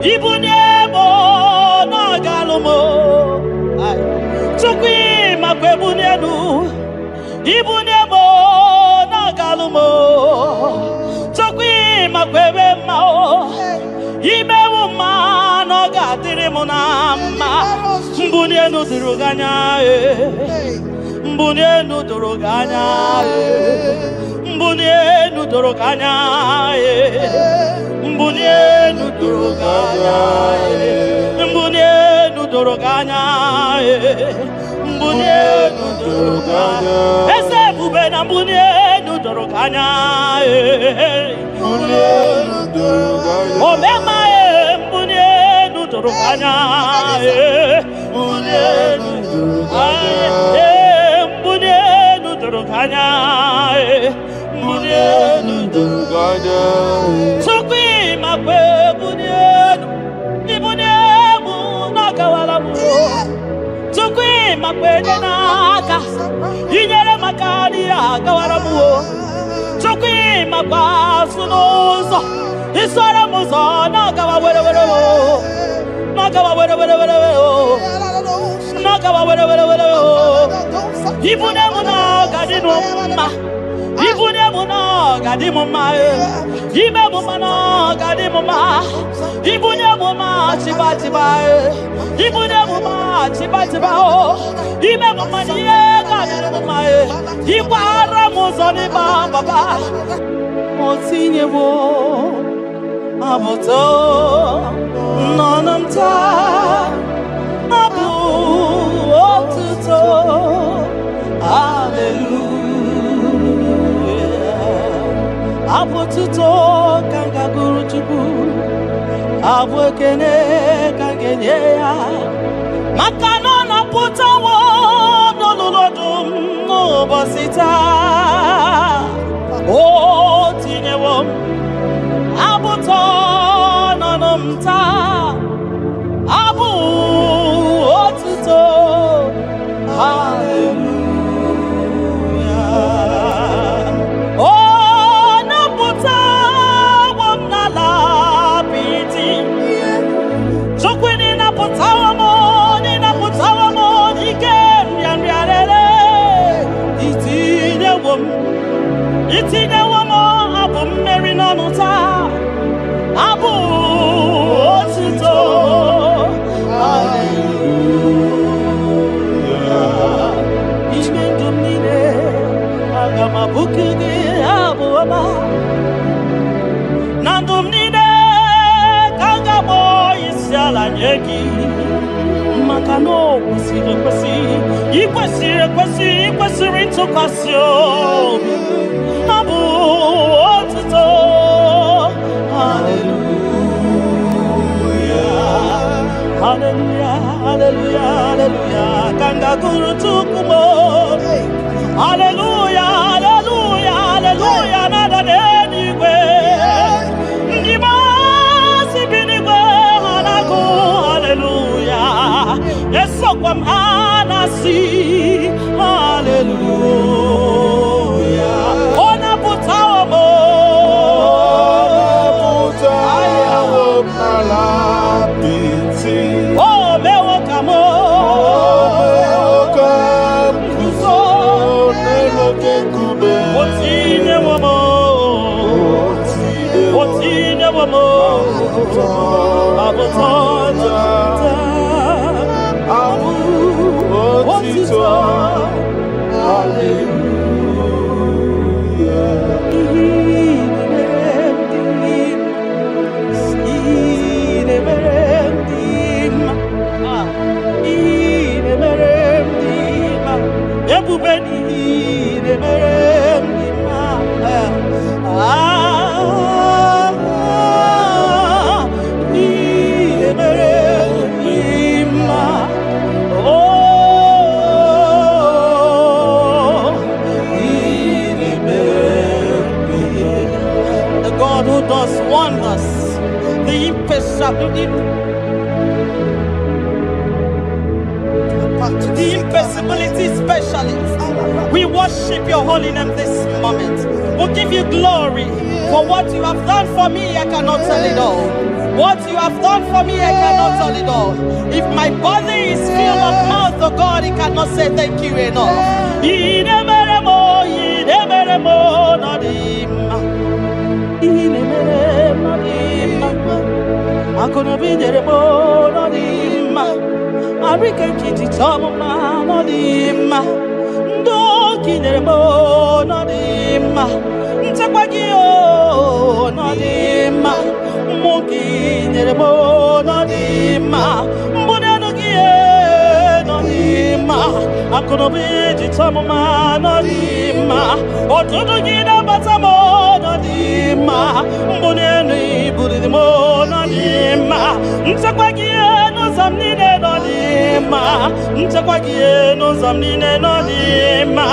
Ibuniemo na galumo Tukwi makwebunienu Ibuniemo na galumo Tukwi makwebe mao Imewu ma no gatiri munama Mbunienu duruganya Mbunienu duruganya Mbunienu duruganya Mbunienu duruganya Mbunienu duruganya Mbunienu duruganya Ese bubena mbunienu duruganya Mbunienu duruganya Omema mbunienu duruganya Mbunienu duruganya Mbunienu duruganya Mbunienu duruganya Tukwi makwe mbunienu Ibuniemu nakawalamu Tukwi makwe naka Inyere makani akawalamu Tukwi makwa sunuzo Isora muzo nakawa were Nakawa were Nakawa were Ibuniemu nakadinuma Ibuniemu nakadimuma Ibuniemu nakadimuma Ibuniemu chiba Ibuniemu chiba Ibuniemu nakadimuma Ibara muzoni baba Motinyewo Abuto Nonamta Abu Otuto Hallelujah Abututo kanga guru chuku Abwekene kangenyeya Makano na putawo Nololodum no bosita O tinyewo Abuto nonomta Abu otuto Hallelujah Oh naputa wamnala piti Chokwini naputa wamoni Ikem yamyalele Itine wamo Abu meri nonuta Abu otuto Hallelujah Ismen dumine Agama bukige Abu ama Nandumnine Kangamo isyala nyeki Makano Ikwesiri tukasyo Abu otuto Hallelujah Hallelujah Kanga guru tukumo Hallelujah Nada denigwe Ndibasi binigwe Hanaku Hallelujah Yeso kwa mhanasi Hallelujah Ona putawa mo Ayawo malapiti Oh mewo kamo Kuzo Neloke kube Otine wamo Otine wamo Abotota Abu Otito Hallelujah The God who does wonders, the impossibility specialist. We worship your holy name this moment. We'll give you glory for what you have done for me. I cannot tell it all. What you have done for me, I cannot tell it all. If my body is filled of mouth to God, He cannot say thank you enough. I'm gonna be there more on him. I reckon kitty tom man on him. Don't get there more on him. Takagio on him. Monkey there more on him. Bonanogia on him. I'm gonna be the tom man on him. Or to do get a batamon on him. Bonani buri more on him. Ntakwagie no zamnine no dima. Ntakwagie no zamnine no dima.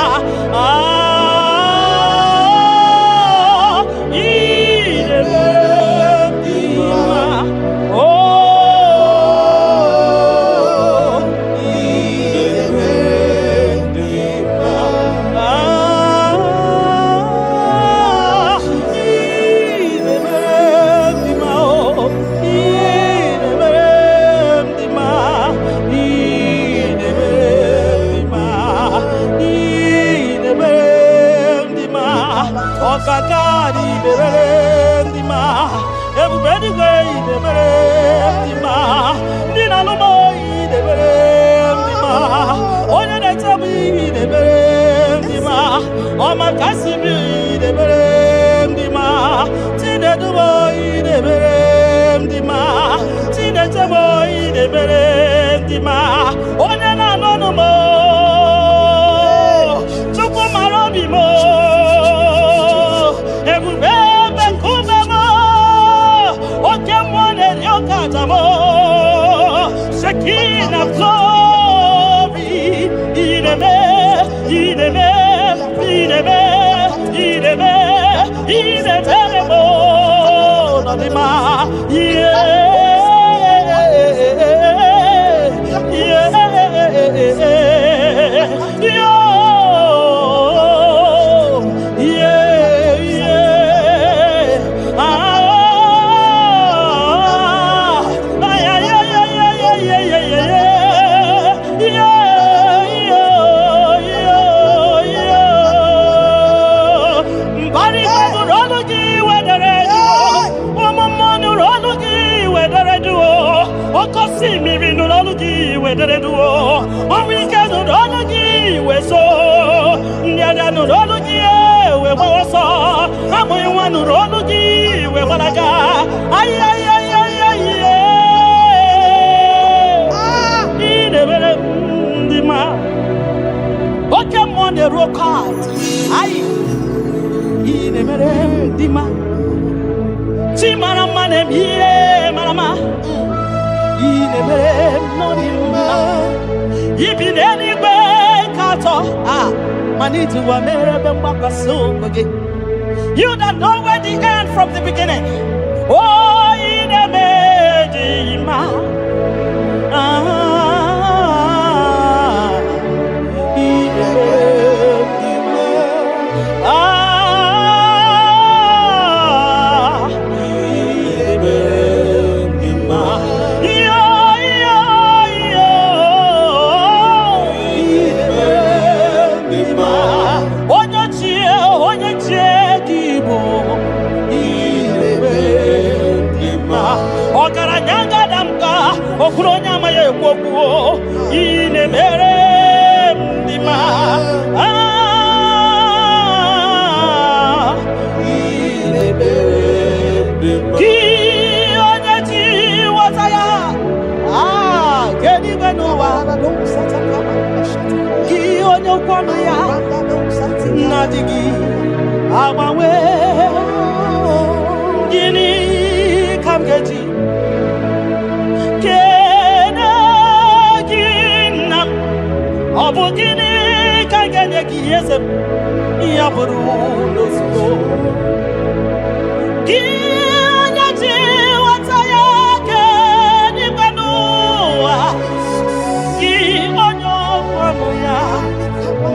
Everybody go the berendima. Dina no boy the berendima. Oya the tabi the berendima. Oma kasibi the berendima. Tina the boy the berendima. Tina the boy the berendima. Oya na no mo. Chupo marobi mo. Shakina glory, ineme, nadima, see me in the Lologi where they do. On weekend, no Lologi where so. Near no Lologi where I saw. I'm going one Lologi where I got. Ay. In the Velendima. What come on the rock card? Ay. In the Velendima. Chimana manem ye, Marama. You that know where the end from the beginning. Oh, in a medima. Okuronya maye kwokuo ine mere ndima ine mere ndima ki onye ti wataya kedi beno wa do sataka ki onye kwano ya nadigi abawe gini kamgeji Obogini kaganya kiyese yaburu losgo Kanya ji wataya ke ni banua Ki onyo kwano ya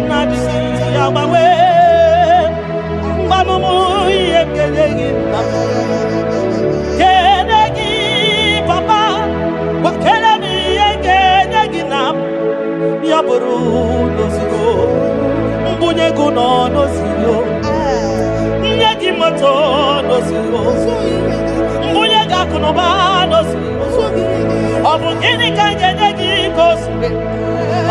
Nadisi ya bawe Mbanomu yekenegi Kenegi ego no zero. Nyegi moto no zero. Mbuye ga kunoba no zero. Obu gini kanje nyegi kosube.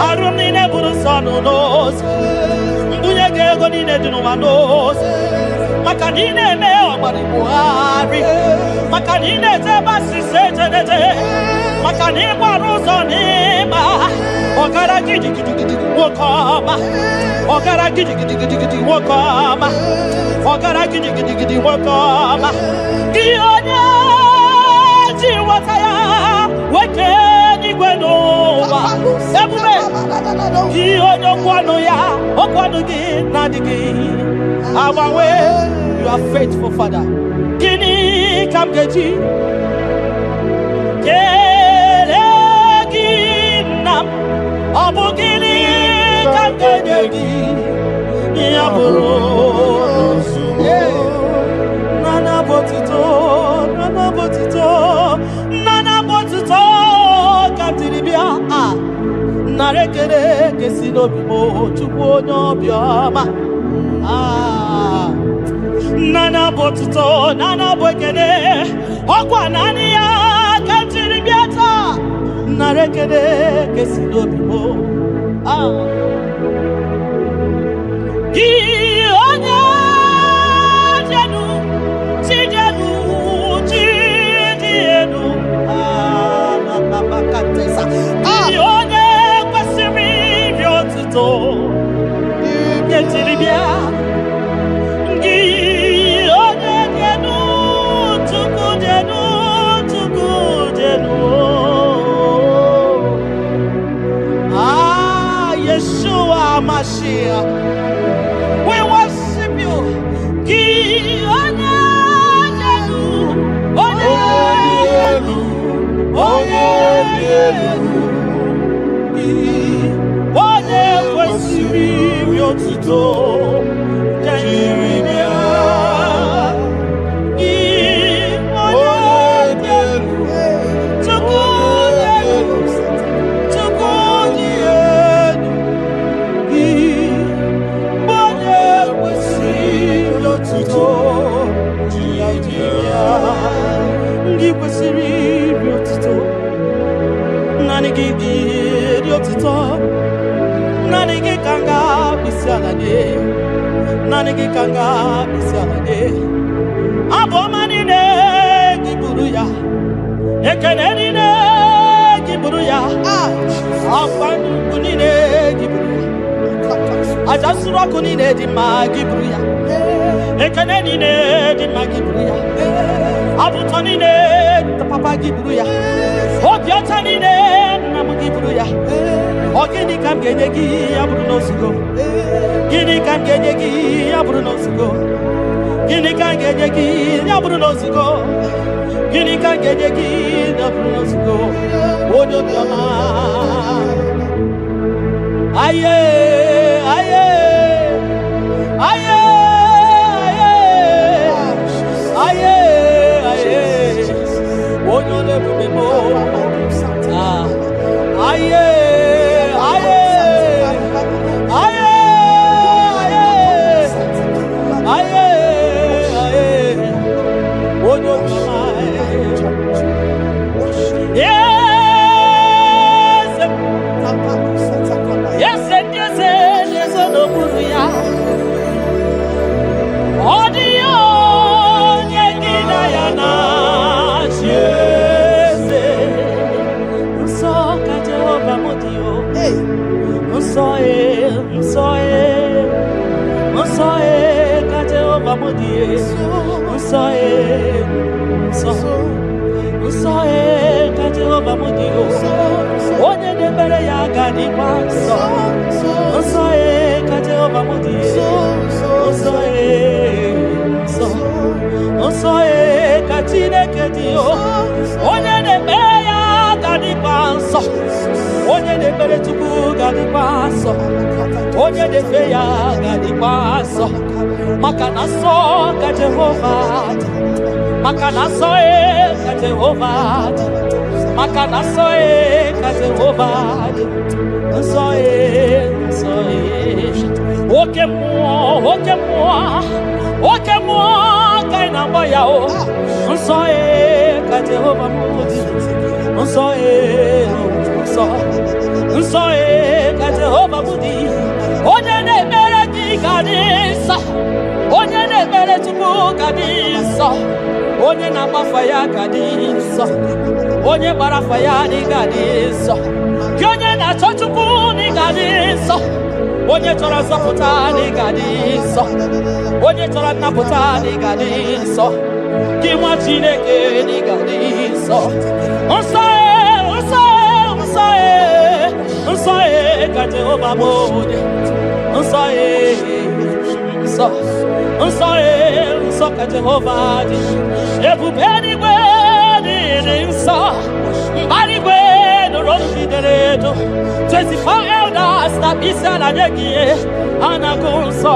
Arumi ne buru sonu no zero. Mbuye ga ego ni ne dinuwa no zero. Makanine me omari buhari. Makanine te basi sejenete. Makanine waruzo nima. Ogara gidi gidi gidi wokoma. Ogara gidi gidi gidi gidi wokoma. Ogara gidi gidi gidi wokoma. Dionya jiwataya weke ni gwenowa. Ebube dionya kwano ya okwano gi nadigi. Abawe, you are faithful, Father. Gini kamgeji. Abugini kangenegi yaburo nana botito kantiribia narekere kesino bimo chukwu nyobioma nana bwekene okwa nani ya kantiribia ta narekere kesino bimo Gionya jenu na bakatesa Gionya kwasiri vyotito Ketiribia Gionya jenu tuku jenu Yeshua Mashiach, we worship you. Nanigi kanga bisalade abomani ne giburuya ekeneni ne giburuya afanu kunine giburuya ajasura kunine di magiburuya ekeneni ne di magiburuya abutoni ne papa giburuya obiotani ne namugiburuya ogini kamgenegi aburuno sugo Gini kan genyegi ya Bruno Sigo. Gini kan genyegi ya Bruno Sigo. Gini kan genyegi ya Bruno Sigo. Odo biama. Aye, aye, aye, aye, aye, aye. Odo le bubemo. Aye. Onye de feya gadi paso makanaso ka Jehovah makanaso ka Jehovah Makana soe Jehova soe oke mo kaina boya o soe Jehova mudi soe Jehova mudi onye na-emere gị gadisa onye na-emere tupu gadisa onye na-agbafa ya gadisa onye gbarafa ya dị gadisa gị onye na-achọ chukwu dị gadisa onye chọrọ nzọpụta dị gadisa onye chọrọ nnapụta dị gadisa gị nwa Chineke dị gadisa nsọ ka Jehova bụ nsọ ka Jehova dị ebube eluigwe dị nsọ mbara igwe nụrụ jidere edo 24 elders na isi ala nye gị a na-agụ nsọ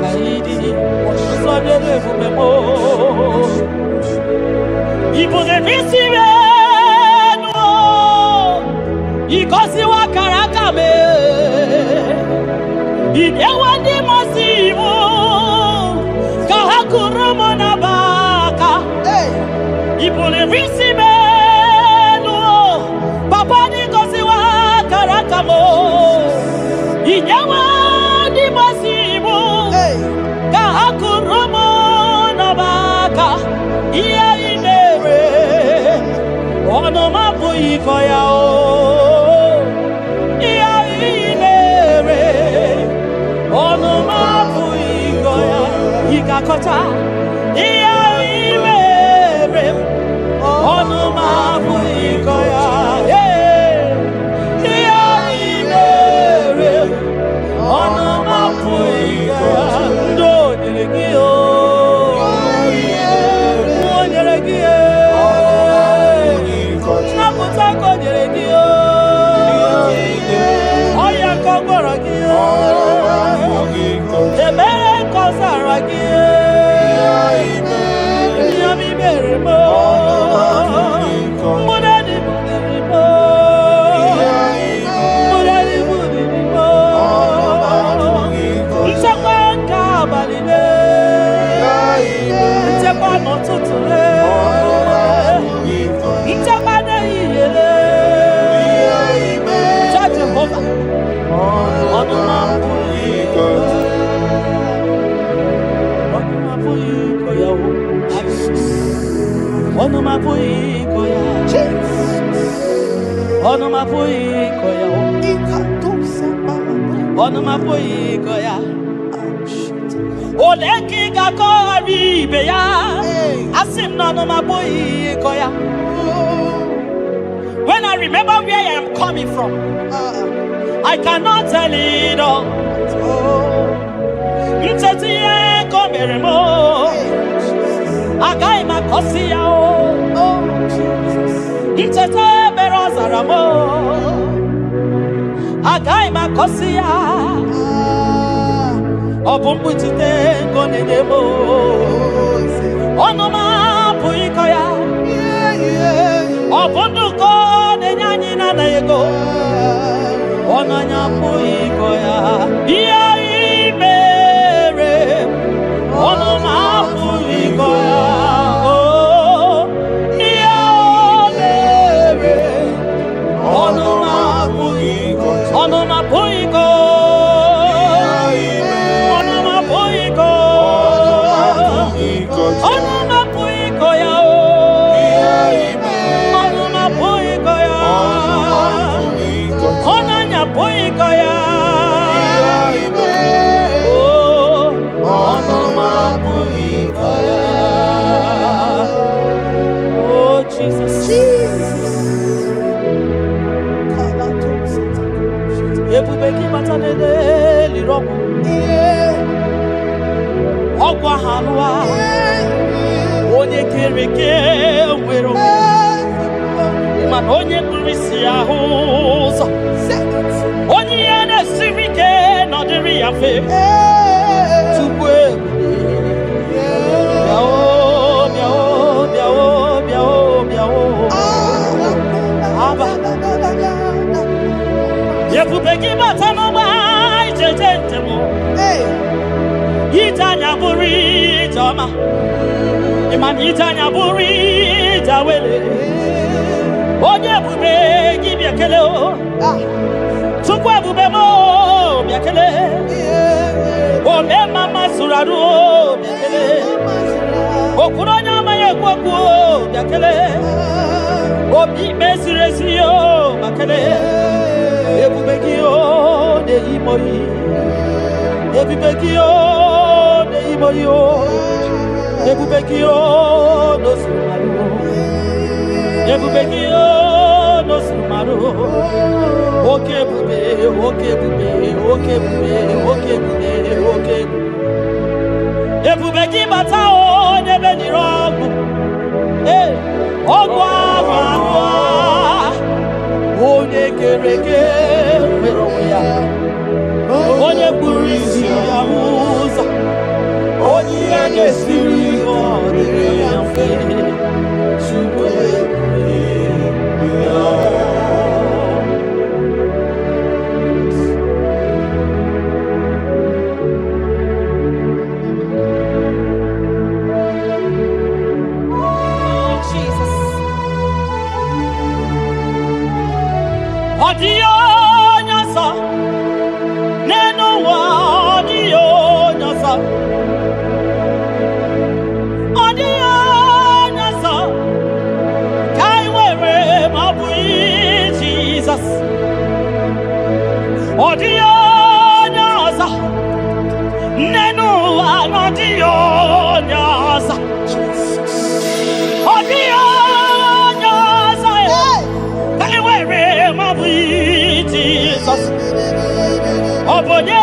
ka ị dị nsọ dị ebube mo Ibu dị isi enu igosiwa kara aka me idewa ndị masị iwu ka ha kụrụ m na baka ibuli isi enu papa ndị gosiwa kara aka m idewa ndị masị iwu ka ha kụrụ m na baka ihe ị mere ọnụ m abụghị ịkọ ya Kota iya imere onu mabu ikoya iya imere onu mabu ikoya ndo nyelegi na kutako nyelegi oya kogoro gi emere kozara gi Oleki gakori beya asim no maboyi koya. When I remember where I am coming from, I cannot tell it all. Ntetiye komeremo agai makosia o ntete berozaramo agai makosia obumbutite konedemo onoma puikoya obunduko nenyanyi na ego onanya puikoya iya imere onoma puikoya iya imere onoma puikoya onoma puikoya Ebubeki batanede liroku Ogwa hanwa Onye kereke wero Man onye kurisi ahuzo Onye yane sirike nodiri yafe Tukwe Biao Ebubegi batano ba ijejentemo. Itanya buri jama. Imani itanya buri jawele. Onye ebubegi biakele o. Chukwu ebube mo biakele. Ome mama suraru o biakele. Okuronya maye kwakwo biakele. Obi mesiresi o biakele. Ebubegi o de imoyi. Ebubegi o de imoyi o. Ebubegi o no sumaru. Ebubegi o no sumaru. Oke bube, oke bube, oke bube, oke bube, oke bube. Ebubegi bata o nebe ni rogu. Ogwa agwa. Onye kereke mero ya. Onye kpuru isi ya ụzọ. Onye ga-esiri ọ dịrị ya mfe. Chukwu Odio nyasa neno wa odio nyasa kai were mabui Jesus odio nyasa neno wa odio nyasa odio Jesus. Obonye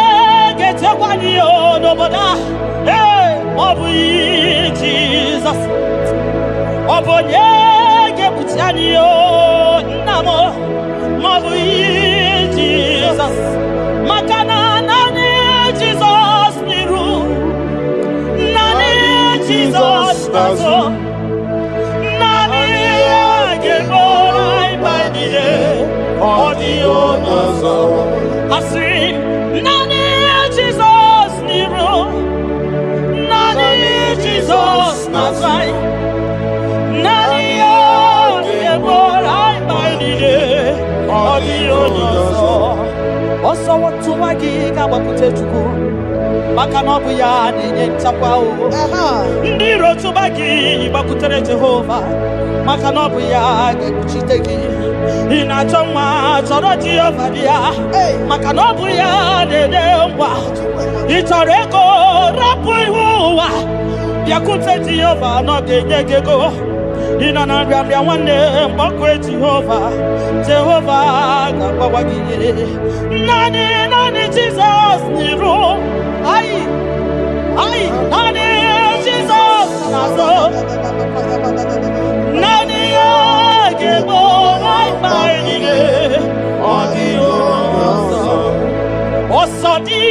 gete kwani o noboda. Obi Jesus. Obonye ge butiani o namo. Obi Jesus. Makana nani Jesus niru. Nani Jesus nazo. Nani ge borai by the Audio nazo. Asi nani Jesus niru. Nani Jesus nazai. Nani o yeborai baidide. Audio nazo. Oso watu magiga wapute chuku. Maka nobu ya ninye nchakwa o. Ndiro tubagi bakutere Jehova. Maka nobu ya gekuchitegi. Ina choma choro Jehova dia. Maka nobu ya dedemwa. Itoreko rapu ihuwa. Yakute Jehova no gengegego. Ina nambia wane mbokwe Jehova. Jehova gabawagire. Nani Jesus niru. Nani Jesus nazo. Nani IGBO baidide. Audio nazo. Osodi.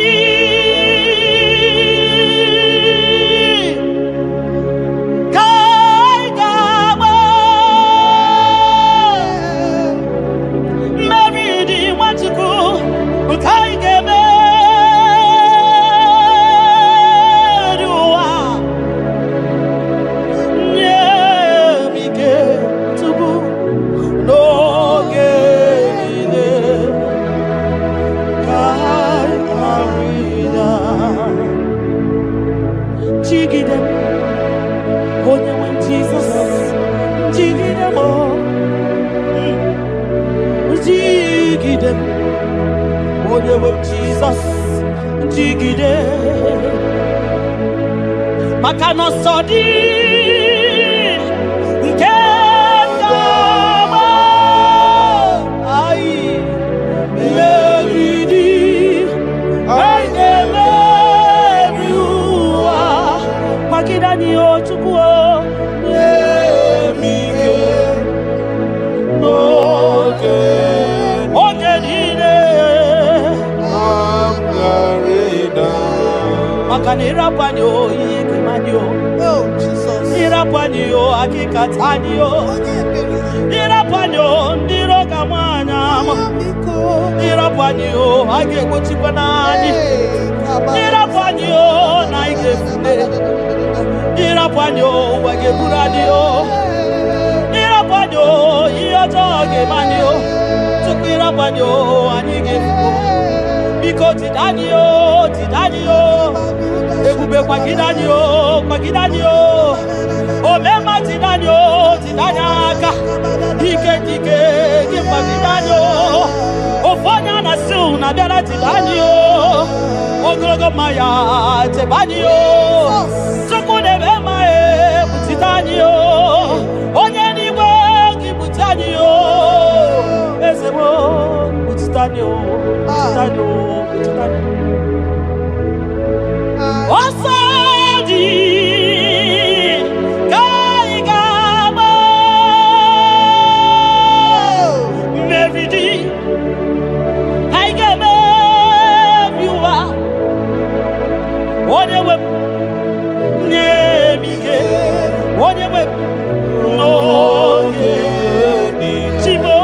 Jesus, jigide, makano sodi, nketama, ai, meridi, ai emeriua, makidani ochukuo, emige, Makanira panyo yikimanyo. Oh Jesus. Ira panyo akikatanyo. Ira panyo ndiro kamwana. Ira panyo Irapanyo, I get what you banani. Irapanyo, I get Irapanyo, I get Buradio. Irapanyo, Iatage Manio. Took Irapanyo, and you give because Tidanio, Ebube Kwagidanio, Omema Tidanyaka, Dike, give Kwagidanio, Ofana Nasu, Nadana Tidanio, Ogogo Maya, Tebanio, Sokune Bemae, Tidanio, Onyaniwe, Kibutanio, Ezemo, Tidanio. Osadi Kaigama Meridi Haigame Viwa Onewe Nemige Onewe No Chimo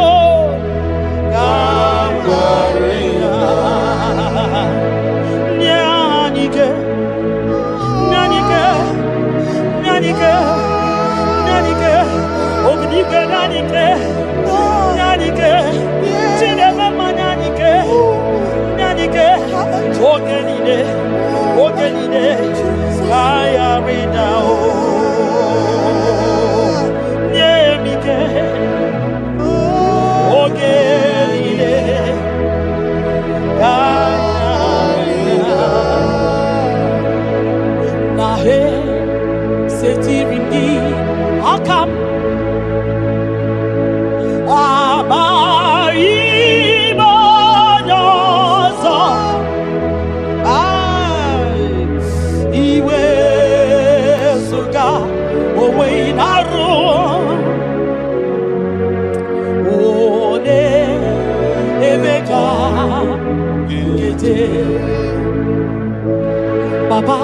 Papa,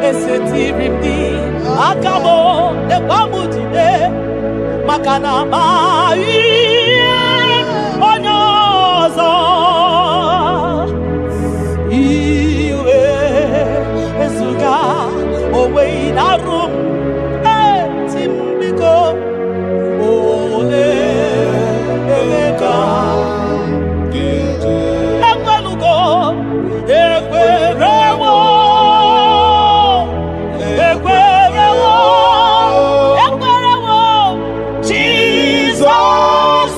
esetirimi akabo de bamutide makana mai onyozo iwe esuga owe na room timbiko ole emeka Jesus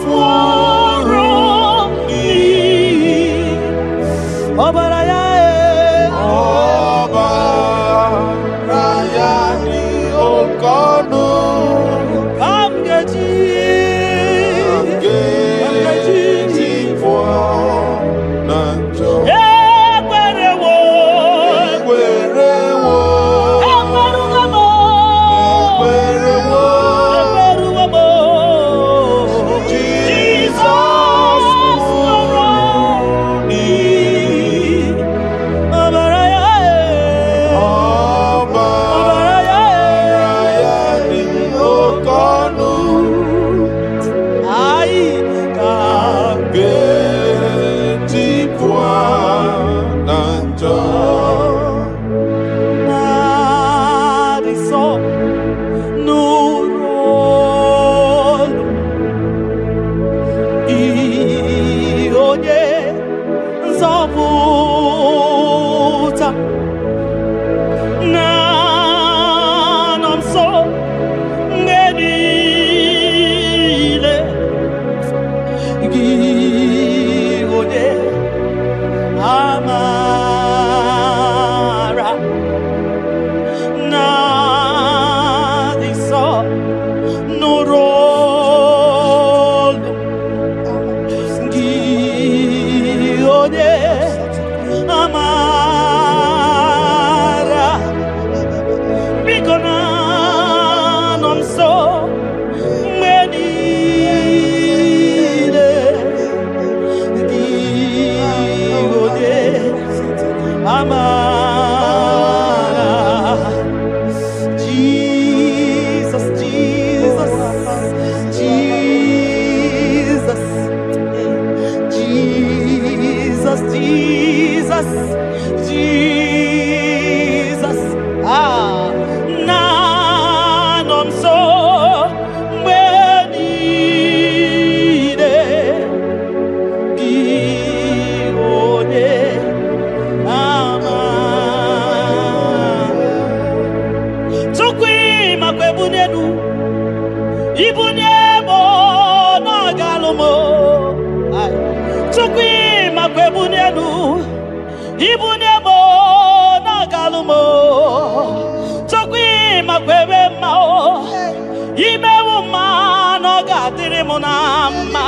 munama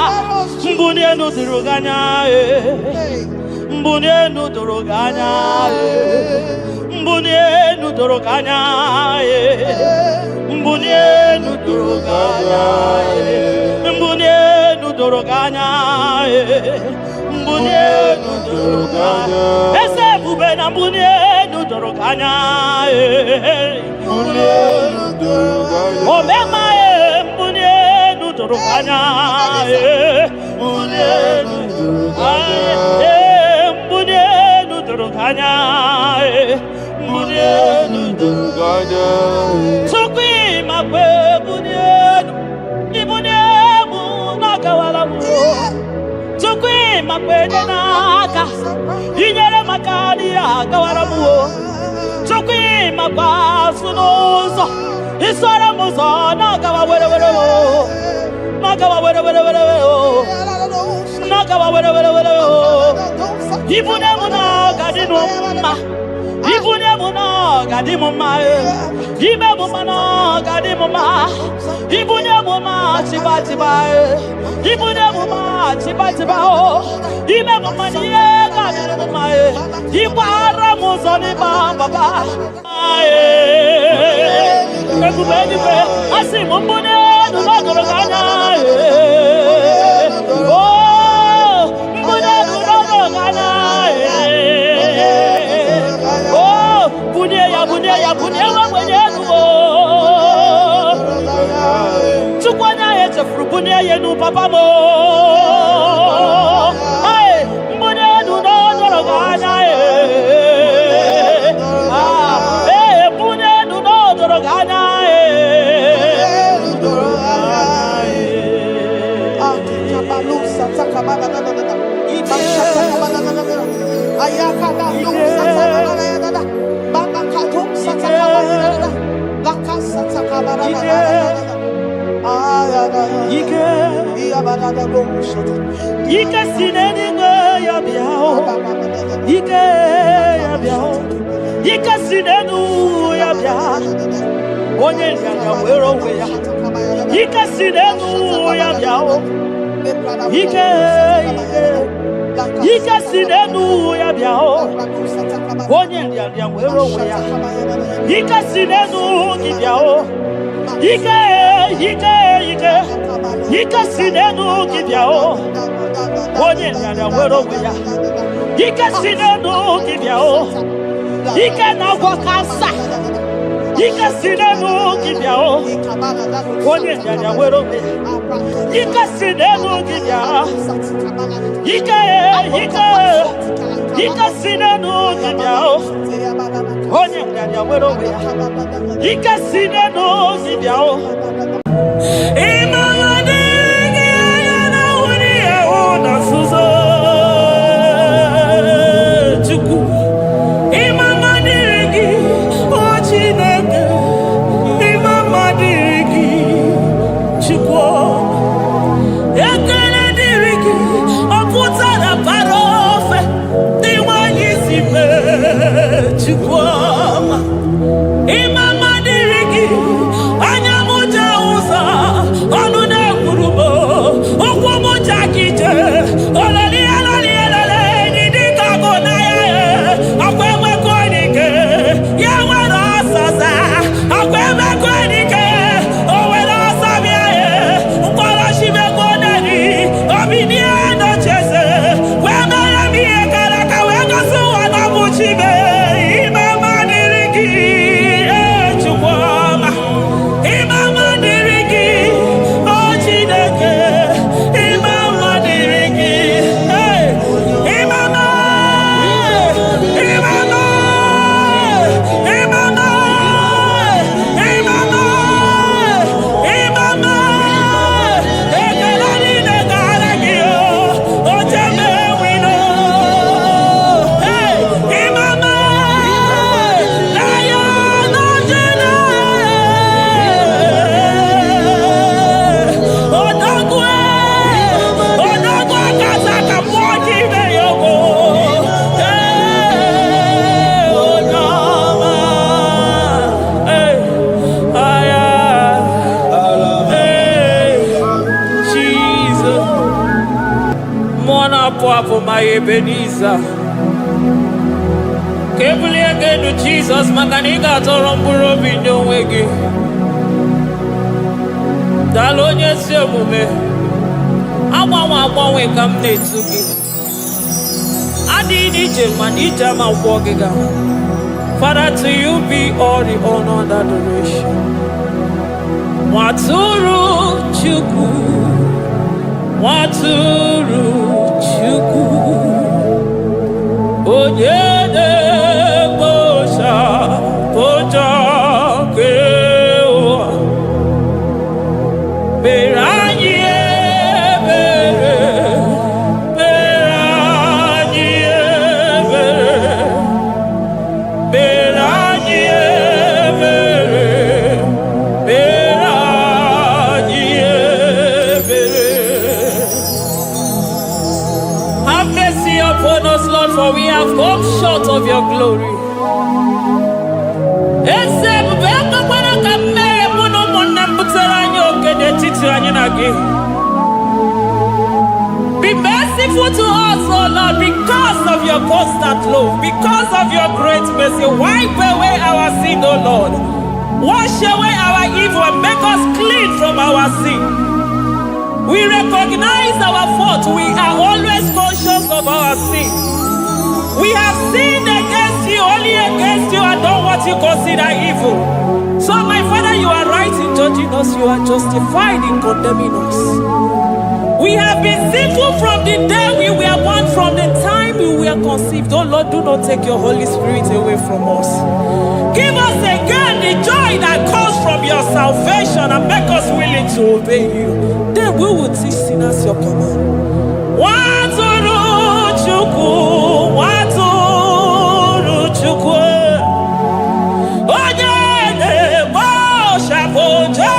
mbunye nuduruganya mbunye nuduruganya mbunye nuduruganya mbunye nuduruganya mbunye nuduruganya mbunye nuduruganya ese bube na mbunye nuduruganya mbunye nuduruganya omema mbunye nuduruganya mbunye nuduruganya mbunye nuduruganya mbunye nuduruganya sukwi makwe mbunye ibunye munakawala mu sukwi makwe naka inyere makani akawala mu sukwi makwa sunuzo isara muzo nakawa were were nakawa were were were nakawa were were were ibune muna gadino ma ibune muna gadimo ma ibe muna gadimo ma ibune muna chibati ba ibune muna chibati ba o ibe muna niye gadimo ma ibara muzo ni baba ekubeni pe asi mumbune nudoroganya oh mbune nudoroganya oh bunye ya wamwenye nuo tukwanya yeche frubunye yenu papa mo ay mbune nudoroganya Ike sineni ya biao Ike ya biao Ike sinenu ya biao Onye ya wero we ya Ike sinenu ya biao Ike sinenu ya biao Onye ya wero we ya Ike sinenu ki biao Ike sinenu ki biao Onye ya wero we ya Ike sinenu ki biao Ike na kwa kasa Ike sinenu ki biao Onye ya wero we Ike sinenu ki biao Ike sinenu ki biao Onye ya wero we Ike sinenu ki biao Papa, my Ebenezer. Kebuli again to Jesus, Makaniga Toromburo Binyo Wegi. Dalonya Semume. Awa we come to give. Adi Nijel Manija Ma Wogiga. Father, to you be all the honor and adoration. Waturu Chuku. Waturu Chuku. Onyede Bosha Boja Kewa. Beranye Bere. Beranye Bere. Beranye Bere. Beranye Bere. Have mercy upon us, Lord, for we have come short of your glory. Be merciful to us, oh Lord, because of your constant love, because of your great mercy. Wipe away our sin, oh Lord. Wash away our evil and make us clean from our sin. We recognize our fault. We are always conscious of our sin. We have sinned against you, only against you, and done what you consider evil. So, my Father, you are right in judging us. You are justified in condemning us. We have been sinful from the day we were born, from the time we were conceived. Oh Lord, do not take your Holy Spirit away from us. Give us again the joy that comes from your salvation and make us willing to obey you. Then we will teach sinners your command. Waturu Chuku, Waturu Chuku. Onyede Bosha Boja.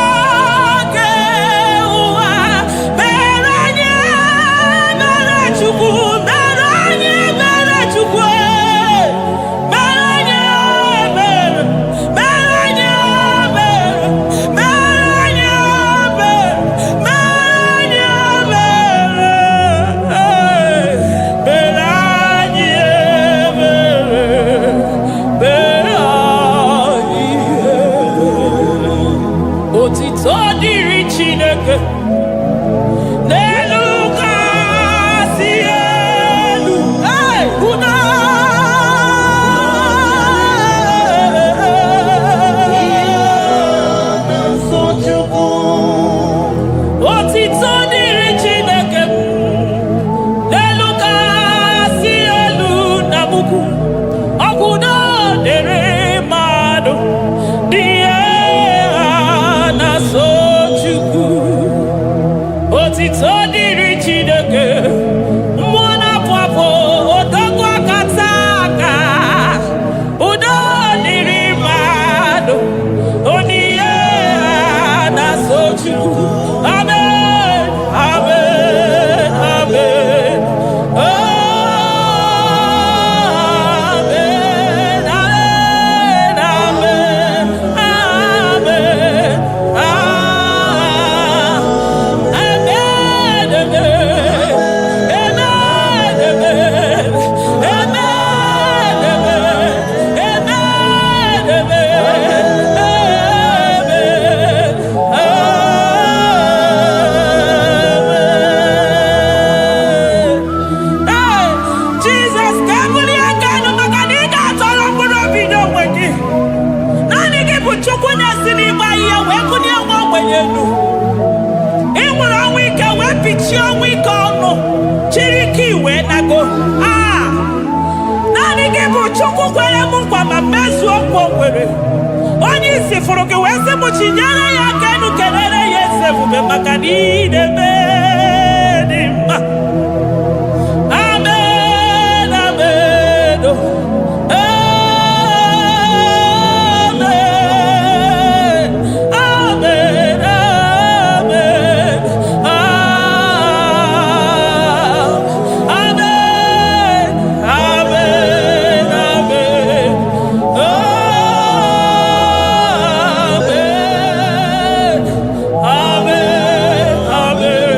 Amen.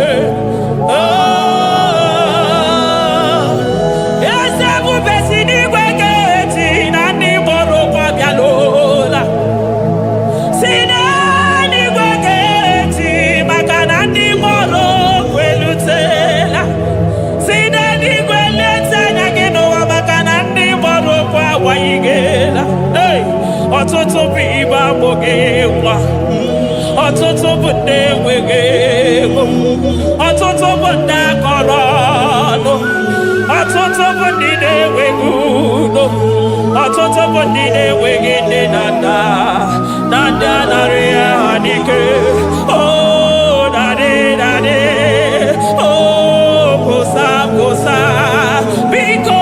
ọtụtụ bụ ndị akọrọ ọnụ, ọtụtụ bụ ndị na-enweghị udo, ọtụtụ bụ ndị na-enweghị nne na nna, na ndị anarị ya ha n'ike. Oh, daddy, daddy, oh, kosa, kosa, biko.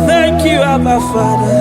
Thank you, Abba Father.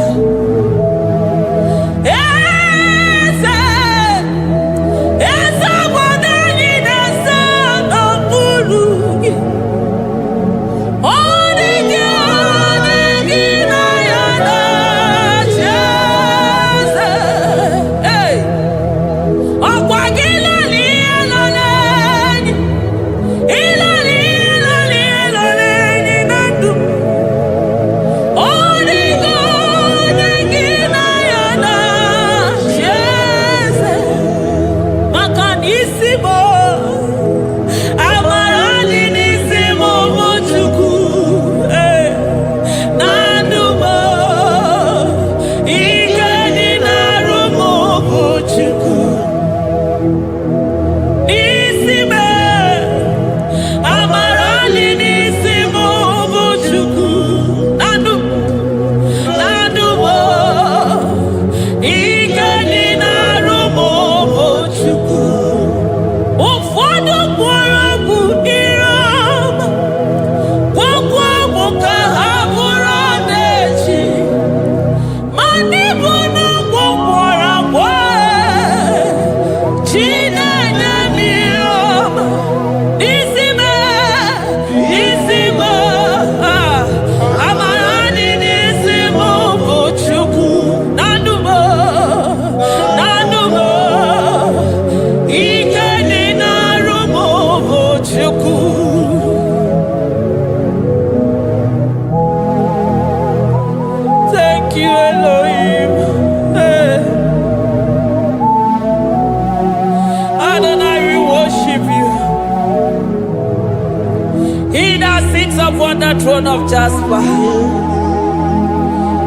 Upon the throne of Jasper.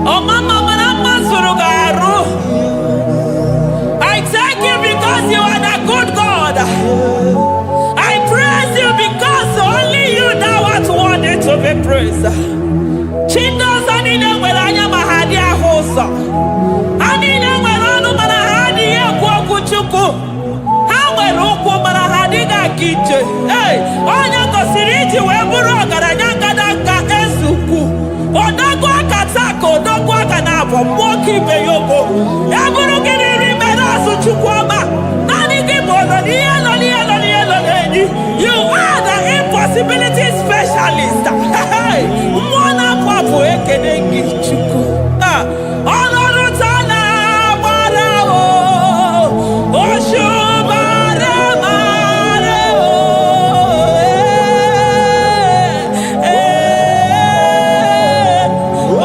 Oh, Mama, I thank you because you are the good God. I praise you because only you now are worthy to be praised. Chindos anile welanya mahadi ahosa. Anile welanu manahadi ya kwa kuchuku. Hawe roko manahadi ga kije. Hey, onya kosiriji weburu garanya gadaka esuku. Odago akatako, odago akanabo, mwoki beyogo. Yaburu gini rimena suchukwama. Nani gibono niye. You are the impossibility specialist. Hey, mwana papu ekenengi chuku. Olorutana barao, oshubara marao.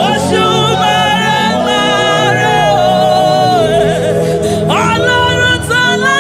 Oshubara marao. Olorutana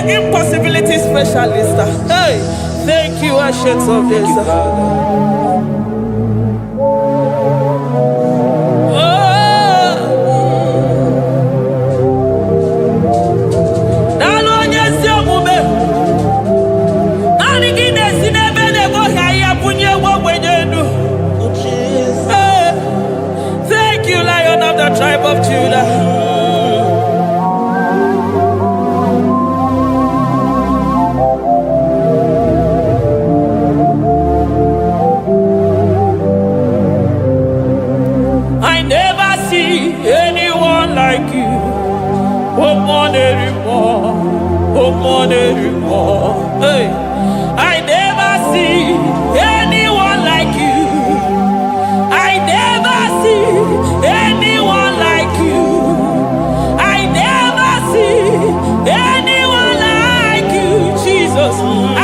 impossibility specialist. Hey, thank you, Ancient of Days. Thank you, Lion of the tribe of Judah. like you. Oh, more anymore. Oh, more anymore. Hey, I never see anyone like you. I never see anyone like you. I never see anyone like you, Jesus.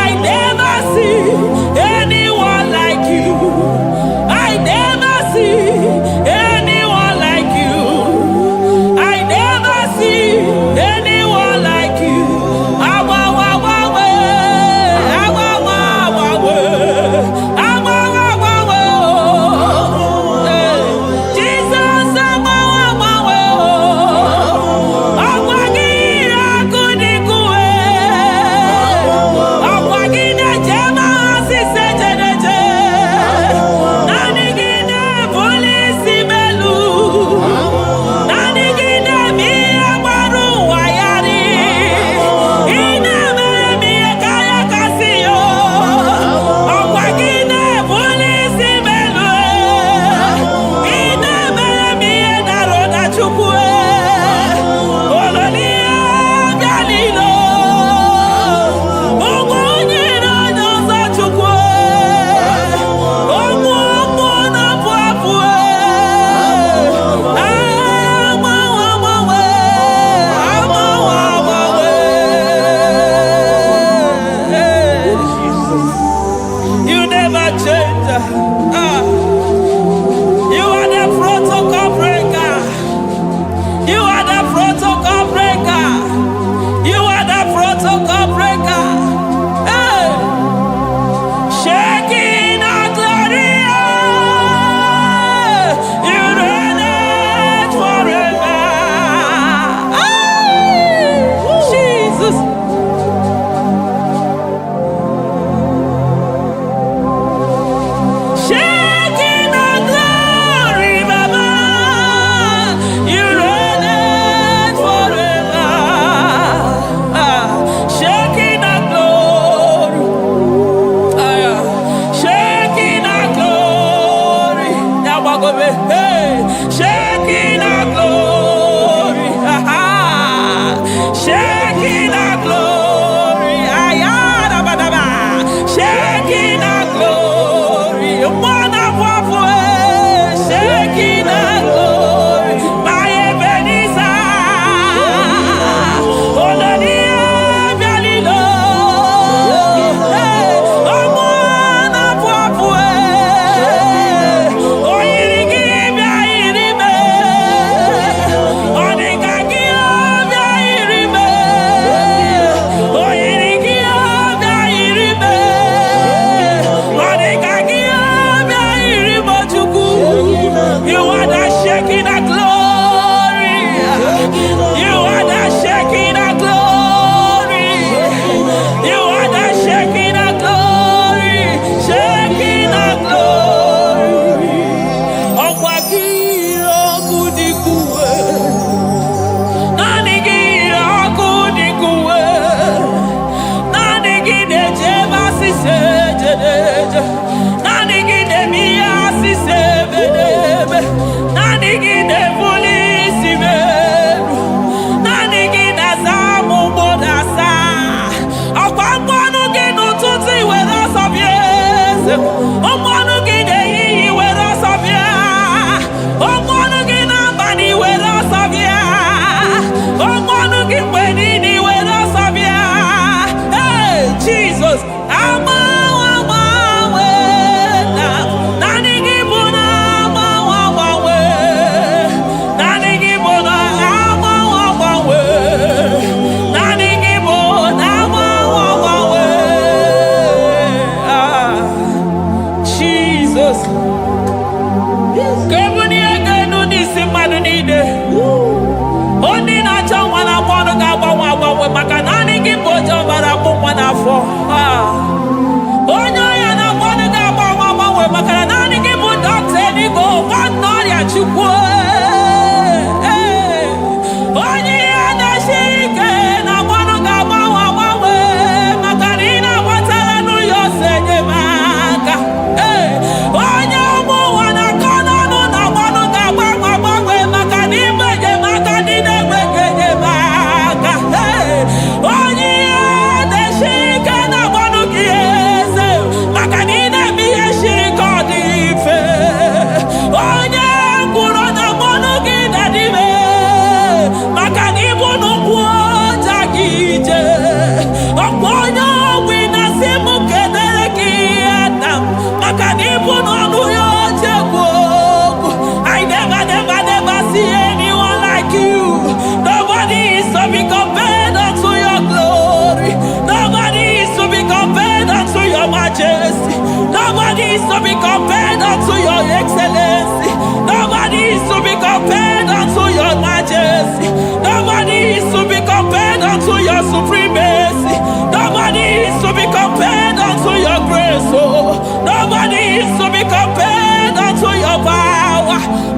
I never see anyone like you. I never see anyone like you. I never see anyone like you.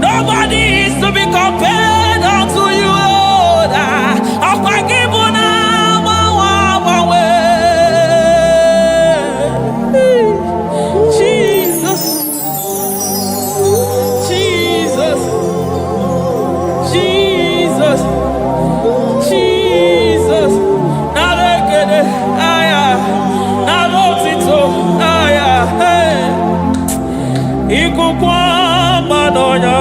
Nobody is to be compared unto you, Lord. Jesus, Jesus, Jesus, Jesus. Narekede, aya, narotito, aya, hey. Ikukwa madonya,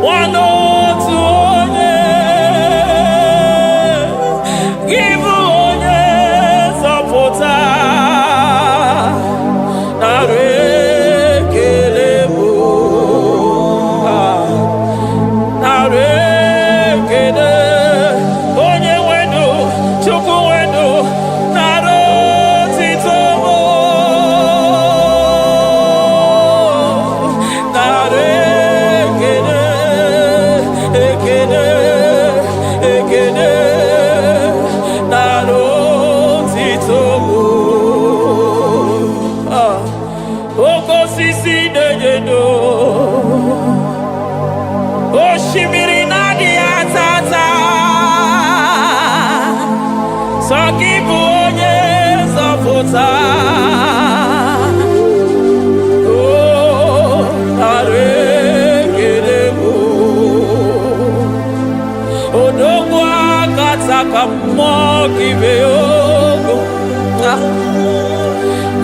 wanotu onye, give onye zọpụta, narekele bụ, narekele onye wenu, Chukwu wenu, narotito bụ, narekele, ekele, ekele, narotito bụ. Okosisi na-ejedo, osimiri na-adị atata, sọ gị bụ onye nzọpụta. Oh, nara ekele bụ odogwu akata ka mmụọ gị bee ogo.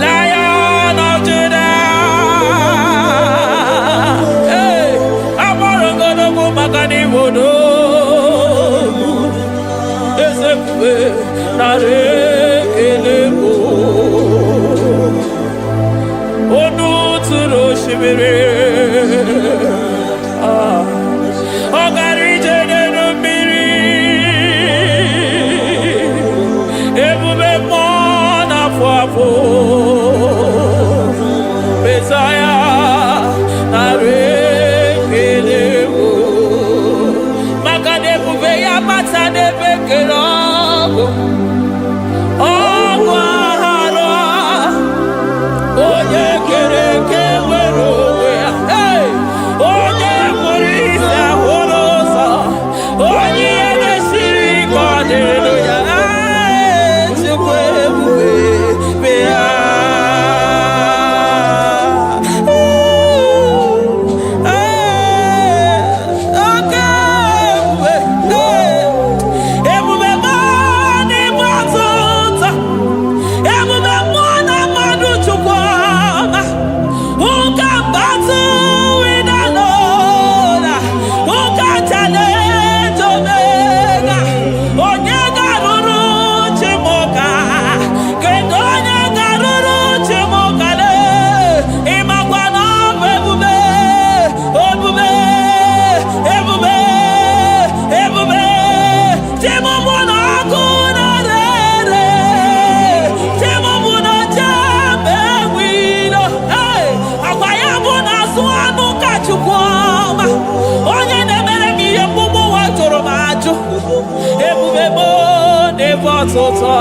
Lion of Judah, hey, agbọrọgọdọgwụ maka n'ibodo ezebube nara ekele bụ onu tụrụ osimiri, ọ gara ije n'elu mmiri, ebube mmụọ na-afụ afụ, Mesaya nara ekele bụ maka na ebube ya bata n'ebe kere ọgụ, ọgụ aghara onye kere eke nwere onwe ya, hey! Onye kpụrụ isi ahụrụ ụzọ, onye ihe mesiri ike ọ dịrị ya, Chukwu ebube bịa. Ọtụtụ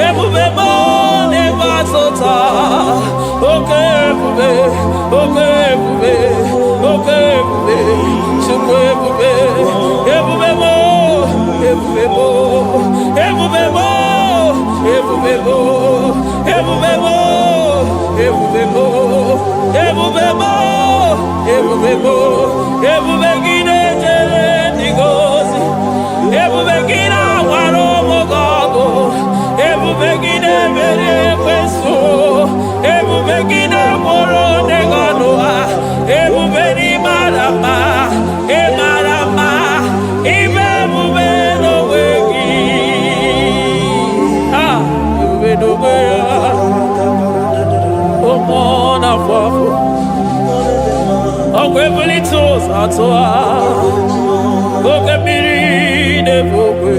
ebube bụ n'ebe ọtụtụ, oke ebube, oke ebube, oke ebube, Chukwu ebube, ebube bụ, ebube bụ, ebube bụ, ebube bụ, ebube bụ, ebube bụ, ebube bụ, ebube bụ, ebube gị na-ejere ndị gozi, ebube gị na-agwara ụmụ gị ọgụ, ebube gị na-emeri ekwensu, ebube gị na-agboro ndị gị ọnụ ha, ebube n'ịmara mma, ịmara mma, ime ebube n'onwe gị, ebube n'onwe ya, ụmụ na-afụ afụ, ọgwụ ebulite ụzọ atụ ha, oke mmiri na-ebu okwe,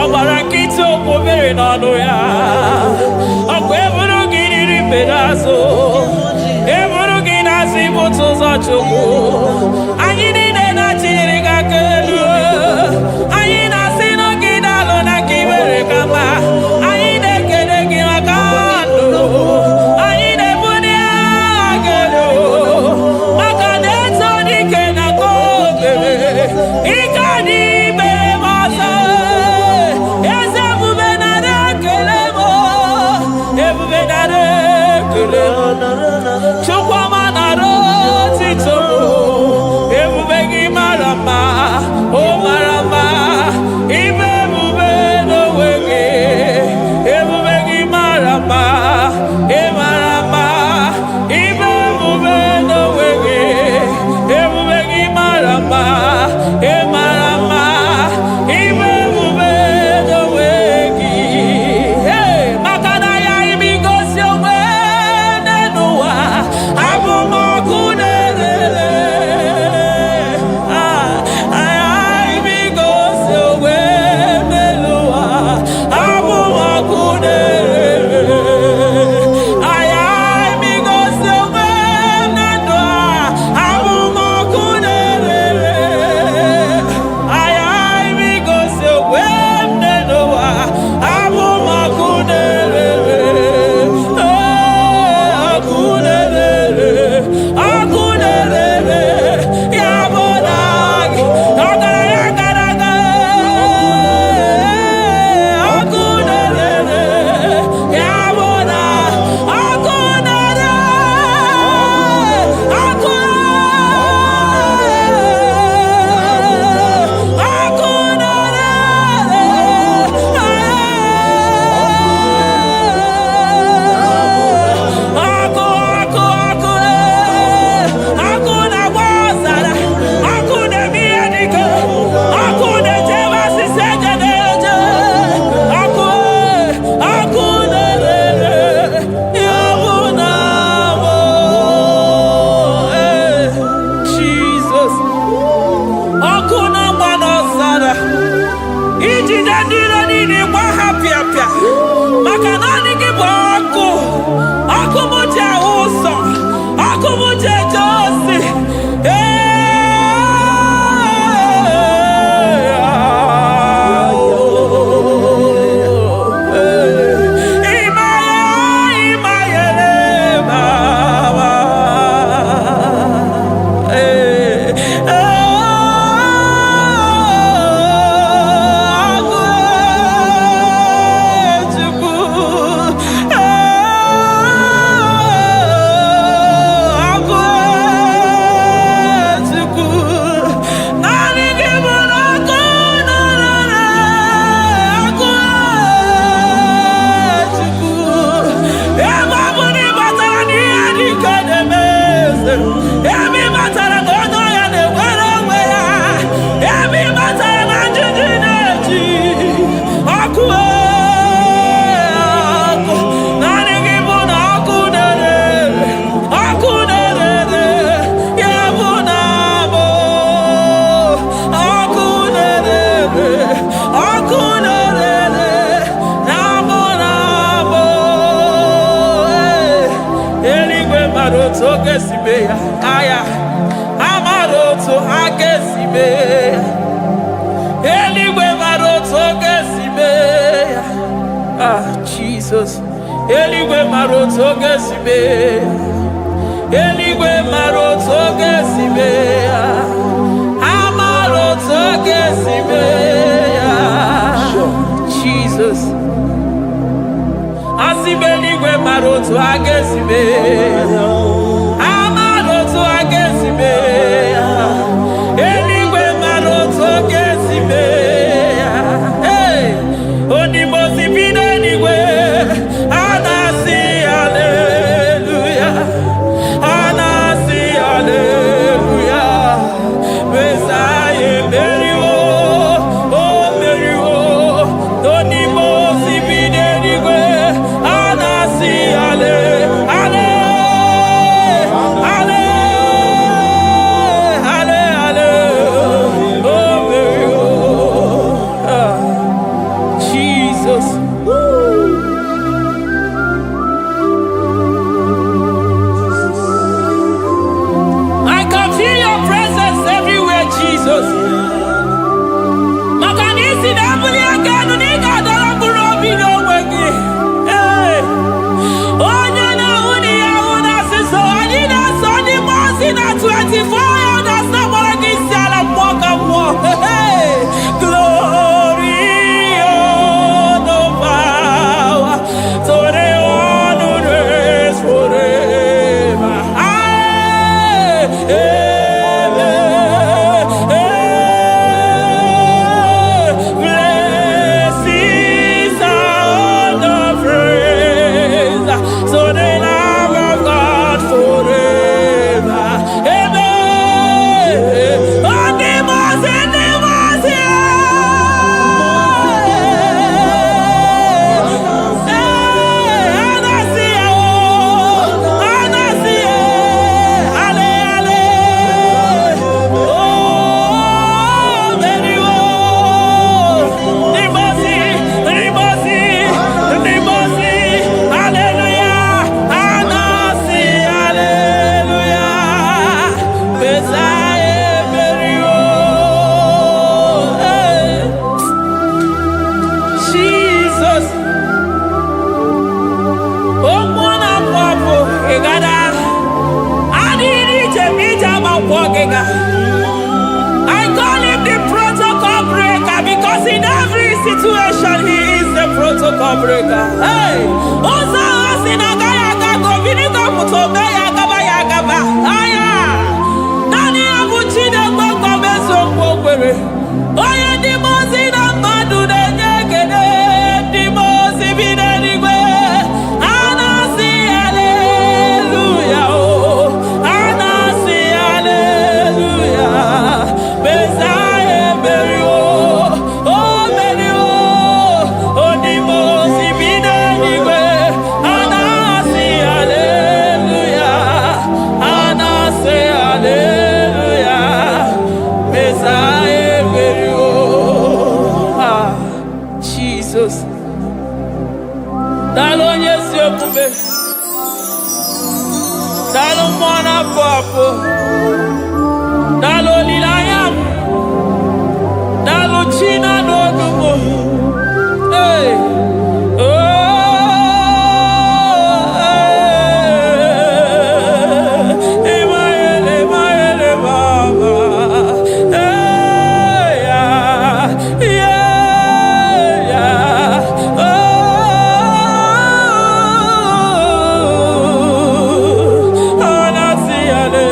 ọ gbara nkịtị okwu mmiri n'ọnụ ya, ọkwa eburu gị riri mbere azụ, eburu gị na-asị ibute ụzọ Chukwu, anyị niile na-achịrị gị aka elu, anyị na-asị n'oge na-alụ na ka i mere ka mma, anyị na-ekele gị maka ndụ, anyị na-ebuli maroto gesibe aya amaroto agesibe eligwe maroto gesibe Jesus eligwe maroto gesibe eligwe maroto gesibe amaroto gesibe Jesus Asibeligwe maroto agesibe amaroto agesibe eligwe maroto gesibe onimosi binenigwe anasi hallelujah anasi hallelujah Messiah meriwo oh meriwo onimosi binenigwe anasi I call him the protocol breaker because in every situation he is the protocol breaker. Hey, also sinagaya gago viniko mutobe yagaba yagaba. Aya, nani abuchine gbogbo meso gbogbere. Oye di mozi na madu de nyegede, di mozi binenigwe. Anasi hallelujah, oh, anasi hallelujah. Messiah berio, oh berio, oh di mozi binenigwe. Anasi hallelujah, anasi hallelujah. Messiah berio, Jesus. Dalo nyesi okube, dalo mwana papo, dalo lilayam, dalo china nogumo. Hey, oh, Emaele Baba, hey, yeah, oh, anasi ale.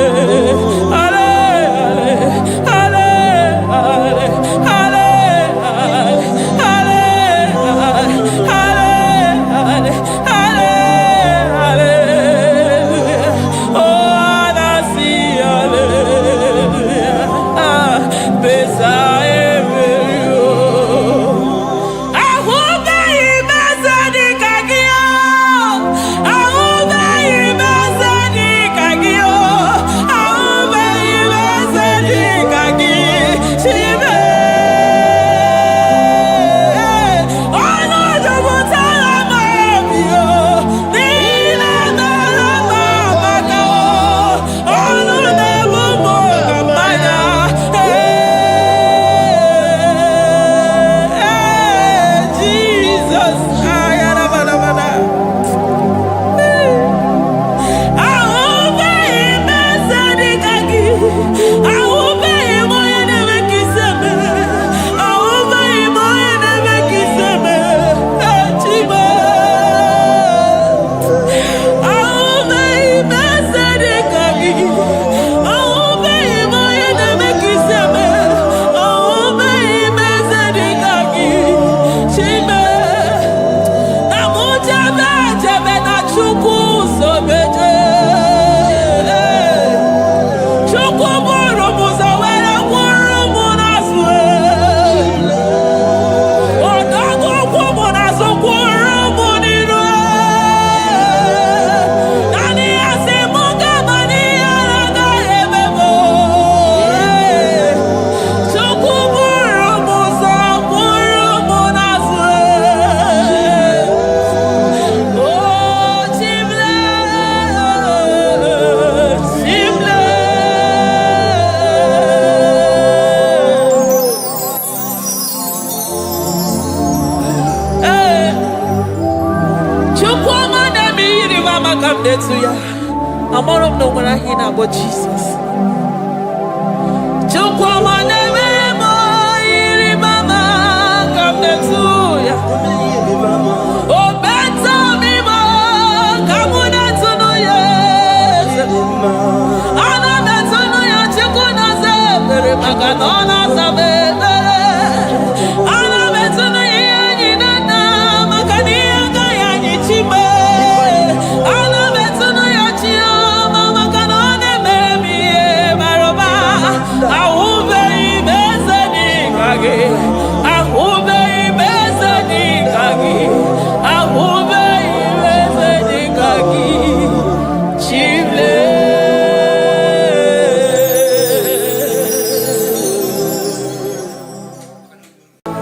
Among no one I hear about Jesus.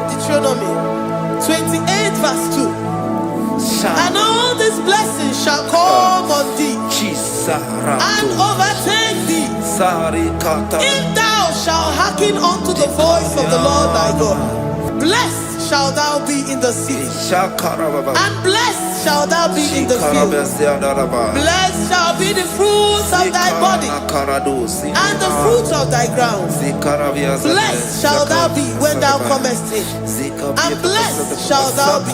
Deuteronomy 28 verse 2. And all these blessings shall come on thee and overtake thee if thou shalt hearken unto the voice of the Lord thy God. Blessed shalt thou be in the city, and blessed shalt thou be in the field. Blessed shall be the fruits of thy body, and the fruits of thy ground. Blessed shalt thou be when thou comest in, and blessed shalt thou be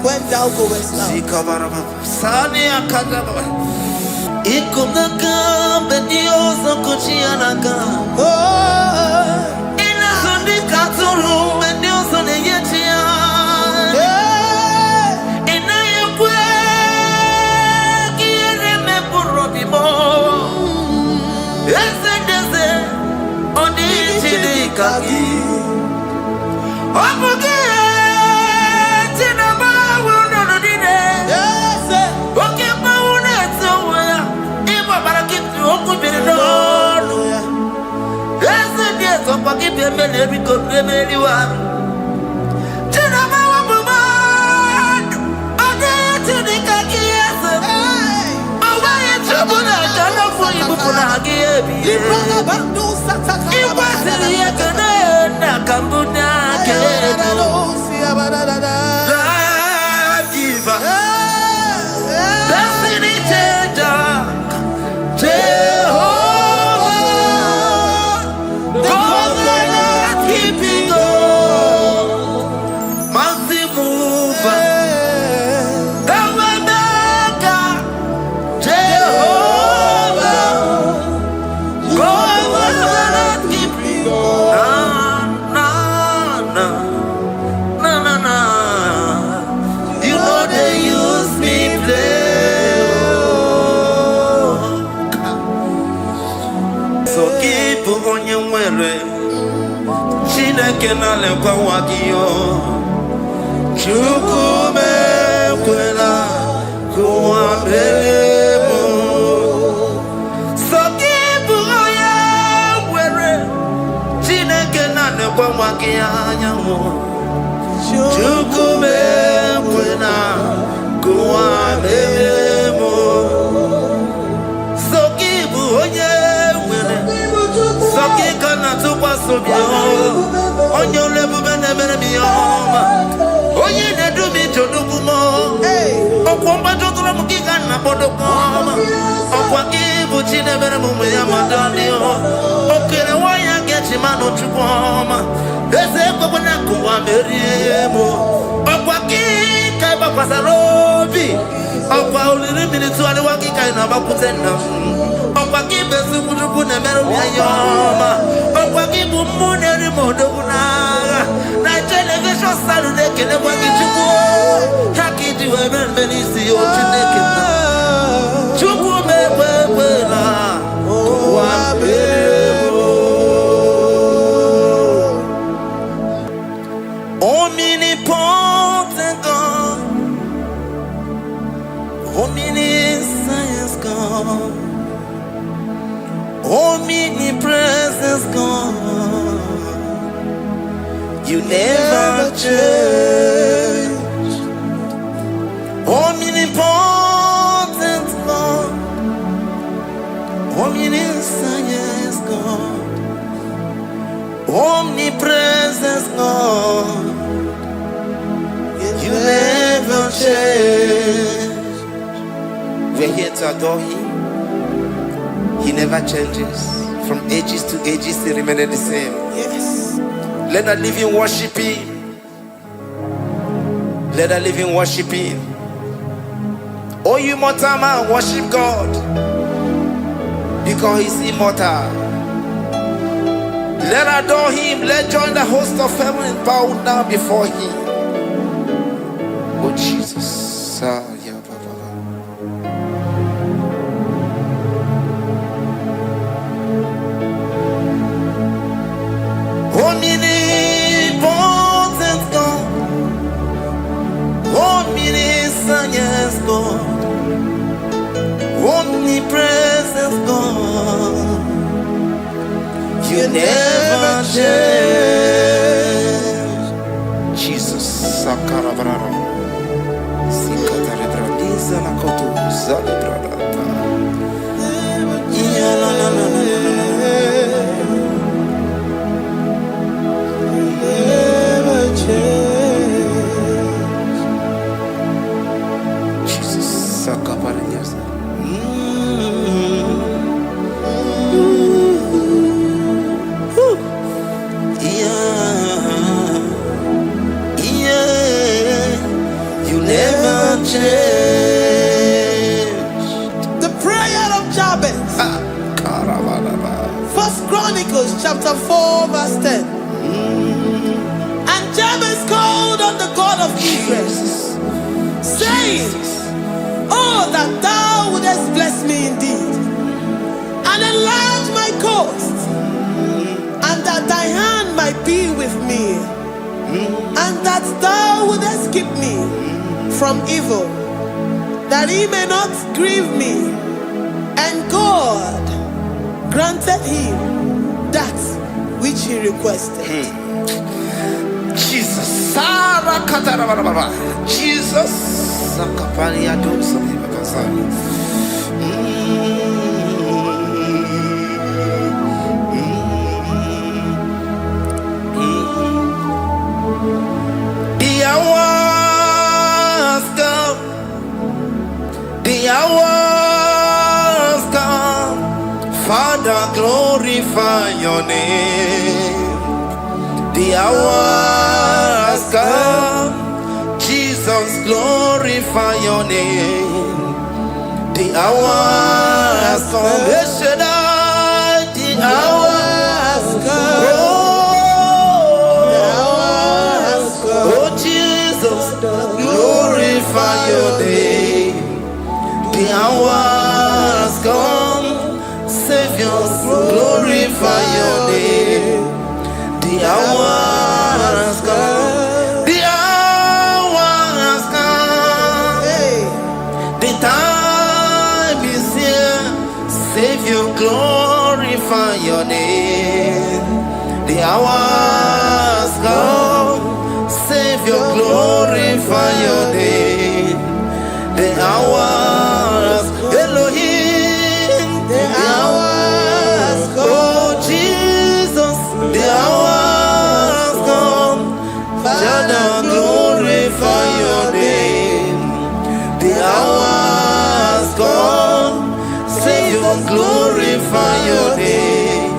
when thou goest out. Omnipotent God, omniscience God, omnipresence God, you never change. Omnipotent God, omniscience God, omnipresence God, you never change. We're here to adore Him. never changes. From ages to ages, He remained the same. Yes. Let the living worship Him. Let the living worship Him. Oh, you mortal man, worship God, because He's immortal. Let adore Him. Let join the host of heaven and bow down before Him. Oh Jesus. Omnipotent God, omniscient God, omnipresent God, you never change. Jesus. Sakarabrara. Sikatarebradiza nakotu zalebradata. Jesus, Sakaparias. You never change. The prayer of Jabez. First Chronicles chapter 4 verse 10. And Jabez called on the God of Israel, saying, oh, that thou wouldest bless me indeed, and enlarge my coast, and that thy hand might be with me, and that thou wouldest keep me from evil, that he may not grieve me. And God granted him that which he requested. Jesus. Sarah Katarababa. Jesus. Sakaparia dosa bibakasani. The hours come. The hours come. Father, glorify your name. The hours come, Jesus, glorify your name. The hours come, the hours come. Oh, Jesus, glorify your name. The hours come, Savior, glorify your name. The hours come. The hours come. Hey. The time is here. Savior, glorify your name. The hours come. Savior, glorify your name. The hours, Elohim. The hours come. Oh, Jesus. The hours come, Father, glorify your name. The hours come, Savior, glorify your name.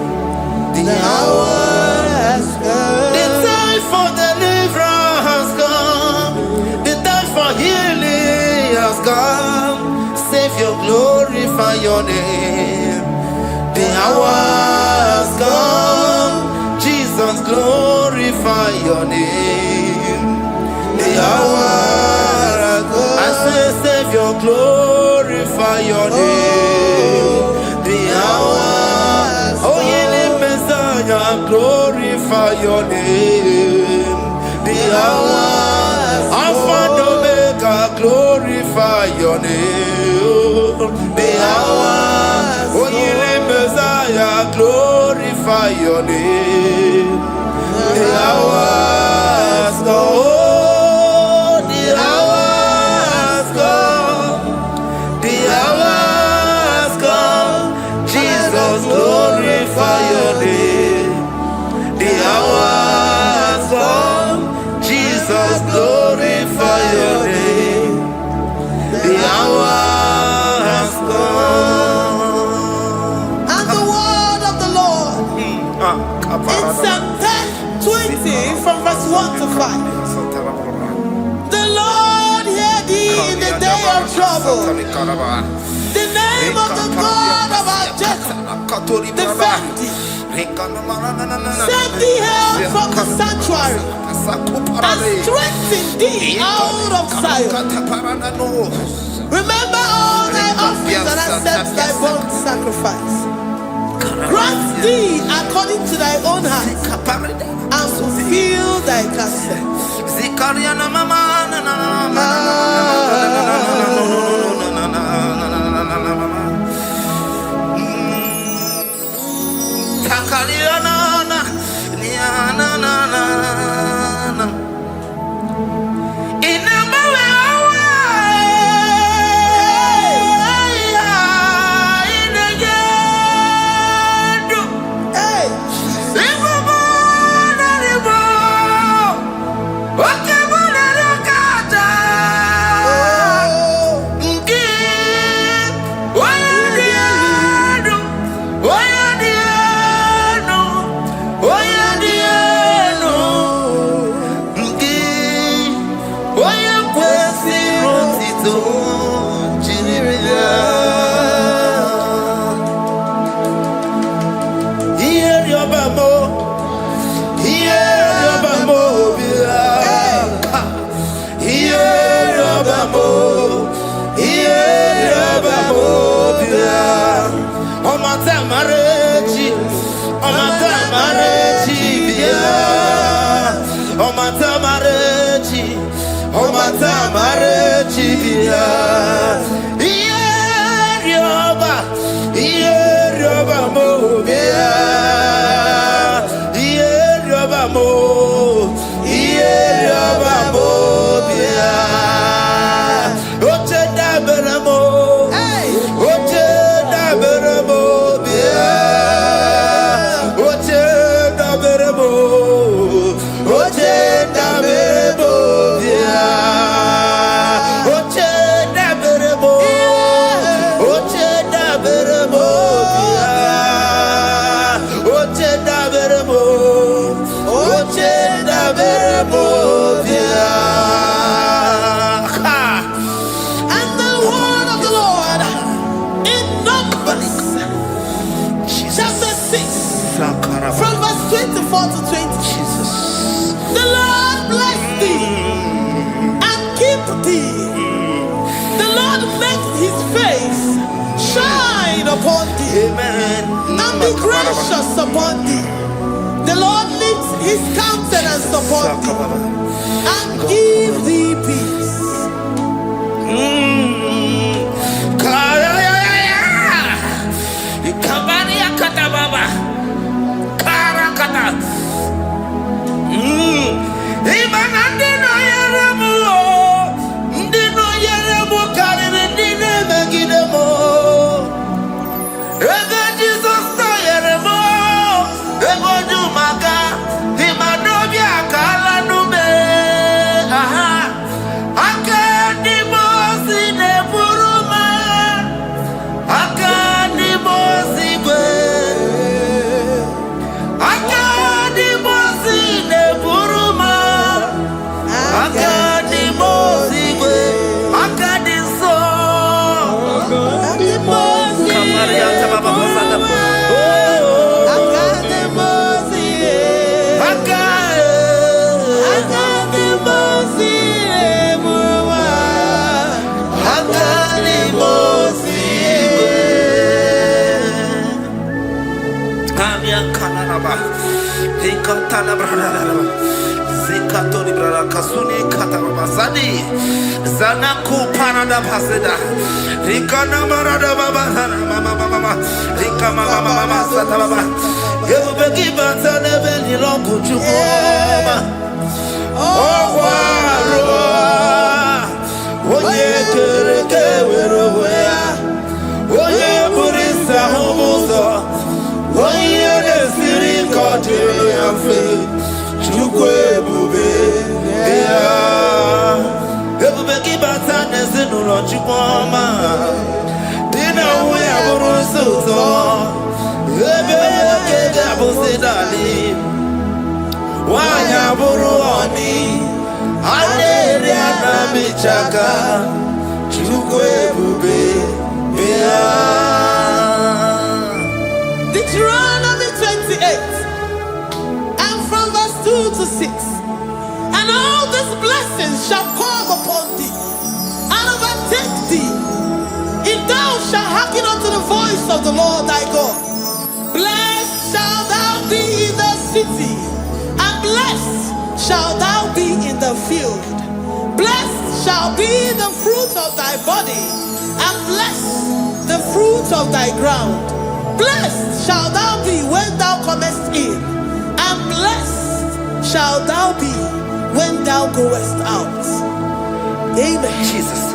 The hours come. The time for deliverance has come. The time for healing has come. Savior, glorify your name. The hours come. Jesus, glorify your name. The hours come. I say, Savior, glorify your name. The hours, oh, Yele Messiah, glorify your name. The hours, Alpha and Omega, glorify your name. The hours, oh, Yele Messiah, glorify your name. The hours come. The hours come. The hours come. Jesus, glorify your name. The hours come. Jesus, glorify your name. The hours come. And faithful. The name of the God of our Jacob defend thee. Set thee out from the sanctuary and strengthen thee out of Zion. Remember all thy offerings and accept thy burnt sacrifice. Grant thee according to thy own heart and fulfill thy counsel. And be gracious upon thee. The Lord lifts his countenance upon thee and give thee peace. Zanaku Panada Paseda Rikana Marada Baba Mama Rika Mama Satababa Yubeki Batana Beni Longu Chuma Oye Kereke Weroya Oye Burisa Homosa Oye Nesiri Kotiru Yafe Chukwe Bube Everybody batana zinuro chukoma Dina we aburusuto Ebe kega busidali Wanya buruoni Aleri anabichaka Deuteronomy 28, and from verse 2 to 6. And all these blessings shall come upon thee, and overtake thee, if thou shalt hearken unto the voice of the Lord thy God. Blessed shalt thou be in the city, and blessed shalt thou be in the field. Blessed shall be the fruit of thy body, and blessed the fruit of thy ground. Blessed shalt thou be when thou comest in, and blessed shalt thou be when thou goest out. Amen. Jesus.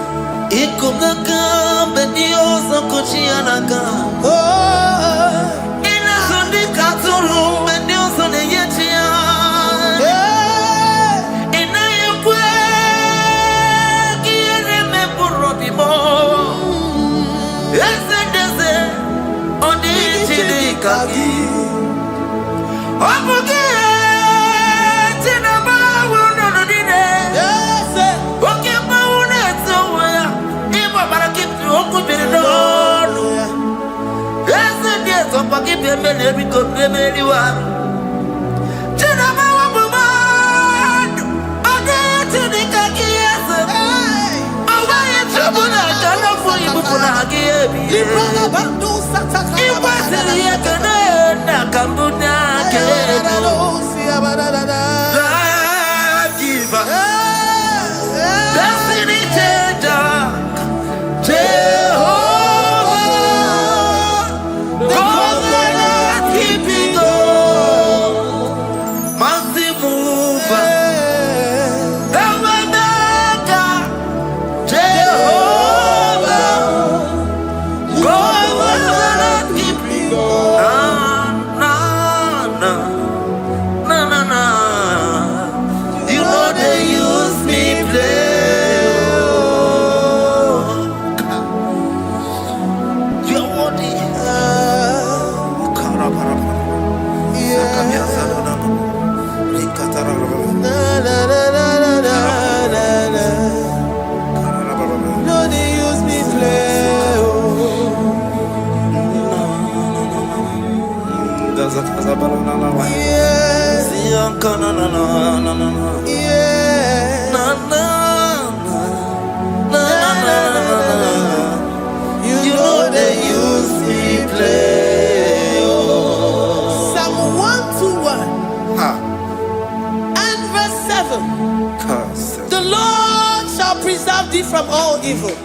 From all evil,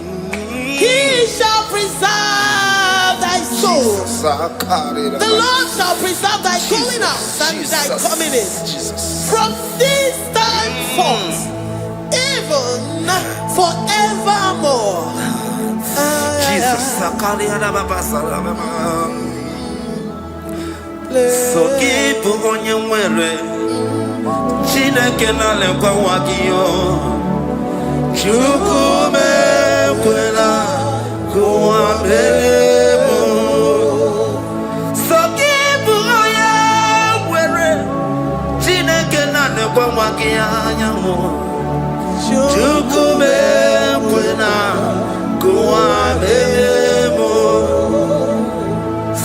he shall preserve thy soul. The Lord shall preserve thy going out and thy coming in from this time forth, even forevermore. So keep on your way. Chineke na lekwa wagiyo. Chukume kwela kuwa belemo. Sokibu oya were. Chineke na lekwa wagiya mo. Chukume kwela kuwa belemo.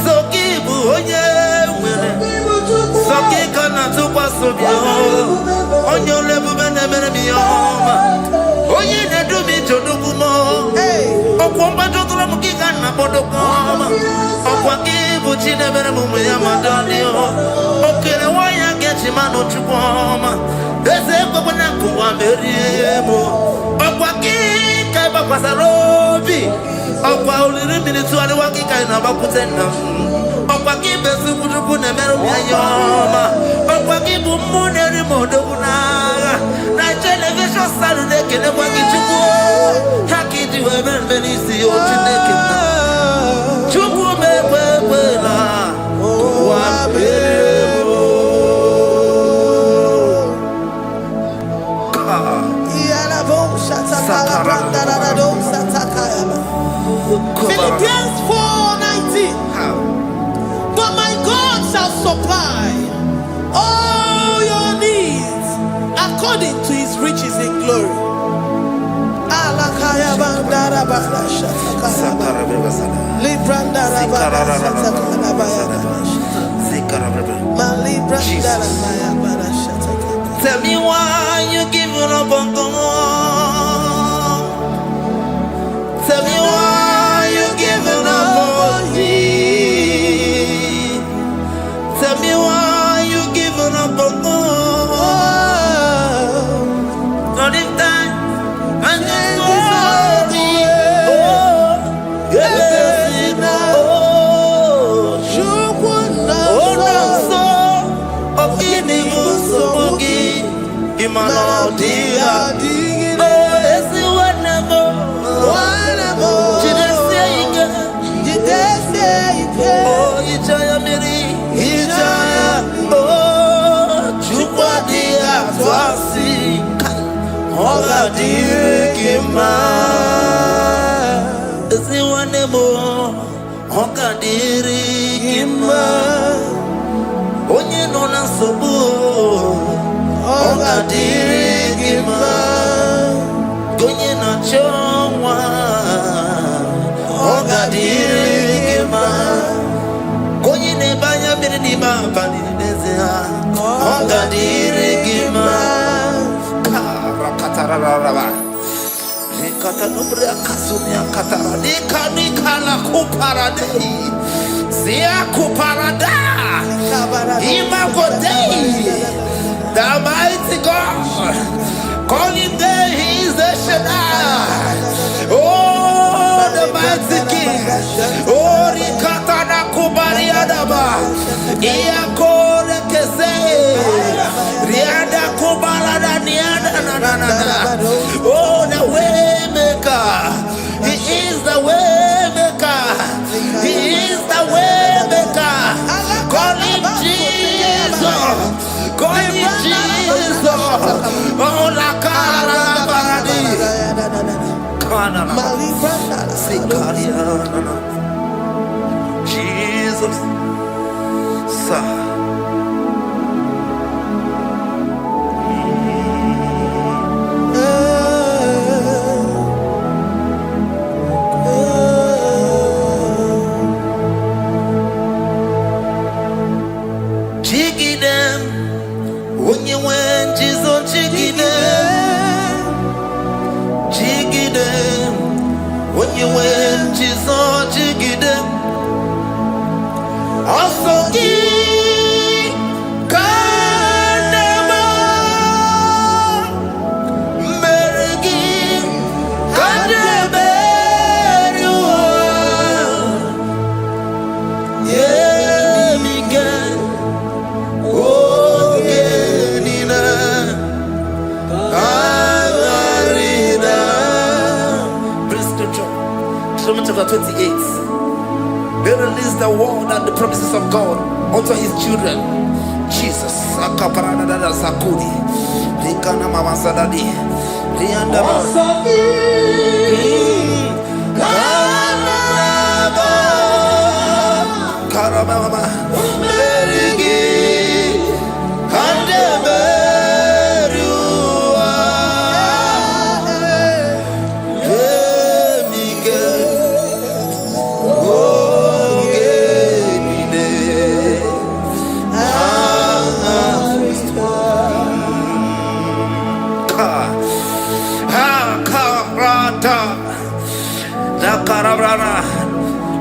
Sokibu oya were. Sokika na tukwa sobyo. Onyo lebu bene bene miyoma. Oye ne do mi to do mo. Okwomba to tolo mukika na bodo koma. Okwa kibu chine bere mumu ya madani o. Okere waya geti mano chukoma. Eze kwa na kuwa meriemo. Okwa kika ba kwa sarobi. Okwa uliri militu ali wakika ina bakutenda. Okwa kibe subuduku ne meru ya yoma. Okwa kibu muneri modo kunaga. Na television Saturday kele kwa kichuku. Haki diwe benvenisi o chineke na. Chuku mewe la. Wa belemo. Philippians 4:19. But my God shall supply all your needs according to his riches in glory. Tell me why you giving up on God. Tell me why you giving up on me. Tell me why you giving up on God. Not in time and this world. Onye no na nsogbu ọgadirigima onye na-achọ nwa ọgadirigima onye na-ebe anya mmiri n'ime abalị n'eze ha ọgadirigima karakatararaba rikata n'obere akasumi akatara dika kuparadei zia kuparada Imagodei, the mighty God, calling there, He is the Shaddai. Oh, the mighty King. Oh, Rikatana Kubariadaba, Iakore Kese, Riada Kubarada Niana. Oh, the way maker. He is the way maker. He is the way maker. Call him Jesus. Call him Jesus. Oh, la cara baradi. Kana. Sikaria. Jesus. Sa. Chapter 28. They release the word and the promises of God unto His children. Jesus. Sakudi. Likana mama sadadi. Lianda Karababa.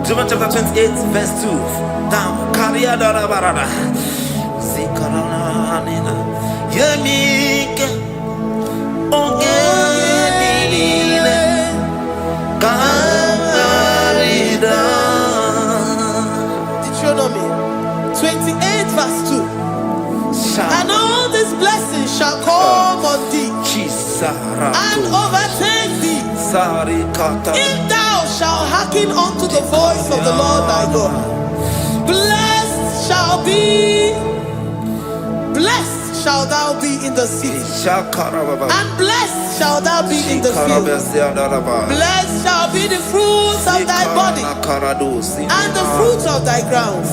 John chapter 28, verse 2. Down. Kariada Barada. Zikarana Nina. Yemika. Ogenile. Karida. Deuteronomy 28, verse 2. And all these blessings shall come on thee and overtake thee if thou shalt hearken unto the voice of the Lord thy God. Blessed shall thou be in the city, and blessed shall thou be in the field. Blessed shall be the fruits of thy body, and the fruits of thy ground.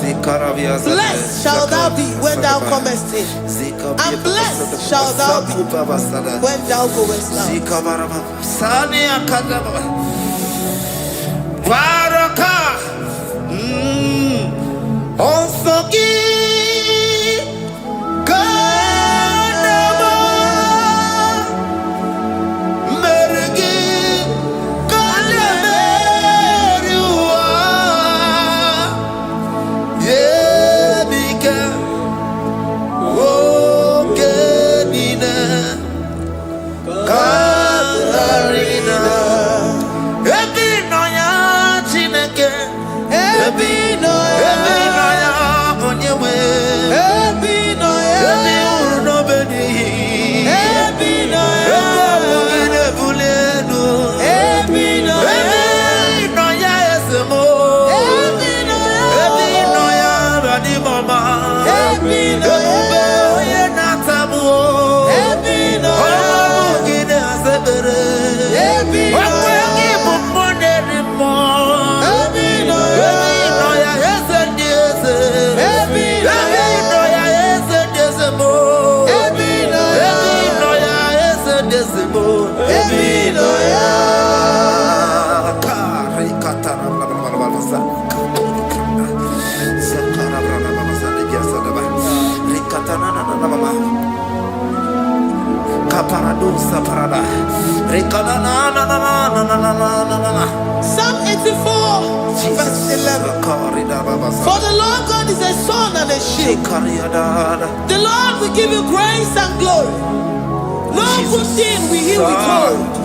Blessed shall thou be when thou comest in, and blessed shall thou be when thou goest out. Baraka. Onsogi. Kadaba. Mergi. Kadameriwa. Yebika. Ogenina. Katarina. Ebinoya Chineke. Ebinoya Onyewe. Ebinoya Urunobeni. Ebinoya Ebulenu. Ebinoya Esemo. Ebinoya Radimama. Ebinoya Natamu. Ebinoya Asebere. Psalm 84, verse 11. For the Lord God is a sun and a shield. The Lord will give you grace and glory. No good thing will he withhold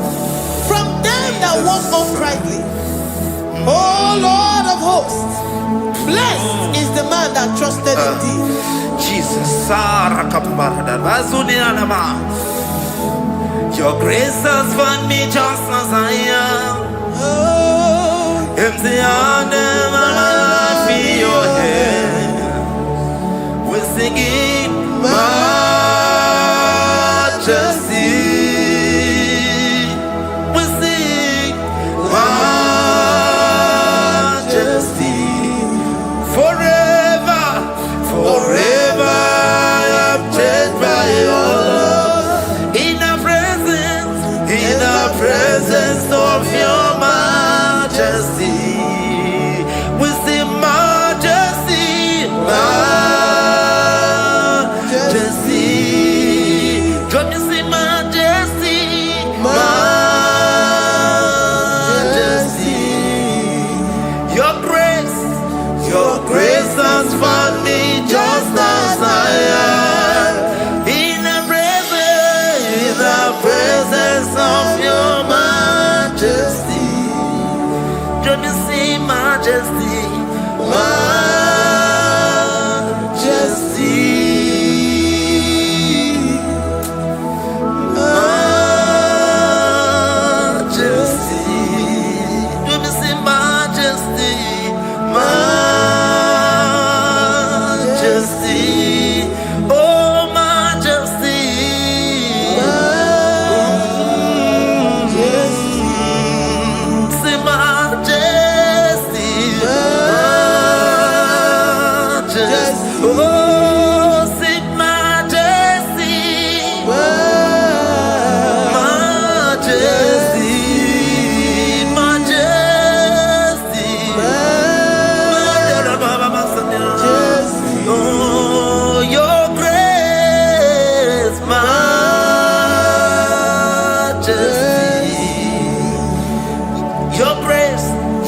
from them that walk uprightly. O Lord of hosts, blessed is the man that trusted in thee. Jesus, your grace has found me just as I am. Empty handed, I feel your hand. We're singing majesty. We sing majesty. Forever, forever I'm changed by your love. In the presence of your majesty, we see majesty, majesty. Come you see majesty, majesty. Your grace has found me just as I am. In the presence of your majesty, don't you see majesty, majesty, majesty, don't you see majesty, majesty, oh majesty.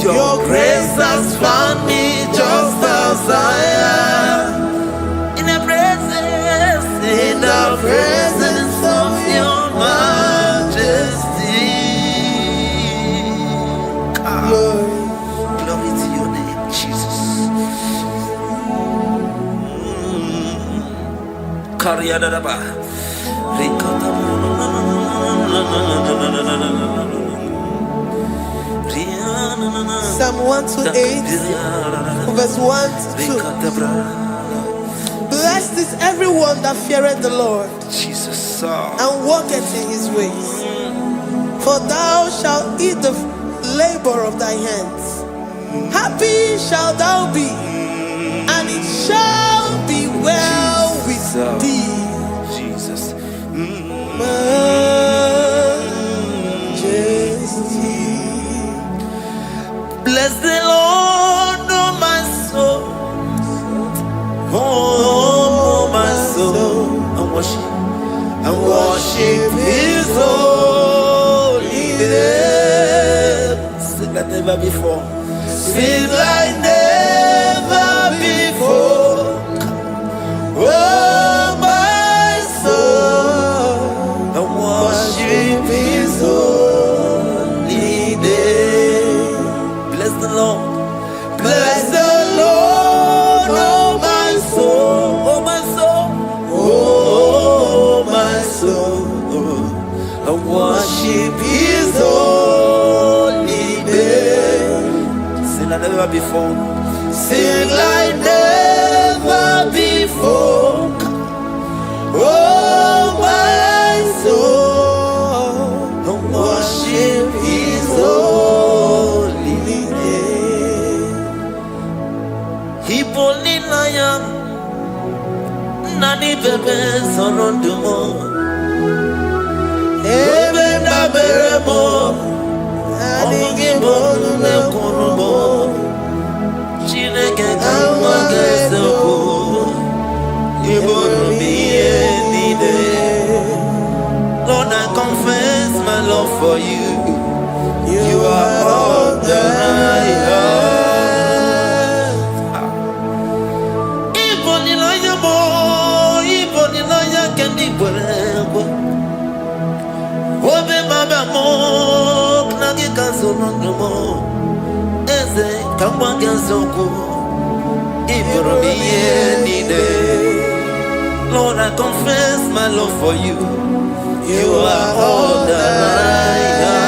Your grace has found me just as I am. In the presence of your majesty. Glory to your name, Jesus. Psalm 128, verse 1 to 2. Blessed is everyone that feareth the Lord, Jesus, and walketh in his ways. For thou shalt eat the labor of thy hands. Happy shalt thou be, and it shall be well with thee. Jesus. Majesty. Blessed soul and worship His holy name. Sing like never before. Sing like never before. Oh, my soul, and worship His holy name. Bless the Lord. Bless the Lord, oh my soul, oh my soul, oh my soul, and worship His holy name. Sing like never before. Sing like never before. Oh my soul, and worship His holy name. Hipoli nayam nani bebe sorondumo ebe na beremo ani bolu ne kurumo chineke kama gesoko ibonu biye nide. Lord, I confess my love for you. You are all that I have. Obe mama mo knagi kazono mo eze kama gazoko ibromi yenide. Lord, I confess my love for you. You are all that I have.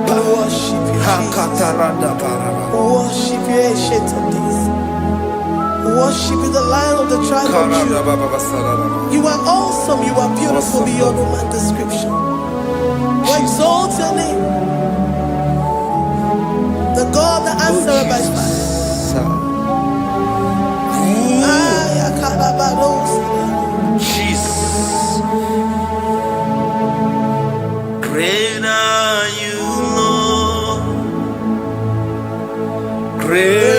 Worship you, worship you, ancient of days. Worship you, the Lion of the tribe of Judah. You are awesome, you are beautiful beyond human description. We exalt your name, the God that answers by fire. Jesus, great are you, Lord. Great.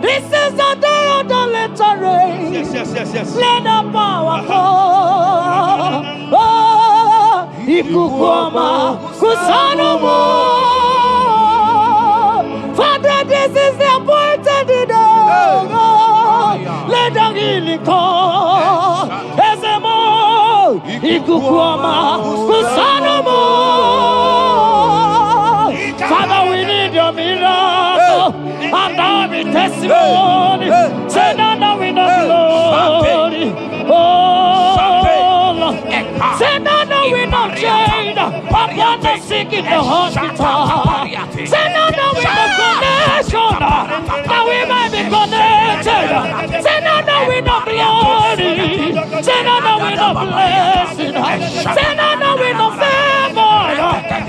This is the day of the latter rain. Yes. Let the power come. Oh, Ikukwama, Kusanomo. Father, this is the appointed day. Let the healing come. Ezemo, Ikukwama, Kusanomo. Father, we need your miracle. And now we testimony. Say now we know glory. Oh, Lord. Say now we know change. upon the sick in the hospital. Send out the wind of connection, that we might be connected. Send out the wind of glory. Send out the wind of blessing. Send out the wind of favor,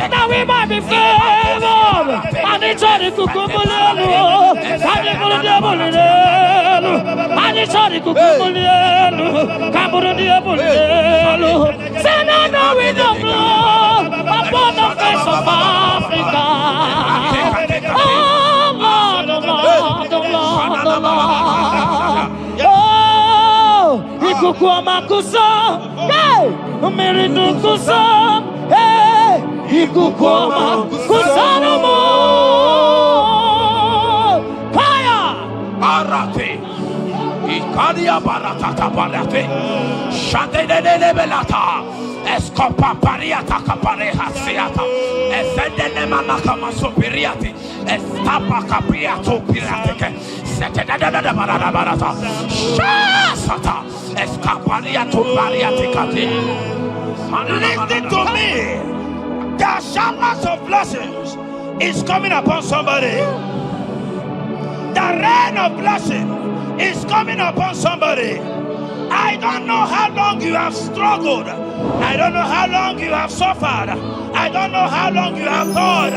that we might be favored. And it's all the kukumulelu, and the kuludabulelu, and it's all the kukumulelu, kabuludabulelu. Send out the wind of blood upon the face of Africa. Oh Lord, oh Lord, oh Lord, oh Lord. Oh, ikukuamakuso, hey, umirinukuso, hey, ikukuamakuso no more. Fire, Arate, Ikadia Baratata Barate, Shadene Belata. Escopa pariata capareja seata, Efendene manacama superiati, Estapa capriato pirate, Setadada barata, Shasata, Escapariato bariaticati. Listen to me. The showers of blessings is coming upon somebody. The rain of blessing is coming upon somebody. I don't know how long you have struggled. I don't know how long you have suffered. I don't know how long you have thought.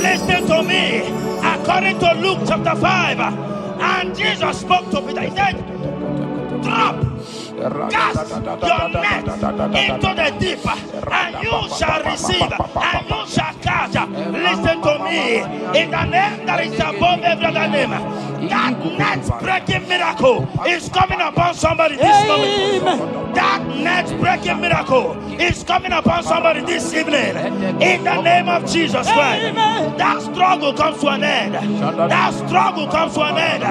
Listen to me. According to Luke chapter 5, and Jesus spoke to Peter. He said, drop, cast your net into the deep, and you shall receive, and you shall catch. Listen to me. In the name that is above every other name, that net breaking miracle is coming upon somebody this moment. That net breaking miracle is coming upon somebody this evening. In the name of Jesus Christ. That struggle comes to an end. That struggle comes to an end.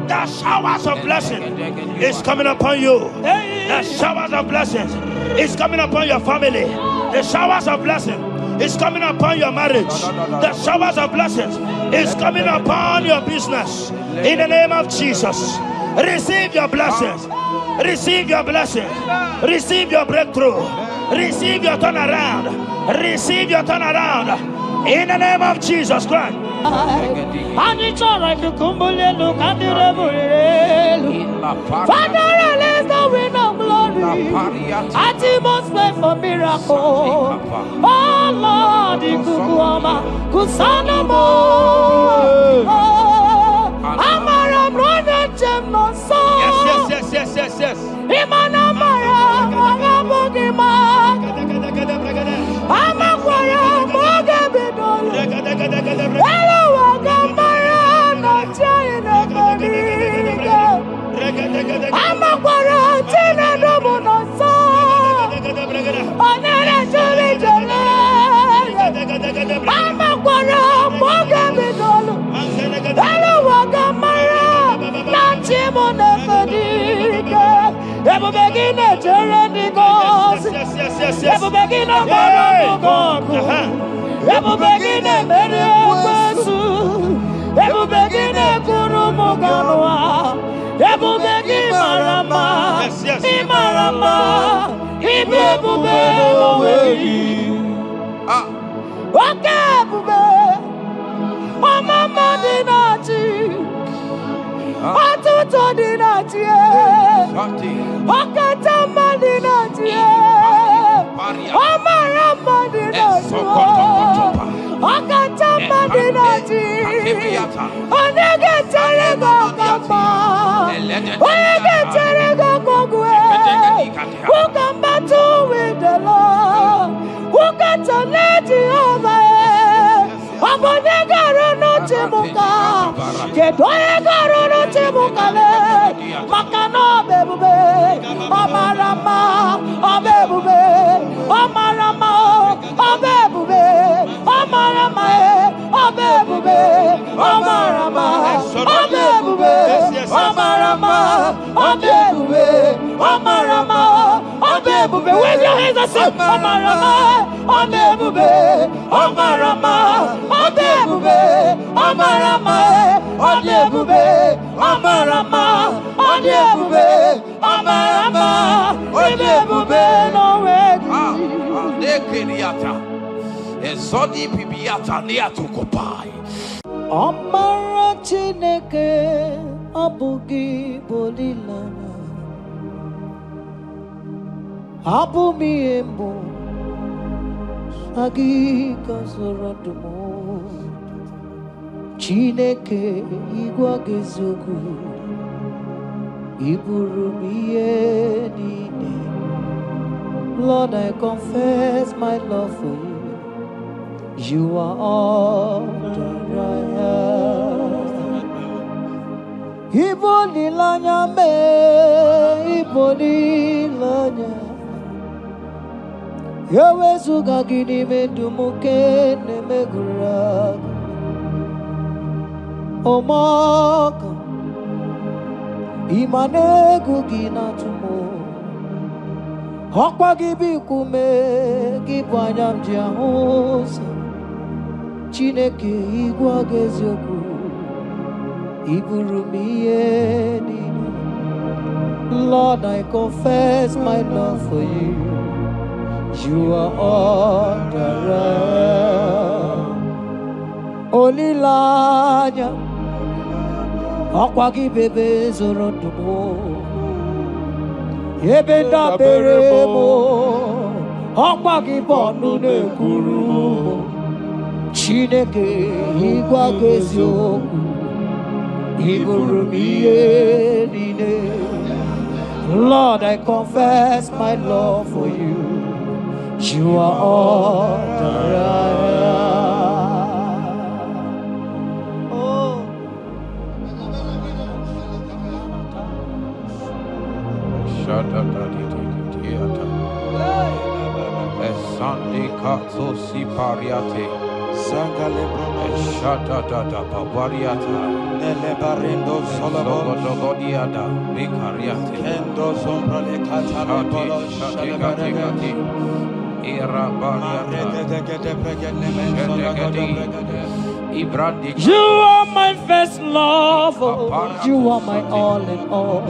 The showers of blessing is coming upon you. The showers of blessings is coming upon your family. The showers of blessing is coming upon your marriage. The showers of blessings is coming upon your business. In the name of Jesus, receive your blessings. Receive your blessings. Receive your breakthrough. Receive your turnaround. Receive your turnaround. In the name of Jesus Christ. Father, release the wind of glory. Atmosphere for miracle. Oh Lord, Ikukuama, Kusanamo. Amara brother Gemno so. Yes. Imana Mara, Magabogima. Amakwara, Mogabidol. Hello, Agamara, not China, Bodiga. Amakwara, Tina Domono so. Onera Jolly. Amakwara, Mogabidol. Hello, Agamara, not Chimona Bodiga. Ever begin a journey goes. Ever begin a God. Ever begin a Mediasu. Ever begin a Kurumoganoa. Ever begin Marama. Imarama. Ibebube. Okay, Bube. Oh, Mama Dinati. Atuto Dinati. Okatama Dinati. Omarama Dinati. Okatama Dinati. Onegeterego Kapa. Onegeterego Kogwe. Who can battle with the Lord? Who can turn Jehovah? Abonegaro no Timuka. Kedoegaro no Timukale. Makano bebube. Omarama. Obebube. Omarama. Obebube. Omarama. Obebube. Omarama. Obebube. Omarama. Obebube. Omarama. Obebube. Wave your hands and say Omarama. Obebube. Omarama. Obebube. Omarama. Obebube. Omarama. Obebube. Omarama. Obebube. No way. Ezodi Bibiata Niatukopai. Amara Chineke Abugi Bolilana Abumi Embo Agi Kasorodumo Chineke Igwagezugu Iburumiye Nine. Lord, I confess my love for you. You are all that I have. Ibolilanya me, Ibolilanya. Yawezuga gini me dumuke ne megura. Omaka, imane gugina tumo. Hokwa gibi kume, gibanyam jiahosa. Chineke igwa gezioku iburumiye nini. Lord, I confess my love for you. You are all that I am. Olilanya akwagi bebe zorondumo yebenda beremo akwagi bonu nekuru. Chineke igwageziokwu iburumiye nine. Lord, I confess my love for you. You are all that I am. Oh. Sunday Katso Sipariate. Sangale Shata Dada Papariata. Nele Barendo Solomon Sogodiada Vicariate. Kendo Sombrale Catale Polo Shati Era You are my first love, you are my all in all.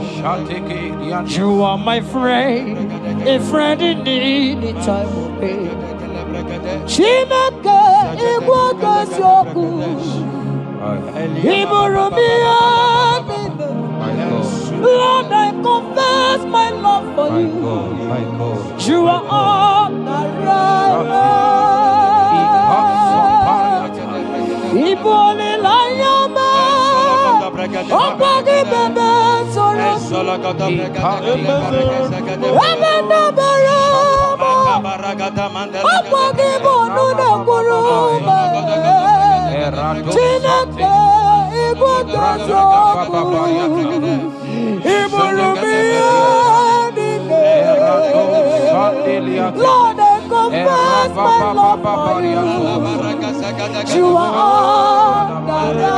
You are my friend, a friend in need in time of pain. Chineke igwagazoku iburumiye. Lord, I confess my love for you. You are all that I am. Iboli layama, okwagi bebe soro. Ebenda beremo, okwagi bonu nekuruma. Chineke igwagazoku iburumiye. Lord, I confess my love for you. You are all that I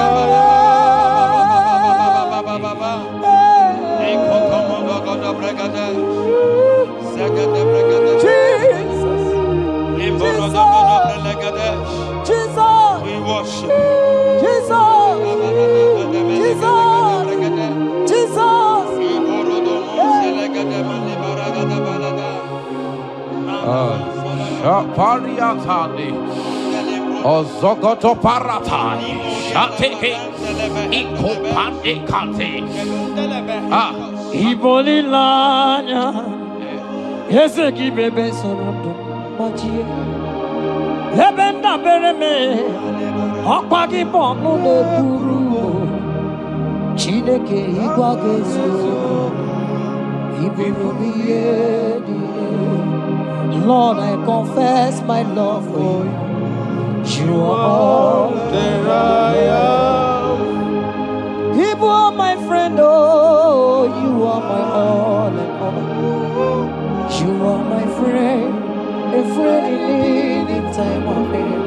Jesus, we worship Jesus, Jesus. Shapariatani Ozogoto Paratai Shateke Ikopande Kante Ibolilanya Yeseki bebe sorondo Majie Lebenda bereme Akwagi bonu ne buru Chineke igwagezo Iburumiye. Lord, I confess my love for you. You are all that I am. You are my friend, oh, you are my all and all. You are my friend, a friend in need in time of need.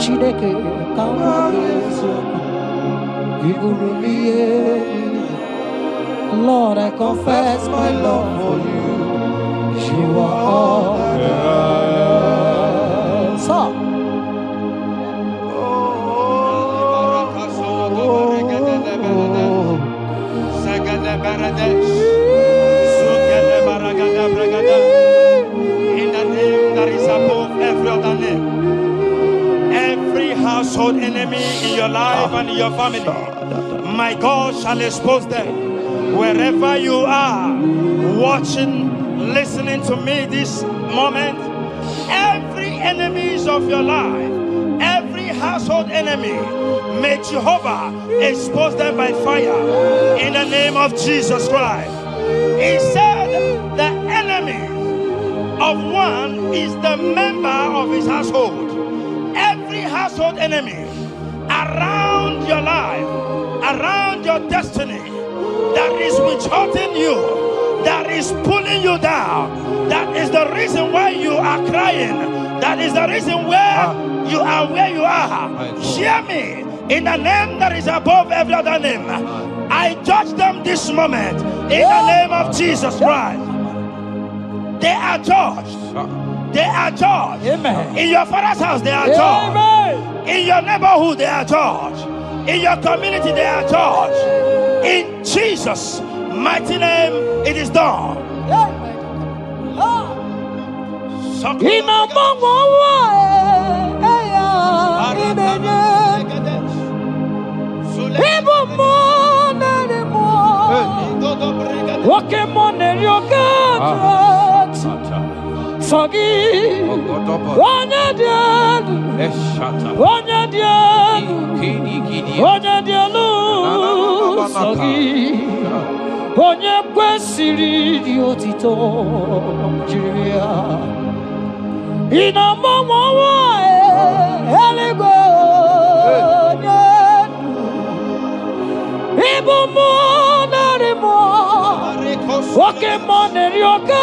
Chineke kamagezo, iburumiye. Lord, I confess my love for you. You are all that I am. So, In the name that is above every other name. household enemy in your life and in your family, my God shall expose them. Wherever you are, watching, listening to me this moment, every enemies of your life, every household enemy, may Jehovah expose them by fire in the name of Jesus Christ. He said the enemy of one is the member of his household. Every household enemy around your life, around your destiny, that is withholding you, that is pulling you down, that is the reason why you are crying, that is the reason where you are where you are. Hear me, in the name that is above every other name, I judge them this moment in the name of Jesus Christ. They are judged. They are judged. Amen. In your father's house, they are judged. Amen. In your neighborhood, they are judged. In your community, they are judged. In Jesus' mighty name, it is done. Onye kwesịrị dị otito jiri ya ịnọmọ nwa eluigwe onye ịbụ mmụọ narị mmụọ nwoke mmụọ na-eri oke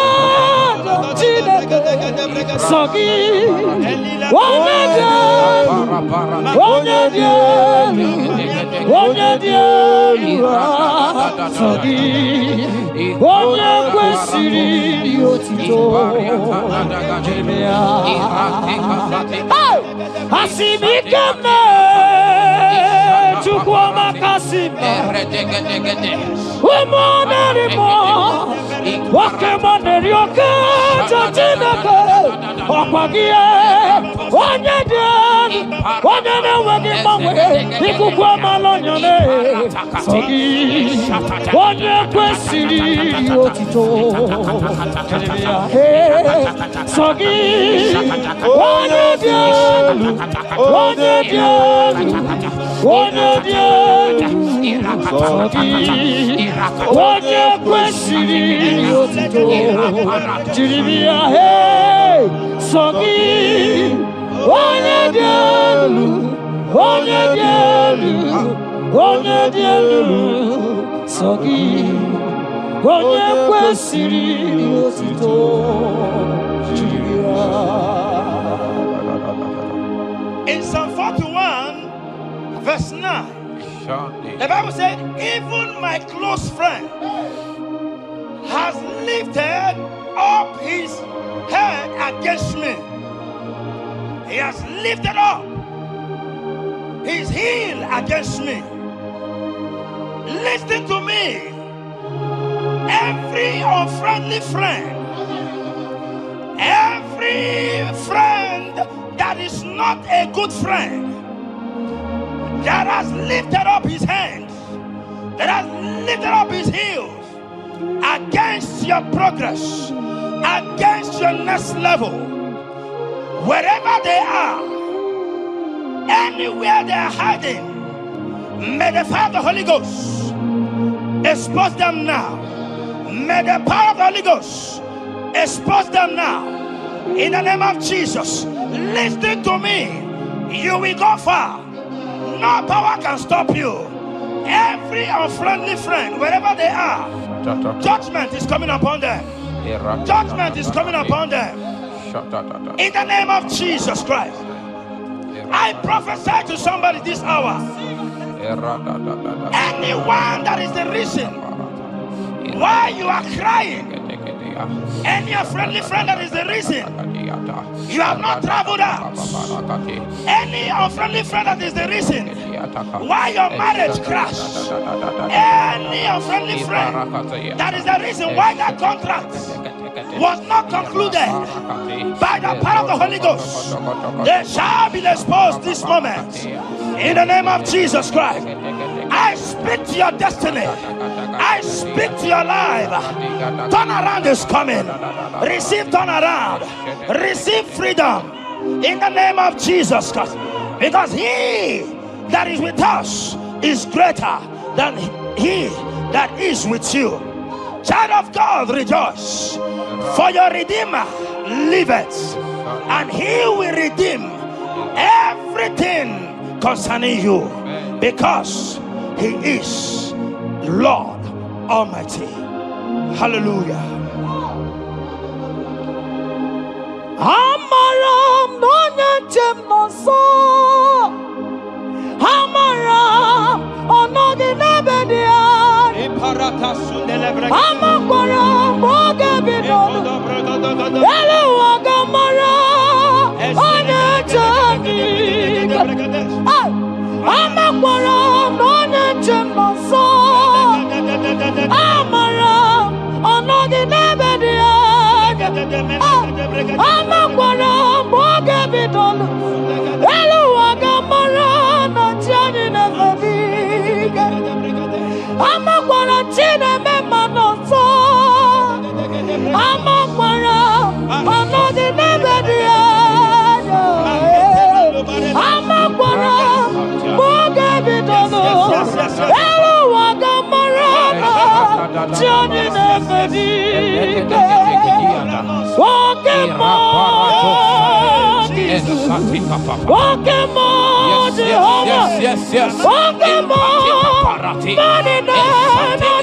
Chineke sọ gị onye dị elu onye dị elu onye dị elu sọ gị onye kwesịrị dị otito jiri ya asị m ike mee Chukwu ọmaka sị mee ụmụ narị mmụọ nwoke mmụọ na-eri oke Chineke ọkwa gị onye dị elu onye na-enweghị mgbanwe ikuku amala onyone sọ gị onye kwesịrị otito sọ gị onye dị elu onye dị elu onye dị elu sọ gị onye kwesịrị otito jiri ya sọ gị onye dị elu onye dị elu onye dị elu sọ gị onye kwesịrị otito jiri ya. In Psalm 41 verse 9, the Bible said, even my close friend has lifted up his head against me. He has lifted up his heel against me. Listen to me. Every unfriendly friend, every friend that is not a good friend, that has lifted up his hands, that has lifted up his heels against your progress, against your next level, wherever they are, anywhere they are hiding, may the fire of the Holy Ghost expose them now. May the power of the Holy Ghost expose them now. In the name of Jesus, listen to me. You will go far. No power can stop you. Every unfriendly friend, wherever they are, judgment is coming upon them. Judgment is coming upon them. In the name of Jesus Christ, I prophesy to somebody this hour. Anyone that is the reason why you are crying, any unfriendly friend that is the reason you have not traveled out, any unfriendly friend that is the reason why your marriage crashed, any unfriendly friend, that is the reason why that contract was not concluded by the power of the Holy Ghost, they shall be exposed this moment in the name of Jesus Christ. I speak to your destiny. I speak to your life. Turnaround is coming. Receive turnaround. Receive freedom in the name of Jesus Christ. Because he that is with us is greater than he that is with you. Child of God, rejoice, for your Redeemer liveth, and he will redeem everything concerning you, because he is Lord Almighty. Hallelujah. Amaram nonyentem noso. Amaram onogi nebedia. Amaram boga bidono. Elo agamara onyechani. Amaram nonyentem noso. Amaram onogi nebedia. Amakwara mboga bidolo elu agamara na chani na fadiga amakwara chine mema no so amakwara anodi nebedia amakwara mboga bidolo elu agamara na chani na fadiga. Walking more, Jesus. Walking more, Jehovah. Yes. Walking more, money not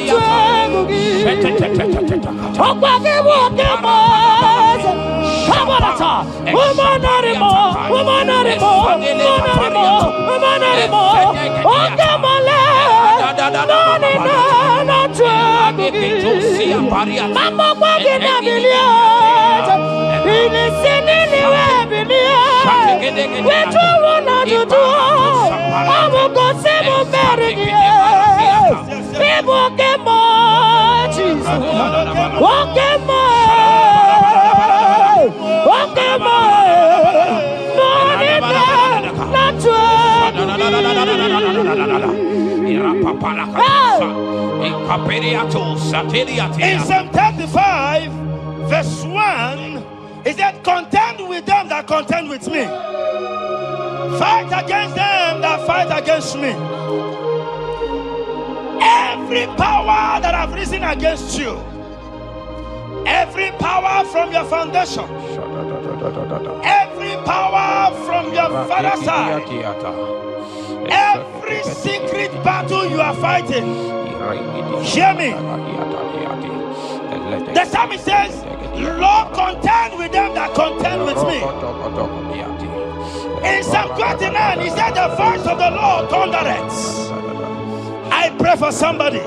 to walking more. Come on, woman anymore. Walking more, money not to Mama walking a million. In the city, we do want to do. I will go save a marriage. People get more, Jesus. Walk in In Psalm 35, verse 1, it said, contend with them that contend with me. Fight against them that fight against me. Every power that have risen against you, every power from your foundation, every power from your father's side, every secret battle you are fighting, hear me. The psalmist says, Lord, contend with them that contend with me. In Psalm 29, he said, the voice of the Lord thundereth. I pray for somebody.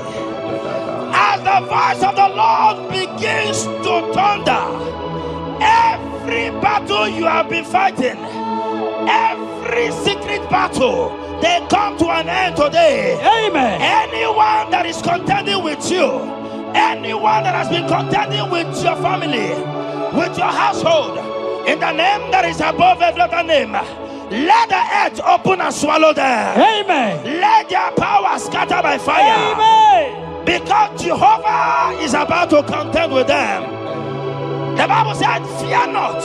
As the voice of the Lord begins to thunder, every battle you have been fighting, every secret battle, they come to an end today. Amen. Anyone that is contending with you, anyone that has been contending with your family, with your household, in the name that is above every other name, let the earth open and swallow them. Amen. Let their power scatter by fire. Amen. Because Jehovah is about to contend with them. The Bible said, fear not.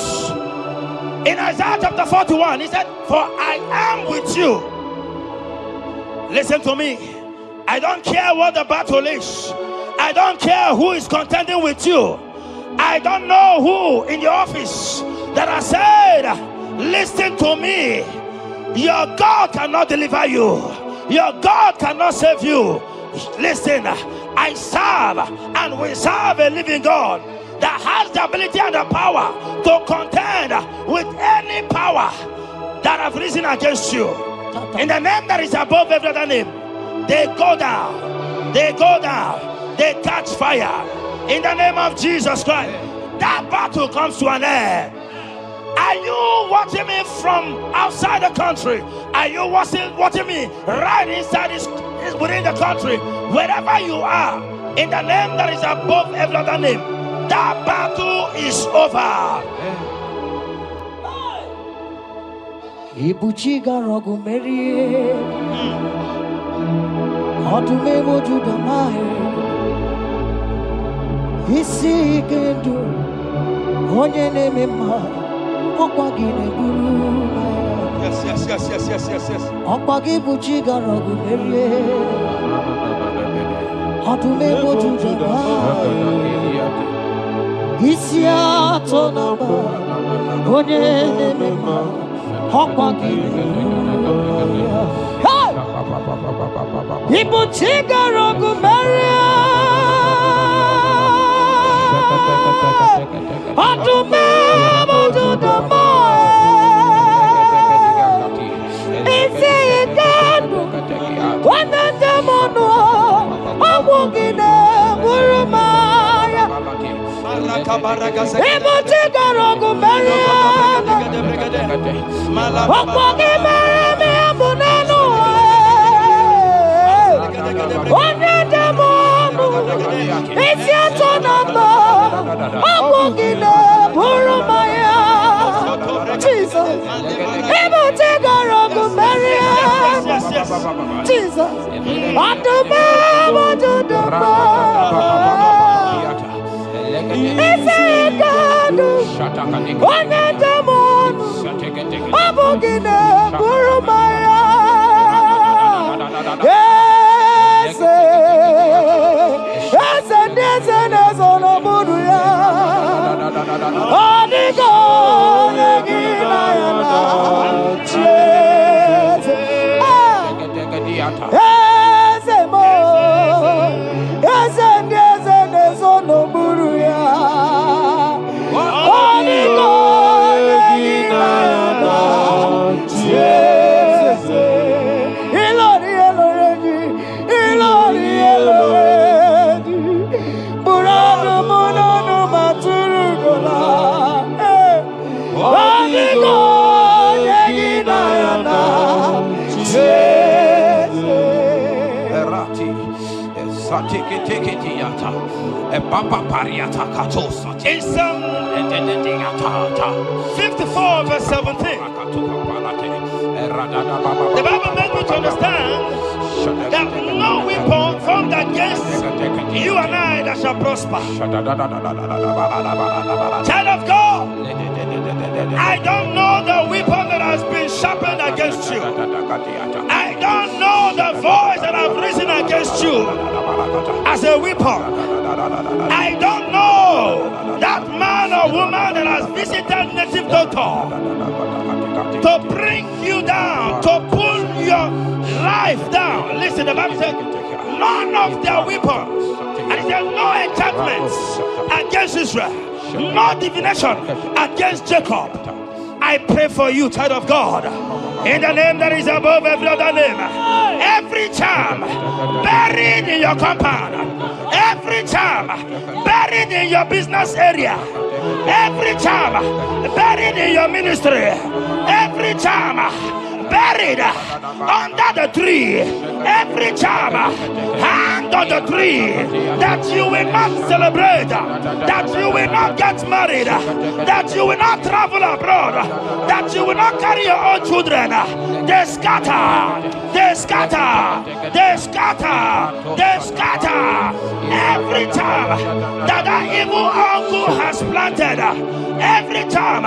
In Isaiah chapter 41, he said, for I am with you. Listen to me. I don't care what the battle is. I don't care who is contending with you. I don't know who in your office that has said, listen to me. Your God cannot deliver you. Your God cannot save you. Listen, I serve and we serve a living God that has the ability and the power to contend with any power that have risen against you. In the name that is above every other name, they go down, they go down, they catch fire. In the name of Jesus Christ, that battle comes to an end. Are you watching me from outside the country? Are you watching me right inside within the country? Wherever you are, in the name that is above every other name, that battle is over. Ibuchiga rogu merie Odume mojuda mae Isi kendu Onye nemema Okwagine buru Yes. Okwagi buchiga rogu merie Odume mojuda mae Isi atonaba Onye nemema Ibuchiga rogu meria Odume mojuda mae Isi ikadu Wananda mono Awugine burumaya Ibuchiga rogu meria Okwagi mereme abunanu Wananda mono Isi atonamba Awugine burumaya Jesus Ibuchiga rogu meria Jesus Odume mojuda Isi ikadu Wananda mono Abugine burumaya Nezono buruya Adigo negina yana Nezono buruya Adigo negina yana In Psalm 54 verse 17, the Bible makes me to understand that no weapon formed against you and I that shall prosper. Child of God, I don't know the weapon that has been sharpened against you. I don't know the voice that has risen against you as a weapon. I don't know that man or woman that has visited native doctor to bring you down, to pull your life down. Listen, the Bible said, none of their weapons, and it said no enchantments against Israel, no divination against Jacob. I pray for you, child of God, in the name that is above every other name. Every charm buried in your compound, every charm buried in your business area, every charm buried in your ministry, every charm buried under the tree, every charm hang on the tree, that you will not celebrate, that you will not get married, that you will not travel abroad, that you will not carry your own children. They scatter, they scatter, they scatter, they scatter. Every time that evil uncle has planted, every time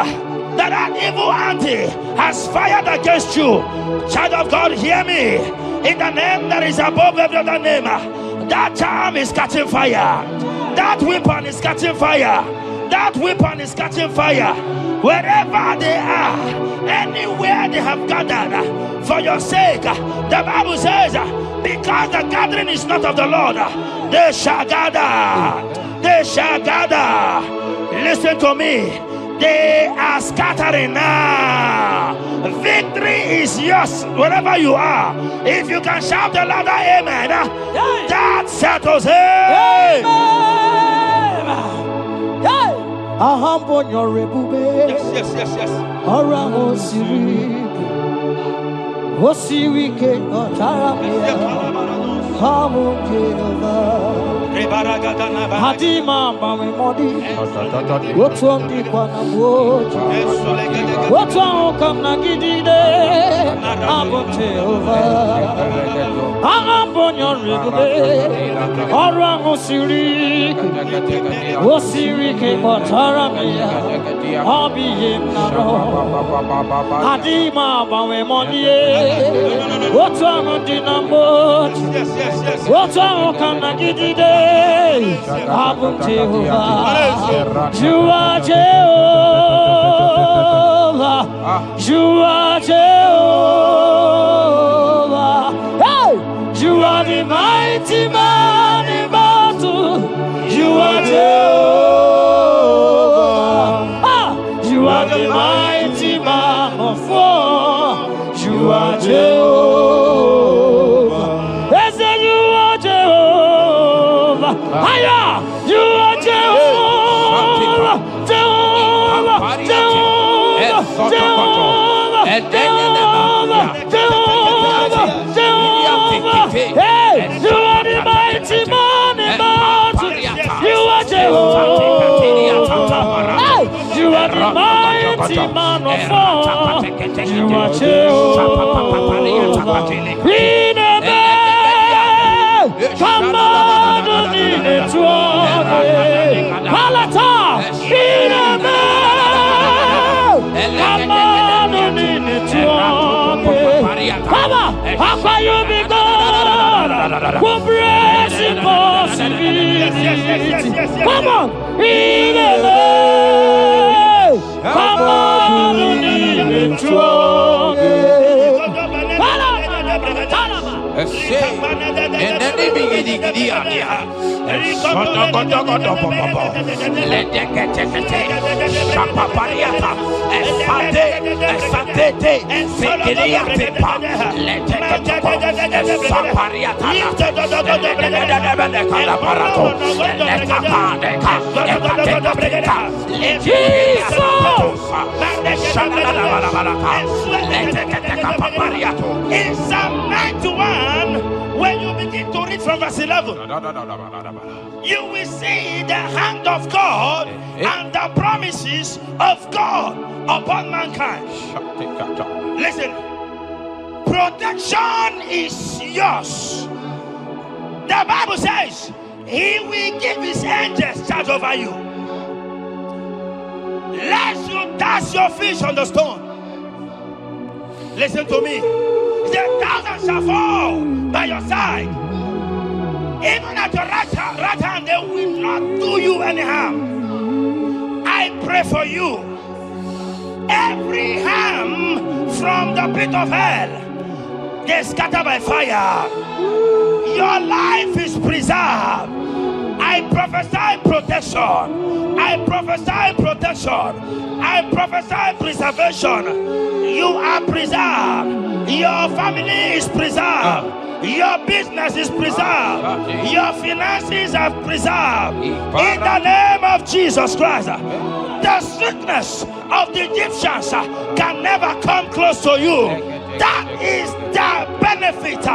that evil auntie has fired against you, child of God, hear me. In the name that is above every other name, that charm is catching fire. That weapon is catching fire. That weapon is catching fire. Wherever they are, anywhere they have gathered for your sake, the Bible says, because the gathering is not of the Lord, they shall gather. They shall gather. Listen to me. They are scattering now. Victory is yours wherever you are. If you can shout the louder amen, that settles it. Ahambo your rebube. Yes. Ora Osirike Otaramia. Hamo Jehovah. Hadima Mami Modi. What's on the Quanaboji? What's on Kamnagide? Amo Jehovah. Ahambo your rebube. Ora Osirike Otaramia. Abi Naro. Hadima Mami Modi. What's on the number? What's on Kamnagide? Abu Jehovah, you are Jehovah, you are Jehovah. Hey, you are the mighty man in battle. You are Jehovah. You are the mighty man of war. You are Jehovah. Yes, you are Jehovah. Higher, you are Jehovah. Jehovah. Jehovah. Jehovah. Hey, you are the mighty man in battle. You are Jehovah. Hey, you are the mighty man of war. You are Jehovah. We never come on in it to Palata. We never come on in it to Papa, how can you be God? Who brings impossibility? Come on, we never come on in it to in Psalm 91, when you begin to read from verse 11, you will see the hand of God and the promises of God upon mankind. Listen, protection is yours. The Bible says He will give His angels charge over you, lest you dash your fish on the stone. Listen to me. The thousand shall fall by your side, even at your right hand, they will not do you any harm. I pray for you. Every harm from the pit of hell, they scatter by fire. Your life is preserved. I prophesy protection. I prophesy protection. I prophesy preservation. You are preserved. Your family is preserved. Your business is preserved. Your finances are preserved. In the name of Jesus Christ. The sickness of the Egyptians can never come close to you. That is the benefit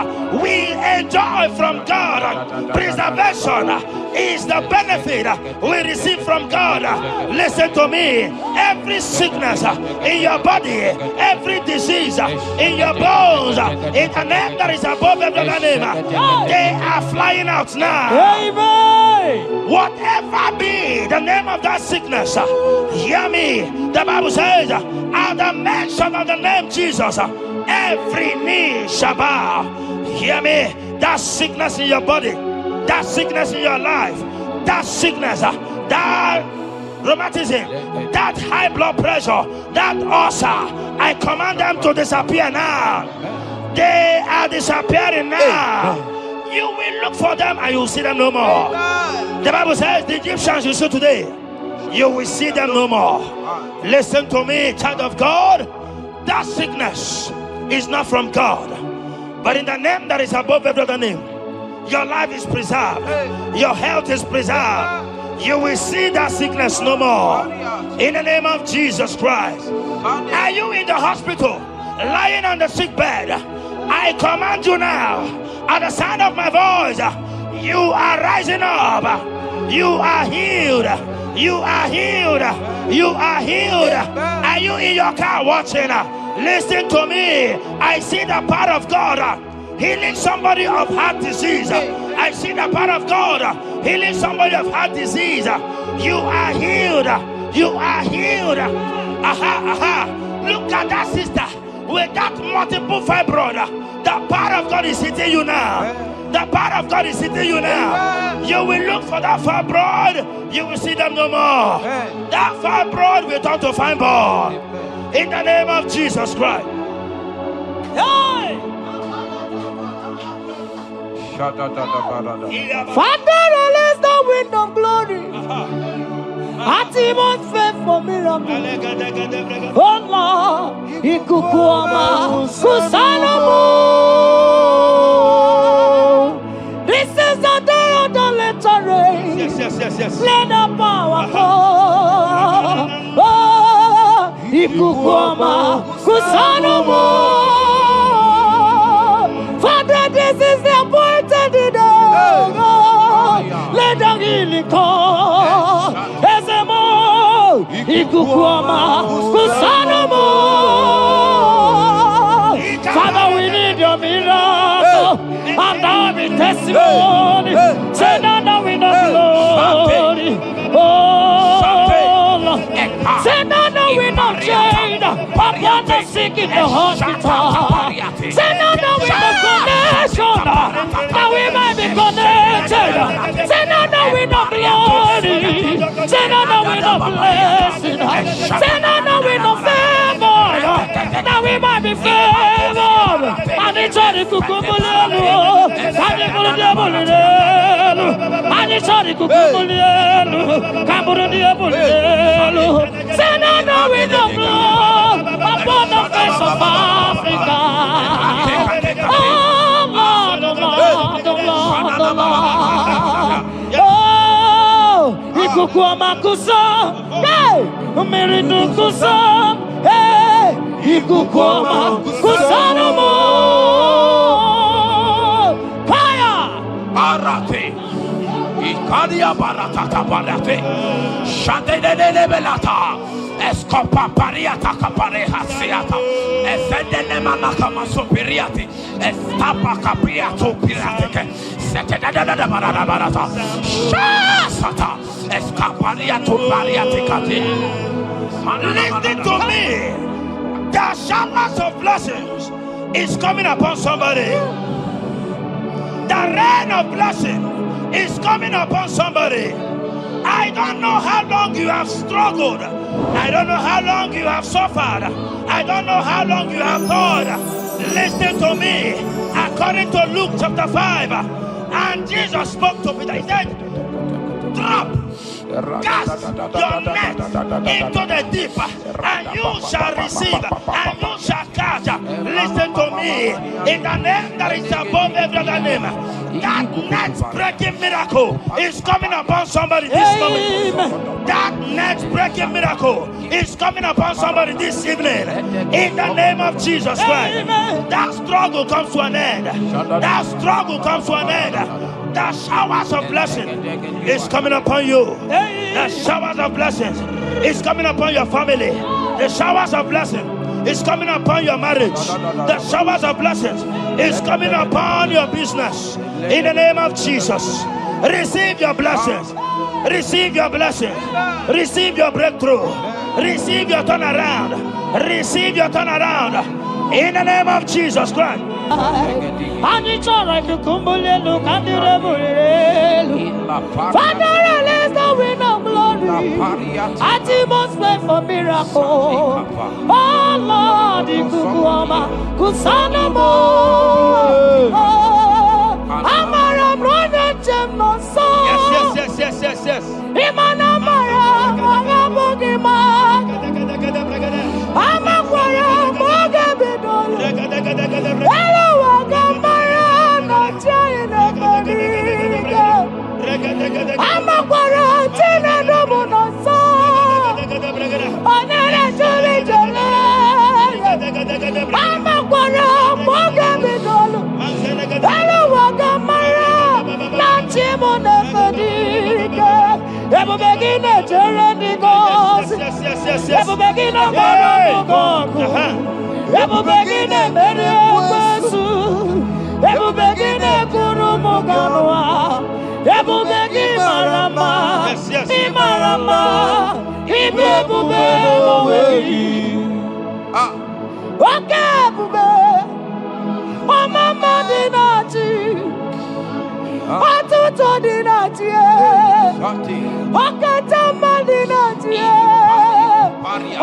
we enjoy from God. Preservation is the benefit we receive from God. Listen to me. Every sickness in your body, every disease in your bones, in the name that is above every other name, they are flying out now. Amen. Whatever be the name of that sickness, hear me. The Bible says, at the mention of the name Jesus, every knee shall bow. Hear me. That sickness in your body, that sickness in your life, that sickness, that rheumatism, that high blood pressure, that ulcer, I command them to disappear now. They are disappearing now. You will look for them and you will see them no more. The Bible says the Egyptians you see today, you will see them no more. Listen to me, child of God. That sickness is not from God, but in the name that is above every other name, your life is preserved, your health is preserved, You will see that sickness no more. In the name of Jesus Christ. Are you in the hospital, lying on the sick bed? I command you now, at the sound of my voice, you are rising up. You are healed. You are healed. You are healed. Are you in your car watching? Listen to me. I see the power of God healing somebody of heart disease. I see the power of God healing somebody of heart disease. You are healed. You are healed. Look at that sister with that multiple fibroid. The power of God is hitting you now. The power of God is hitting you now. You will look for that fibroid. You will see them no more. That fibroid will turn to fibroid. In the name of Jesus Christ. Hey! Father, release the wind of glory. Atmosphere for miracle. Oh Lord, Ikukuama, Kusanomo. This is the day of the letter rain. Yes. Let the power fall. Oh, Ikukuama, Kusanomo. Father, this is the appointed day. Let the healing come. Ezemo, Ikukuama, Kusanomo. Father, we need your miracle. And now we testimony. Say now we know glory. Oh, Lord. Say now we know change. Upon the sick in the hospital. Say now we know connection. Now we might be connected. Say now we know glory. Say now we know blessing. Say now we know favor. Now we might be favored. And it's all the kukumulelu. And it's all the bulelu. And it's all the kukumulelu. Kamburu the bulelu. Say now we know blood upon the face of Africa. Oh Lord, oh Lord, oh Lord, oh Lord. Oh, Ikukuama kusa, hey, Meridu kusa, hey, Ikukuama kusa no more. Fire, Arate. Ikadia baratata barate. Shadene belata. Escopa pariata capareha seata. Efendene manaka masopiriati. Estapa capriato pirate. Setedada barata. Shasata. Escapariato pariate cati. Listen to me. The showers of blessings is coming upon somebody. The rain of blessing is coming upon somebody. I don't know how long you have struggled. I don't know how long you have suffered. I don't know how long you have thought. Listen to me. According to Luke chapter 5, and Jesus spoke to Peter. He said, drop, cast your net into the deep, and you shall receive, and you shall catch. Listen to me. In the name that is above every other name, that net breaking miracle is coming upon somebody this moment. That net breaking miracle is coming upon somebody this evening. In the name of Jesus Christ. That struggle comes to an end. That struggle comes to an end. The showers of blessing is coming upon you. The showers of blessings is coming upon your family. The showers of blessing is coming upon your marriage. The showers of blessings is coming upon your business. In the name of Jesus, receive your blessings. Receive your blessings. Receive your breakthrough. Receive your turnaround. Receive your turnaround. In the name of Jesus Christ. Father, release the wind of glory. Atmosphere for miracle. Oh Lord, Ikukuama, Kusanomo. Amara brother Jemno so. Yes. Imana Mara, Magabogima. Amakwara, Magabidolo. Hello, Wagamara, not China. Amakwara, Ebu begine jereni gozi. Ebu begine moro gogo. Ebu begine meri ekwesu. Ebu begine kuru muganwa. Ebu begi marama. Imarama. Ibi ebu be oweyi. Oke ebu be. Mama dinati. Atuto dinati. Okata madinati.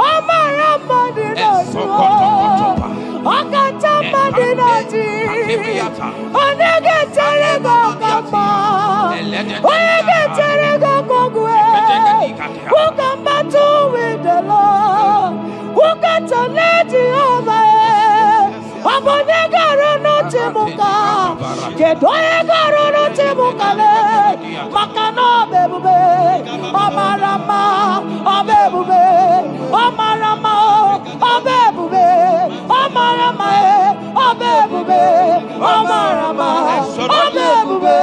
Omarama dinati. Okata madinati. Onege terego kama. Onege terego kogwe. Who can battle with the Lord? Who can challenge Jehovah? Abonega rono chimuka. Kedoega rono chimuka le. Makano bebube. Omarama. Obebube. Omarama. Obebube. Omarama. Obebube. Omarama. Obebube.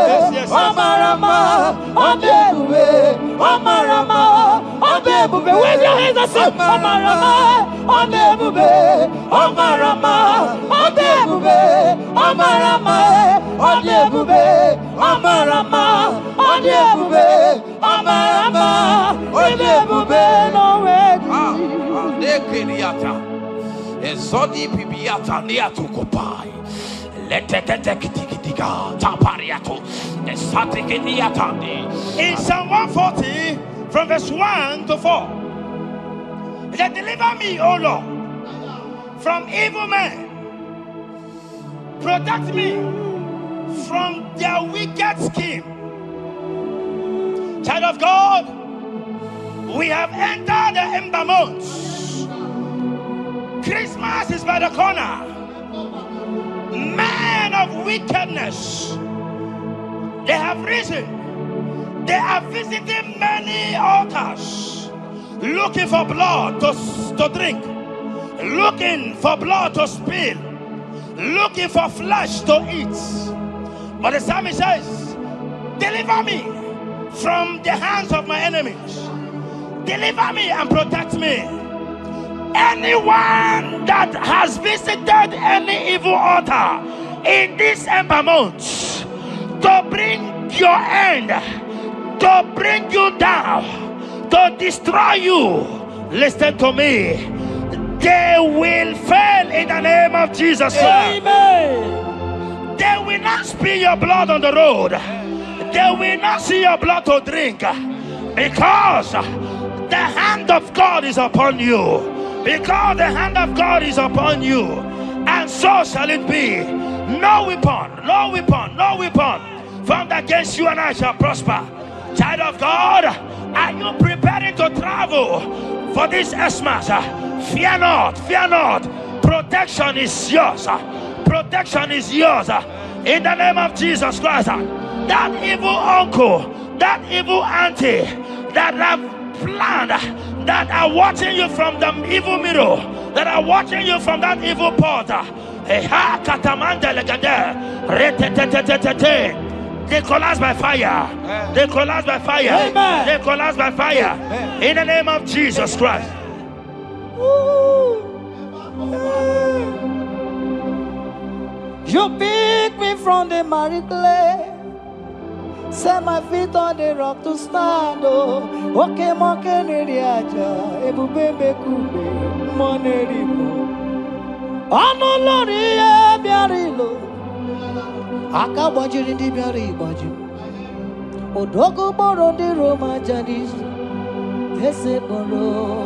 Omarama. Obebube. Omarama. Obebube. Wave your hands and say Omarama. Obebube. Omarama. Obebube. Omarama. Obebube. Omarama. Obebube. Omarama. Obebube. No way. Ezodi pibiata niatu kopai. Letetetekitikitiga tapariato. Esatikiniatandi. In Psalm 140, from verse 1 to 4, it said, deliver me, O Lord, from evil men. Protect me from their wicked scheme. Child of God, we have entered the ember months. Christmas is by the corner. Men of wickedness, they have risen. They are visiting many altars, looking for blood to drink, looking for blood to spill, looking for flesh to eat. But the psalmist says, deliver me from the hands of my enemies. Deliver me and protect me. Anyone that has visited any evil altar in this ember month to bring your end, to bring you down, to destroy you, listen to me, they will fail in the name of Jesus. Amen. They will not spill your blood on the road. They will not see your blood to drink, because the hand of God is upon you. Because the hand of God is upon you, and so shall it be. No weapon formed against you and I shall prosper. Child of God, are you preparing to travel for this Xmas? Fear not. Protection is yours. Protection is yours. In the name of Jesus Christ. That evil uncle, that evil auntie that have planned, that are watching you from the evil mirror, that are watching you from that evil portal, they collapse by fire. They collapse by fire. Amen. They collapse by fire. In the name of Jesus Christ. You pick me from the miry clay, set my feet on the rock to stand. Oh, okay, monkey neriaja, ebubembe kube, monerimo. Ano lori e biarilo, akabajiri di biari baju. Odogo boro di Roma jadis, ese boro.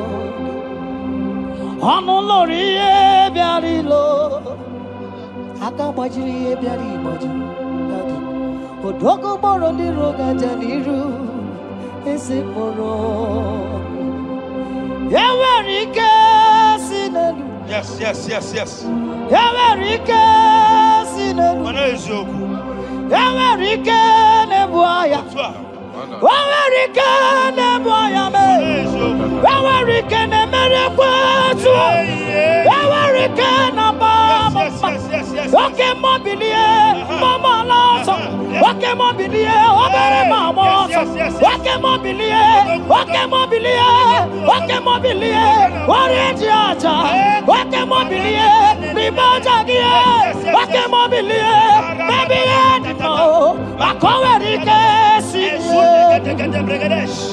Ano lori e biarilo, akabajiri e biari baju. Odogo boro di Roma jadiru, ese boro. Yawarike sinelu. Yes. Yawarike sinelu. Yawarike nebuaya. Yawarike nebuaya me. Yawarike nemerekwetu. Yawarike nabama. Okay, mobilie, mama laso. Okay, mobilie, obere mama. yes. Wake mobilie, wake mobilie, wake mobilie, warrior aja, wake mobilie, ribajagie, wake mobilie, baby edimo, makowerike sine,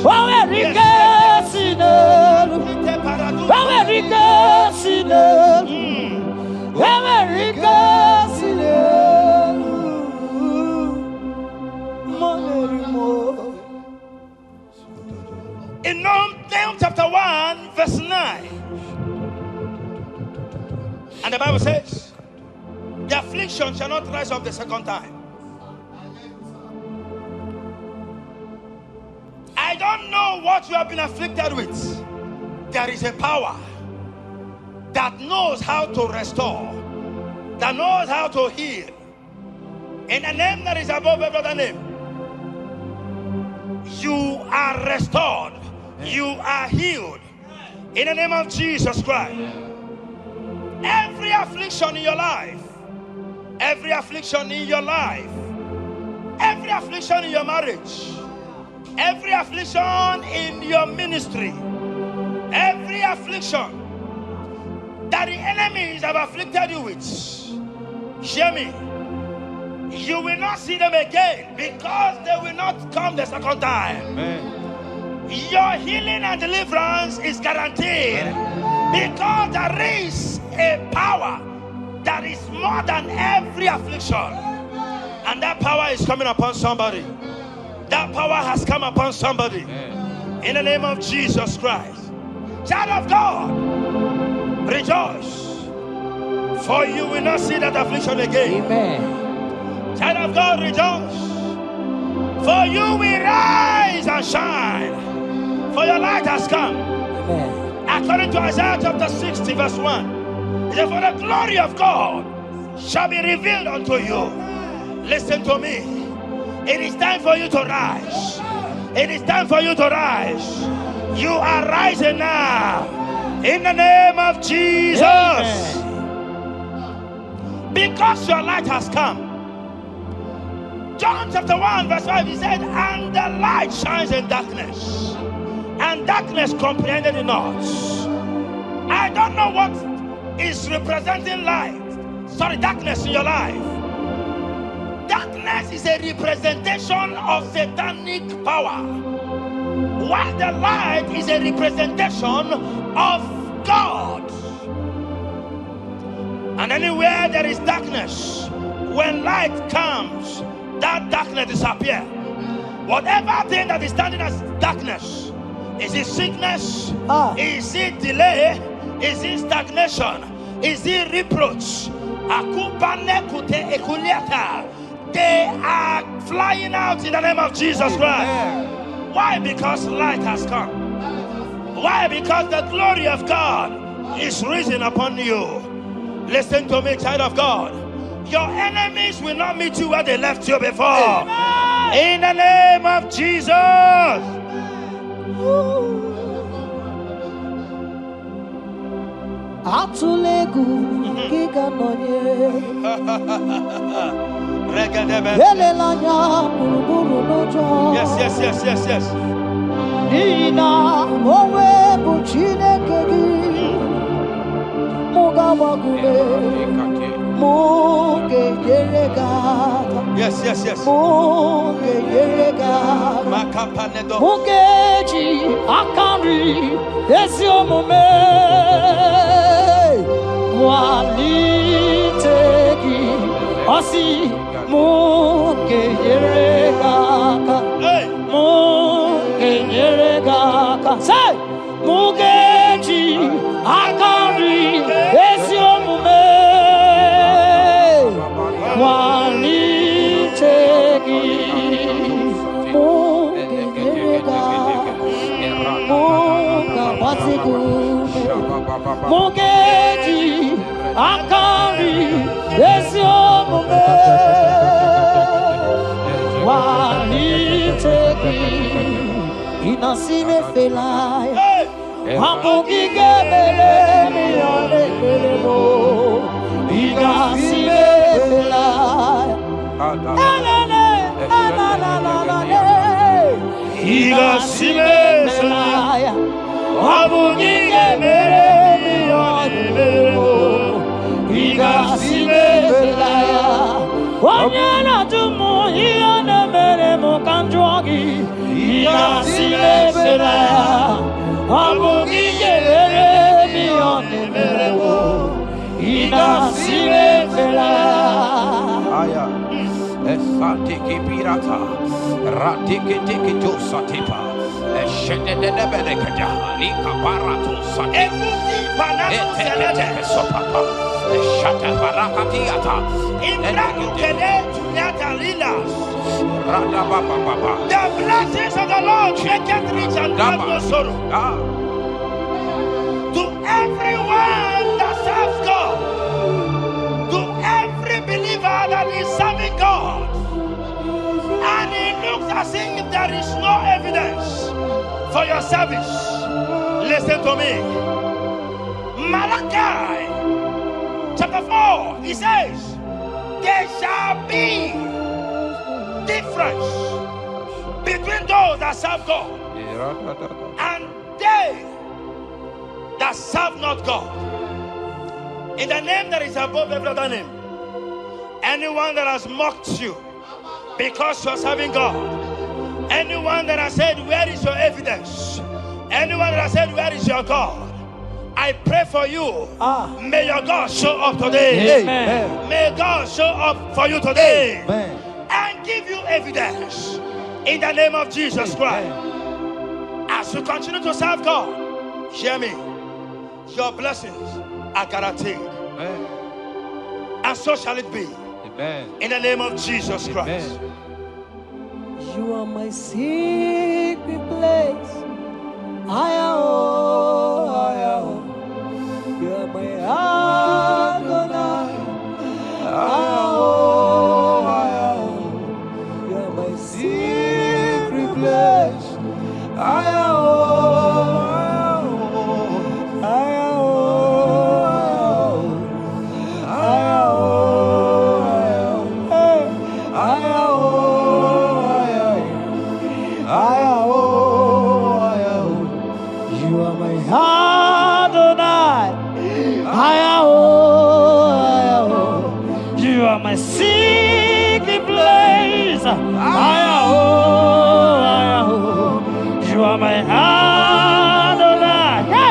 wawerike sine, wawerike sine, wawerike sine. In Nahum chapter 1, verse 9. And the Bible says, the affliction shall not rise up the second time. I don't know what you have been afflicted with. There is a power that knows how to restore, that knows how to heal. In the name that is above every other name, you are restored. You are healed. In the name of Jesus Christ. Every affliction in your life, every affliction in your life, every affliction in your marriage, every affliction in your ministry, every affliction that the enemies have afflicted you with, hear me, you will not see them again, because they will not come the second time. Amen. Your healing and deliverance is guaranteed, because there is a power that is more than every affliction, and that power is coming upon somebody. That power has come upon somebody. In the name of Jesus Christ. Child of God, rejoice, for you will not see that affliction again. Amen. Child of God, rejoice, for you will rise and shine, for your light has come. Amen. According to Isaiah chapter 60 verse 1, it says, for the glory of God shall be revealed unto you. Listen to me. It is time for you to rise. It is time for you to rise. You are rising now. In the name of Jesus. Amen. Because your light has come. John chapter 1 verse 5, he said, and the light shines in darkness, and darkness comprehended it not. I don't know what is representing darkness in your life. Darkness is a representation of satanic power, while the light is a representation of God. And anywhere there is darkness, when light comes, that darkness disappears. Whatever thing that is standing as darkness, is it sickness? Is it delay? Is it stagnation? Is it reproach? They are flying out in the name of Jesus Christ. Why? Because light has come. Why? Because the glory of God is risen upon you. Listen to me, child of God. Your enemies will not meet you where they left you before. In the name of Jesus. Atulegu giga nonye Yes. Dina owe buchineke gi Mugawagume Muge yeregata. Yes. Muge yeregata. Mugeji akari esiomume walitegi osi muge yeregata. Muge yeregata. Say mugeji akari esiomume walitegi Mugeji akari esiomume walitegi inasime felaya Hamugige bele miyane belemo inasime felaya Esatiki pirata, ratiki tiki to satipa, eshededebelekada, lika barato satipa, eteke sopapa, eshata barakatiata, Imrakukede Natalilas. radababa, The blessings of the Lord make it rich and have no sorrow. To everyone that serves God, to every believer that is serving God, and it looks as if there is no evidence for your service. Listen to me. Malachi chapter 4, he says, there shall be difference between those that serve God and they that serve not God. In the name that is above every other name, anyone that has mocked you because you are serving God, anyone that has said, where is your evidence? Anyone that has said, where is your God? I pray for you. May your God show up today. Amen. May God show up for you today. Amen. And give you evidence in the name of Jesus Christ. As you continue to serve God, hear me, your blessings are guaranteed. Amen. And so shall it be. Amen. In the name of Jesus Christ. Amen. You are my secret place. You are my Adonai. You are my secret place. You are my Adonai. You are my secret place. You are my Adonai. Hey!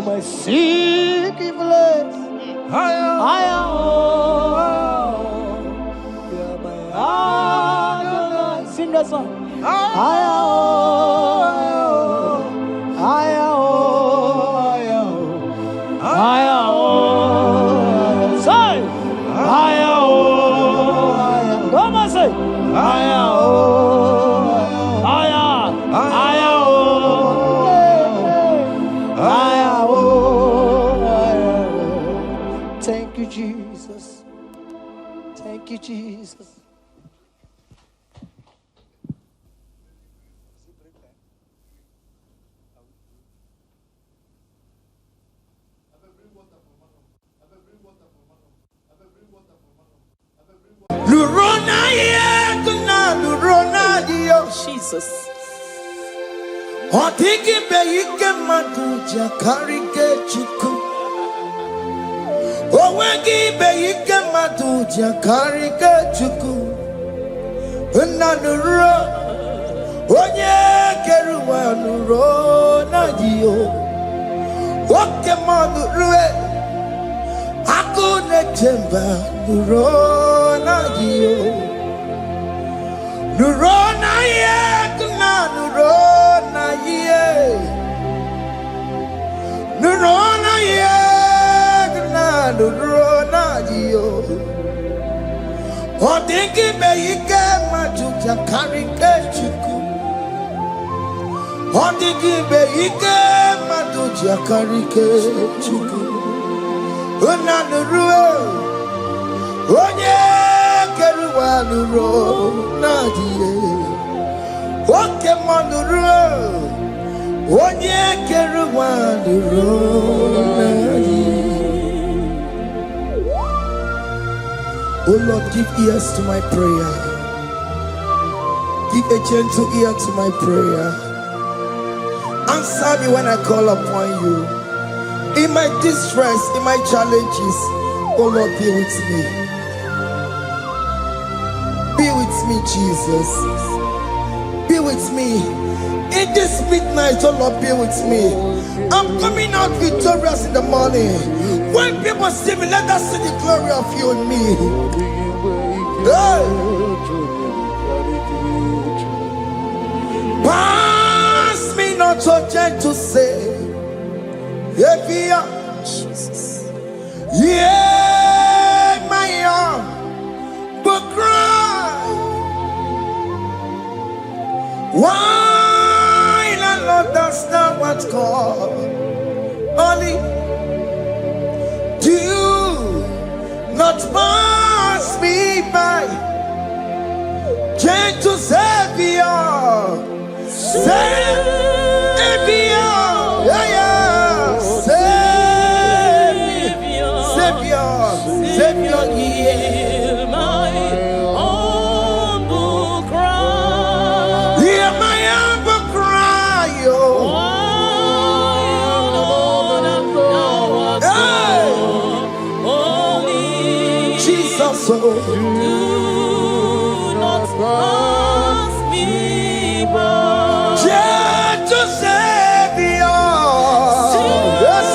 My secret place. You're my Adonai. Sing that song. Say, come on, say, thank you, Jesus. Thank you, Jesus. Jesus. Odigi be ike madu jakarike chuku. Owegi be ike madu jakarike chuku. Unanuro onye keruwa nuro na jiyo. Woke madu ruwe akune temba nuro na jiyo. Nuro na ye kuna nuro na ye. Nuro na ye kuna nuro na jiyo. Odingi be ike majuja karike chuku. Odingi be ike majuja karike chuku. Una nuro onye keruwa nuro na jiye. Woke monuro onye keruwa nuro na jiye. Oh Lord, give ears to my prayer. Give a gentle ear to my prayer. Answer me when I call upon you. In my distress, in my challenges, oh Lord, be with me. Be with me, Jesus. Be with me. In this midnight, oh Lord, be with me. I'm coming out victorious in the morning. When people see me, let us see the glory of you in me. Hey. Pass me not so gentle to say, Jesus. Yeah, my arm, but cry. Why not understand what's called? Only do not pass me by. Gentle Savior, Savior, yeah, yeah. Savior, hear my humble cry. Hear my humble cry, oh. Jesus, oh. Do not pass me by. Gentle Savior, yes,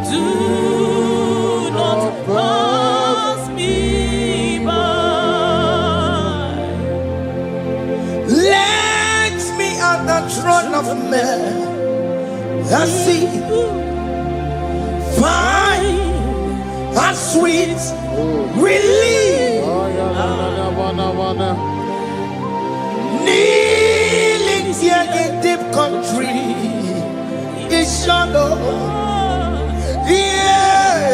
do not pass me by. Let me at the throne of men and see, find a sweet relief. Kneeling here in deep country is shadow. Yeah,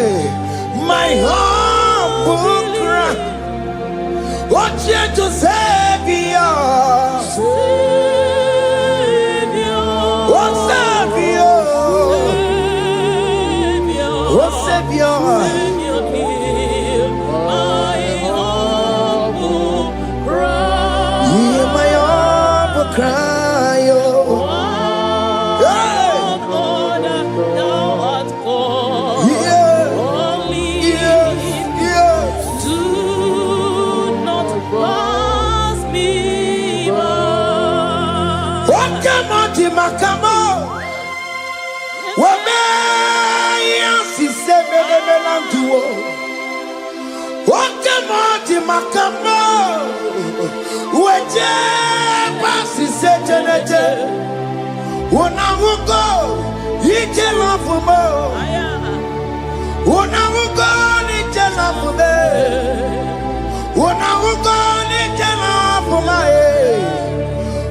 my humble cry. What gentle Savior, what Savior, what Savior, hear my humble cry. hear my humble cry, oh. Makamo, wame yansi sebe belanduo. Wakamo makamo, weje pasi sejenete. Unamugo ije lafumo, unamugo ije lafume, unamugo ije lafume.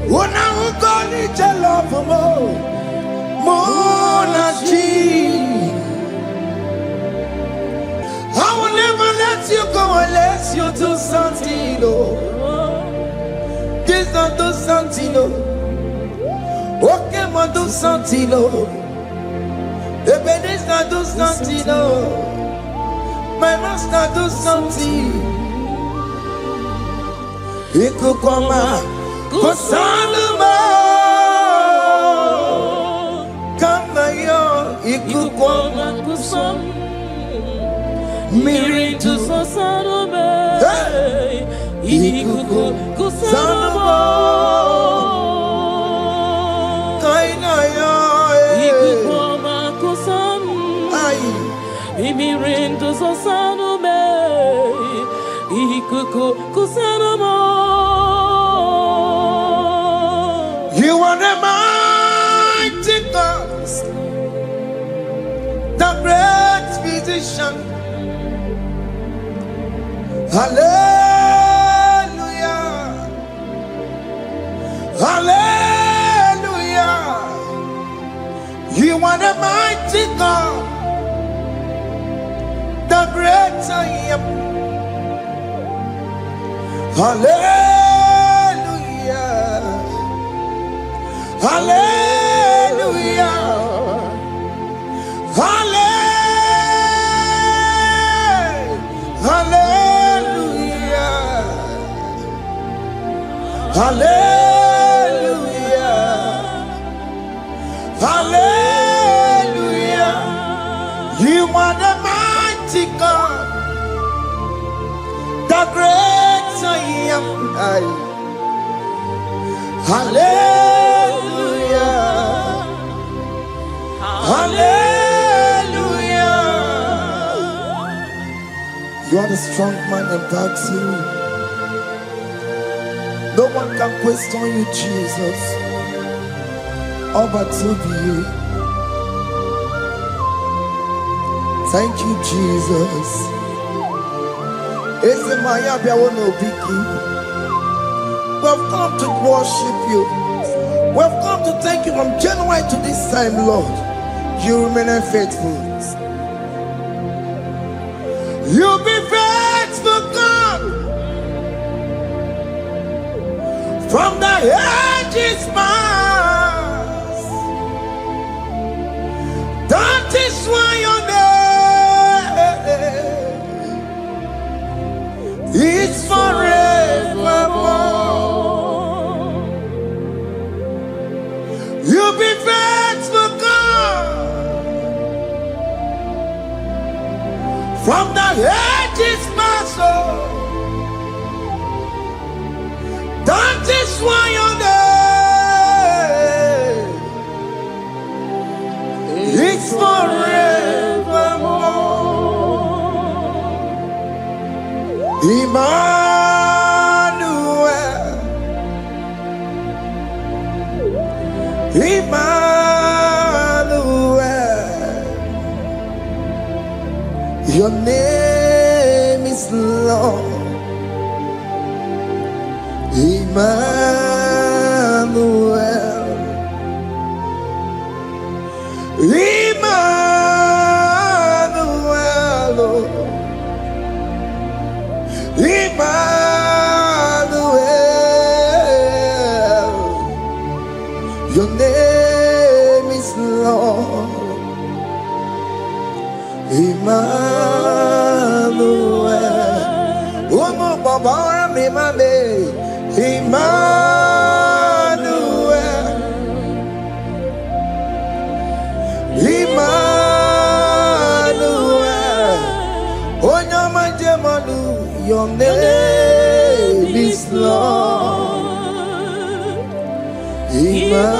Unamugo ije lafumo, monachi. Alessio do Santino, Jason do Santino, Okemo do Santino, Ebenezer do Santino, my master do Santino. Ikukoma kusanuma, kama yo ikukoma kusam, Mirintu sosanome, ikuku kusanuma, kaina yo ikukoma kusam, mirintu sosanome, ikuku kusanuma. You are the mighty God, the great physician. Hallelujah, hallelujah. You are the mighty God, the great I am. Hallelujah, hallelujah, hallelujah, hallelujah, hallelujah. You are the mighty God, the great I am. Hallelujah, hallelujah. You are the strong man in battle. No one can question you, Jesus. All but to be you. Thank you, Jesus. Eze maya biawo no biki. We've come to worship you. We've come to thank you from January to this time, Lord. You remain faithful. You be faithful, God. From the ages past. That is why your name is forevermore. You be faithful, God. From the ages past, that is why your name is forevermore. Emmanuel, Emmanuel, your name is Lord. Emmanuel, Emmanuel, Emmanuel, your name is Lord. Emmanuel, Umu Baba Mimame, Emmanuel, Emmanuel, Onyama Jemanu, your name is Lord. Emmanuel,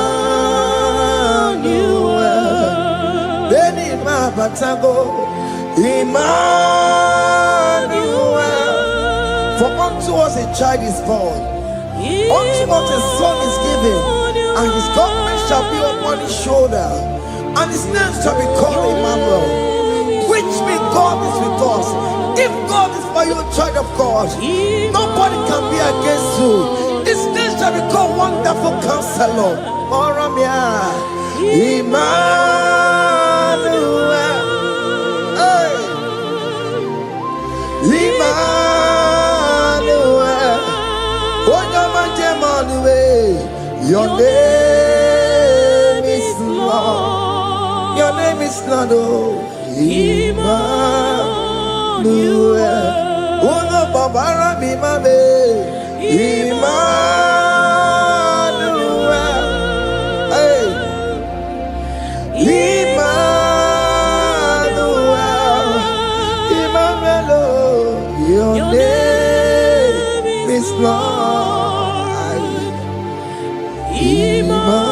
Beni Mabatago, Emmanuel, for unto us a child is born, unto us a son is given, and his government shall be upon his shoulder, and his name shall be called Emmanuel, which means God is with us. If God is for you, child of God, nobody can be against you. His name shall be called Wonderful Counselor. Oramia, Emmanuel, hey. Emmanuel. Your name is Lord. Your name is Lord. Emmanuel. Uno babara bimabe. Emmanuel. Hey. Emmanuel. Emmanuel. Your name is Lord. Emmanuel.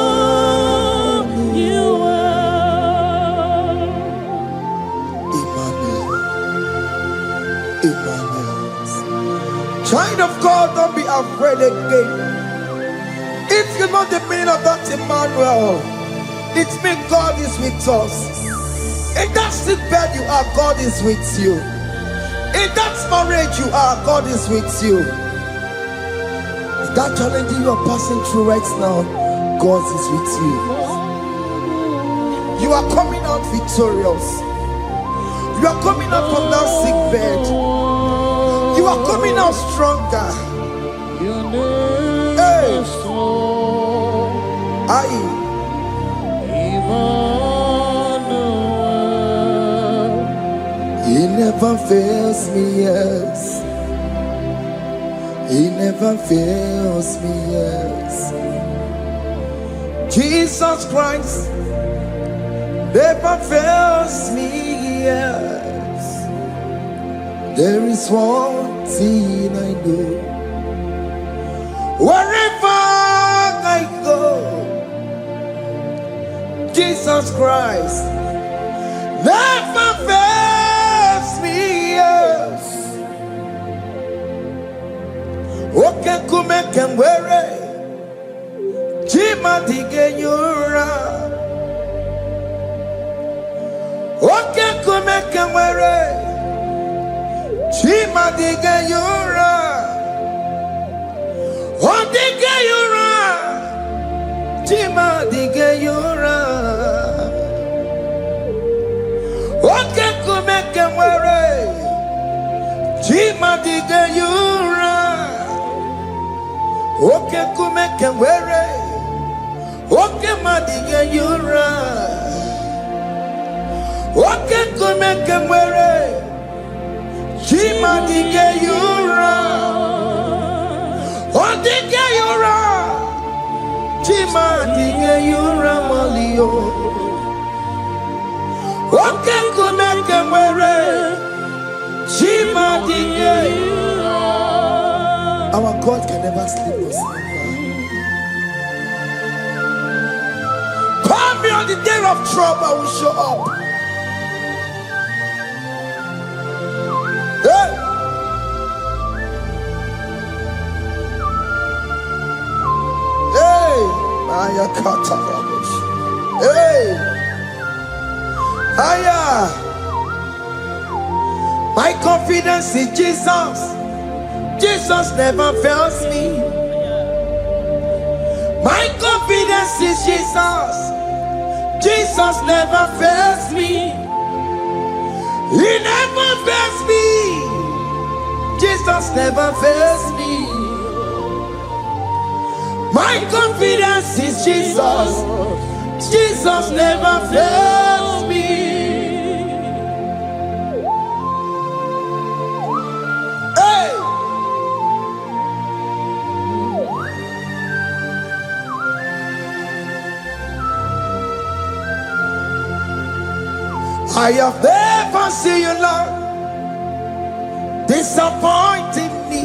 Child of God, don't be afraid again. If you know the meaning of that Emmanuel, it means God is with us. In that sick bed you are, God is with you. In that marriage you are, God is with you. In that challenge you are passing through right now, God is with you. You are coming out victorious. You are coming out from that sick bed. You are coming out stronger. Hey. He never fails me, yes. He never fails me, yes. Jesus Christ never fails me, yes. There is one thing I know. Wherever I go, Jesus Christ never fails me, yes. Okay, come and wear it. Jima dige yura. Okay, come and wear it. Jima dige yura. Oh, dige yura. Jima dige yura. Okay, come and wear it. Jima dige yura. Okay, come and wear it. Okay, madiga yura. Okay, come and wear it. Jima dige yura. Oh, dige yura. Jima dige yura malio. Okay, come and wear it. Jima dige yura. Our God can never sleep or slumber. Call me on the day of trouble, I will show up. Hey! Hey! Aya kata rabosh. Hey! Aya! My confidence in Jesus. Jesus never fails me. My confidence is Jesus. Jesus never fails me. He never fails me. Jesus never fails me. My confidence is Jesus. Jesus never fails me. Hey! I have never seen you, Lord, disappointing me.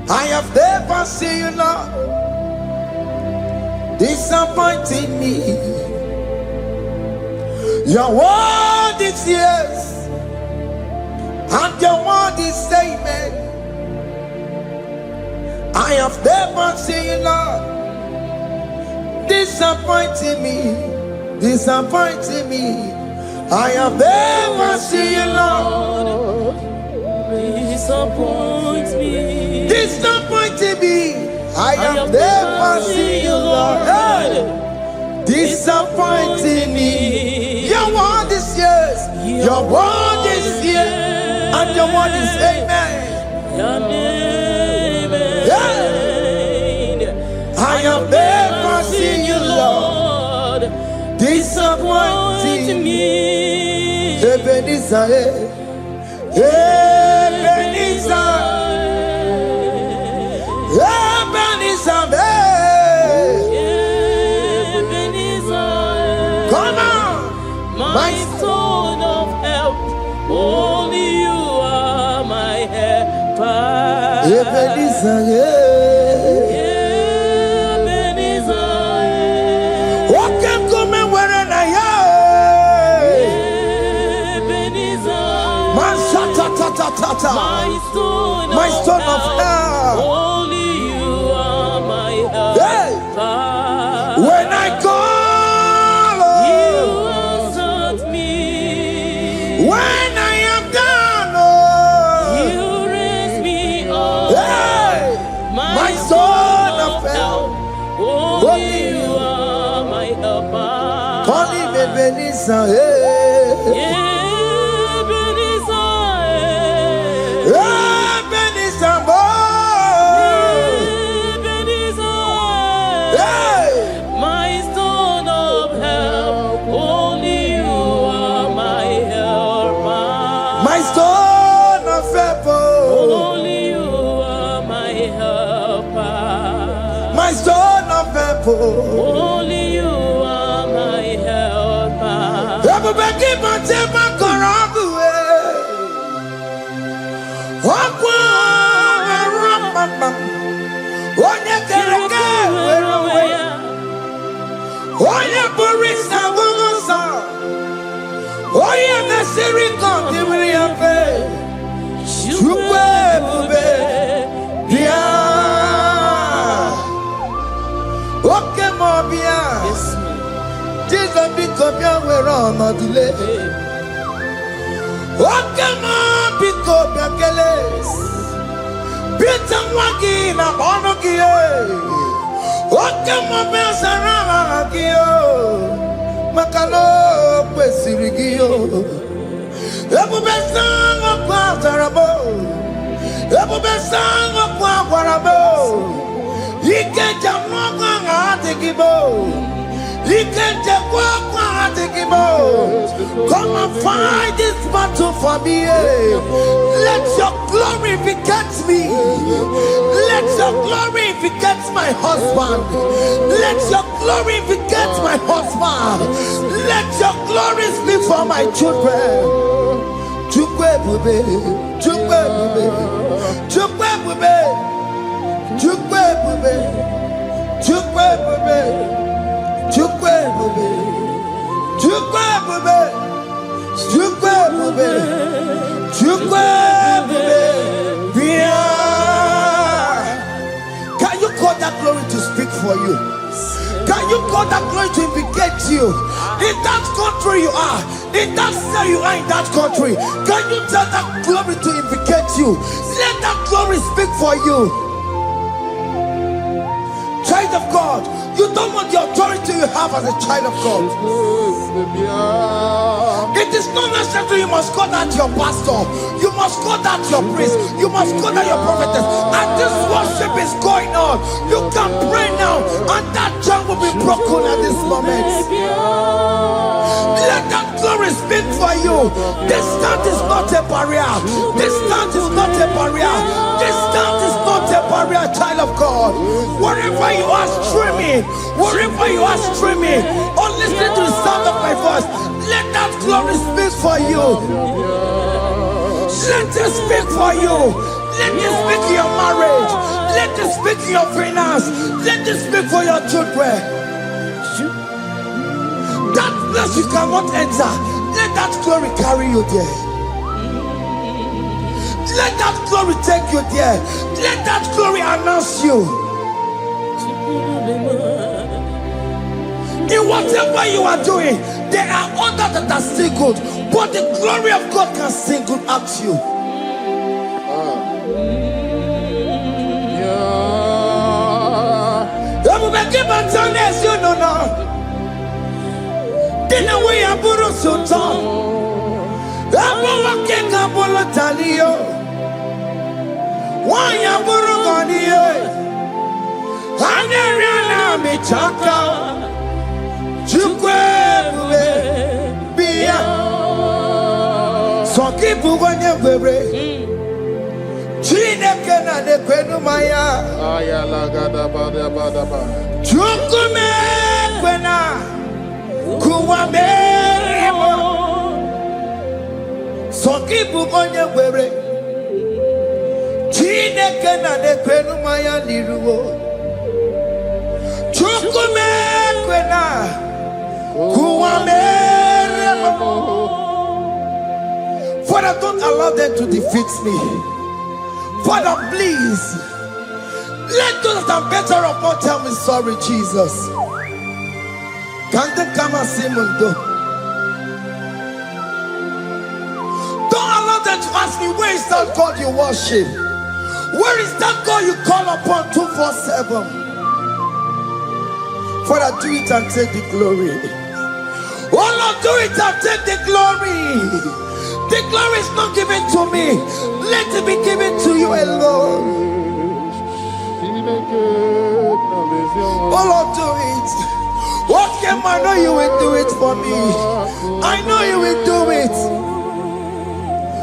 I have never seen you, Lord, disappointing me. Your word is yes, and your word is amen. I have never seen you, Lord, disappointing me. Disappointing me. I have never seen you, Lord. Disappoint me. Disappointing me. I have never seen you, Lord. Hey. Disappointing me. Your word is yes. Your word is yes. And your word is amen. Ebenezer, Ebenezer, Ebenezer, come on, my stone of help. Only you are my helper. Ebenezer, Ebenezer, what can come and where I Ebenezer, my stone of help. Only you are my helper. Hey. When I call, you answered me. When I am down, you raise me up. hey. My stone of help. Only you are my helper. Call him Ebenezer, Ebenezer, hey. My stone of help. Only you are my helper. My stone of help, Only you are my helper. my stone of help. Only you are my helper. Everybody but take my corrupt Jesus become your way on the delay. Pick up your keles. Peter Wagina Bonokie. Okemo Besarama Gio. Makano Pesirigio. Ebu Besang of Quatarabo. Ebu Besang of Quatarabo. He can't jump on IGBO. He can't jump on IGBO. Come and fight this battle for me. Let your glory beget me. Let your glory beget my husband. Let your glory beget my husband. Let your glory speak for my children. Chukwe bube, chukwe bube, chukwe bube, chukwe bube, chukwe bube, chukwe bube, chukwe bube, chukwe bube, chukwe bube. Can you call that glory to speak for you? Can you call that glory to indicate you? In that country you are, in that city you are, in that country, can you tell that glory to indicate you? Let that glory speak for you. Child of God, you don't want the authority you have as a child of God. It is not necessary you must call that your pastor, you must call that your priest, you must call that your prophetess. And this worship is going on. You can pray now, and that chain will be broken at this moment. Let that glory speak for you. Distance is not a barrier. Distance is not a barrier. Distance is not a barrier, child of God. Wherever you are streaming, wherever you are streaming, or listening to the sound of my voice, let that glory speak for you. Let it speak for you. Let it speak in your marriage. Let it speak in your finance. Let it speak for your children. That place you cannot enter, let that glory carry you there. Let that glory take you there. Let that glory announce you. In whatever you are doing, there are others that are still good, but the glory of God can still good at you. You know now. Dina we aburo sultan. Abo wake kabolo talio. Wanya aburo ganiye. Hanyariana michaka. Chukwe bube bia. were. Chineke na de kwenu maya. Ayala gada bada bada ba. Chukume kwena kuwa meremo. Sokibu onye were. Chineke na de kwenu maya niruwo. Chukume kwena kuwa meremo. Father, don't allow them to defeat me. Father, please, let those that are better off not tell me sorry, Jesus. Can't they come and see me? Don't allow them to ask me, where is that God you worship? Where is that God you call upon 247? Father, do it and take the glory. Oh Lord, do it and take the glory. The glory is not given to me. Let it be given to you alone. Oh Lord, do it. What can I know you will do it for me? I know you will do it.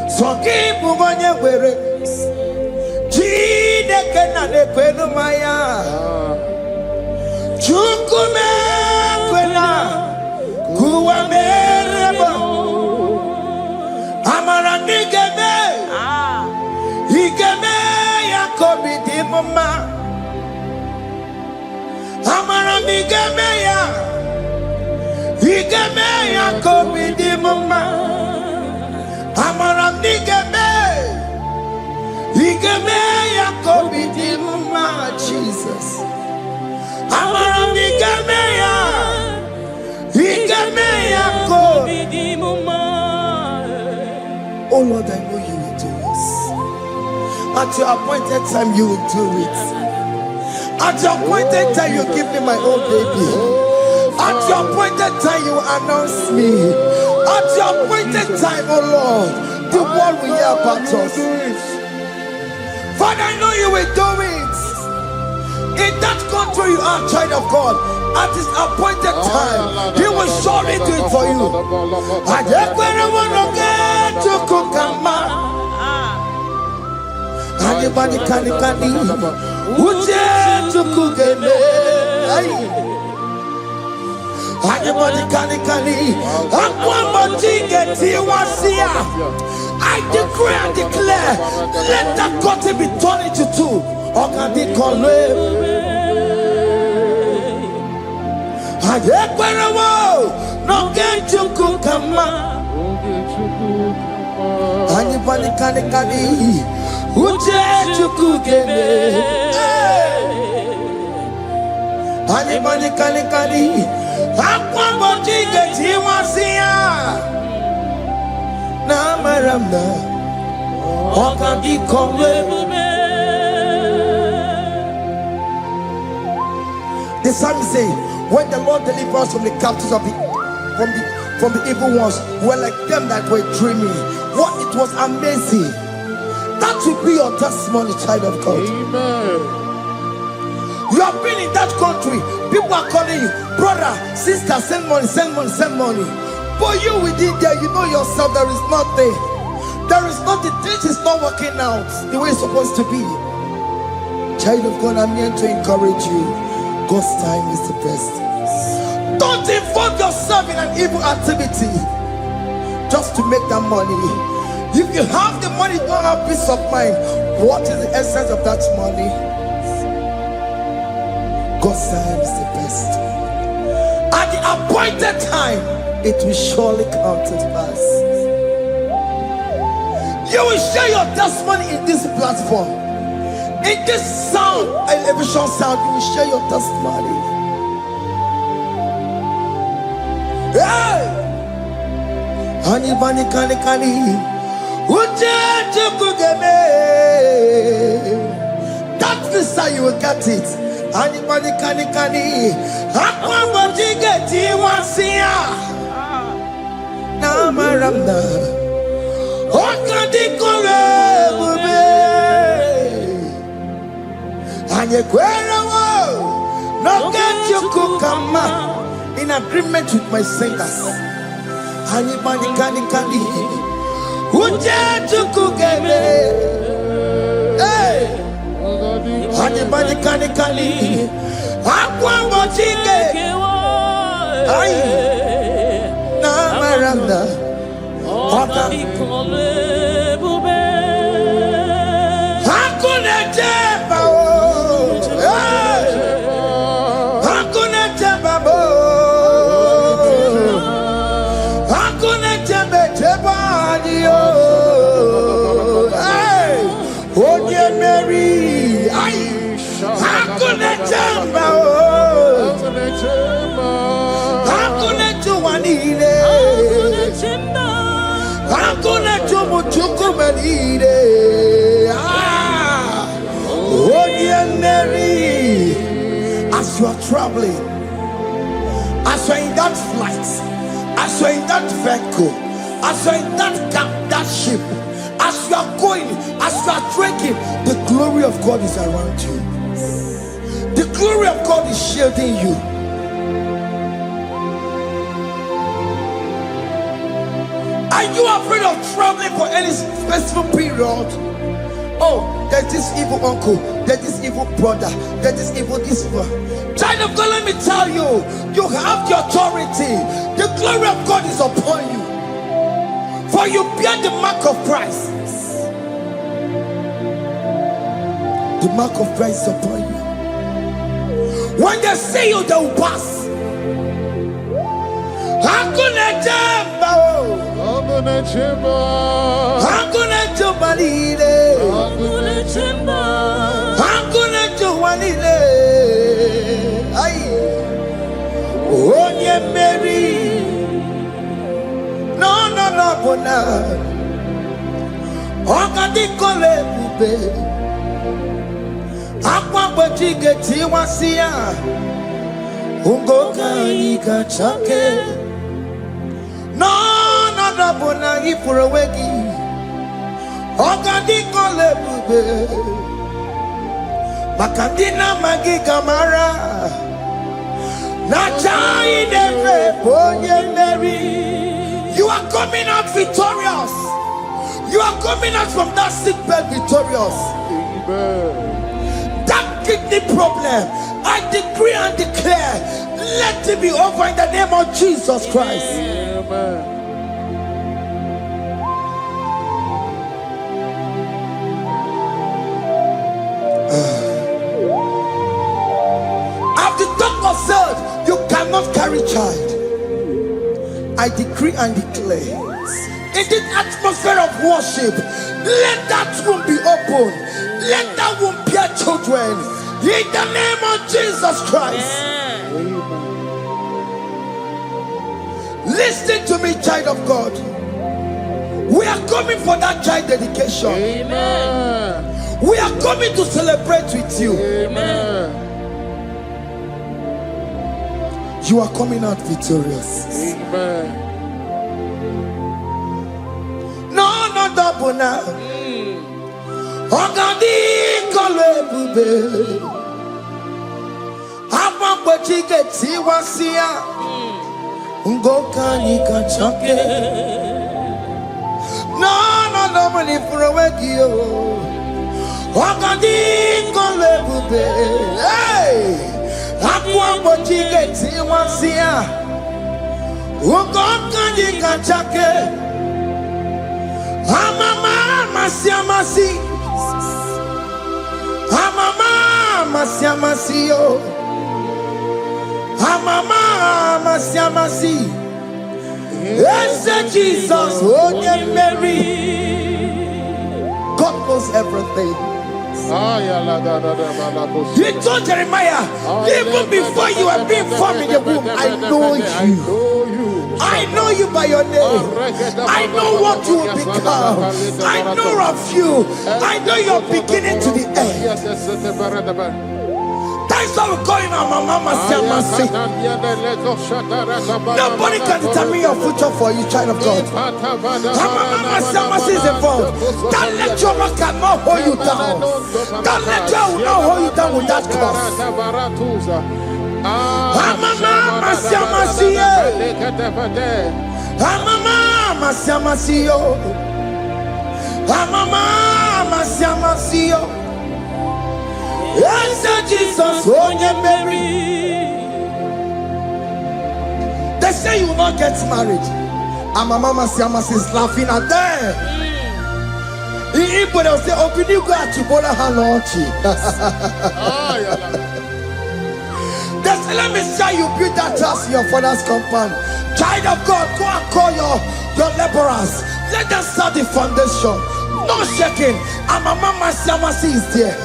So keep moving where it. Chineke na de kwenu maya. Chukume kwena kuwa mereba. Amara nigeme, igeme ya kobi di mama. Amara nigeme ya, igeme ya kobi di mama. Amara nigeme, igeme ya kobi di mama. Jesus. Amara nigeme ya, igeme ya kobi di mama. Oh Lord, I know you will do this. At your appointed time, you will do it. At your appointed time, you give me my own baby. At your appointed time, you announce me. At your appointed time, oh Lord, the world will hear about us. Father, I know you will do it. In that country, you are child of God. At his appointed time, he will surely do it for you. I just want to get to Kukama. Anybody can Uche to Kugeme. Anybody can I decree and declare, let that cotton be turned into two. Or can they call no get to Kukama. Anybody can Uche to Kugeme. Anybody can Aquabody get you once here. Namaramna. Or can they call the psalmist say, when the Lord delivers us from the captives of from the evil ones, we're like them that were dreaming. What it was amazing. That will be your testimony, child of God. Amen. You have been in that country. People are calling you, brother, sister, send money, send money, send money. But you within there, you know yourself, there is nothing. There is nothing. This is not working out the way it's supposed to be. Child of God, I'm here to encourage you. God's time is the best. Don't involve yourself in an evil activity just to make that money. If you have the money, you don't have peace of mind. What is the essence of that money? God's time is the best. At the appointed time, it will surely come to pass. You will share your testimony in this platform. In this sound, elevation sound, you will share your testimony. Hey! Anybody can that visa you will get it. Anybody can Aquabody get you once here. Namaramna. What can they call no get you come in agreement with my singers. Anybody can Uche chukugeme. Hey. Hadi bani kani kani. Akwa mochike. Ay. Na maranda. Oka. Hakuna jeba o. Hakuna jeba bo. Hakuna jeba ni o. Hey, Oye Mary. Ay. Hakuna jeba o. Hakuna juwanile. Hakuna jumuchukumelile. Oye Mary. As you are traveling, as you are in that flight, as you are in that vehicle, as you are in that ship, as you are going, as you are drinking, the glory of God is around you. The glory of God is shielding you. Are you afraid of traveling for any specific period? Oh, there's this evil uncle, there's this evil brother, there's this evil this one. Child of God, let me tell you, you have the authority. The glory of God is upon you. For you bear the mark of Christ. The mark of Christ is upon you. When they see you, they will pass. Hakuna jamba o. Hakuna jamba. Hakuna jamba lile. Hakuna jamba. Hakuna jamba lile. Ay. Oye Mary. No bona. Oka di kole bube. Akwa bojige tiwasia. Ungo kanika chake. No bona ifurewegi. Oka di kole bube. Makandina magi kamara. Na chai neve Oye Mary. You are coming out victorious. You are coming out from that sick bed victorious. Amen. That kidney problem, I decree and declare, let it be over in the name of Jesus Christ. Amen. As the doctor said, you cannot carry child. I decree and declare, in this atmosphere of worship, let that womb be open. Let that womb bear children. In the name of Jesus Christ. Listen to me, child of God. We are coming for that child dedication. Amen. We are coming to celebrate with you. Amen. You are coming out victorious. Amen. No, double now. Ogandi kole bube. Apa bojige tiwasia. Ungoka nikachake. No, money for a wegio. Ogandi kole bube. Hey. Akwa bojige tiwasia. Ungoka nikachake. Amama masiamasi. Amama masiamasi yo. Amama masiamasi. Yes, Jesus, Oye Mary. God knows everything. He told Jeremiah, even before you were being formed in the womb, I know you. I know you by your name. I know what you will become. I know of you. I know your beginning to the end. That's why we call him Mama Siamasi. Nobody can determine your future for you, child of God. Mama Siamasi is involved. Don't let your man cannot hold you down. Don't let your will not hold you down with that cross. Mama Siamasi. Mama Siamasi. Mama Siamasio. Yes, Jesus, oh, yeah, Mary. They say you will not get married. And my mama Siamasi is laughing at them. People will say, oh, can you go to Bola Hanochi? They say, let me say you build that house in your father's compound. Child of God, go and call your laborers. Let them start the foundation. No shaking. And my mama Siamasi is there.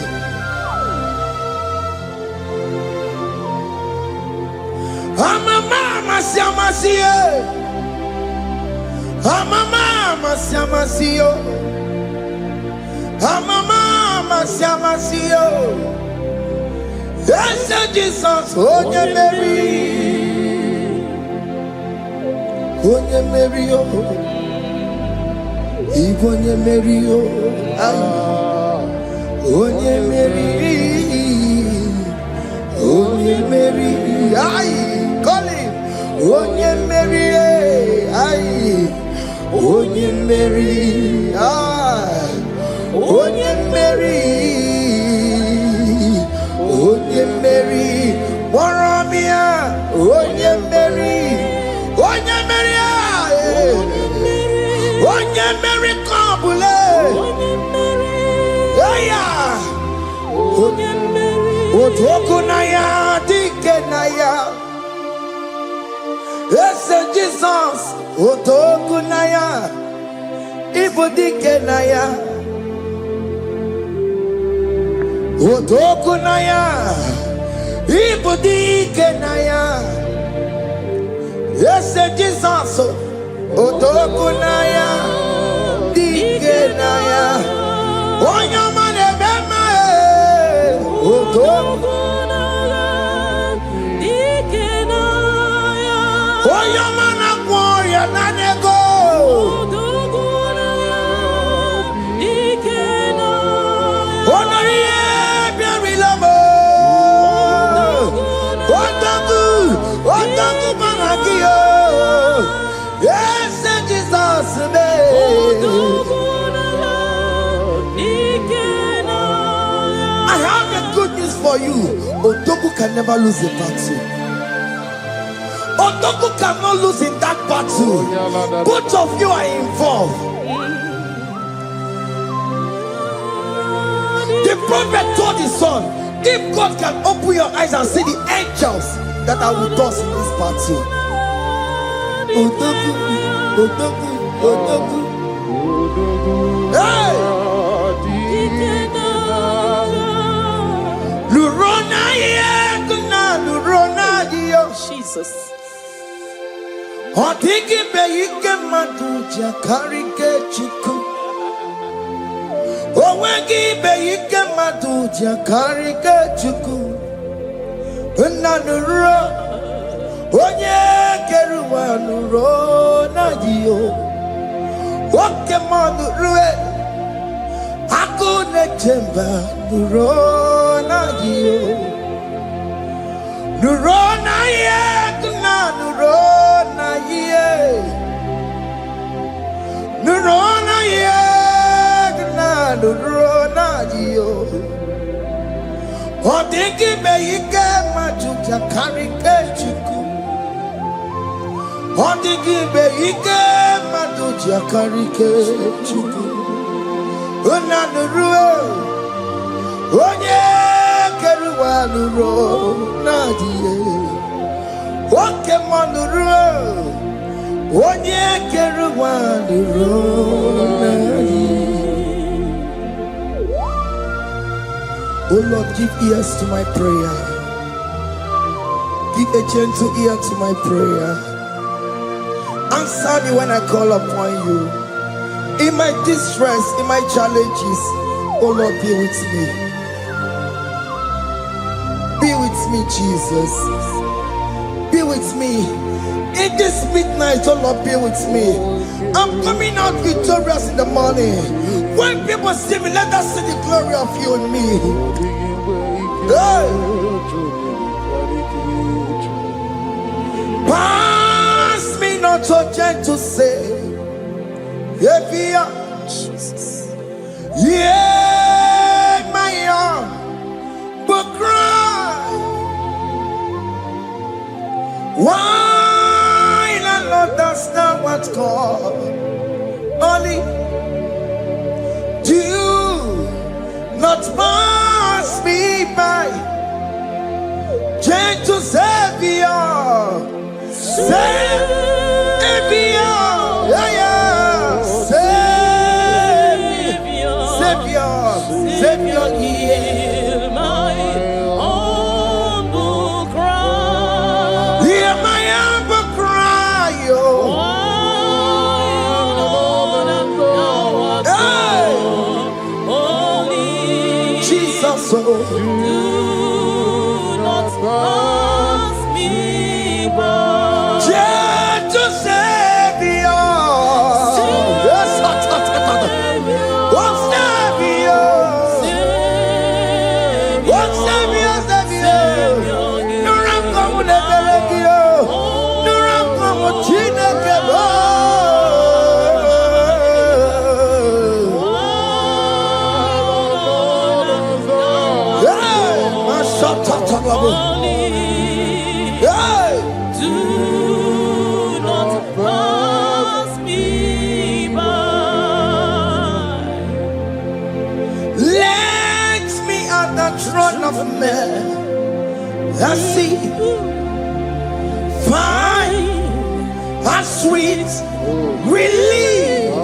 I'm a mama Siamasi. I'm a mama Siamasi. I'm a mama Siamasi. Yes, Jesus, oh, yeah, Mary. Oh, yeah, Mary. Even yeah, Mary. Oh, yeah, Mary. Oh, yeah, Mary. Aye, call him. Oh, yeah, Mary. Aye. Oh, yeah, Mary. Aye. Oh, yeah, Mary. Oh, yeah, Mary. Moramia. Oh, yeah, Mary. Oh, yeah, Mary. Oh, yeah, Mary. Kabule. Oh, yeah. Oh, yeah, Mary. Otokunaya, dikenaya. Yes, Jesus. Otokunaya, ibu dikenaya. Otokunaya, ibu dikenaya. Yes, Jesus. Otokunaya, dikenaya. Oh, your man, Otokunaya, dikenaya. Oh, your man, warrior, nanego. Otokunaya, dikenaya. Oh, no, yeah, very lobo. Otoku, manakio. Yes, Jesus, I have a good news for you. Otoku can never lose a battle. Otoku cannot lose in that battle. Both of you are involved. The prophet told his son, if God can open your eyes and see the angels that are with us in this battle. Otoku, Otoku, Otoku. Hey! Jesus. Otiki beike maduja karike chiku. Owengi beike maduja karike chiku. Unanuro. Onye keruwa nuro na jiyo. Oke manurue. Akune chemba nuro na jiyo. Nurona ye, nurona ye, nurona ye, nurona ye. Odingi beike majuja karike chiku. Odingi beike majuja karike chiku. Una nurue, onye. Keruwanuro nadie, oke manuro, onye keruwanuro nadie. Oh Lord, give ears to my prayer. Give a gentle ear to my prayer. Answer me when I call upon you. In my distress, in my challenges, oh Lord, be with me. Be with me, Jesus. Be with me. In this midnight, oh Lord, be with me. I'm coming out victorious in the morning. When people see me, let us see the glory of you in me. Hey. Pass me not so gentle say, Jesus. not come. Only do not pass me by. Gentle Savior, Savior, yeah, Savior, hear my humble cry. Hear my humble cry, oh. Jesus, oh. Do not pass me by. Gentle Savior, yes, Do not pass me by. Let me at the throne of men. I see, fine and sweet relief.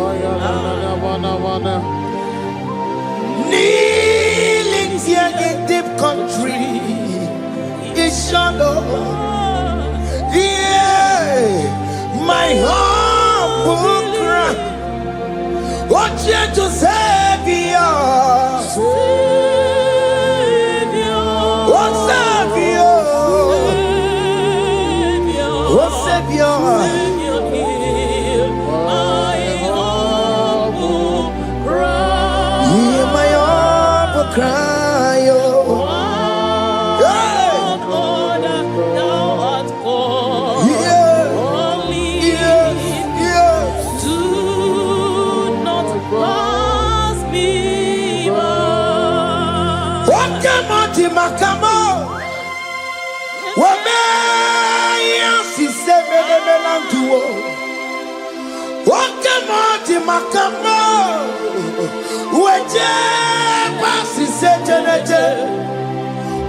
Kneeling here in deep country is shadow. Yeah, my humble cry. Oh, gentle Savior, oh Savior, oh Savior, Hear my humble cry. hear my humble cry, oh. Makamo, Wamea, si sebe de melantuo. Wakamoti Makamo, Weje, Pasi Setenete,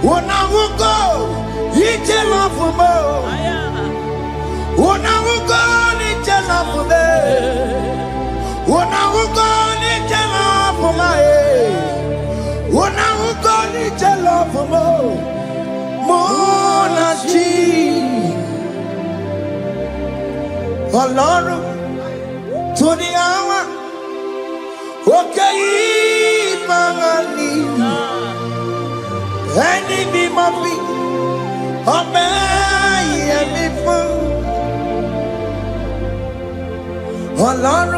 Wonawugo, Ije Lafumo, Wonawugo, Ije Lafume, Wonawugo, Ije Lafume. When I will go to love for more than she, Lord, to the hour, okay, Mangani, and it be my feet, obey and be full, Lord,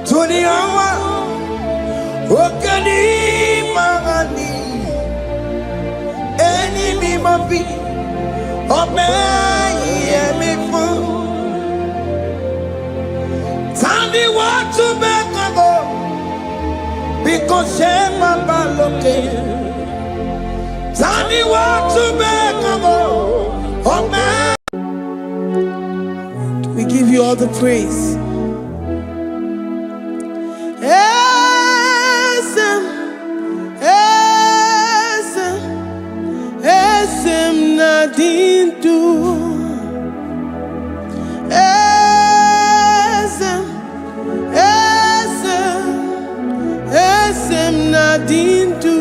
to the hour. Wakani mangani, enemy mabi, obey me for. Tandi what to make go, because shema baloke. Tandi what to make go, obey. We give you all the praise. Dindu esem na dindu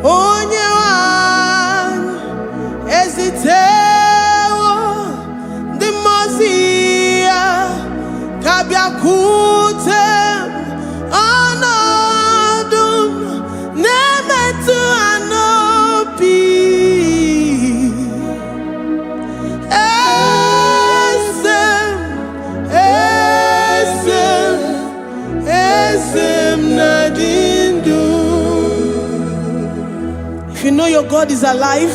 onyewan ezitewo dimosia kabia kutem anadum nemetu anopi. If you know your God is alive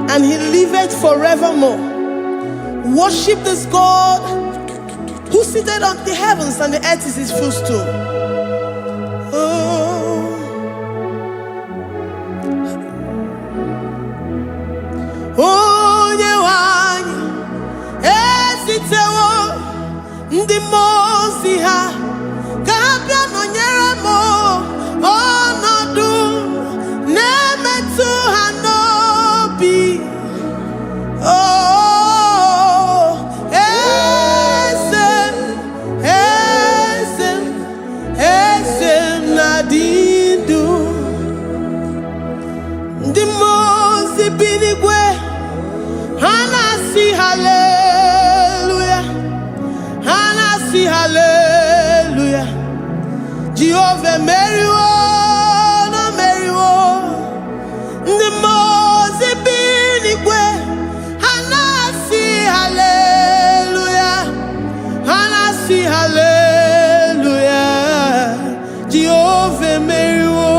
and he liveth forevermore, worship this God who seated on the heavens and the earth is his footstool. Oh, Ndi mozi ha kabia no nyere mo onodu nemetu ha nobi. Oh, esem nadindu. Ndi mozi binigwe hanasi hallelujah, hanasi hallelujah. Jehovah meriwo no meriwo. Ndi mozi binigwe hanasi hallelujah, hanasi hallelujah. Jehovah meriwo.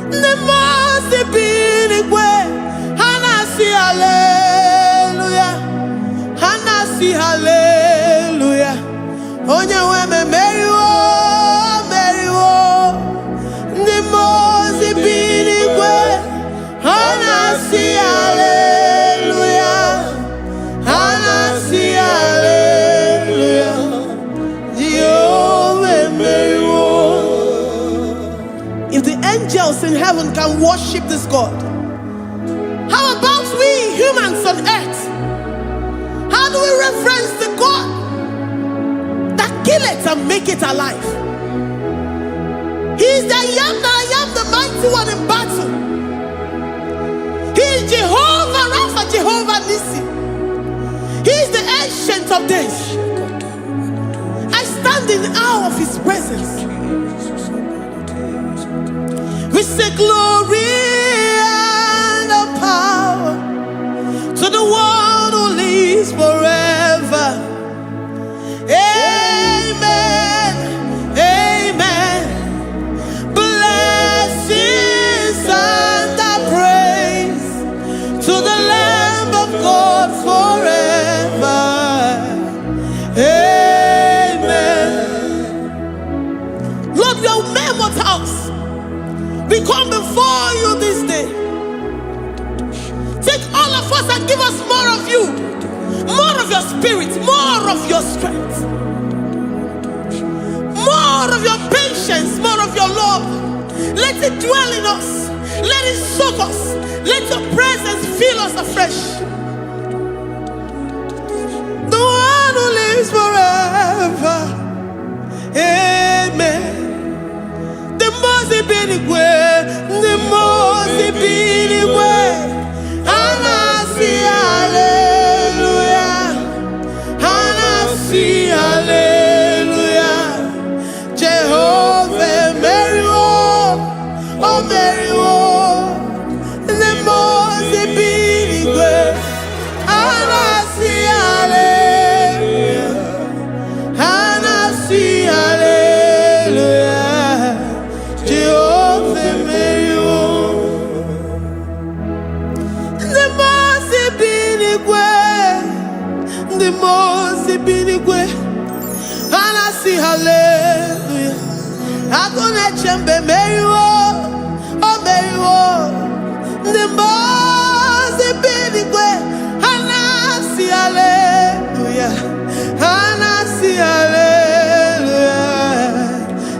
Ndi mozi binigwe hanasi hallelujah, hanasi hallelujah. Onye weme meriwo, meriwo. Ndi mozi binigwe hanasi hallelujah, hanasi hallelujah. Jehovah meriwo. If the angels in heaven can worship this God, how about we humans on earth? How do we reference the God that kill it and make it alive? He is the I am that I am, the mighty one in battle. He is Jehovah Rapha, Jehovah Nissi. He is the ancient of days. I stand in awe of his presence. We say glory and power to the one who lives forever. Amen, amen. Blessings and praise to the Lamb of God forever. Amen. Lord, we are mammoth house. We come before you this day. Take all of us and give us more of you, more of your spirit, more of your strength, more of your patience, more of your love. Let it dwell in us. Let it soak us. Let your presence fill us afresh. The one who lives forever. Amen. The most binigwe, the most binigwe. Hanasi hallelujah, hanasi hallelujah. Jehovah meriwo, oh meriwo. The most binigwe, hanasi hallelujah, hanasi hallelujah. Jehovah meriwo. The most binigwe, hanasi hallelujah. Agone chembe meriwo, oh meriwo. The most binigwe, hanasi hallelujah, hanasi hallelujah.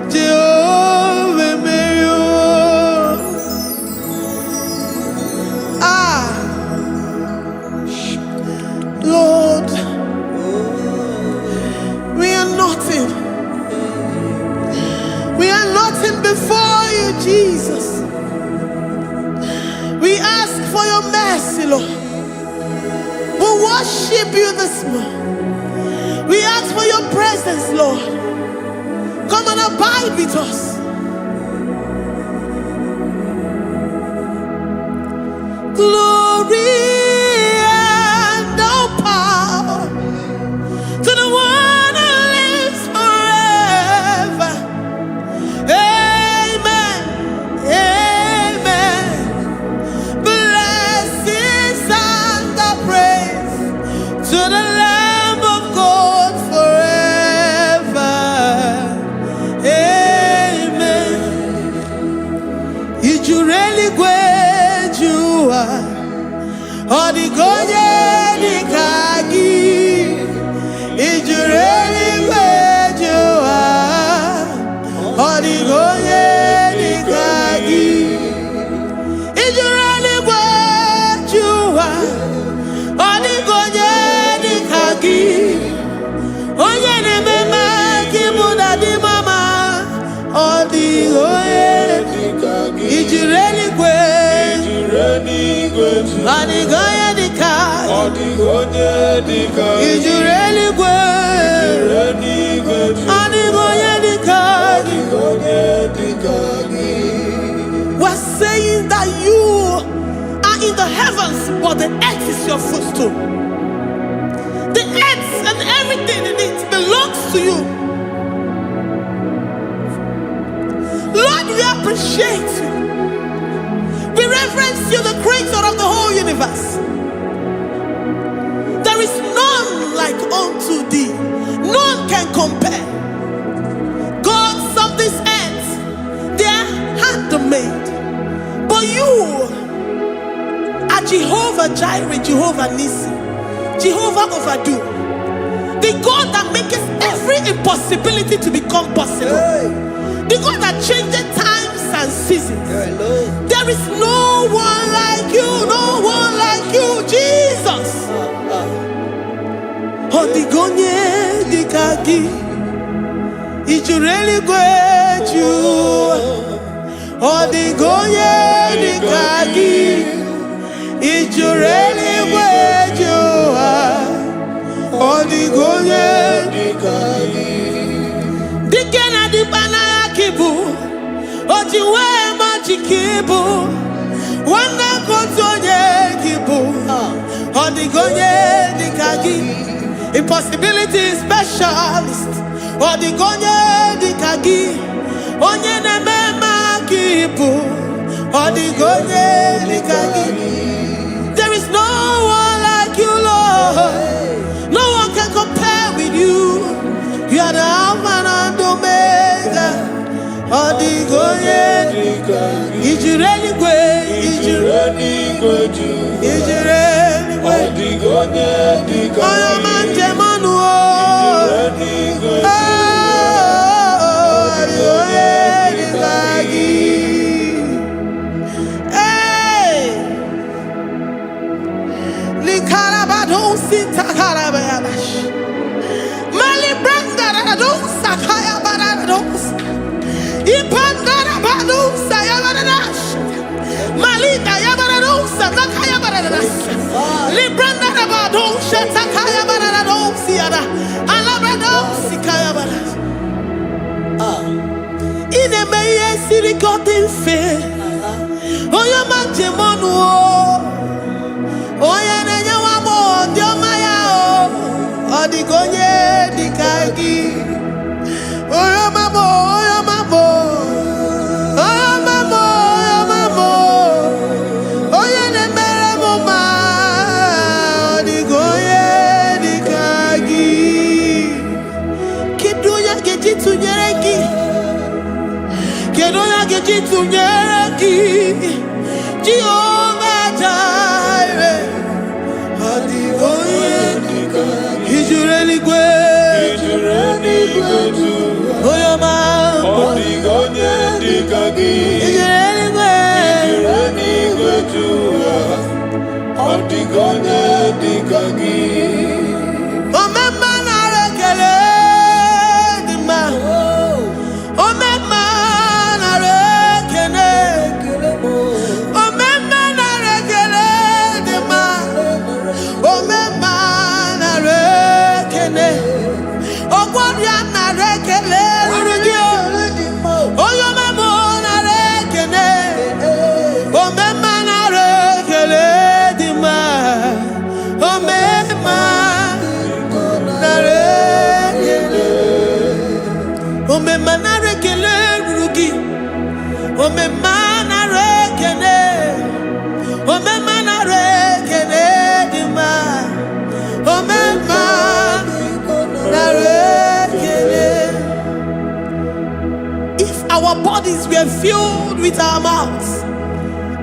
Jehovah meriwo. Lord, we are nothing. We are nothing before you, Jesus. We ask for your mercy, Lord. We worship you this morning. We ask for your presence, Lord. Come and abide with us. Glory and power to the one who lives forever. Amen, amen. Blessings and praise to the Lamb of God forever. Amen. If you really great you are, or the God, Ijureligwe. Anigoye dika. Ijureligwe. Anigoye dika. We're saying that you are in the heavens, but the earth is your footstool. The earth and everything in it belongs to you. Lord, we appreciate you. We reverence you, the creator of the whole universe. There is none like unto thee. None can compare. Gods of this earth, they are handmade. But you are Jehovah Jireh, Jehovah Nissi, Jehovah Overdo. The God that makes every impossibility to become possible. The God that changes times and seasons. There is no one like you, no one like you, Jesus. Odigonye dikagi, Ijureli gweju. Odigonye dikagi, Ijureli gweju. Odigonye dikagi. Dikena dipana kibu, ojiwe majikibu, wana kotonye kibu, odigonye dikagi, impossibility specialist, odigonye dikagi, onye nemema kibu, odigonye dikagi. There is no one like you, Lord. No one can compare with you. You are the Alpha and Omega. Odigoye, Ijureli gwe, Ijureli gwe, Ijureli gwe, Odigoye, Oyamante manuo, Ijureli gwe, Odigoye, Dikagi. Hey, Likarabado sita karabayabash. Mali branda rados sakaya barados. Ipandara bados sayabaradas. Malita yabarados sakaya baradas. Libranda rabados sakaya barados yada. Alabrados sikaya baradas. Ine meye sirikotin fe. Oya manjemonu. Oya nenya wamo ndiomaya o. Odigonye dikagi. Oya mamo, oya mamo. Oya mamo, oya mamo. Oya nemere moma. Odigonye dikagi. Kiduya gejitu nyereki. Kiduya gejitu nyereki. Jehovah Jireh. Odigonye dikagi. Ijureli gwe. Oyama Odigonye dikagi. Ijureli gwe. Odigonye dikagi. Omema na rekele dima. Omema na rekele. Omema na rekele dima. Omema na rekele. Ogwaria na rekele rugio. Oyoma mo na rekele. Omema na rekele dima. Omema na rekele. Omema na rekele rugi. Omema na rekele. Omema na rekele dima. Omema na rekele. If our bodies were filled with our mouths,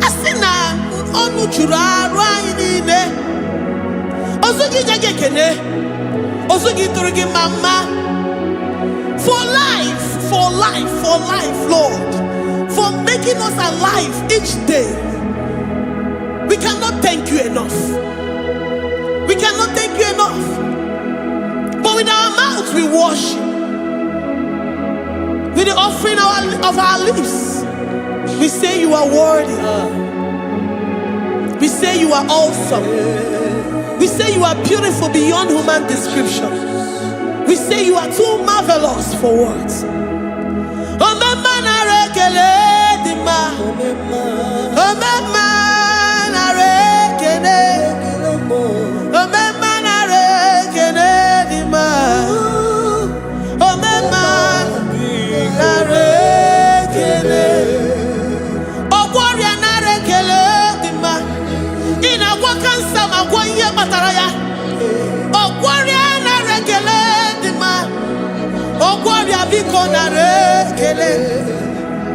asina onu chura rainine. Osugi jagekene. Osugi turugi mama. For life, for life, for life, Lord. For making us alive each day. We cannot thank you enough. We cannot thank you enough. But with our mouths we worship. With the offering of our lips, We say you are worthy. We say you are awesome. We say you are beautiful beyond human description. We say you are too marvelous for words.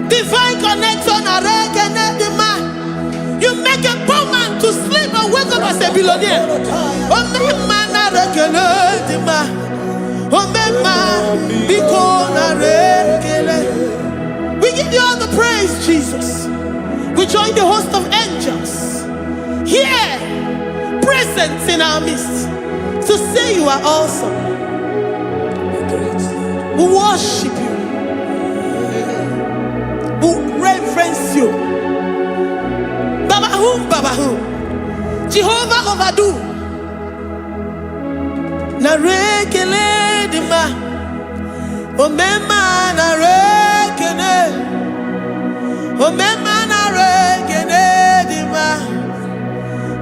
Divine connection. You make a poor man to sleep and wake up as a billionaire. We give you all the praise, Jesus. We join the host of angels here, present in our midst, to say you are awesome. We worship you. We reverence you. Babahum. Jehovah overdo. Narekele dima. Omema narekele. Omema narekele dima.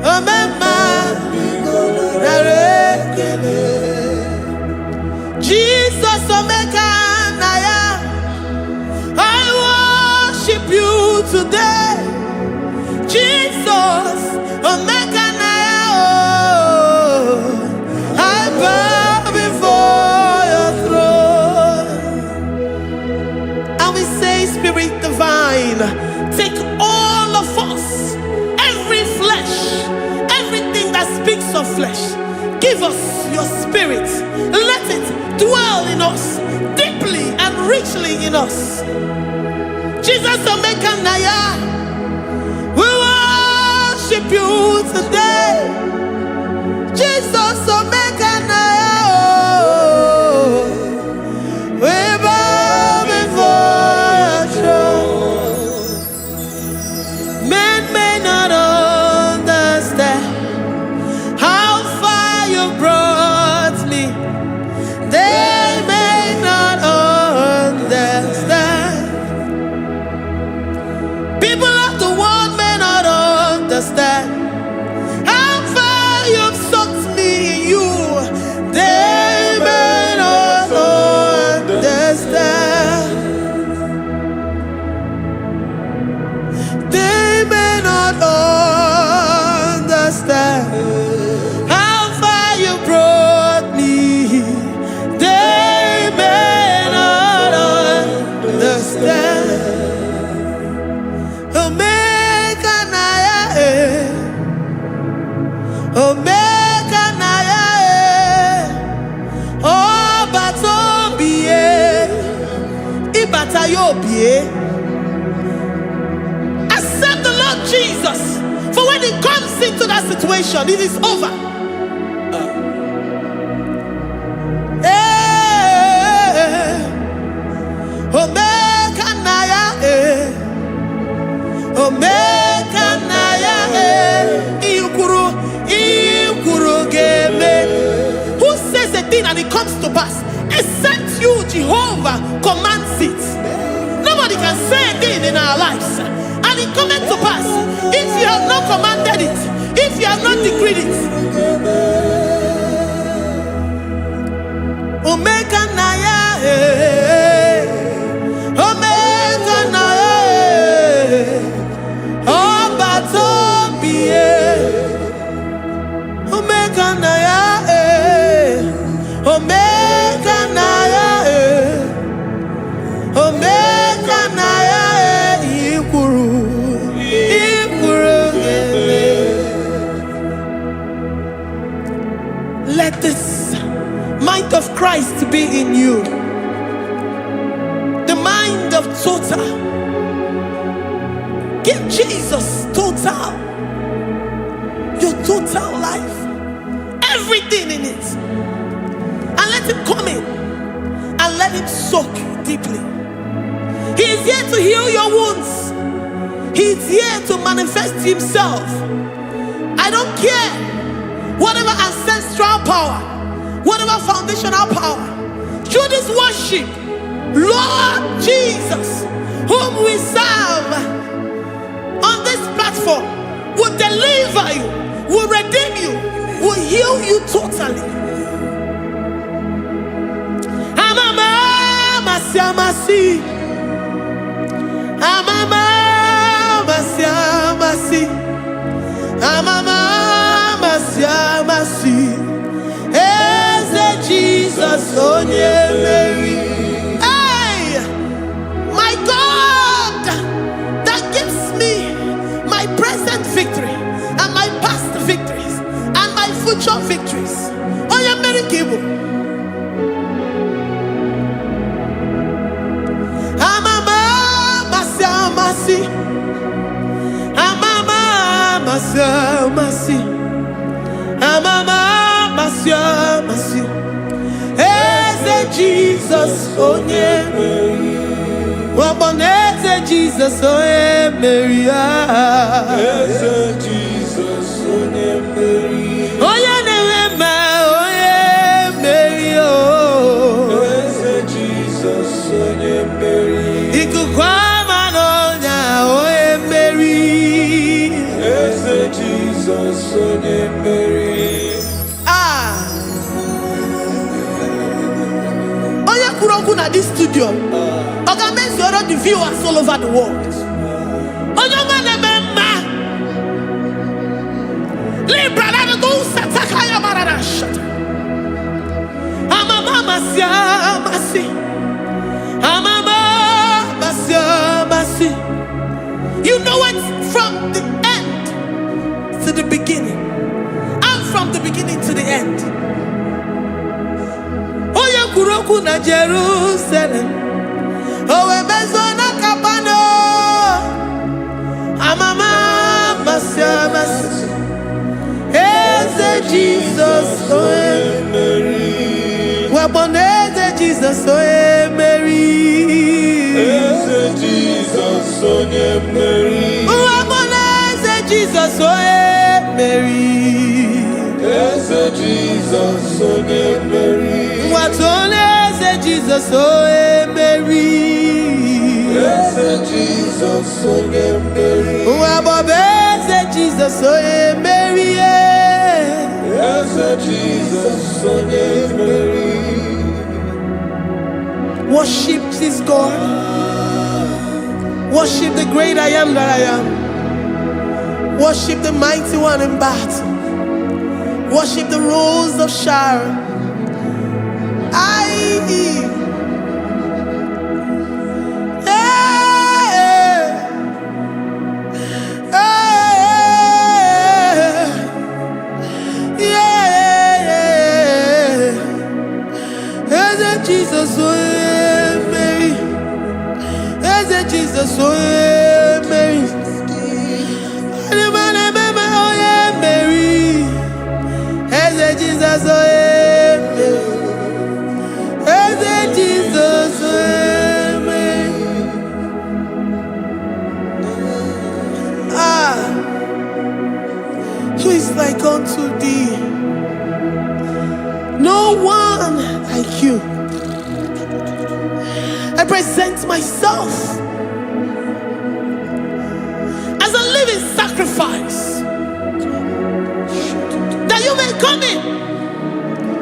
Omema narekele. Jesus omeka naya. I worship you today. Jesus, omeka naya. I bow before your throne. And we say, Spirit divine, take all of us, every flesh, everything that speaks of flesh. Give us your spirit. Let it dwell in us, deeply and richly in us. Jesus, omeka naya. We worship you today. Jesus, omeka naya. We bow before your throne. Men may not understand how far you brought me. They may not understand. People of the world may not understand how far you've sucked me in you. They may not understand. They may not understand how far you brought me. They may not understand. Omeka naya, oh batombie, ibatayobie. Accept the Lord Jesus, for when He comes into that situation, it is over. Omeka naya, omeka naya, who says a thing and it comes to pass? Except you, Jehovah, commands it. Nobody can say a thing in our lives and it comes to pass if you have not commanded it, if you have not decreed it. Omeka naya, omeka naya, oh batombie. Omeka naya, omeka naya, omeka naya, ikuru. Let this mind of Christ be in you, the mind of total. Give Jesus total, your total life, everything in it, and let Him come in and let Him soak you deeply. He is here to heal your wounds. He's here to manifest himself. I don't care whatever ancestral power, whatever foundational power. Through this worship, Lord Jesus, whom we serve on this platform, will deliver you, will redeem you, will heal you totally. Amasi, Amama, Masi, Amama, Masi, Eze Jesus, Onye Mary. Hey, my God, that gives me my present victory and my past victories and my future victories. Onye Mary Kibu. Masi. Eze Jesus, onye Mary. Waboneze Jesus, onye Mary. Eze Jesus, onye Mary. Onye Nehema, onye Mary. Eze Jesus, onye Mary. Ikukwama n'onya, onye Mary. Eze Jesus, onye Mary. At this studio, organize the viewers all over the world. You know it from the end to the beginning, and from the beginning to the end. Kuroku na Jerusalem, owe bezona kapano, amama masi, Eze Jesus, owe Mary, waboneze Jesus, owe Mary, Eze Jesus, owe Mary, waboneze Jesus, owe Mary, Eze Jesus, owe Mary. What only Jesus, oh Mary. Yes, Jesus, oh Mary. What Jesus, oh Mary. Yes, Jesus, oh Mary. Worship this God. Worship the great I am that I am. Worship the mighty one in battle. Worship the rose of Sharon. Jesus, oh Mary, Eze Jesus, oh Mary, Mary, Eze Jesus, oh Jesus, who is like unto thee? No one like you. I present myself as a living sacrifice, that you may come in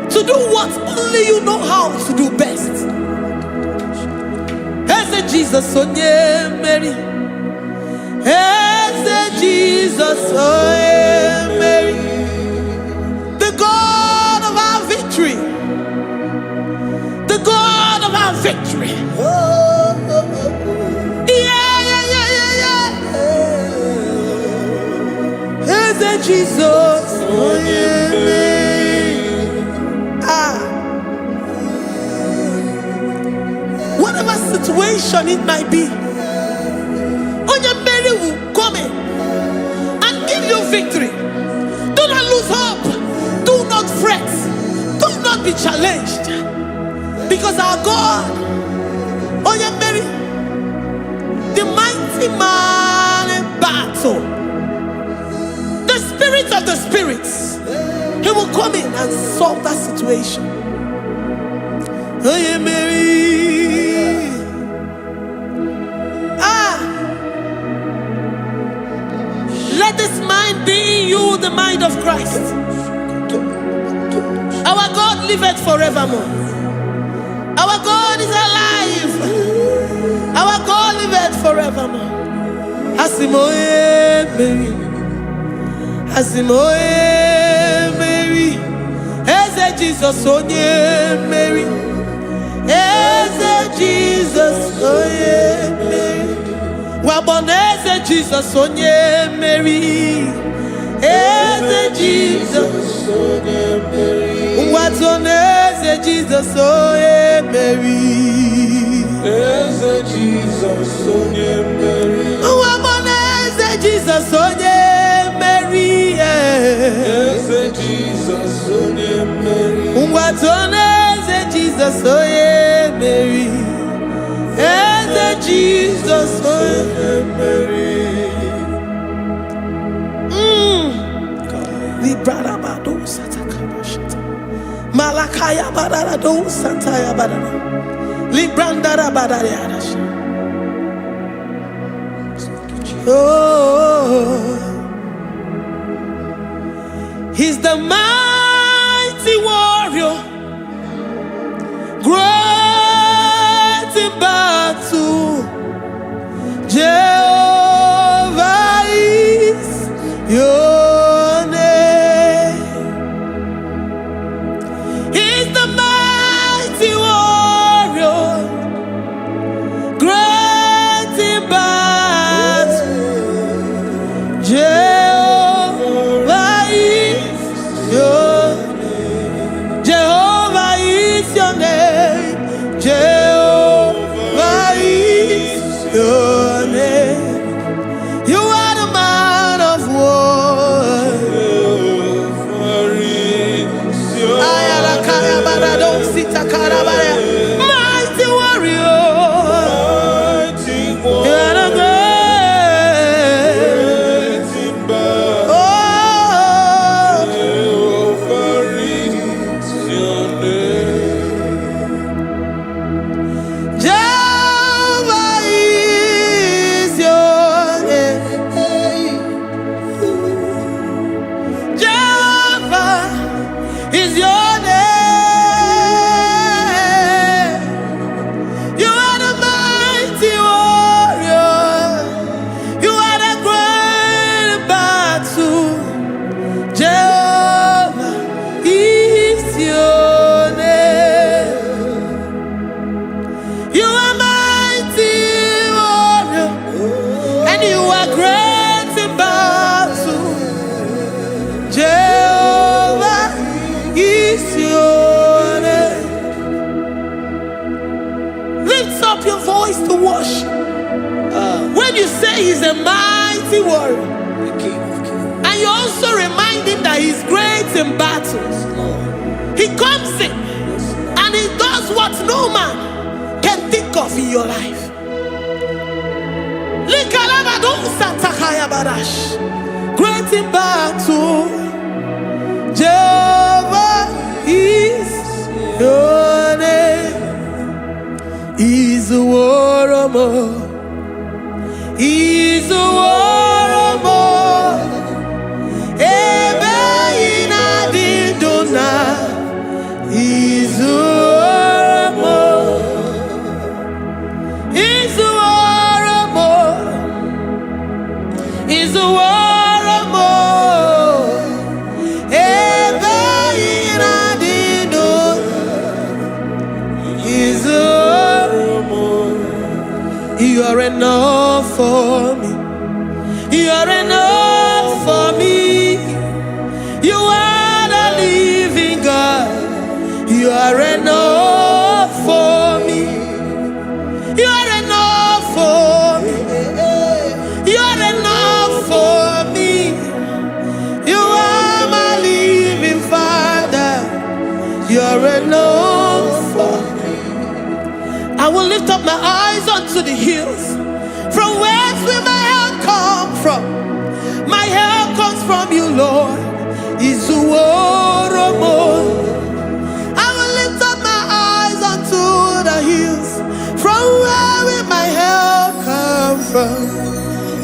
to do what only you know how to do best. Eze Jesus, onye Mary. Eze Jesus, onye Mary. The God of our victory. The God of our victory. Eze Jesus, onye Mary. Whatever situation it might be, Onye Mary will come in and give you victory. Do not lose hope. Do not fret. Do not be challenged. Because our God, Onye Mary, the mighty man battle, the spirit of the spirits, he will come in and solve that situation. Oh yeah, Mary. Let this mind be in you, the mind of Christ. Our God liveth forevermore. Our God is alive. Our God liveth forevermore. Asimoye Mary. Asimoye Mary. Eze Jesus onye Mary. Eze Jesus onye Mary. Waboneze Jesus onye Mary. Eze Jesus onye Mary. Watoneze Jesus onye Mary. Eze Jesus onye Mary. Waboneze Jesus onye Mary. Eze Jesus onye Mary. Watoneze Jesus onye Mary. Eze Jesus onye Mary. Librada bado satakaba shata. Malakaya badara do santaya badara. Librandara badara yadash. Oh, he's the mighty warrior, great in battle. Jehovah is your name. He's the mighty warrior, great in battle. Jehovah is your name. Jehovah is your name. Jehovah is your name. You are the man of war. Ayarakaya barado sita karabaya. Mighty warrior. You are the great. To worship. When you say he's a mighty warrior, and you also remind him that he's great in battles, he comes in and he does what no man can think of in your life. Great in battle, Jehovah is your name. He's a warrior. He's a warrior. Ebe ina dindona. He's a warrior. He's a warrior. He's a warrior. Ebe ina dindona. He's a You are enough for me. You are enough for me. You are the living God. You are enough for me. You are enough for me. You are enough for me. You are my living Father. You are enough for me. I will lift up my eyes unto the hills. From whence will my help come from?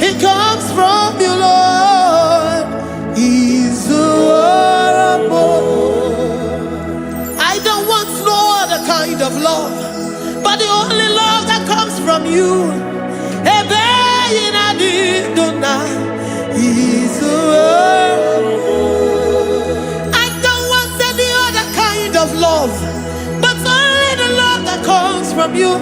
It comes from you, Lord. Is I don't want no other kind of love, but the only love that comes from you. I don't want any other kind of love, but only the love that comes from you.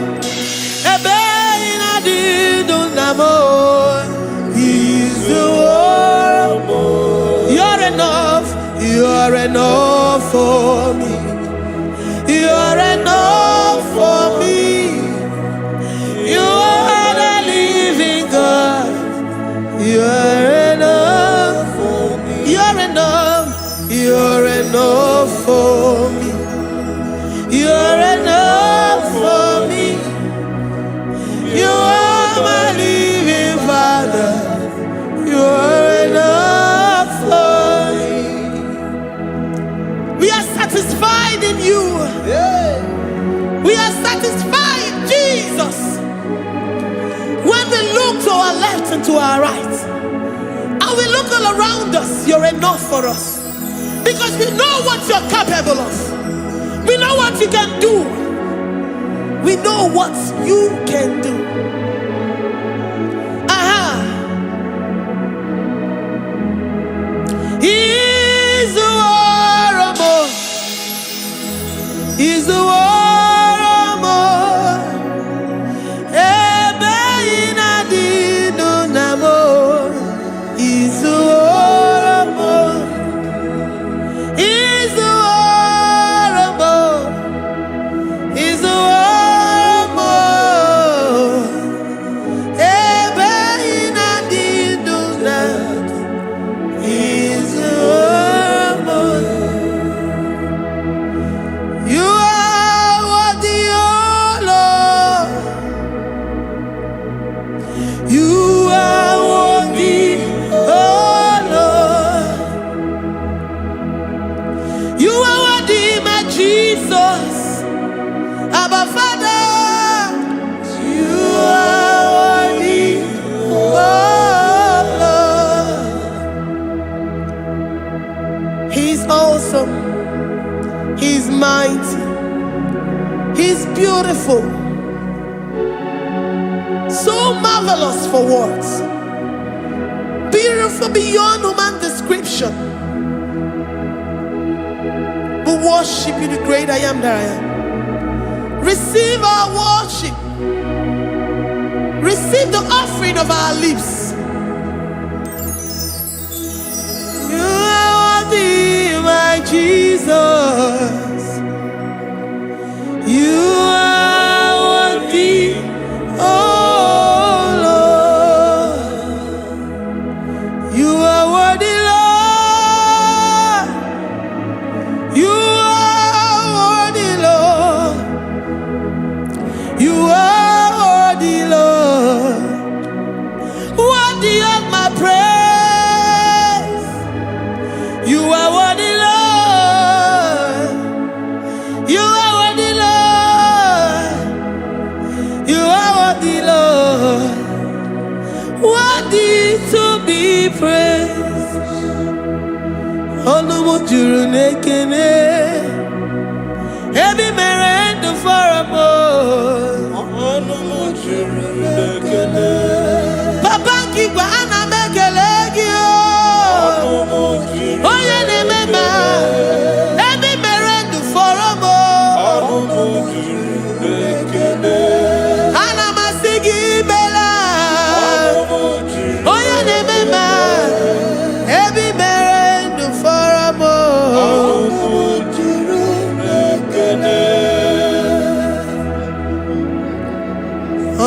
You're enough. You're enough for me. You're enough for me. You are the living God. You're enough for me. You're enough. You're enough for me. You're enough for me. You are my living Father. You're enough for me. We are satisfied in you. We are satisfied, Jesus. When we look to our left and to our right, and we look all around us, you're enough for us. Because we know what you're capable of. We know what you can do. We know what you can do. He's the war. He's the war. He's mighty. He's beautiful. So marvelous for words. Beautiful beyond human description. We worship you, the great I am that I am. Receive our worship. Receive the offering of our lips. You are worthy, my Jesus. You are worthy, oh Lord. You are worthy, Lord. You are worthy, Lord. You are worthy, Lord. Worthy of my praise. You are worthy, Lord. You are worthy, Lord. You are worthy, Lord. Worthy to be praised. Onumu juru nekene. Ebi merendo for a more. Onumu juru nekene. Papa kigwa ana mekelegi o. Onumu juru. Oye ne mema. Ebi merendo for a more. Onumu juru nekene. Ana masigi bela. Onumu juru. Oye ne mema. Ebi merendo for a more. Onumu juru nekene.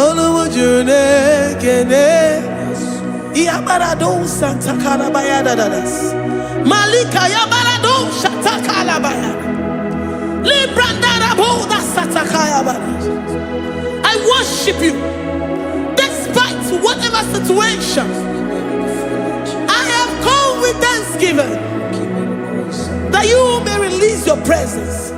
Onumu juru nekene. Yabarado Santa Calabaya dadas. Malika Yabarado Shatakalabaya. Librandara Boda Satakaya. I worship you despite whatever situation. I have come with thanksgiving that you may release your presence.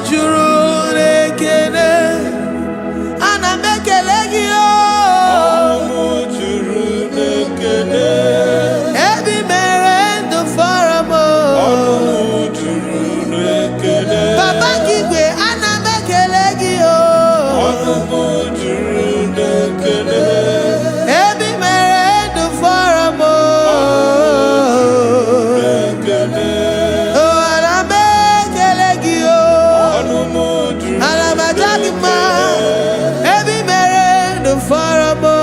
juru n'ekele, ana m ekele gị o. Ebi mere ndụ fọrọ m o. Papa Igwe, ana m ekele gị o. Ebi mere ndụ fọrọ m o. Ana m ekele gị o. Ana m aja gị mma. Ebi mere ndụ fọrọ m o.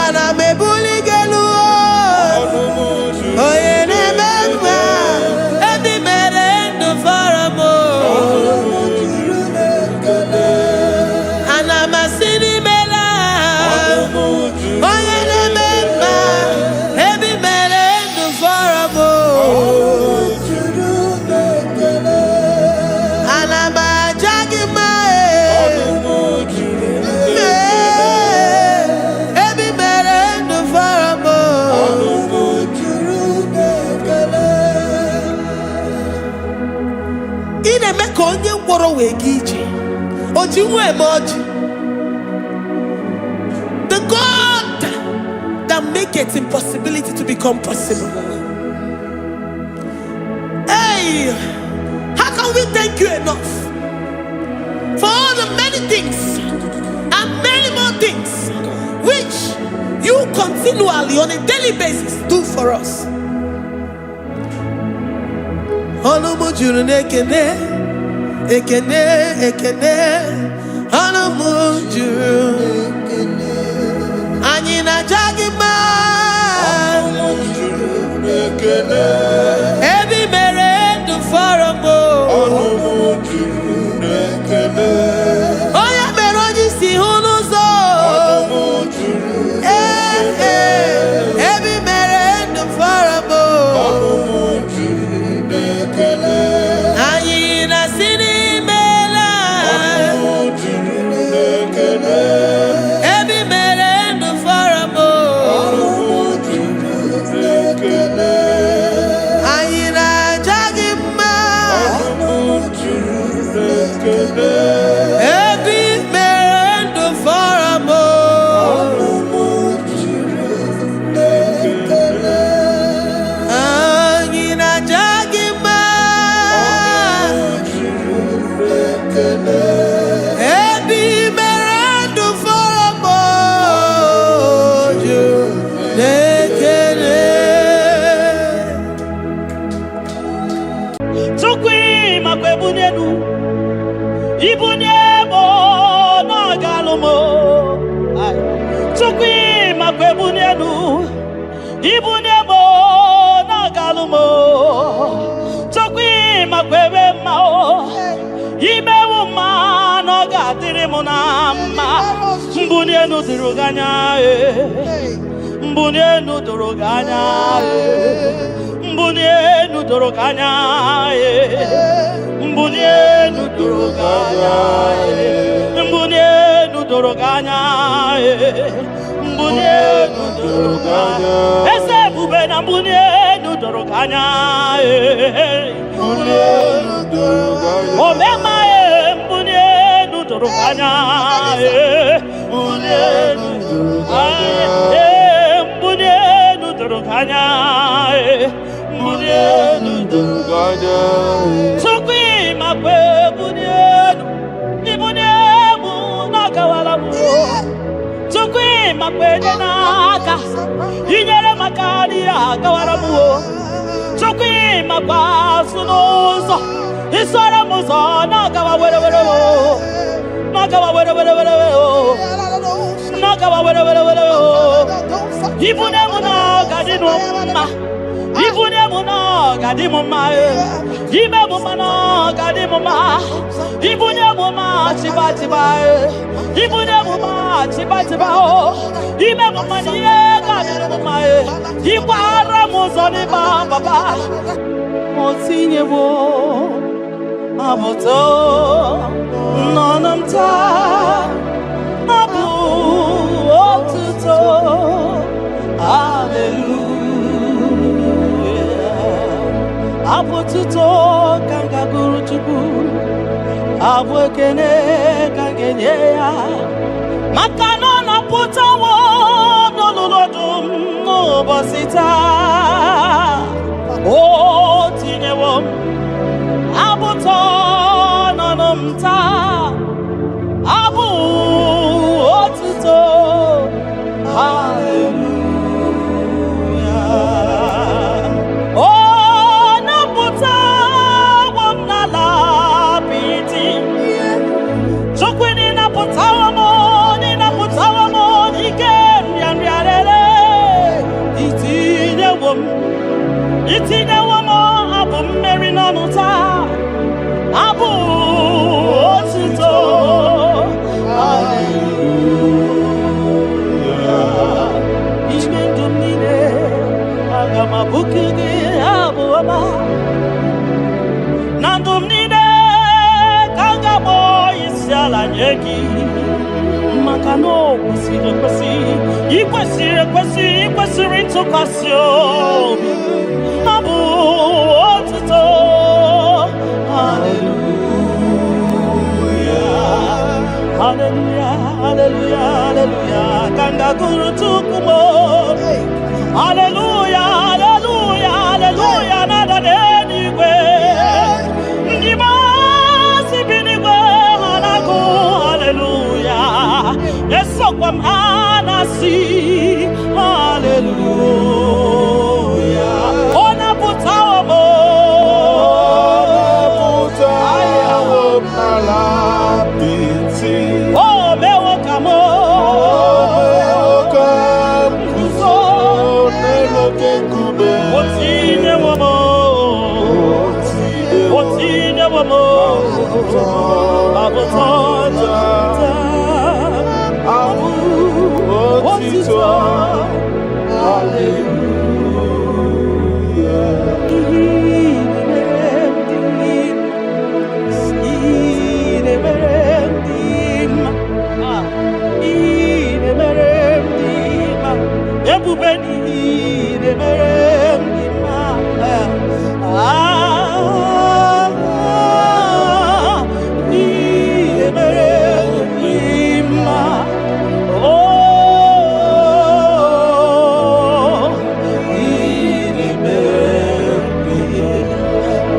Ana m ebuli gị elu o. Onye na-eme mma. Ebi mere ndụ fọrọ m o. Ana m asị n'imela. Onye na-eme mma. Ebi mere ndụ fọrọ m o. Ana m aja gị mma ebi mere ndụ fọrọ m o. Ị na-eme ka onye ngwọrọ wee ga ije, o ji nwa eme ọjị. The God that maketh impossibility to become possible. Hey, how can we thank you enough for all the many things and many more things which you continually on a daily basis do for us? Ọnụ m juru n'ekele, ekele, ekele. Ọnụ m juru. Anyị na-aja gị mma. Ebi mere ndụ fọrọ m o. Onye mere onye isi hụ n'ụzọ. Ebi mere ndụ fọrọ m o. Anyị na-asị n'imela. Ebi mere ndụ fọrọ m o. Anyị na-aja gị mma. Ebi mere ndụ fọrọ m o. Anyị na-aja gị mma. Ebi mere ndụ fọrọ m o. Juru n'ekele. Tukwi makwebunenu. Ibunyemo na galumo. Tukwi makwebunenu. Ibunyemo na galumo. Tukwi makwebemao. Imewu ma no gadiri munama. Mbunienu diruganya Mbunienu diruganya Mbunienu diruganya Mbunienu diruganya Mbunienu diruganya Mbunienu diruganya Ese bube na mbunienu diruganya Mbunienu diruganya Omema mbunienu diruganya Mbunienu diruganya Mbunienu diruganya Mbunienu diruganya Tukwi makwe mbunienu Ibuniemu nakawalamu Tukwi makwe naka Inyere makani akawalamu Tukwi makwa sunuzo Isora muzo nakawa were were Nakawa were were were Nakawa were were were Ibuniemu nakadinuma Ibuniemu nakadimuma Ibuniemu nakadimuma Ibuniemu chiba chiba Ibuniemu chiba chiba Ibuniemu nakadimuma Ibara muzoni baba Motinyewo Abuto Nonamta Abu Otuto Hallelujah abụ tuto ka nga gụrụ Chukwu, abụ ekene ka ngenye ya, maka na ọ napụtawo n'olulu ọdụm n'ụbọchị taa. O tinyewo m abụtọ n'ọnụ m taa, abụ otuto. Hallelujah. O napụtawo m n'ala apịtị, Chukwu ni napụtawo m, ni napụtawo m n'ike nrịanrịarere. Itinyewo m abụ mmeri n'ọnụ taa, abụ otuto. Hallelujah. Ime ndụ m niile aga m abụku gị abụ ọma, na ndụ m niile ka m ga-akpọ isi ala nye gị, maka na o kwesịrị ekwesị, ikwesịrị ekwesị, ikwesịrị ntụkwasị obi. Abụ otuto. Hallelujah. Hallelujah. Hallelujah. Hallelujah. Kanga guru tukumo. Hallelujah. Hallelujah. Hallelujah. Nada denigwe. Ngima sibinigwe hanaku. Hallelujah. Yeso kwa mhanasi. Hallelujah. Ona putawo mo. Oh, mewo kamo. Otine womo. Otine womo. Abotota. Abu. Otito.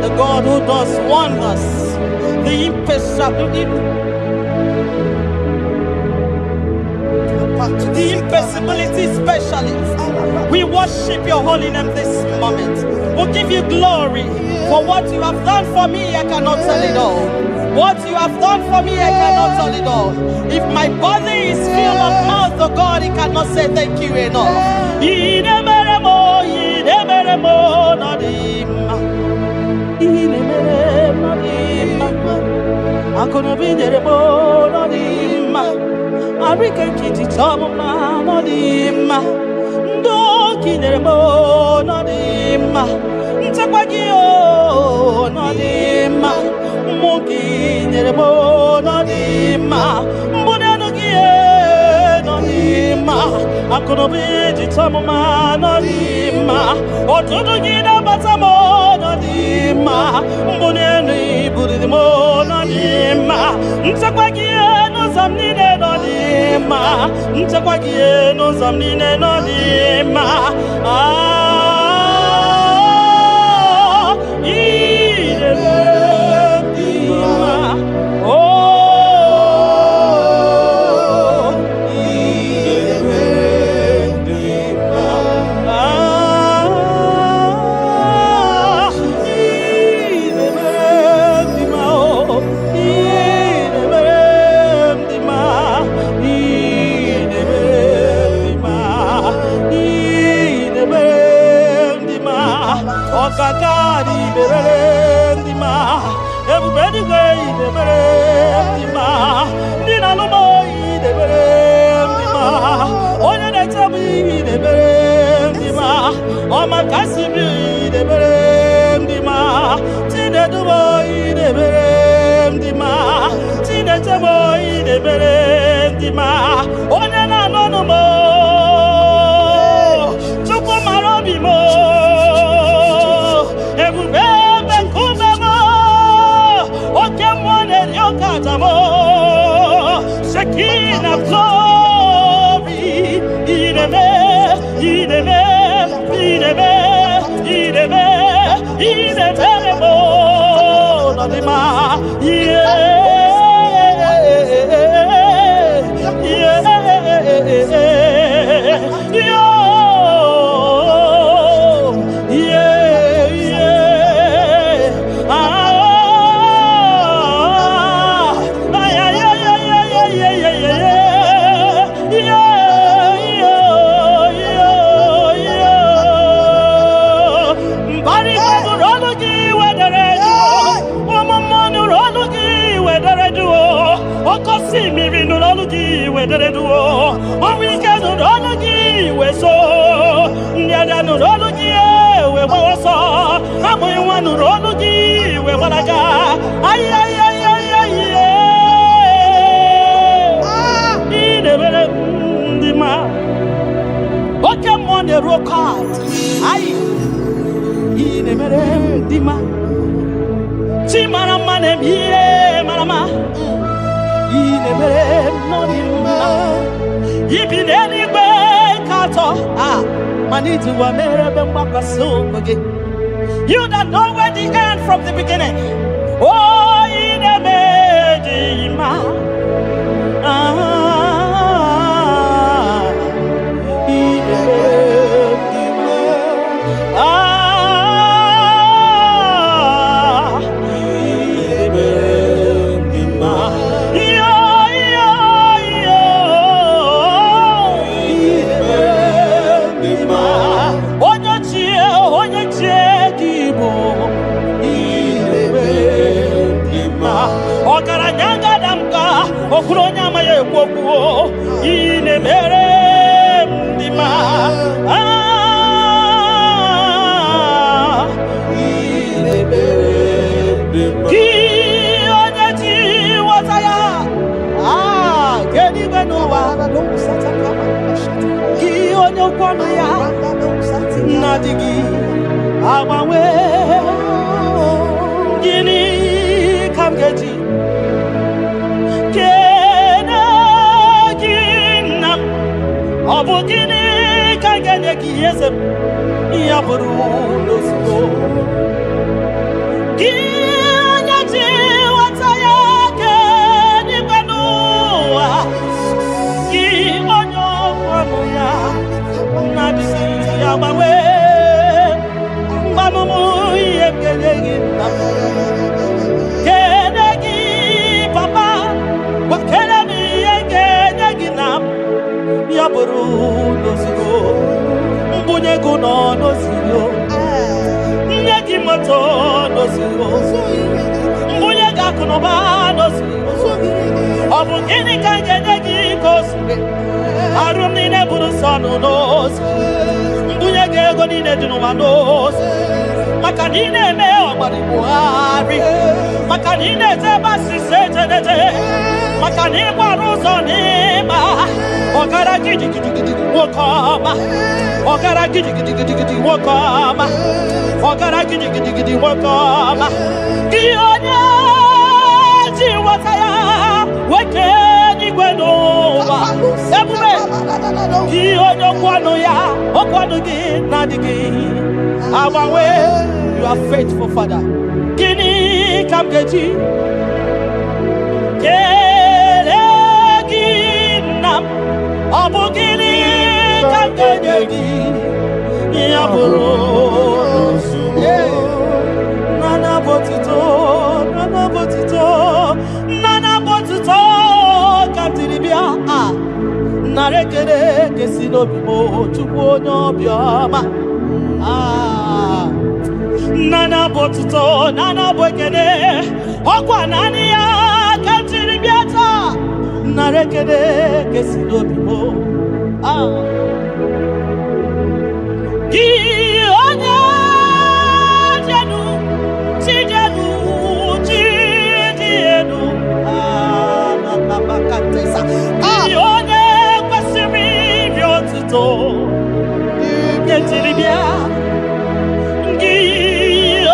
The God who does wonders, the impossibility specialist. We worship your holy name this moment. We'll give you glory for what you have done for me. I cannot tell it all. What you have done for me, I cannot tell it all. If my body is filled of mouth of God, he cannot say thank you enough. Arika kiti tomo ma no dimma, ndo kinere mo no dimma, ntakwagi o no dimma, mukinere mo no dimma, mbonano gie no dimma, akono biji tomo ma no dimma, otodo gida batamo no dimma, mbonano iburi mo no dimma, ntakwagi Zamnine no dima, ntakwagie no zamnine no dima. Dima. Oh, Kakari berendima, everybody gay de berendima, Dina Lomoy de berendima, Oya de Tabi de berendima, Oma Kasibi de berendima, Tina Duboy de berendima, Tina Taboy de berendima, Oya no mo, Chupo Marobi mo. Everywhere King of glory, Ideme, Ideme, Ideme, Ideme, Ideme, oh, Nadima, yeah, yeah, yeah. See me in the Lologi, where the duo, on weekend, the Lologi, where so, Yada no Lologi, where was saw, I'm going one Lologi, where what I got, ay, in the man. What come on the rock card? Ay, in the man. Chimana man, yeah, Marama. You that know where the end from the beginning. Oh, in a Okronya maye kwokuo ine mere ndima ine mere ndima ki onye ti wataya kedi beno wa do sataka ki onye kwano ya nadigi abawe gini kamgeji Obogini kaganya kiyesem yaburu losgo Kanya ji wataya ke ni banua Ki onyo kwano ya Nabisi yabawe Mamumu yekenegi Kenegi papa Wakenegi yekenegi nam Yaburu nozilo Mbunye guno nozilo Nyegi moto nozilo Mbunye gakunoba nozilo Obugini kangenegi kosme Arum nine buru sanu nozilo Mbunye gego nine dinuwa nozilo Makanine me obari buhari Makanine tebasi sejenete Makanine baruzo nima Ogara gidi gidi gidi wakama Ogara gidi gidi gidi gidi wakama Ogara gidi gidi gidi wakama Kionya jiwataya Wekeni gwenowa Ebube Kionya kwano ya Okwano gi nadigi Abawe You are faithful Father Gini kamgeji Abogini kangenegi Yaburu Nana botito Kantiribia Narekere kesino bimo Chukwo nyobioma Nana botito Nana bwekene Okwa nani ya Kantiribia ta Narekere kesino bimo Ki onye jenu Tidienu Bakatesa Ki onye kwesiri Vyotito Ketiribia Ki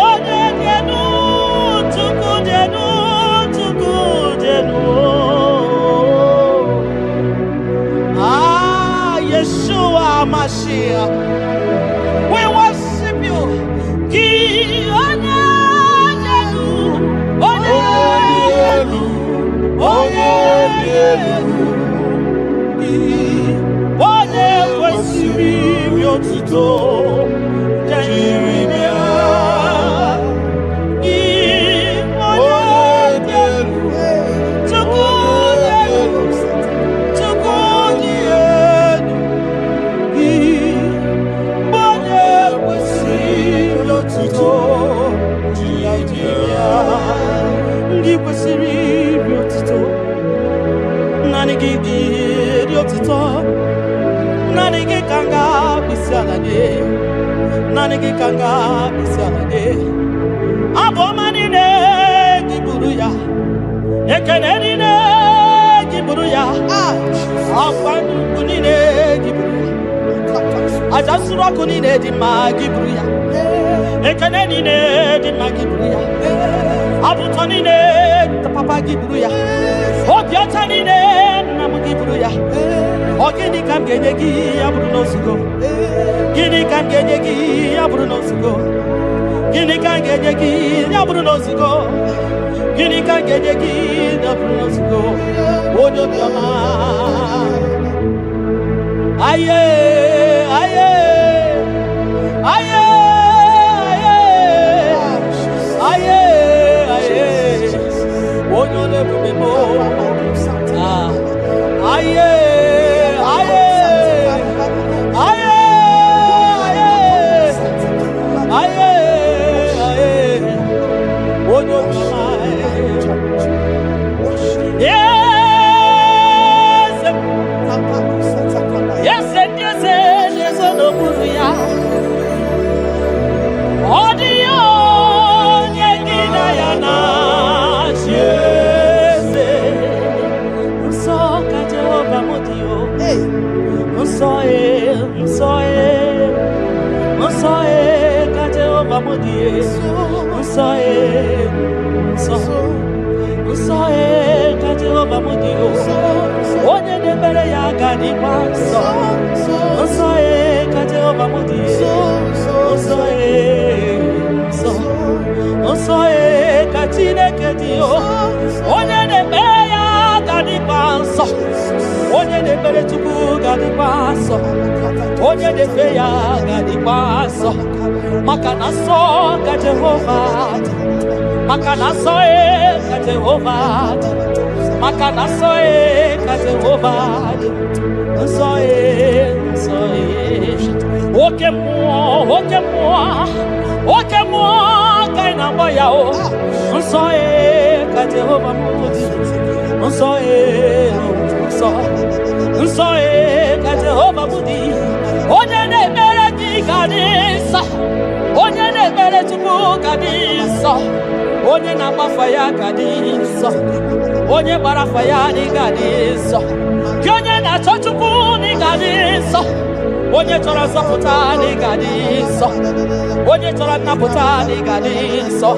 onye jenu Tukudenu Nanigi kanga bisalade abomani ne giburuya ekeneni ne giburuya afanu kunine giburuya ajasura kunine di magiburuya ekeneni ne di magiburuya abutoni ne papa giburuya obiotani ne namugiburuya ogini kamgenegi aburuno sugo gini kamgenegi aburuno sugo gini kamgenegi aburuno sugo gini kamgenegi aburuno sugo ojo biama aye aye aye aye aye ojo le bumemo aye Onye de feya gadi paso makana so ka Jehovah makana so ka Jehovah makana so ka Jehovah so oke mo kaina boya o so ka Jehovah mo so ka Jehovah budi onye na-emere gị gadisa onye na-emere Chukwu gadisa onye na-agbafa ya gadisa onye gbarafa ya dị gadisa gị onye na-achọ Chukwu dị gadisa onye chọrọ nzọpụta dị gadisa onye chọrọ nnapụta dị gadisa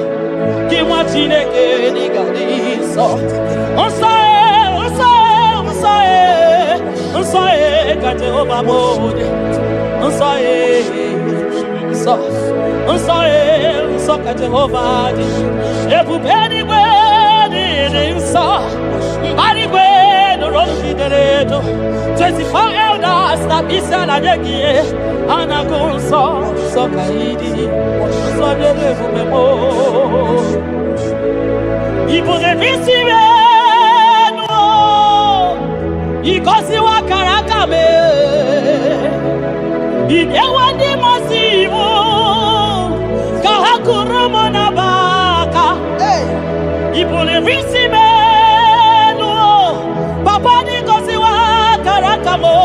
gị nwa Chineke dị gadisa nsọ ka Jehovah bode nsọ ka Jehovah dị ebube eluigwe dị nsọ mbara igwe nụrụ olu edo 24 elders na isi ala nye gị ha na-agụ nsọ ka ị dị nsọ dị ebube mo ibu na-ebisi ikosiwa karaka me idewa ndi masivu kahakurumo na baka ibule visimenu papa ni kosiwa karaka mo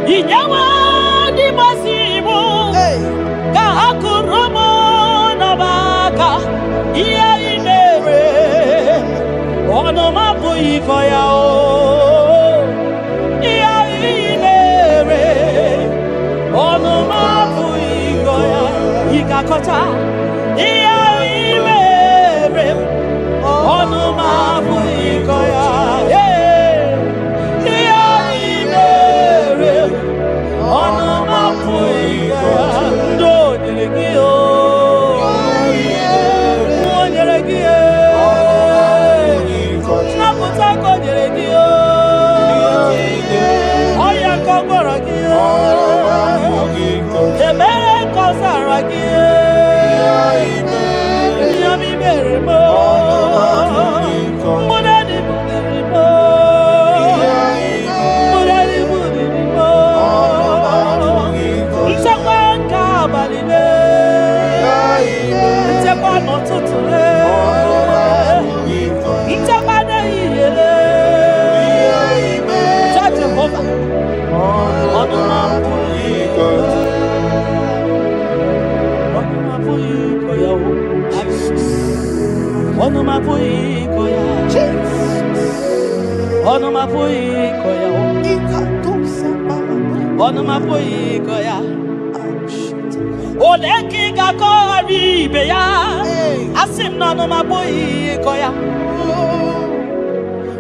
idewa ndi masivu kahakurumo na baka iya inere ono mabu ikoya o Kota iya imere onu mabu ikoya iya imere onu mabu ikoya ndo nyelekio nyelekio nakuta ko nyelekio oya ko goro kio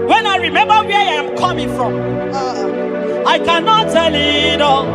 When I remember where I am coming from, I cannot tell it all.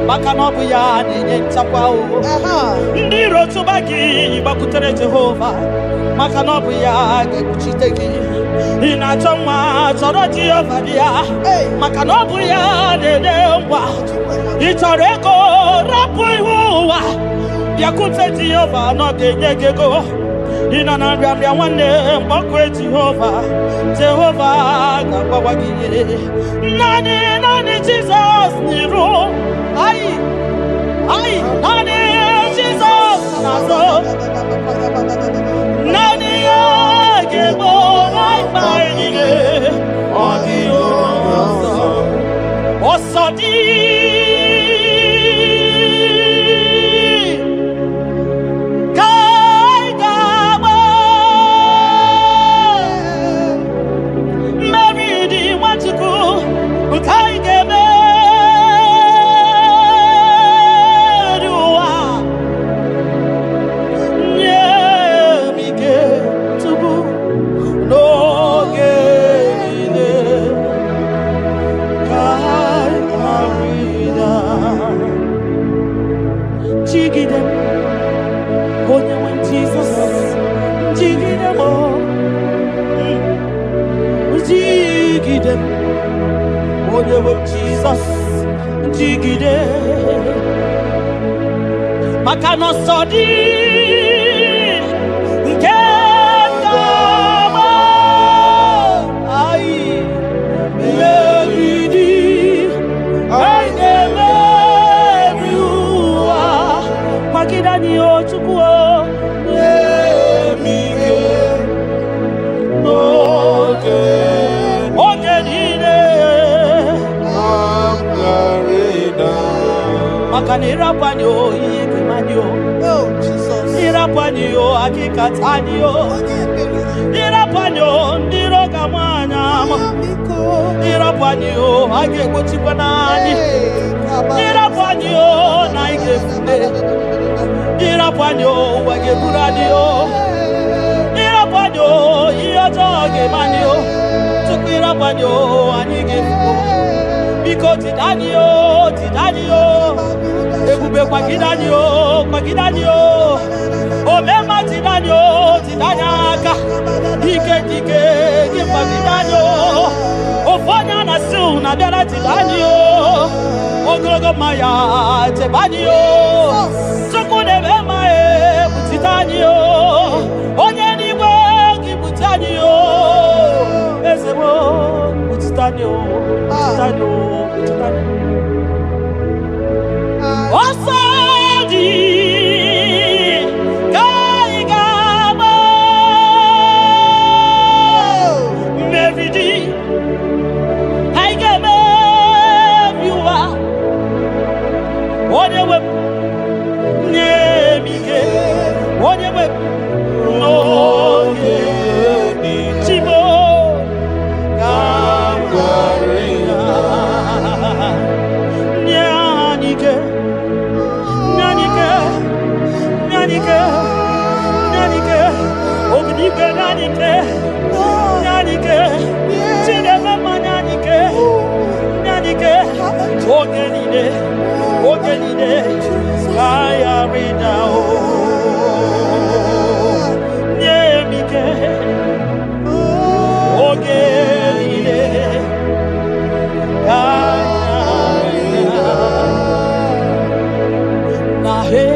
maka na ọ bụ ya na-enye nchekwa o. Ndị iro tụba gị gbakwutere Jehova maka na ọ bụ ya ga-ekpuchite gị. Ị na-achọ nwa chọrọ Jehova bịa maka na ọ bụ ya na-enye ngwa. Ị chọrọ ego rapụ ihu ụwa bịakwute Jehova na ọ ga-enye gị ego. Ị nọ na nrịanrịa nwanne mgbakwe Jehova ga-agbawa gị naanị Jizọs n'iru naanị Jizọs n'azụ naanị ya ga-egbo mkpa niile ọ dịghị onye ọzọ dị Jesus, jigide, maka no sodi, nke kama, ai, yegidi, ai emeriwa, makida ni ochukuo, yemige, Makanirapanyo yekemanyo. Oh Jesus. Irapanyo akikatanyo. Irapanyo ndirogamanya. Irapanyo agekuchipanani. Irapanyo naigefune. Irapanyo wageburanyo. Irapanyo iyotogemanyo. Tukirapanyo anigefune. Biko tidanyo. Ebube kwa kidanyo. Omema tidanyaka. Dike kimpa kidanyo. Ofonya na su na dela tidanyo. Ogologo maya tebanyo. Sokune bema butidanyo. Onye niwe kibutanyo. Ezebo butidanyo. Osadi Gaigama Meridi Haigame Viwa Onewe Nemige Onewe Noye Chibo Gamarina Nyanike Nyanike, Chidema Nyanike, Ogenide, Kaya Ridao, Nyemike, Ogenide, Kaya Ridao, Nahe,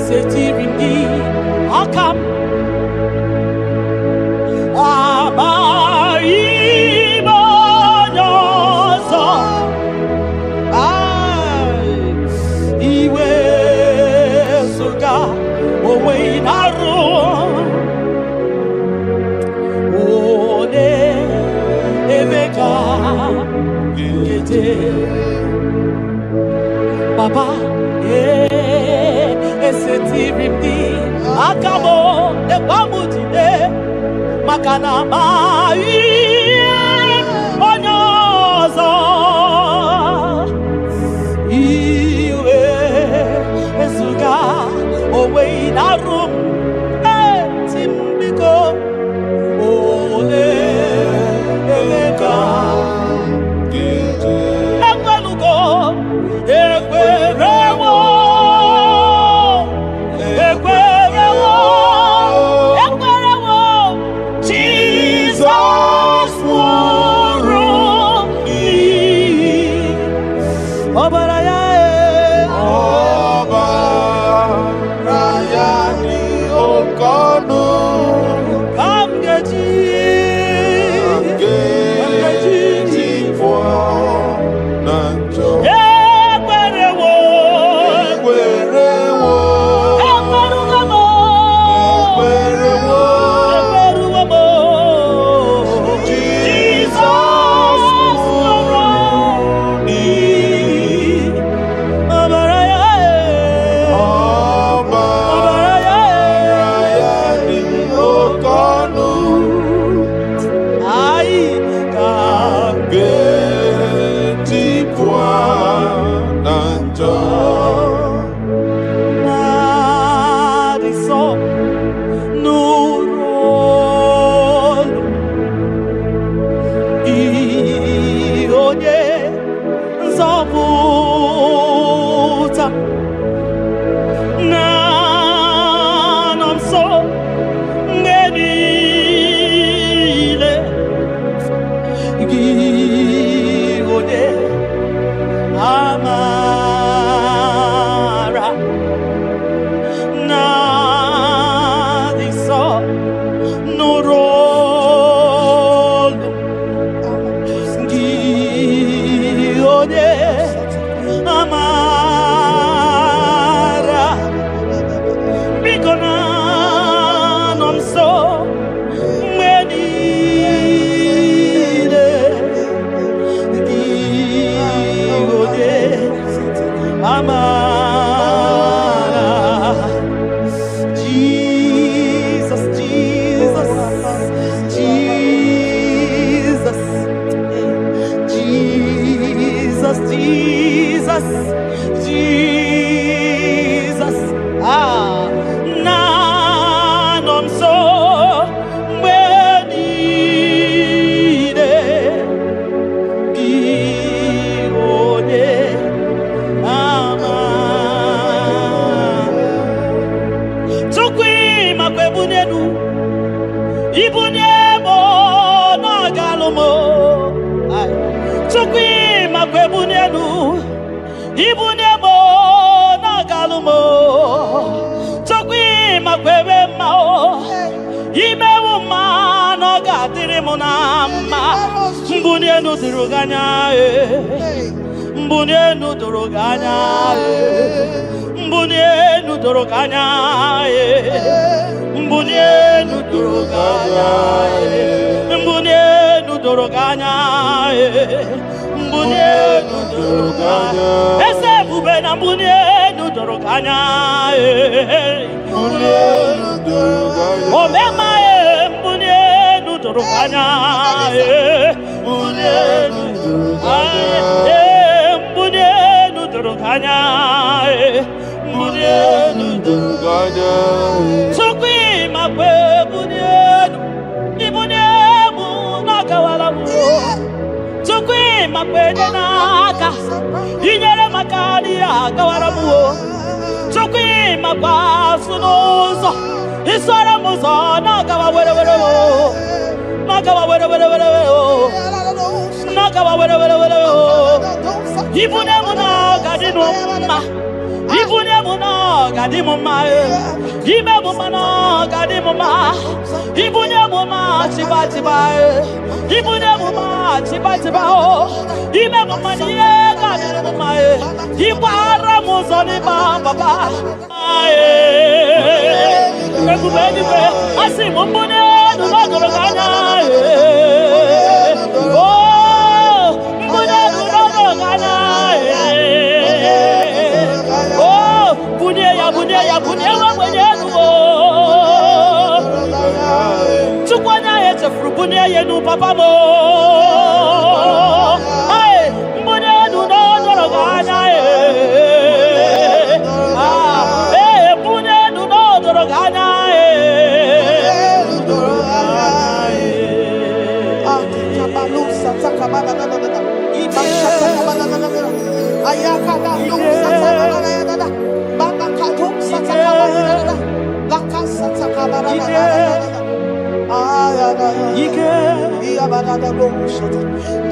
Setiringi, Akam. Papa, esetirimi akabo ekwamutide makana mai onyozo iwe esuga owe inarum timbiko ole emeka ekwelugo ekwe Tukwi makwebunenu Ibuniemo na galumo Tukwi makwebunenu Ibuniemo na galumo Tukwi makwebe mao Imewu ma no gadiri munama Mbunienu diruganya Mbunienu duruganya Mbunienu duruganya Mbunienu duruganya Mbunienu duruganya Mbunienu duruganya Ese bubena mbunienu duruganya Mbunienu duruganya Omema mbunienu duruganya Mbunienu duruganya Mbunienu duruganya Mbunienu duruganya Tukwi makwe mbunienu Ibuniemu nakawalamu Tukwi makwe denaka Inyere makani akawalamu Tukwi makwa sunuzo Isara muzo nakawa were Nakawa were Nakawa were Ibuniemu na gadinuma Ibuniemu na gadimuma Ibuniemu na gadimuma Ibuniemu ma chiba Ibuniemu ma chiba Ibuniemu ma niye gadimuma Ibara muzoni baba Ekubeni asi mbunienu na doroganya Oh mbunienu na doroganya Bunia mwenyenu Chukwana yete frubunia yenu papa mo Ay mbunienu no doroganya mbunienu no doroganya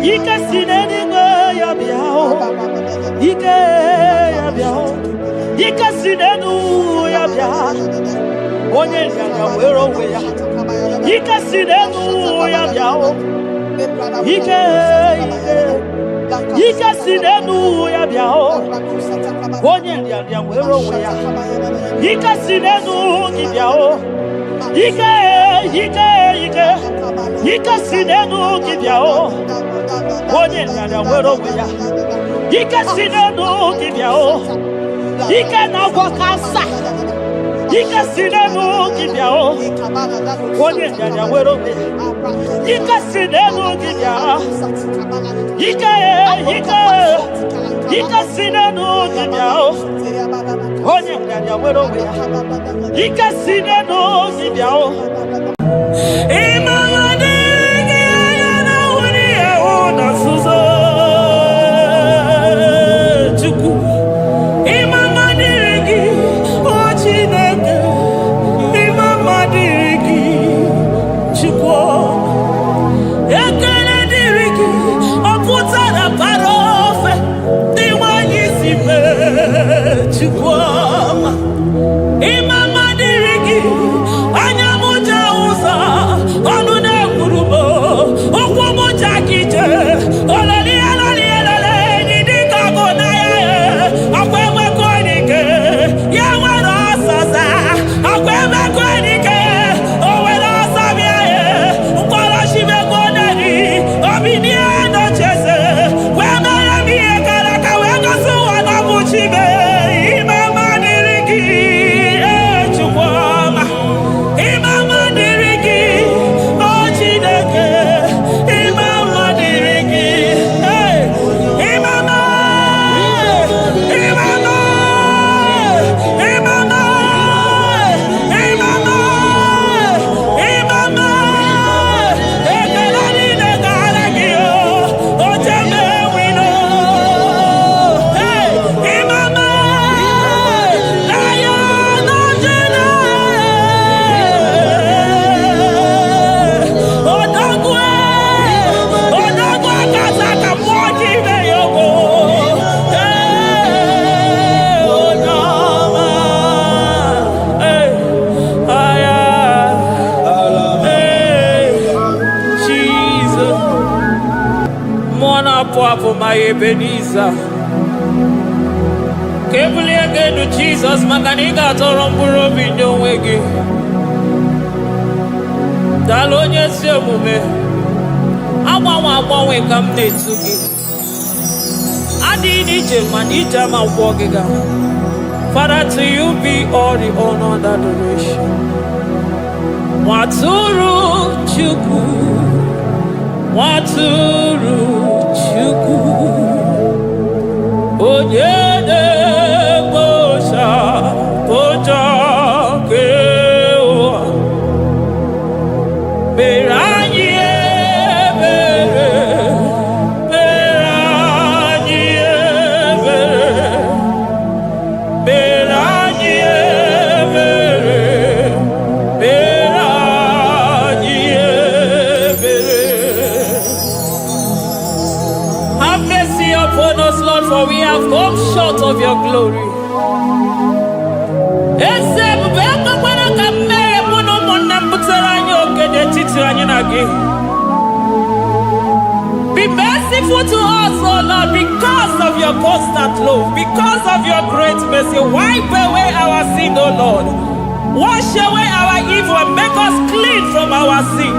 Ike sineni ya biao Ike ya biao Ike sinenu ya biao Onye ya wero we ya Ike sinenu ya biao Ike sinenu ya biao Onye ya wero we ya Ike sinenu ki biao Ike sinenu ki biao Onye ya wero we ya Ike sinenu ki biao Ike na wakasa Ike sinenu ki biao Onye ya wero we ya Ike sinenu ki biao Ike sinenu ki biao Onye ya wero we ya Ike sinenu ki biao my Ebenezer. Kebuli again to Jesus, Makaniga Toromburo Binyo Wegi. Dalonya Semume. Awa we come to give. Adi Nijel Manija Ma Wogiga. Father, to you be all the honor and adoration. Waturu Chuku. Waturu Chuku. Onyede Bosha Boja Kewa. Beranye Bere. Beranye Bere. Beranye Bere. Beranye Bere. Have mercy upon us, Lord, for we have come short of your glory. Be merciful to us, O Lord, because of your constant love, because of your great mercy. Wipe away our sin, O Lord. Wash away our evil and make us clean from our sin.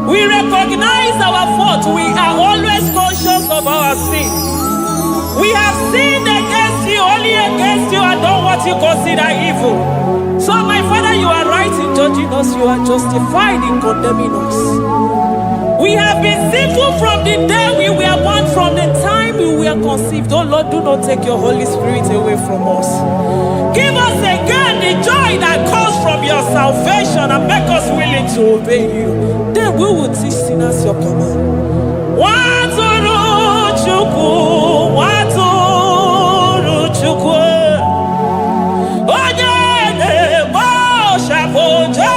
We recognize our fault. We are always conscious of our sin. We have sinned against you, only against you, and done what you consider evil. So, my Father, you are right in judging us. You are justified in condemning us. We have been sinful from the day we were born, from the time we were conceived. Oh Lord, do not take your Holy Spirit away from us. Give us again the joy that comes from your salvation and make us willing to obey you. Then we will teach sinners your command. Waturu Chuku, Waturu Chuku. Onyede Bosha Boja.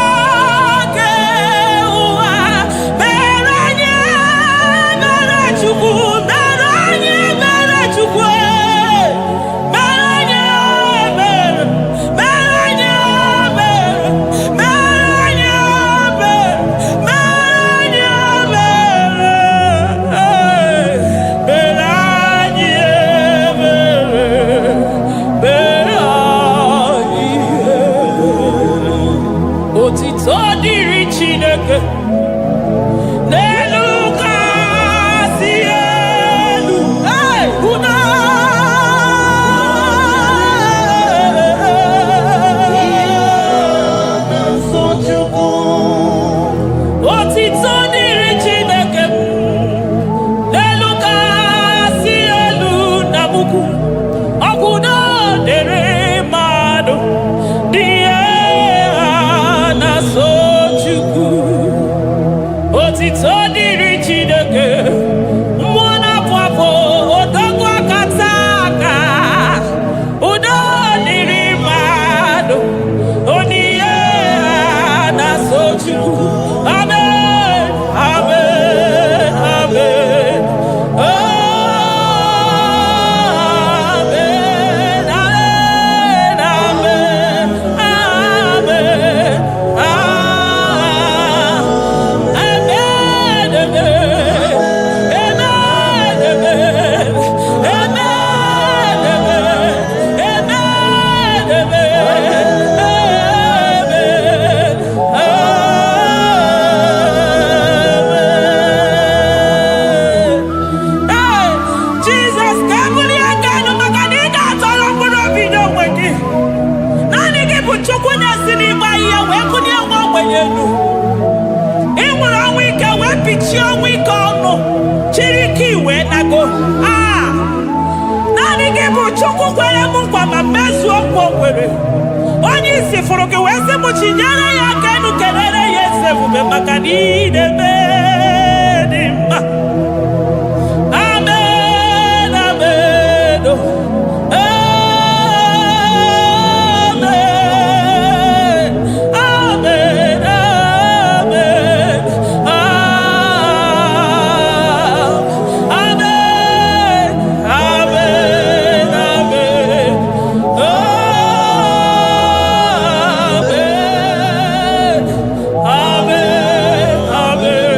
Amen.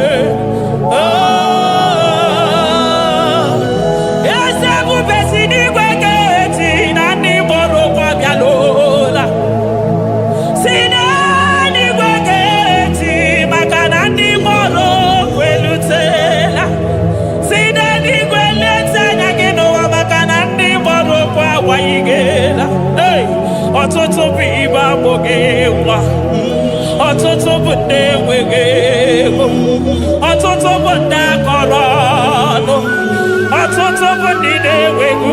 ọtụtụ bụ ndị enweghị ego, ọtụtụ bụ ndị akọrọ ọnụ, ọtụtụ bụ ndị na-enweghị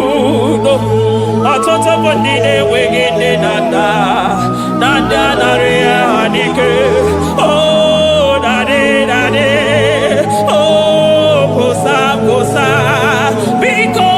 udo, ọtụtụ bụ ndị na-enweghị nne na nna, na ndị anarị ya ha n'ike. Oh, daddy, daddy, oh, kosa, kosa, biko.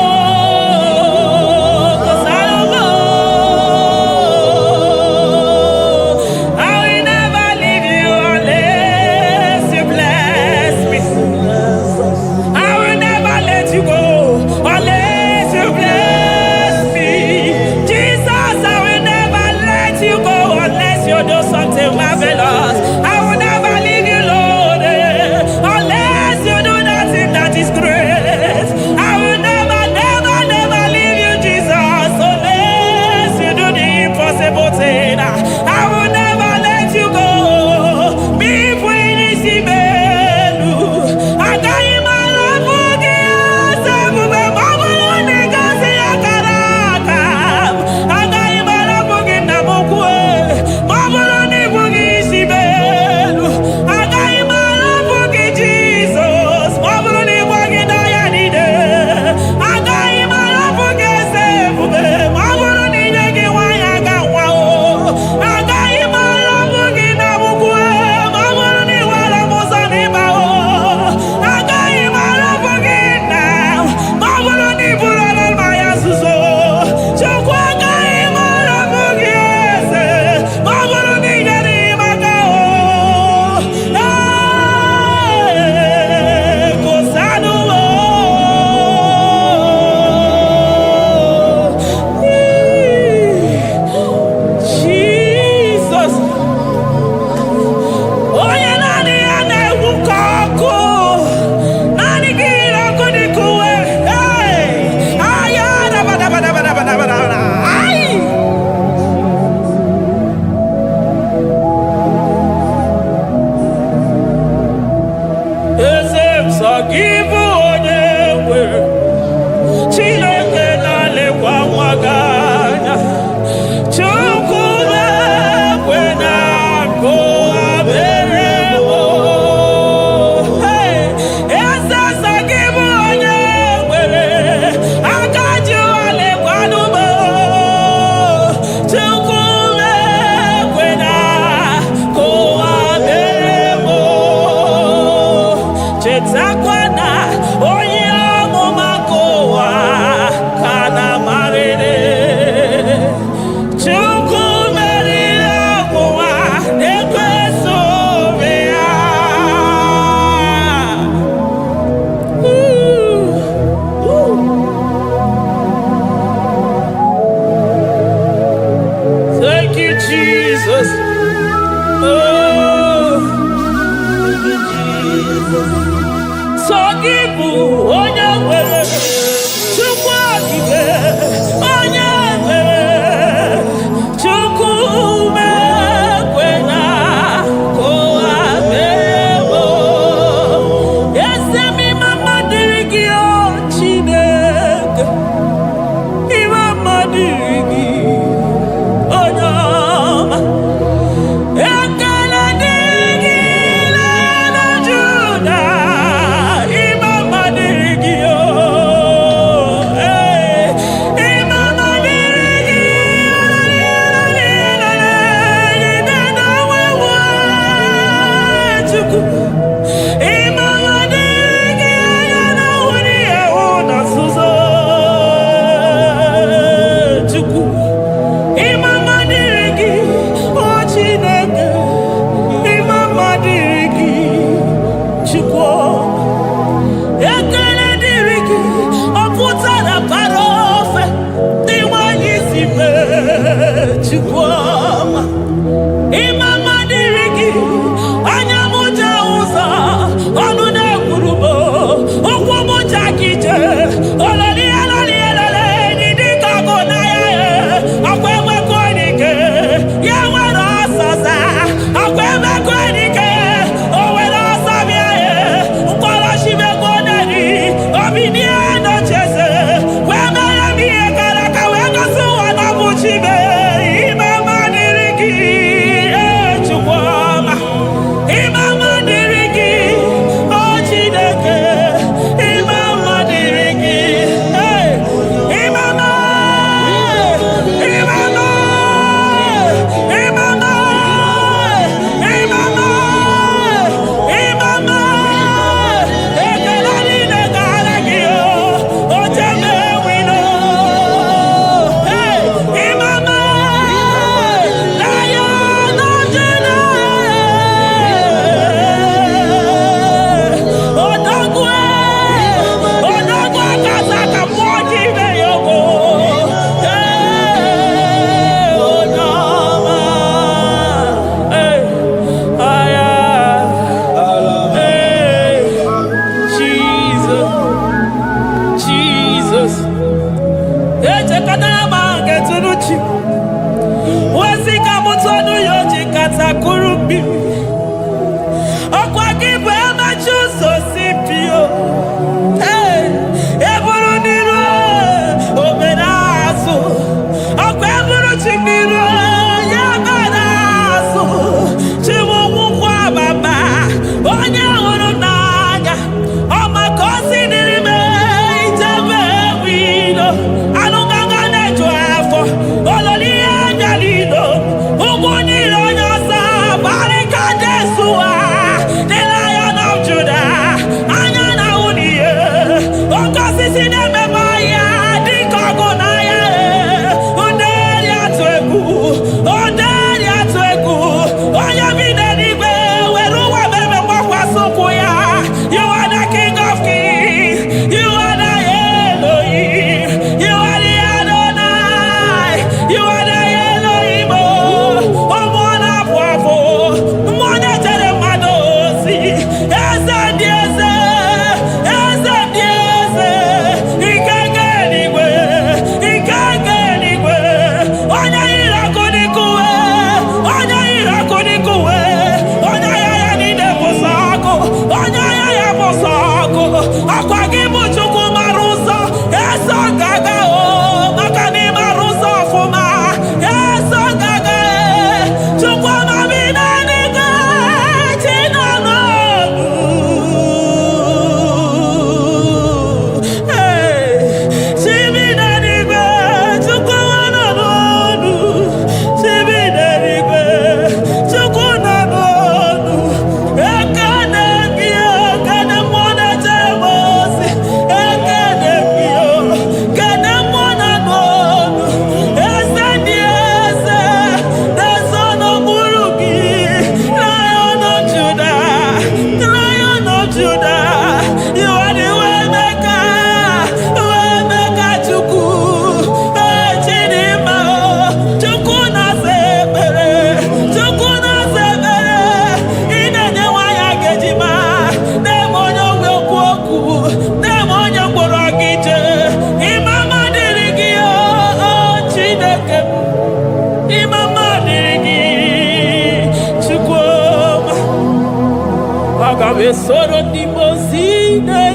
Soro di mozinha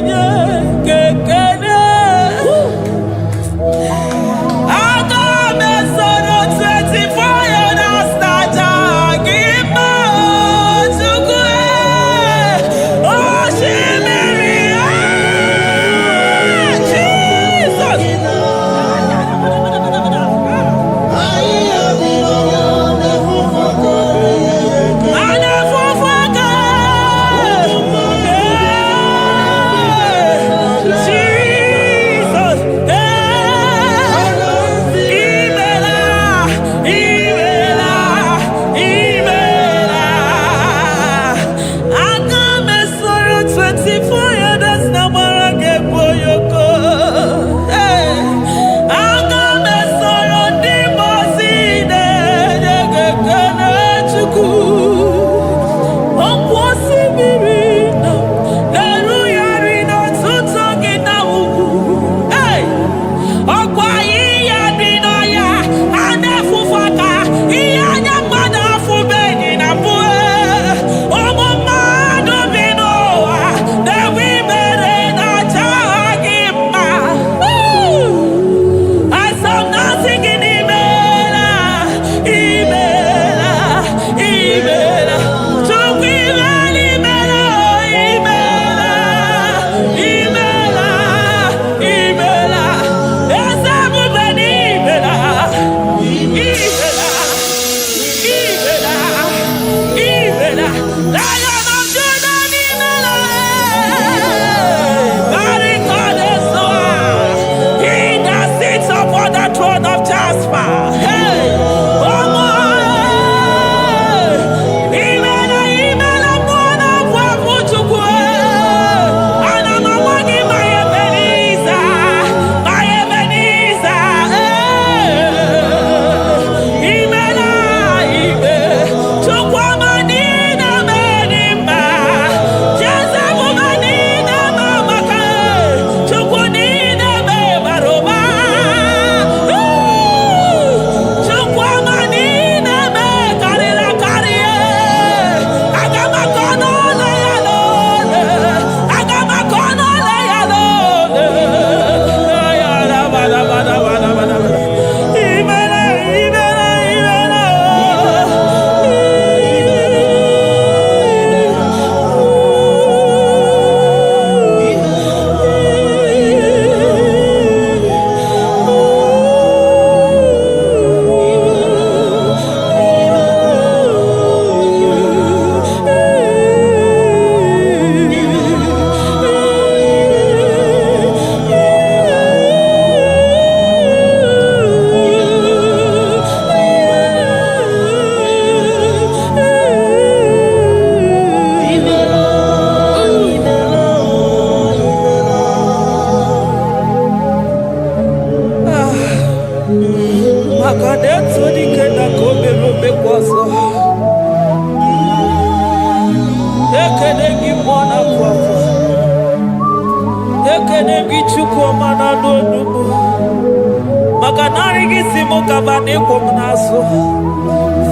que querer.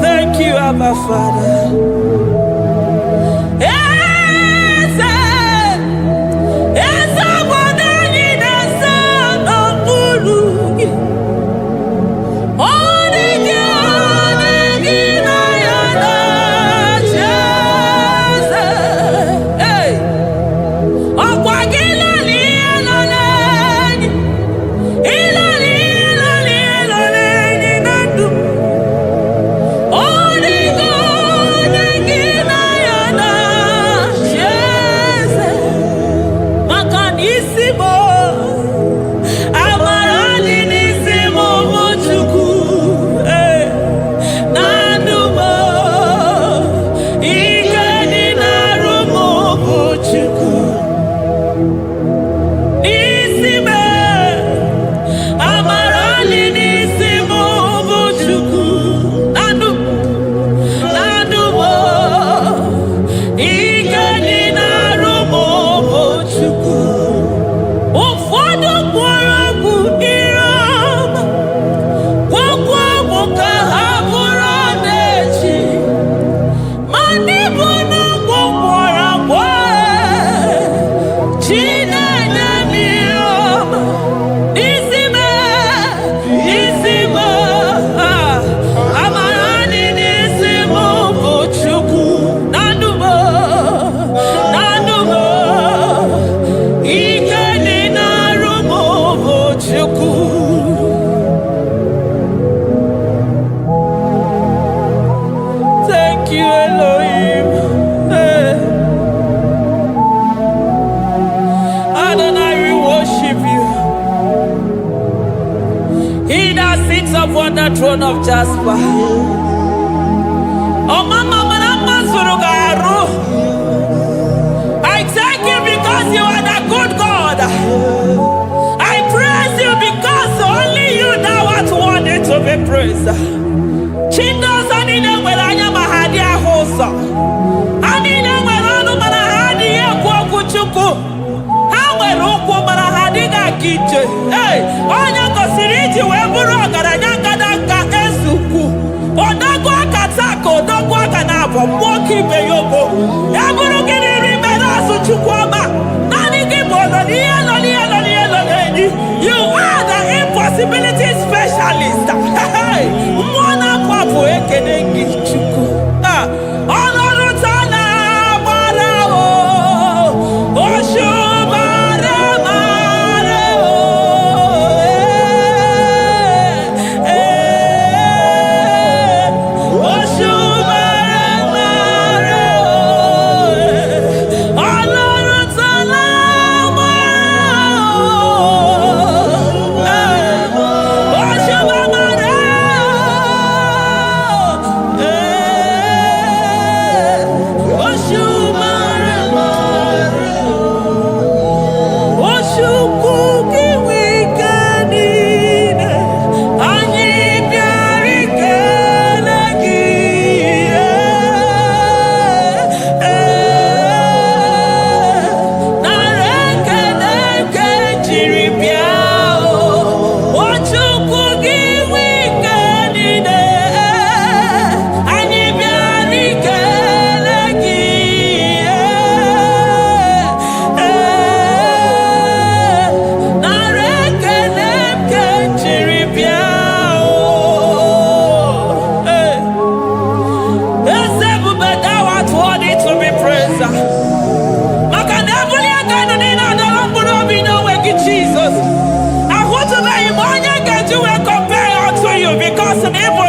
Thank you, Abba Father. On the throne of Jasper. Oh, Mama, I thank you because you are the good God. I praise you because only you thou art worthy to be praised. Chindos anine welanya mahadia hosa. Anine welanu manahadia kwa kuchuku. Hawe roko manahadiga kiche. Hey, onya kosiriti weburu garanya. Moki Beyogo, Yaburu Remember Chukwama, Nani Gibono, you are the impossibility specialist. Mwana Papu Ekenengi Chuku. Honorutana Barao, Oshubara Marao,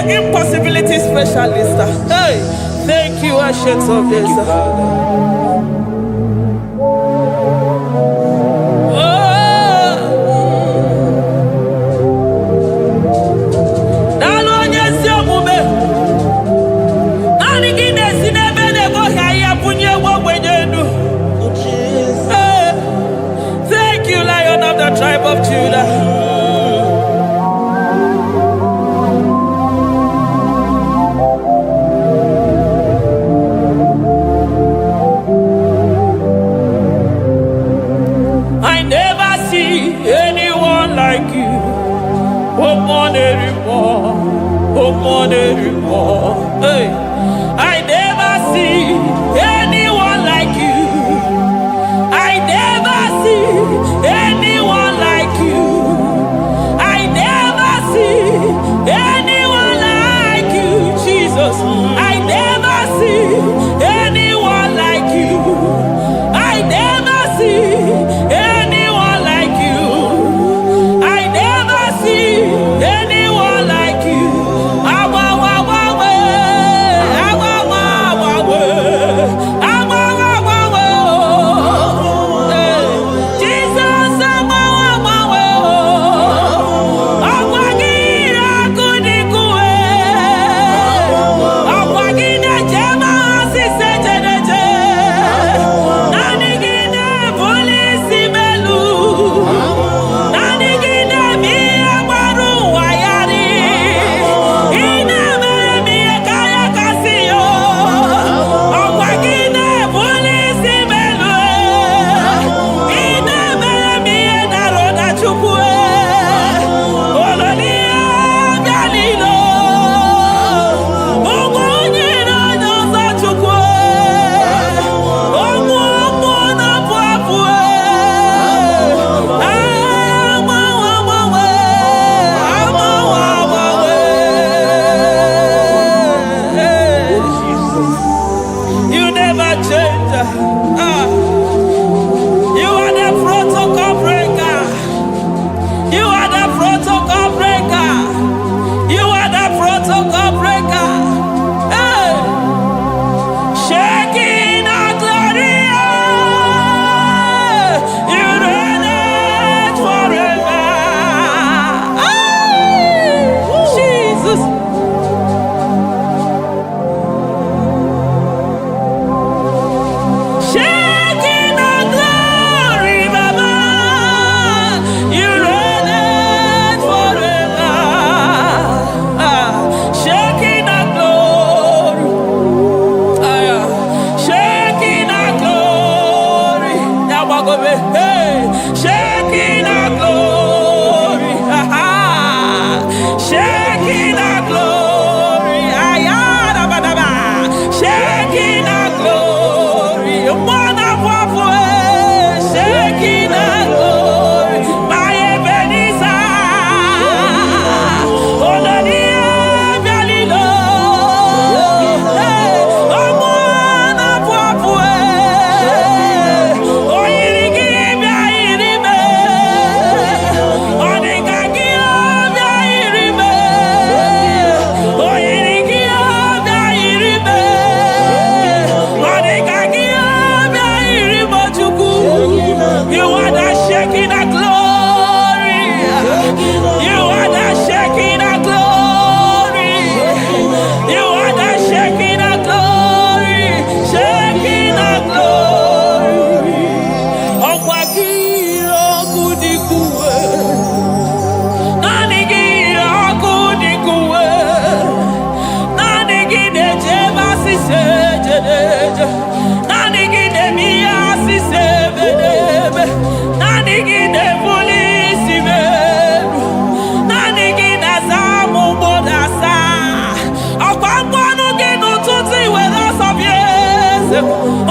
impossibility specialist. Hey, thank you, Ancient of Days. Thank you, Lion of the tribe of Judah.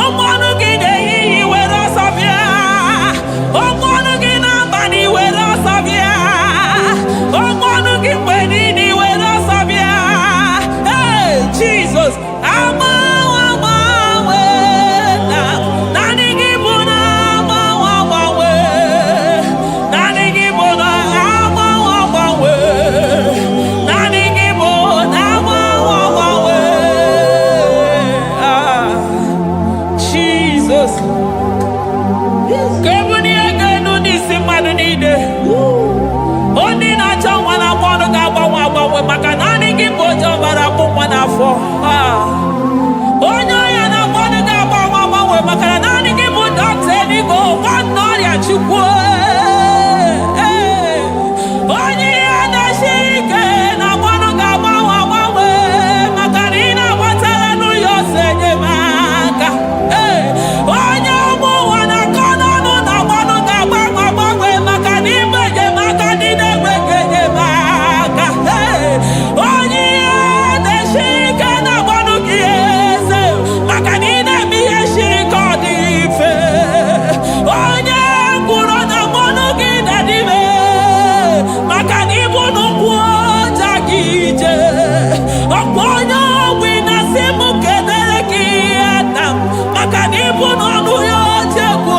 ọmọnụ gị na-eyiyi were ọsọ bịa, ọmọnụ gị n'abalị were ọsọ bịa, ọmọnụ gị mgbe niile were ọsọ bịa. Hey, Jesus, agbanwe na naanị gị bụ na agbanwe, naanị gị bụ na agbanwe, naanị gị bụ na agbanwe. Jesus, ka ebuni ego enu n'isi mmadụ niile, ndị na-achọ nwa na nwa ọnụ ga-agbanwe maka naanị gị bụ oje ọbara akpụ nwa n'afọ. Onye ọya na nwa ọnụ ga-agbanwe maka na naanị gị bụ dọkịta eluigwe, nwanne ọrịa Chukwu. Onye ihe na-esiri ike na nwa ọnụ ga-agbanwe maka na ị na-agbatara n'ụlọ ọsọ enyemaka. Onye ọmụ ụwa na-akọ n'ọnụ na nwa ọnụ ga-agbanwe maka na ịgba enyemaka dị na-enweghị enyemaka. Onye ihe na-esiri ike na nwa ọnụ gị eze maka na ị na-eme ihe siri ike ọ dị mfe. Onye kwuru na nwa ọnụ gị na-adịbe maka na ịbụ n'ụkwụ ọja gị ije. Ọkwa onye ogbi na-asị m kedere gị Adam maka na ịbụ n'ọnụ ya oche egwu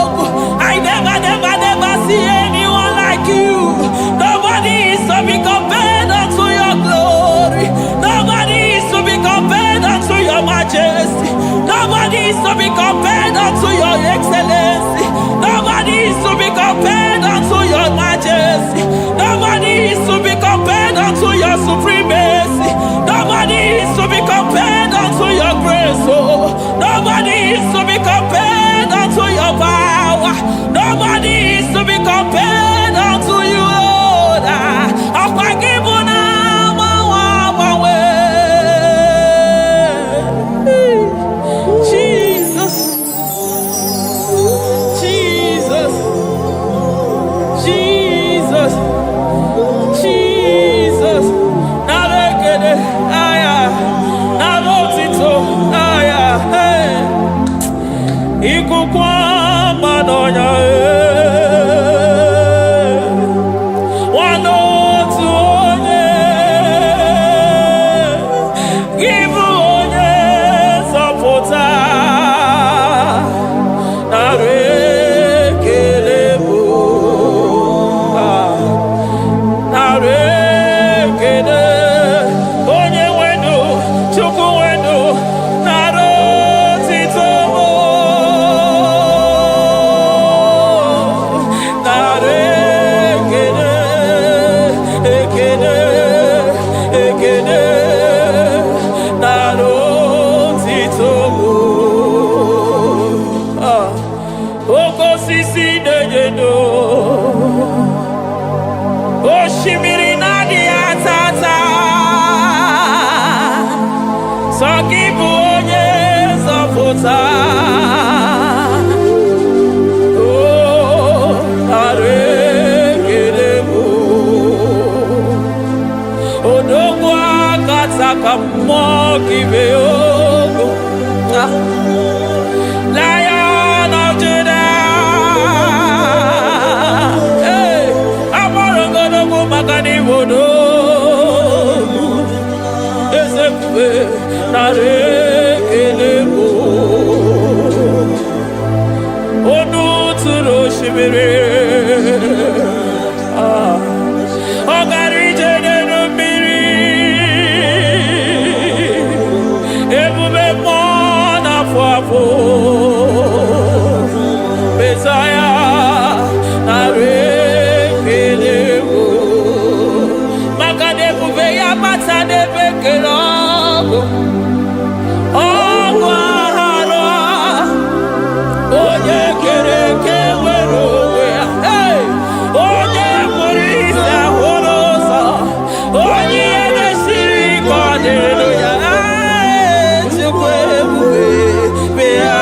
okwu. I never see anyone like you. Nobody is to be compared unto your glory. Nobody is to be compared unto your majesty. Nobody is to be compared unto your excellency. Nobody is to be compared unto your majesty. Nobody is to be compared unto your supremacy. Nobody is to be compared unto your grace. Oh, nobody is to be compared unto your power. Nobody is to be compared unto you, Lord. I'll forgive you now. Jesus, Jesus, Jesus, Jesus. Nalekede, aya, nalotito, aya, hey. Ikukwa manonya, wanotu onye, ibu onye zọpụta, nara ekele bụ, nara ekele, onye nwenu, Chukwu nwenu, nara otito bụ, nara ekele, ekele, ekele, nara otito bụ. Oke osisi na-enyedo, osimiri na-adịghị atata, sọ gị bụ onye nzọpụta. Oh, nara ekele bụ, odogwu akata ka mmụọ gị bee ogo. Lion of Judah, hey, amọrọgodogwu maka na ibodo ezekwe nara ekele bụ, onu tụrụ osimiri, ọ gara ije n'elu mmiri, ebube mmụọ na-afụ afụ, Mesaya nara ekele bụ, maka na ebube ya bata n'ebe kere ọgụ, ọgụ aghara, onye kere eke nwere onwe ya. Hey! Onye kpụrụ isi ahụrụ ụzọ, onye ihe na-esiri ike ọ dịrị ya. Chukwu ebube bịa.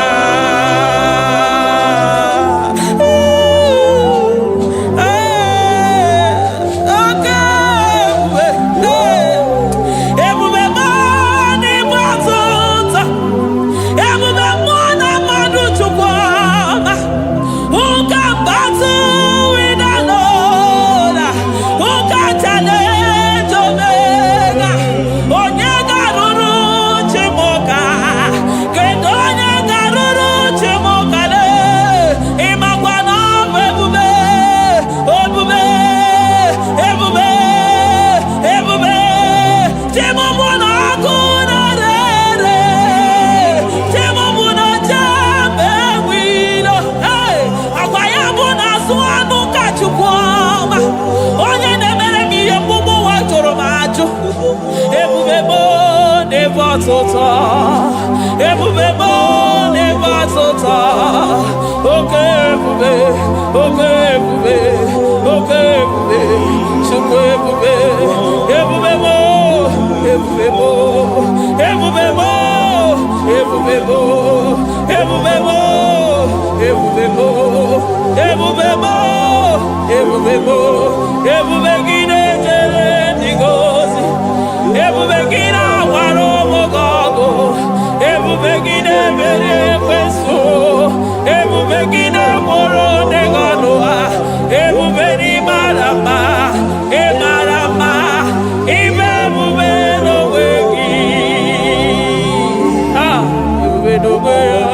batota. Ebube mo ne batota. Oke ebube, oke ebube, oke ebube. Chukwu ebube, ebube mo, ebube mo, ebube mo, ebube mo, ebube mo, ebube mo, ebube mo, ebube mo, ebube gine jere digozi, ebube gine waro mogogo, ebube gine mere kweso, ebube gine moro neganoa, ebube ni marama, e marama, ibe ebube no wegi, ebube no wegi,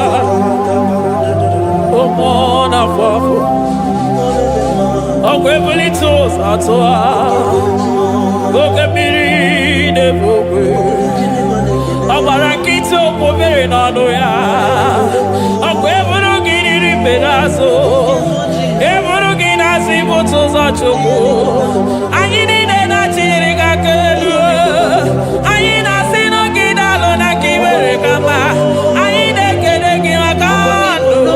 omona fofo. Ogwebuli toza toa, gogemiri de bogwe. Obarakito pobere nano ya, ogwebulu giri pedazo, ebulu ginazi botoza choko. Ayini ne na chiri kakelu, ayina sino gidalo na kibere kama, ayine kede gimakando.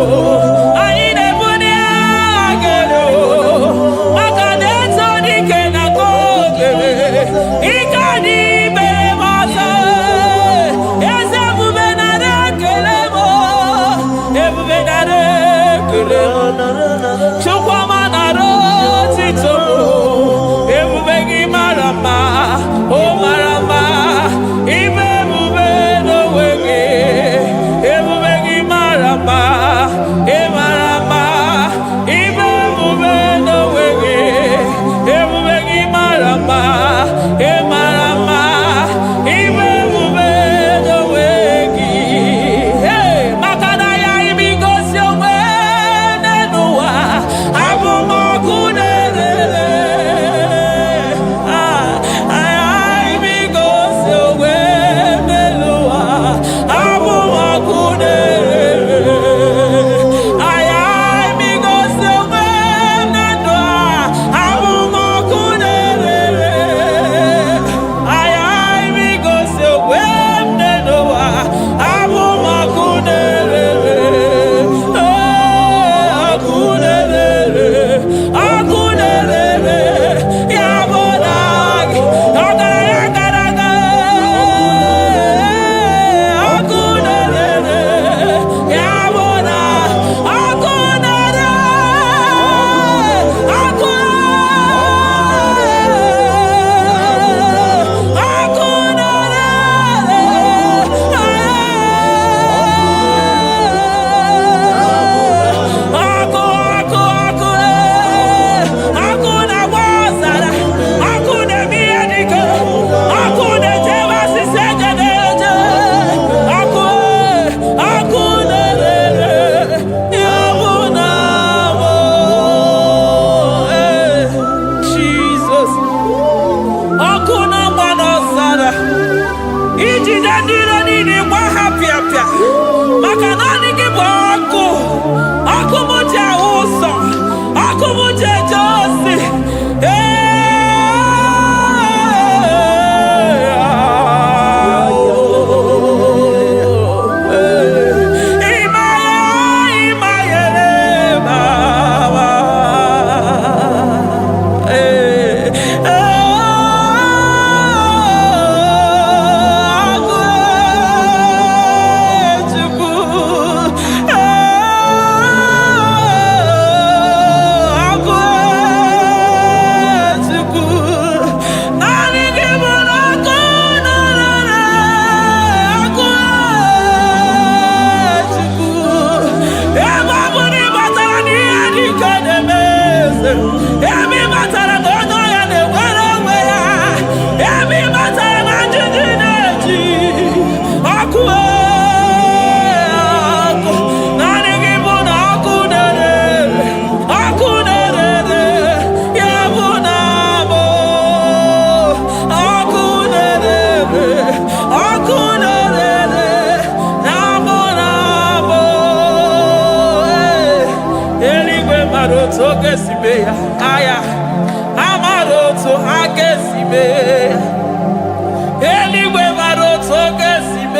Eligwe maroto gesibe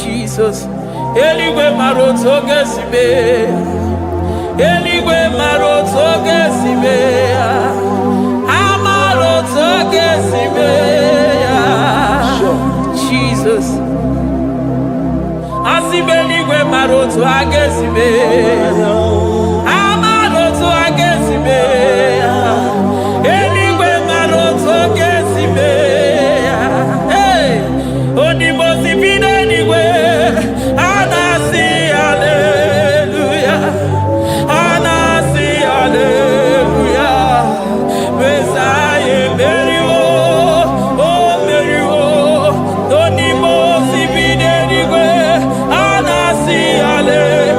Jesus. Eligwe maroto gesime. Eligwe maroto gesime. Amaroto gesime. Jesus. Asibeligwe maroto agesime. Amaroto agesime. Eligwe maroto gesime. Hey, onimosi bine eligwe. Anasi hallelujah. Anasi hallelujah. Messiah Meriwo. Oh Meriwo. Onimosi bine eligwe. Anasi hallelujah.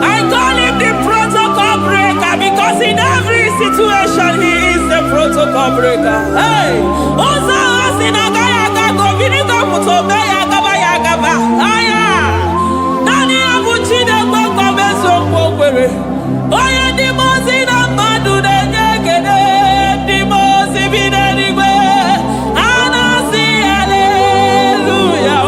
I call him the protocol breaker because in every situation he is the protocol breaker. Hey, also sinagaya go vinigo mutobe yagaba yagaba. Aya, nani abuchide go beso kwere. Oya di mozi na madu de nyegede di mozi bidenigwe. Anasi hallelujah.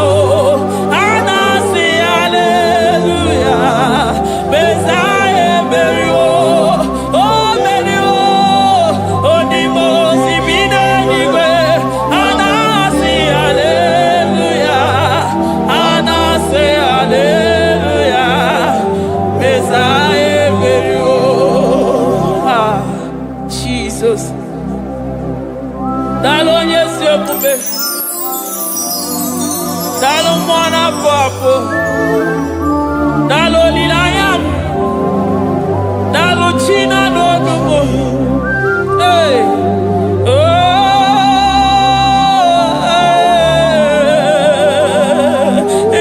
Dalo mwana papo, dalo lilayam, dalo china dogumo. Hey, oh,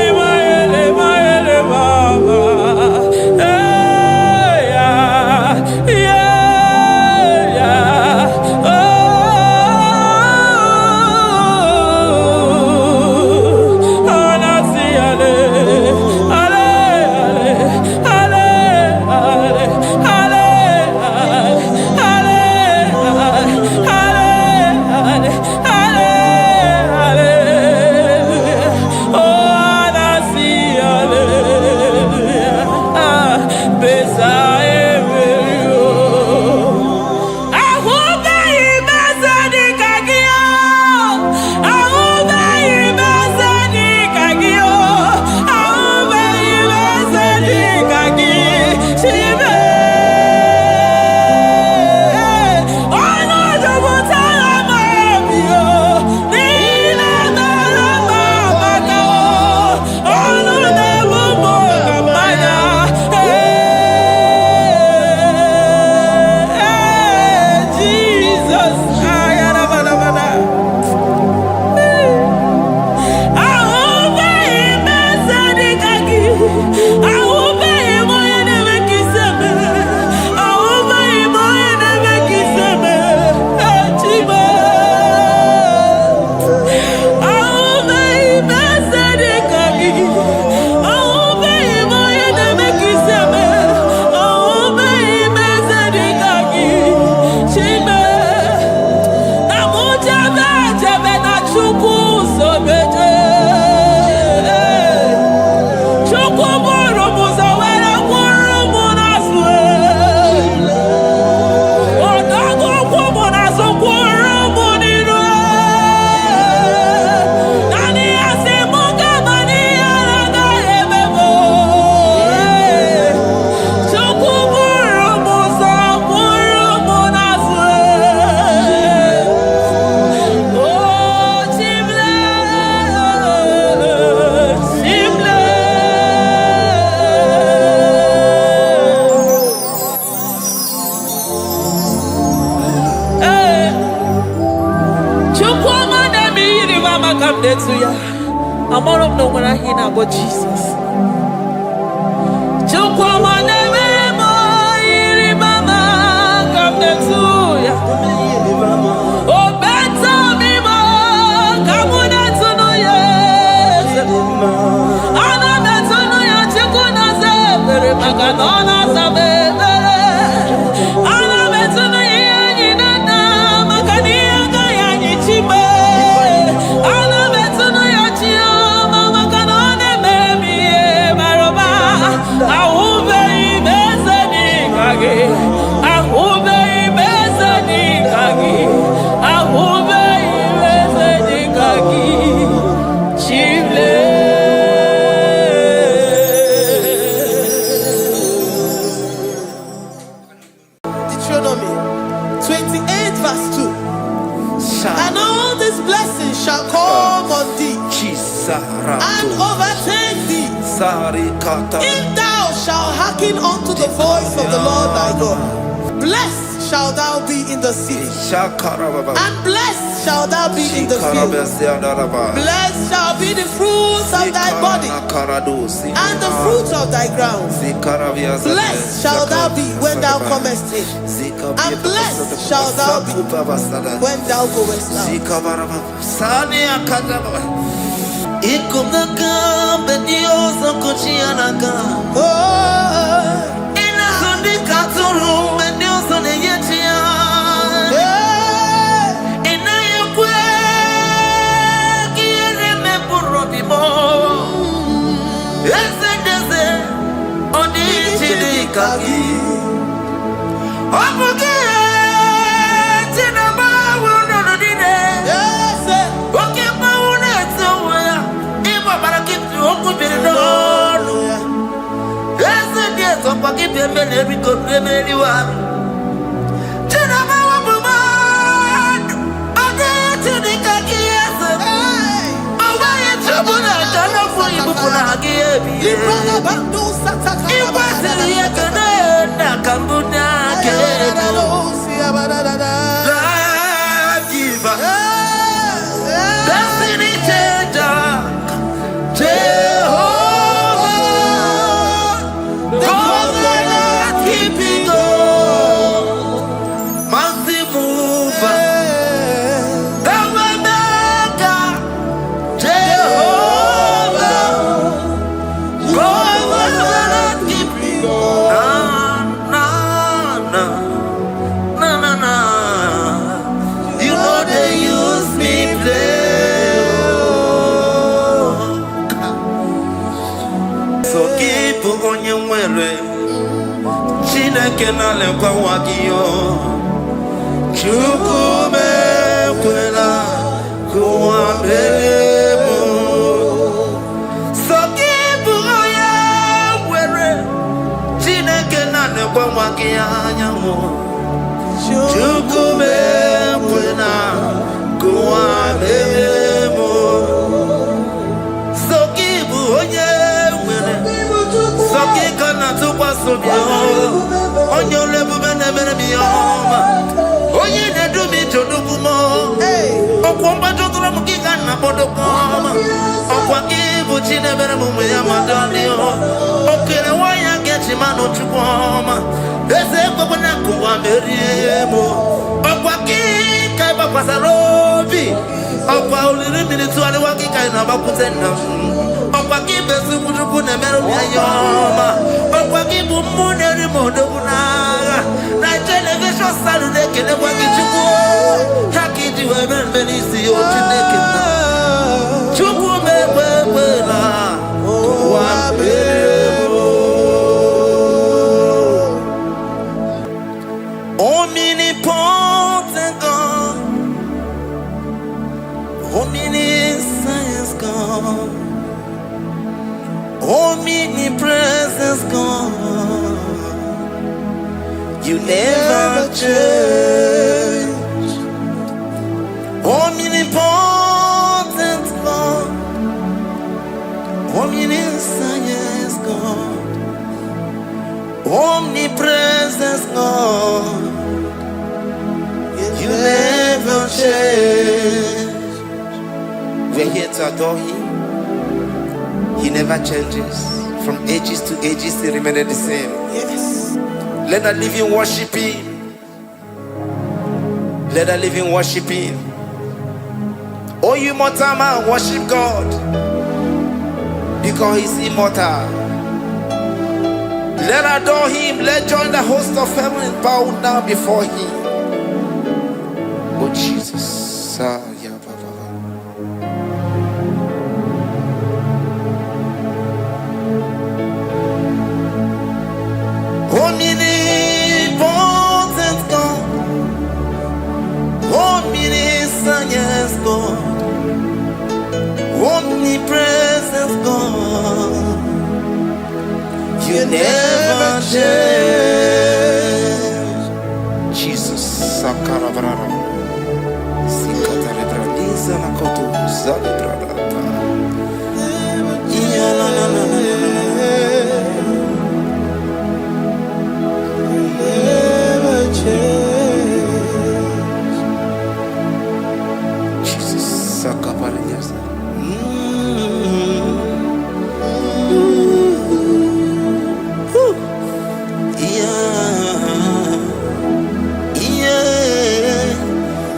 emaele mama. Hey, yeah. Oh. Chukwama na mi yiri mama come there to ya. I'm all of no when I hear about Jesus. Chukwama na mi yiri mama come there to ya. Oh better me ma come on to no yes. Ana better no ya chukuna se pere maganona sabe. Ana better no ya ni na magani aga ya ni chibe. Ana better no ya chia mama kanone baby maroba. Ahube ibezani kage. Ahube ibezani kage. Ahube ibezani kage. Chible. Deuteronomy 28 verse 2. And all these blessings shall come on thee and overtake thee if thou shalt hearken unto the voice of the Lord thy God. Blessed shalt thou be in the city, and blessed shalt thou be in the field. Blessed shall be the fruits of thy body, and the fruit of thy ground. Blessed shalt thou be when thou comest in, and blessed shalt thou be when thou goest out. Chineke na lekwa wagiyo Chukume kwela kuwa mbemu Sokibu oya were Chineke na lekwa wagiyo anyanwo Chukume kwela kuwa mbemu Sokibu oya were Sokika na tukwa sobyo Onyo lebu bene bene miyoma Oye ne dumi chodukumo Okwamba chotula mukika na bodokoma Okwa kibu chine bene mume ya madalio Okele waya gechi mano chukwoma Eze kwa kuna kuwa meriemo Okwa kika iba kwa sarobi Okwa uliri milituali wakika inabakutena Okwa kibe sukutuku ne mero miyoma Okwa kibu mune rimodo kunaga Na television salude kene wakichuku Haki diwe menisi ochineke na Chuku mewewela Wabebo Omnipotent God Omniscience God Omnipresence God You never change Omnipotent God Omniscience God Omnipresence God You never change here to adore him. He never changes. From ages to ages, he remained the same. Yes. Let the living worship him. Let the living worship him. Oh, you mortal man, worship God, because he's immortal. Let adore him. Let join the host of heaven and bow down before him. Oh Jesus. Omnipotent God, omniscience God, omnipresent God, you never change. Jesus, Sakarabrara, Sikataribradiza Nakotu, Zalibrada, Jesus, Sakaparias.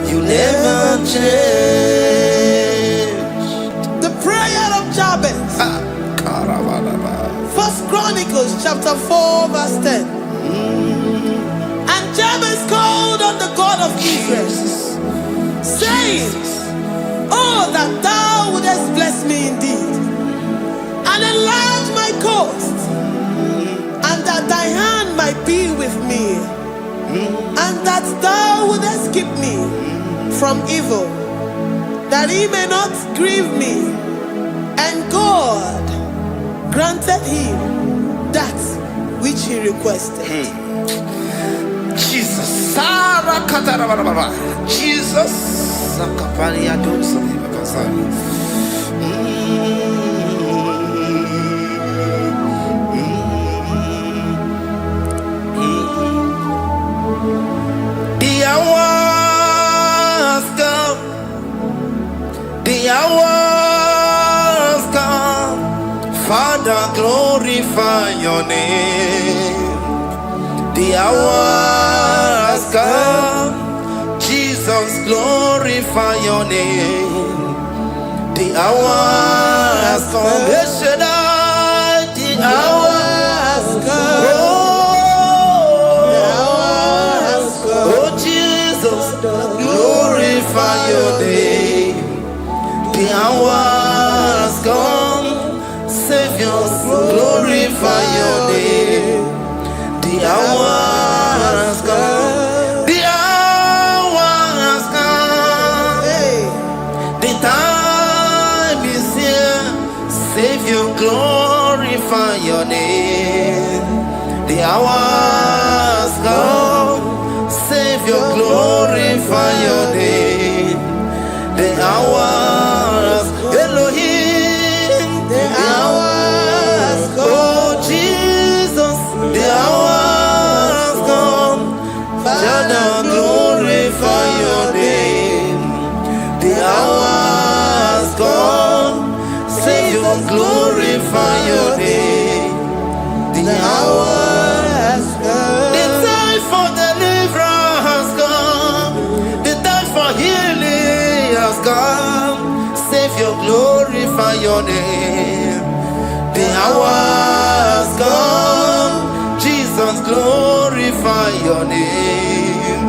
You never change. The prayer of Jabez. First Chronicles chapter 4 verse 10. And Jabez called on the God of Israel, saying, oh, that thou wouldest bless me indeed, and enlarge my coast, and that thy hand might be with me, and that thou wouldest keep me from evil, that he may not grieve me. And God granted him that which he requested. Jesus, Sarah Katarababa, Jesus, Sakaparia Dosani Bakasani. The hour has come, the hour has come, Father, glorify your name. The hour has come, Jesus, glorify your name. The hour has come, the hour has come. Oh Jesus, glorify your name. The hour has come, Savior, glorify your name. The hour has come. The hour has come. The time is here. Savior, glorify your name. The hour has come. Savior, glorify your name. The hour has come. Elohim, the hour has come. Oh Jesus, the hour has come. Father, glorify your name. The hour has come. Savior, glorify your name. The hour has come. The time for deliverance has come. The time for healing has come. Savior, glorify your name. The hour has come. Jesus, glorify your name.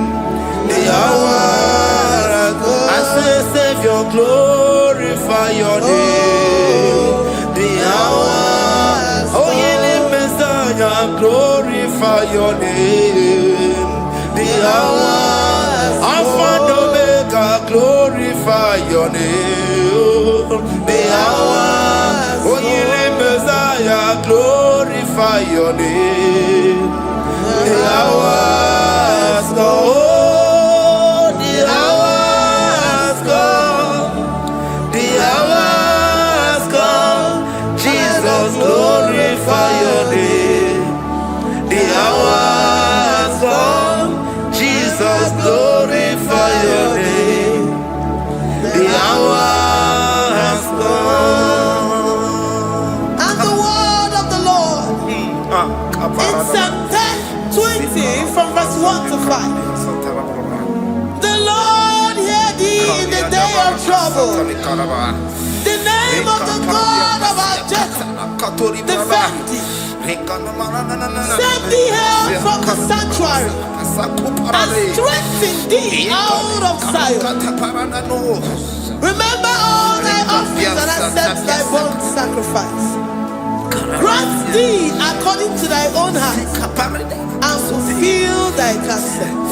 The hour has come. I say, Savior, glorify your name. The hour, oh, ye Messiah, glorify your name. The hour, Alpha and Omega, glorify your name. The hour, oh, ye Messiah, glorify your name. The hour has come. The hour has come. The hour has come. Jesus, glorify your name. The hour has come. Jesus, glorify your name. The hour has day of trouble. The name of the God of our Jacob, defend thee. Send thee help from the sanctuary, and strengthen thee out of Zion. Remember all thy offerings and accept thy burnt sacrifice. Grant thee according to thy own heart, and fulfill thy counsel.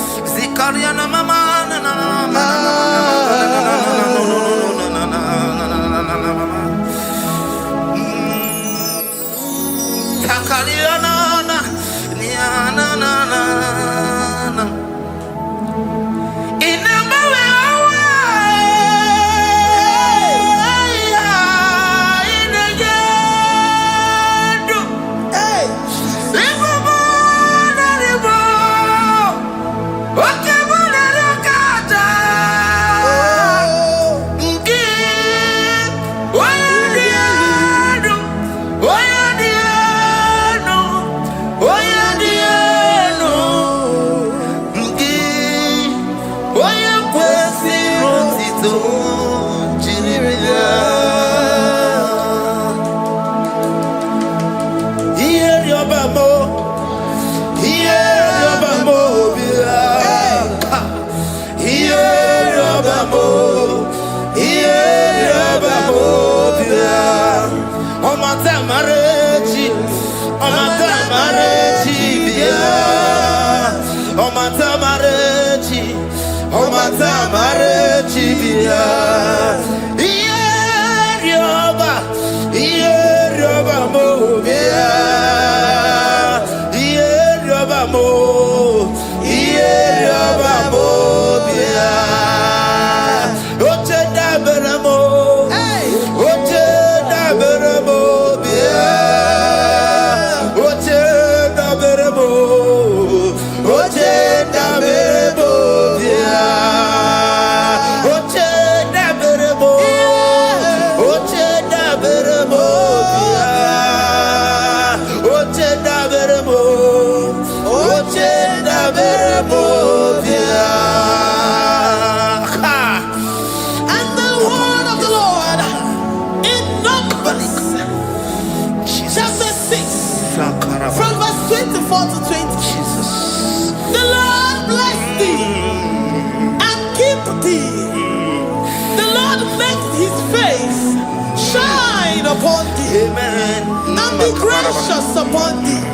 And be gracious upon thee.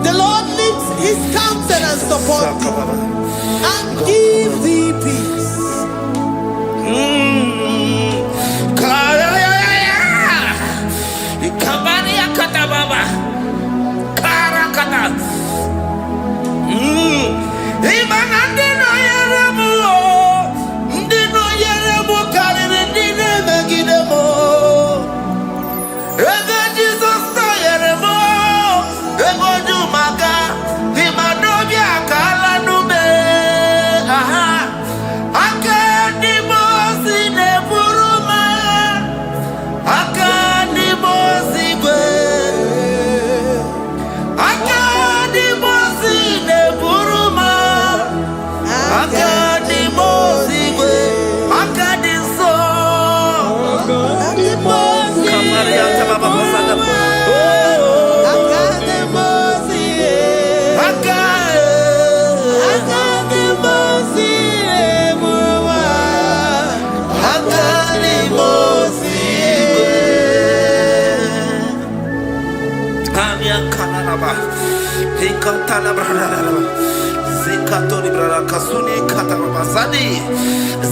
The Lord lifts his countenance upon thee and give thee peace.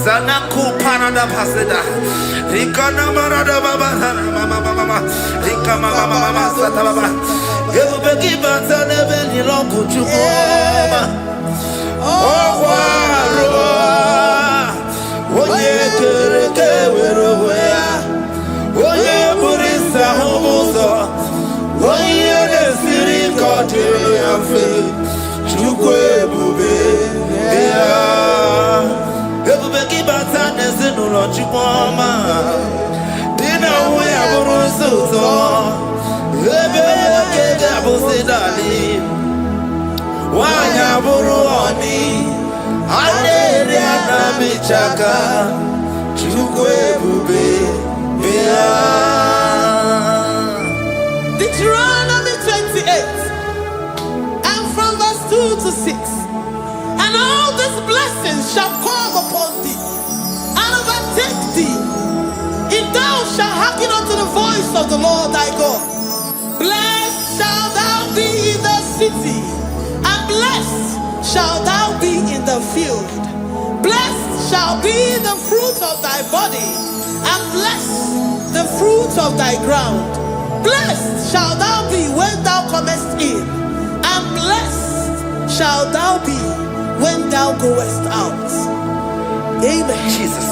Zanaku Panada Paseda Rikana Marada Baba Mama Rika Mama Satababa Yubeki Batana Beni Longu Chukoma Waro Oye Kereke Weroya Oye Burisa Homoso Oye Nesiri Kotere Afe Chukwe Bube Ebubeki Batana Zinuro Chukoma Dina Wea Burusuto Ebeke Gabusidali Wanya Buruoni Aneria Namichaka Deuteronomy 28 and from verse 2 to 6. And all these blessings shall come upon thee and overtake thee, if thou shalt hearken unto the voice of the Lord thy God. Blessed shalt thou be in the city, and blessed shalt thou be in the field. Blessed shall be the fruit of thy body, and blessed the fruit of thy ground. Blessed shalt thou be when thou comest in, and blessed shalt thou be when thou goest out. Amen. Jesus.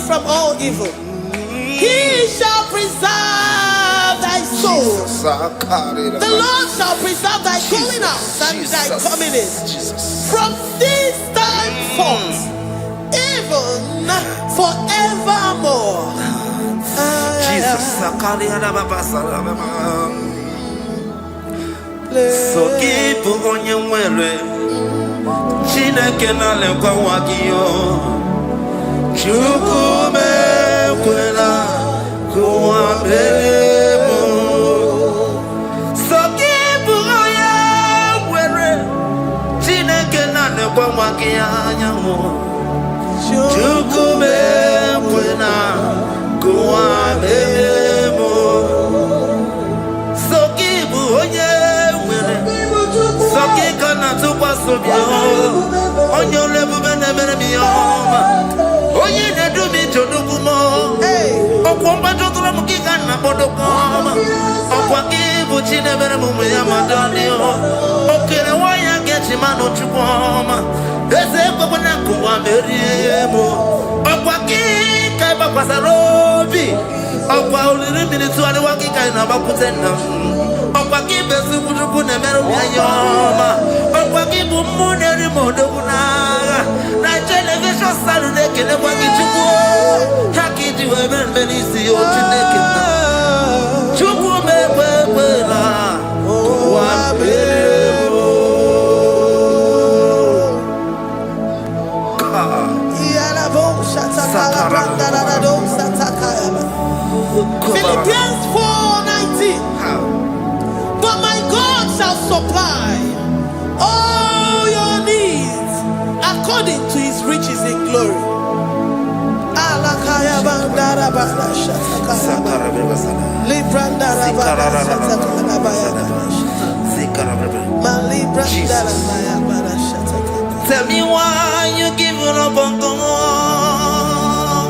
From all evil, he shall preserve thy soul. The Lord shall preserve thy going out and thy coming in from this time forth, even forevermore. Jesus. So keep on your way. Chineke na lekwa wakio. Chukume kwela kuwa belemo. Sokibu oya were. Chineke na lekwa wakia mo. Chukume kwela kuwa belemo. Sokibu oya were. Sokika na tukwa sobio. Onyo lebu bene bene miyoma. Oye ne do mi jodugumo. Okwomba jodula mukika na bodokoma. Okwaki buchi ne bere mumu ya madani o. Okere waya gechi mano chukoma. Eze kwa na kuwa meriemo. Okwaki kai ba pasarobi. Okwa uliri minitu ali waki kai na bakutena. Okwaki besu kujuku ne meru ya yoma. Okwaki bumu ne rimodoguna. Na television Saturday kele kwa kichuku hakiti wewe mbelisi otineke chuku mewe la wa bebo yala bo shatakala branda la do satakaya. Philippians 4:19. But my God shall supply all your needs according to his riches in glory. Tell me why you giving up on God.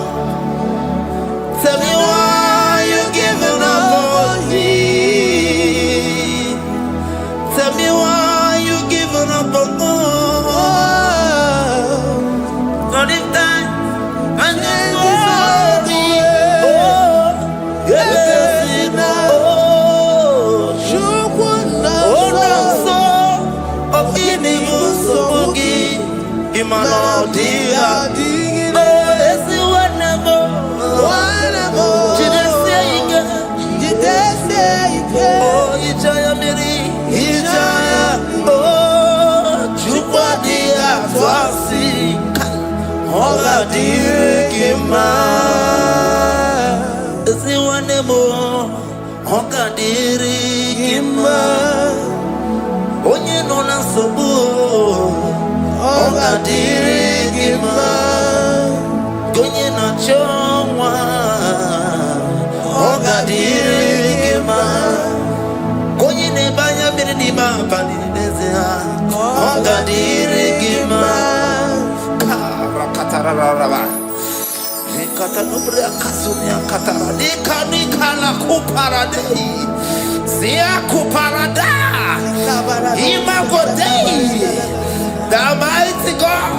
Tell me why you giving up on me. Tell me why you giving up on God. Not if time and then onye nọ na nsogbu ọ ga-adịrị gị mma onye na-achọ nwa ọ ga-adịrị gị mma onye na-ebe anya mmiri n'ime abalị n'eze ha ọ ga-adịrị gị mma karakatara kata nubre akasunya katara nika la kuparade sia kuparada imagodei the mighty God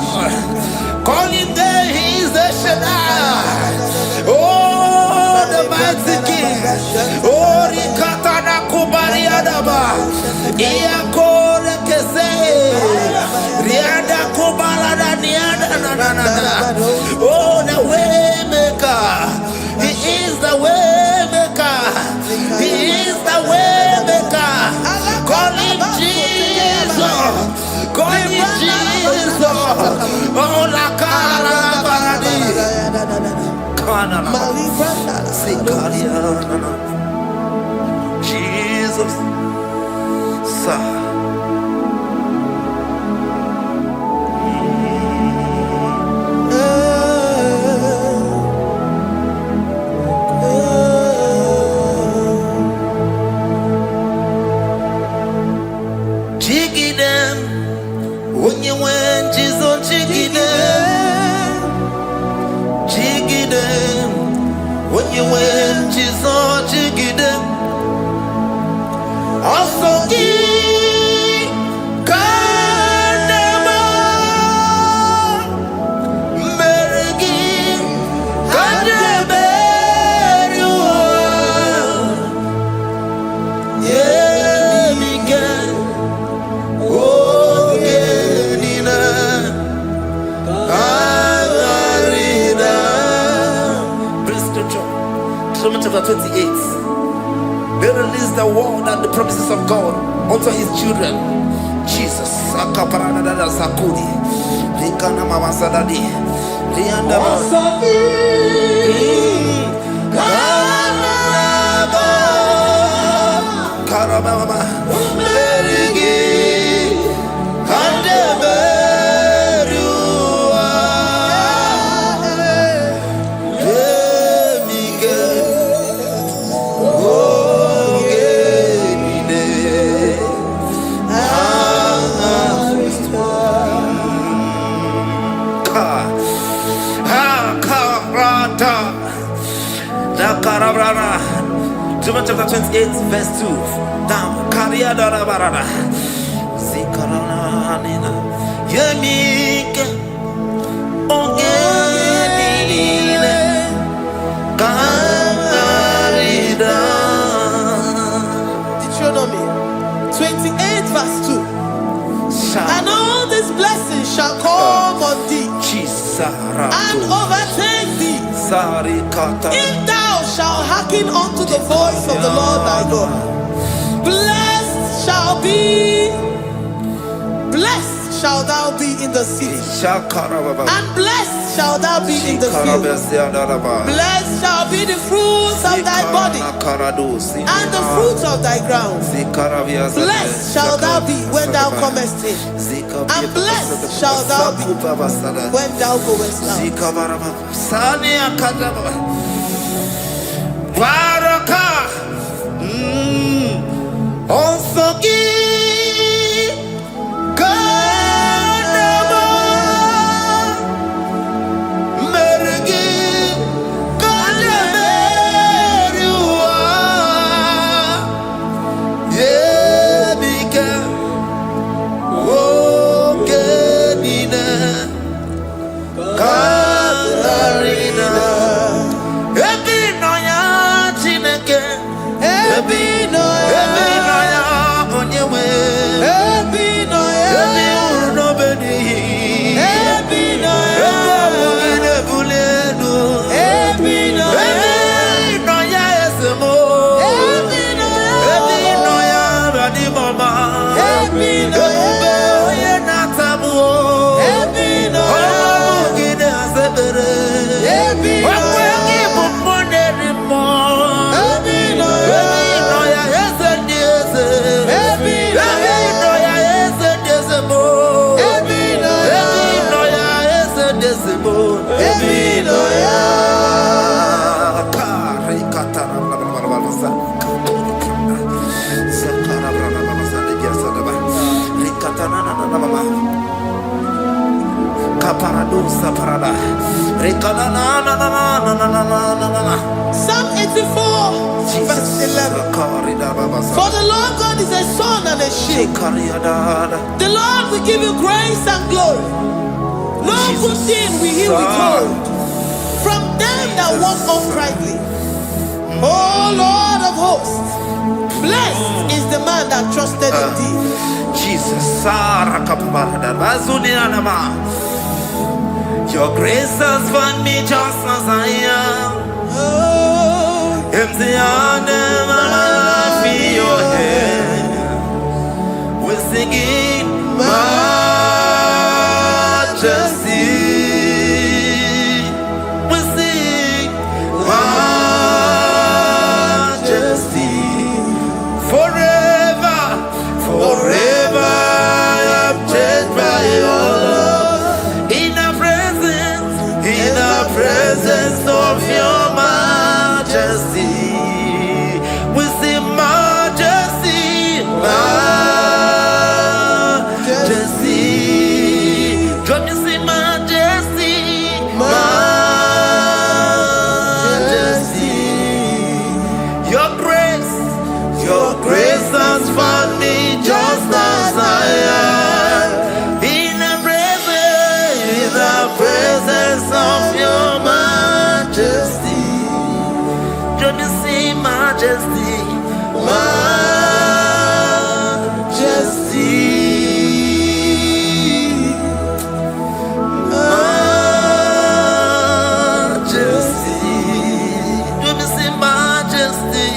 calling there he is the Shaddai, oh the mighty King, oh rikata na kubariadaba iya kore kese riada kubalada niada na oh the way he is the way maker. He is the way maker. Call him Jesus. Call him Jesus. Oh, la cara baradi. Kana Jesus. Sir. Chapter 28. They release the word and the promises of God unto his children. Jesus. Sakudi. Likana mama sadadi. Lianda Karababa. John chapter 28 verse 2. Down. Karia dara barada. Zikarana nina. Yemike. Ongenile. Karida. Deuteronomy 28 verse 2. And all these blessings shall come on thee and overtake thee if thou shalt hearken unto the voice of the Lord thy God. Blessed shall thou be in the city, and blessed shall thou be in the field. Blessed shall be the fruits of thy body and the fruits of thy ground. Blessed shall thou be when thou comest in, and blessed shall thou be when thou goest out. Baraka. Onsoki. Kadaba. Mergi. Kadaberiwa. Yebika. Okedina. Katarina. Ebinoya Chineke. Ebinoya Onyewe. Ebinoya Urunobeni. Ebinoya Ebugine Bulenu. Ebinoya Esemo. Ebinoya Radimama. Ebinoya Natamu. Ebugine Asebere. Wakwegi Bumboneri Mo. Ebinoya Esediese. Ebinoya Esediese Mo. Ebinoya Esediese Mo. Ebinoya Kari Katara Blablabla. Sakara Blablabla. Diasadaba. Rikatana Mama. Kaparadosa Parada. Rikana. Psalm 84, verse 11. For the Lord God is a sun and a shield. The Lord will give you grace and glory. No good thing will he withhold from them that walk uprightly. O Lord of hosts, blessed is the man that trusted in thee. Jesus, your grace has found me just as I am. Oh, Empty handed, and I feel your hand. We're singing majesty. We sing majesty. Forever, forever I'm changed by your love. In the presence of your majesty. We see majesty, majesty. Come you see majesty, majesty. Your grace has found me just as I am. In the presence of your majesty. Come you see majesty, majesty, majesty. Come you see majesty,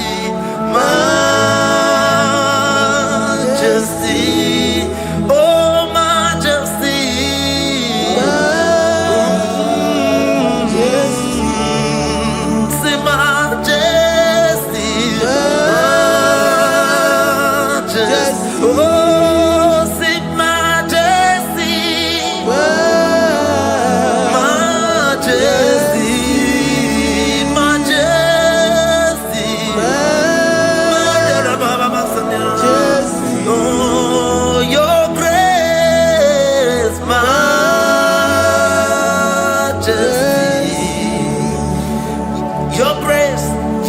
majesty. Oh majesty. Say majesty, majesty. Oh, say majesty, majesty, majesty, majesty. Oh, your grace, majesty.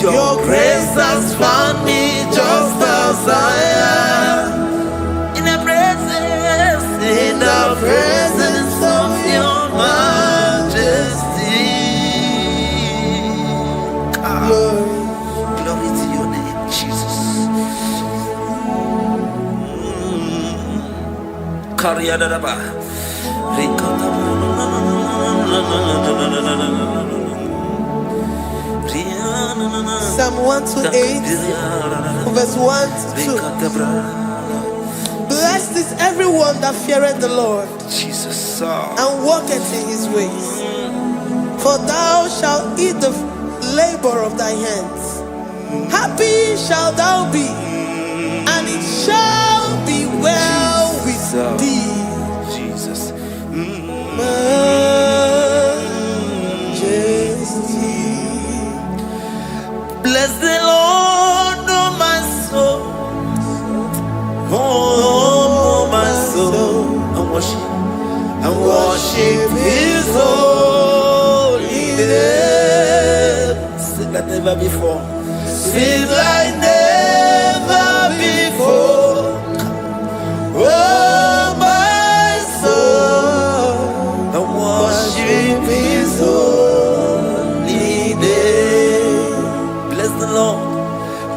Your grace has found me just as I am. In the presence of your majesty. Glory to your name, Jesus. Kariadaba. Psalm 128, verse 1 to 2. Blessed is everyone that feareth the Lord Jesus. and walketh in his ways. For thou shalt eat the labor of thy hands. Happy shalt thou be, and it shall be well with thee. Jesus. Majesty, Bless the Lord, oh my soul. Oh, my soul. And worship His holy name. Sing like never before. Sing like never before. Oh, my soul. And worship His holy name. Bless the Lord.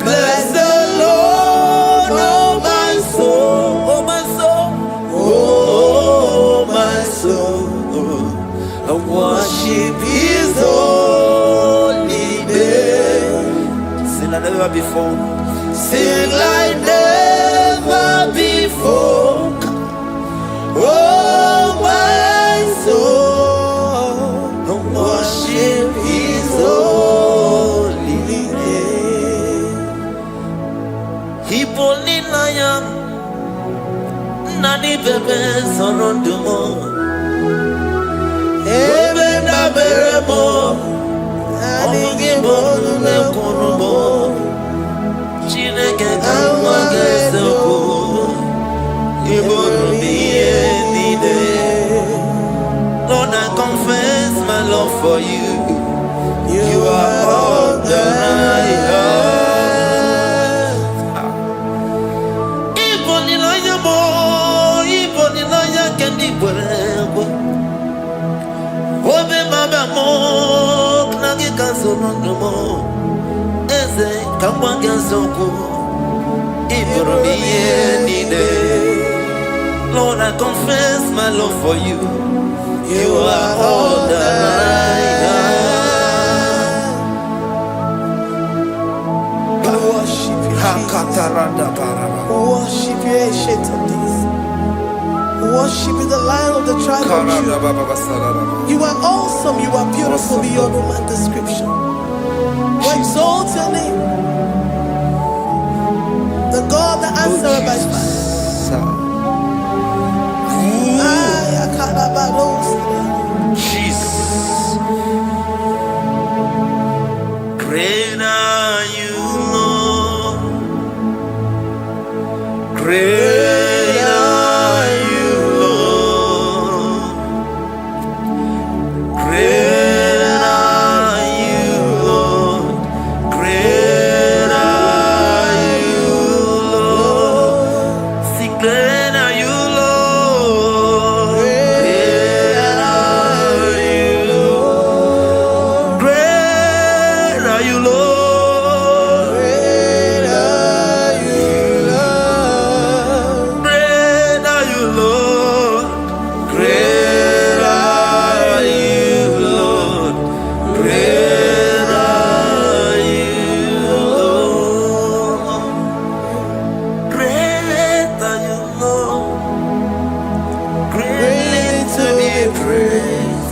Bless the Lord, oh my soul, oh my soul, oh my soul, and worship His holy name. Sing like never before, sing like never before. Oh my soul, and worship His holy name. Hipolinayan nani bebe sorondumo ebe na beremo aningi bolu ne konumo chineke kanwa gesoko ibonu biye nide. Lord, I confess my love for you. You are all that I have. Obe mama mo knagi kasono mo eze kamwange soko ibromi yenide. Lord, I confess my love for you. You are all that I have. Worship you, worship you, ancient of days. Worship you, the Lion of the tribe of Judah. You are awesome, you are beautiful beyond human description. We exalt your name, the God that answers by fire. Jesus, great are you, Lord. Great are you, Lord. Great are you, Lord. Great are you, Lord. See, great are you, Lord. Great are you, Lord. Great are you, Lord.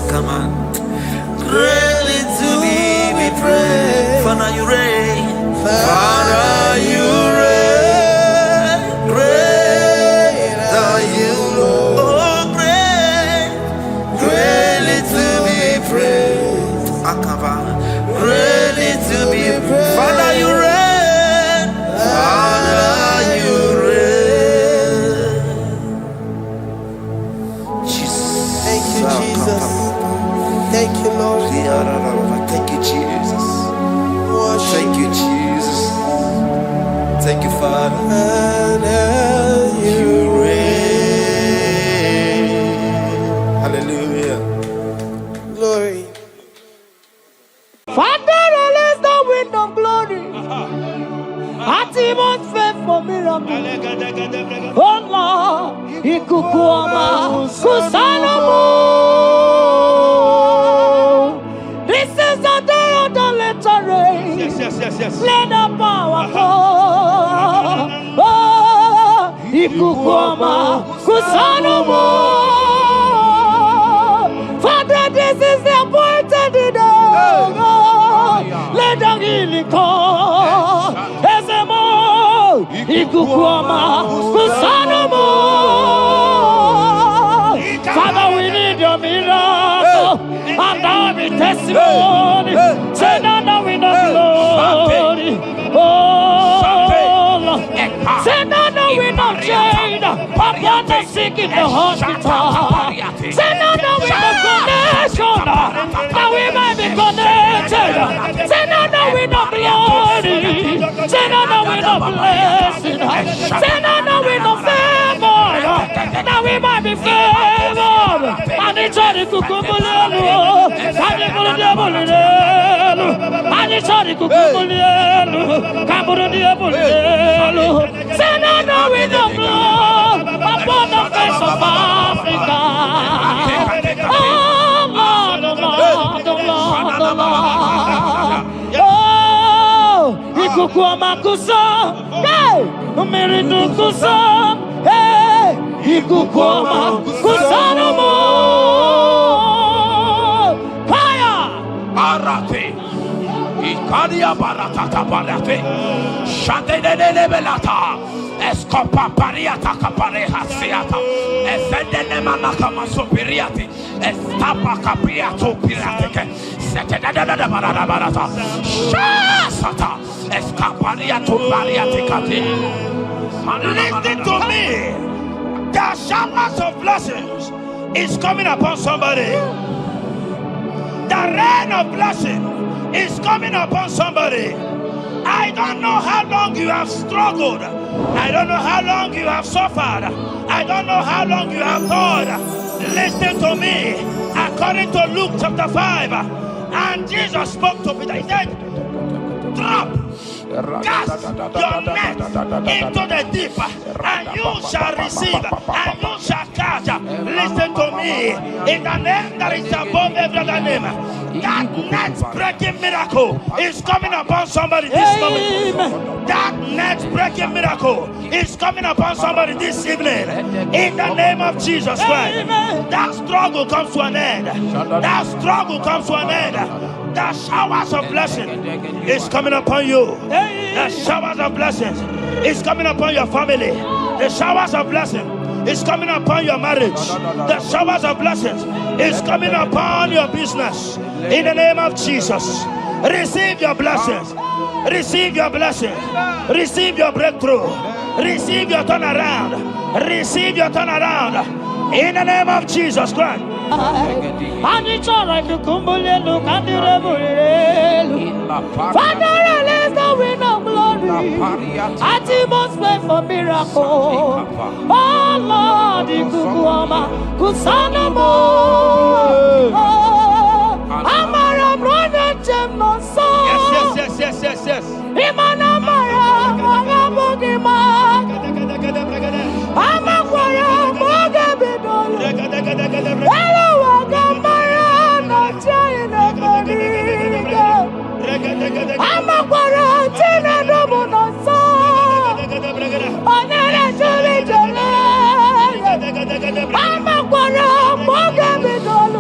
Come on. Greatly to be praised. Father, you reign. Father, you reign. Great are you, Lord. Oh, great. Greatly to be praised. Akava. Greatly to be praised. Father, you reign. Father, you reign. Jesus. Thank you, Jesus. Thank you, Lord. Thank you, Jesus. Worship Thank you, Jesus. Thank you, Father. You reign. Hallelujah. glory. Father, release the wind of glory. Atmosphere for miracle. Oh Lord, ikukuama kusanomo. This is the day of the letter rain. Yes. Let the power come. Oh, ikukuama kusanomo. Father, this is the appointed day. Let the healing come. Ezemo, ikukuama kusanomo. Father, we need your miracle. And now we testimony. Say now we know Lord. upon the sick in the hospital. Send out the wind of connection, that we might be connected. Send out the wind of glory. Send out the wind of blessing. Send out the wind of favor, that we might be favored. And it's all the kukumulelu, and the bulidabulelu, and it's all the kukumulelu, kabulidabulelu. Send out the wind of blood upon the face of Africa. Oh Lord, oh Lord, oh Lord, oh Lord. Oh, ikukuamakuso, hey, umirinukuso, hey, ikukuamakuso no more. Fire! Arate. Ikadia baratata barate. Shadene belata. Escopa pariata capareha seata. Efendene manaka masopiriati. Estapa capriato pirateke. Setedada barata. Shasata. Escapariato bariate kati. Listen to me. The showers of blessings is coming upon somebody. The rain of blessing is coming upon somebody. I don't know how long you have struggled. I don't know how long you have suffered. I don't know how long you have thought. Listen to me. According to Luke chapter 5, and Jesus spoke to Peter. He said, drop, cast your net into the deep, and you shall receive, and you shall catch. Listen to me. In the name that is above every other name, that net breaking miracle is coming upon somebody this moment. That net breaking miracle is coming upon somebody this evening. In the name of Jesus Christ. That struggle comes to an end. That struggle comes to an end. The showers of blessing is coming upon you. The showers of blessings is coming upon your family. The showers of blessing is coming upon your marriage. The showers of blessings is coming upon your business. In the name of Jesus, receive your blessings. Receive your blessings. Receive your breakthrough. Receive your turnaround. Receive your turnaround. In the name of Jesus Christ. Father, release the wind of glory. Atmosphere for miracle. Oh Lord, Ikukuama, Kusanamo. Amara brother Jemno so. Yes. Imana Mara, Magabogima. Amakwara, Mogabidol. Hello, Wagamara, not China. Amakwara, Tina Domono so. Onere Juli Jole. Amakwara, Mogabidol.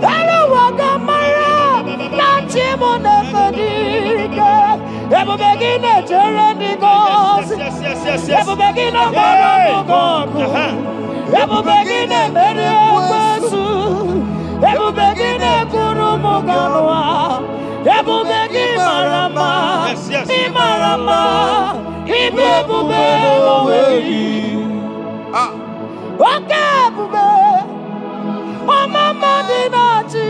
Hello, Wagamara, not Chimona Fadiga. Ever begin a journey goes. Ever begin a God. Ever begin a Mediasu. Ever begin a Kurumoganoa. Ever begin Marama. Imarama. Ibebube. Okay, Bube. Oh, Mama Dinati.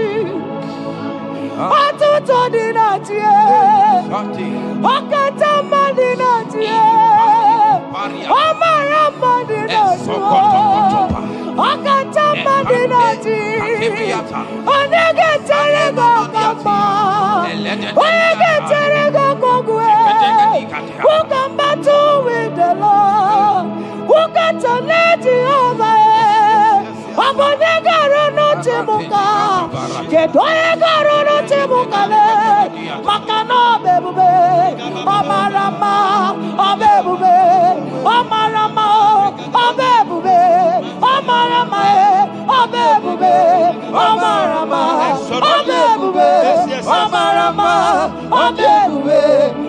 Atuto Dinati. Okatama Dinati. Omarama Dinati. Okatama Dinati. Onegeterego Kapa. Onegeterego Kogwe. Who come battle with the Lord? Who can turn Jehovah? Abonegaro no Timuka. Kedoegaro no Timukale. Makano bebube. Omarama. Obebube. Omarama. Obebube. Omarama. Obebube. Omarama. Obebube. Omarama. Obebube.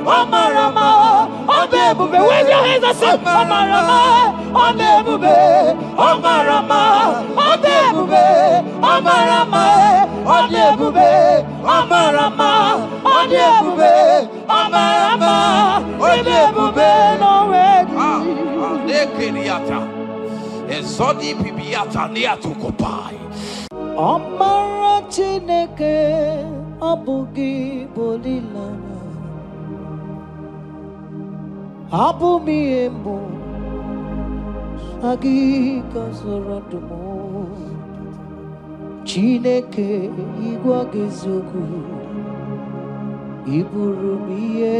Omarama. Obebube. Wave your hands and say Omarama. Obebube. Omarama. Obebube. Omarama. Obebube. Omarama. Obebube. Omarama. Obebube. No way. Ezodi Bibiata near to Kopai. Amara Chineke Abugi Bolilana Abumi Embo Agi Kasorotumo Chineke Igwagezuku Iburumiye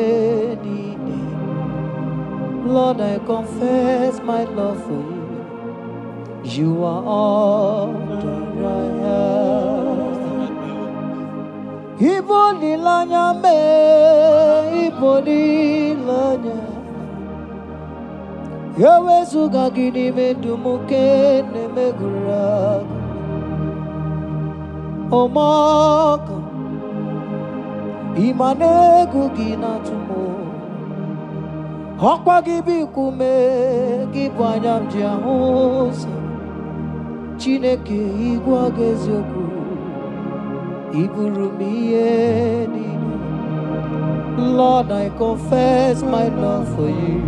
Nine. Lord, I confess my love for you. You are all that I have. Ibolilanya me, Ibolilanya. Yawezuga gini me dumuke ne meguragu. Omaka, imanegu gina tumo. Hokwa gibi kume, gibanyam jiahosa. Chineke igwa gezioku Iburumiye nini. Lord, I confess my love for you.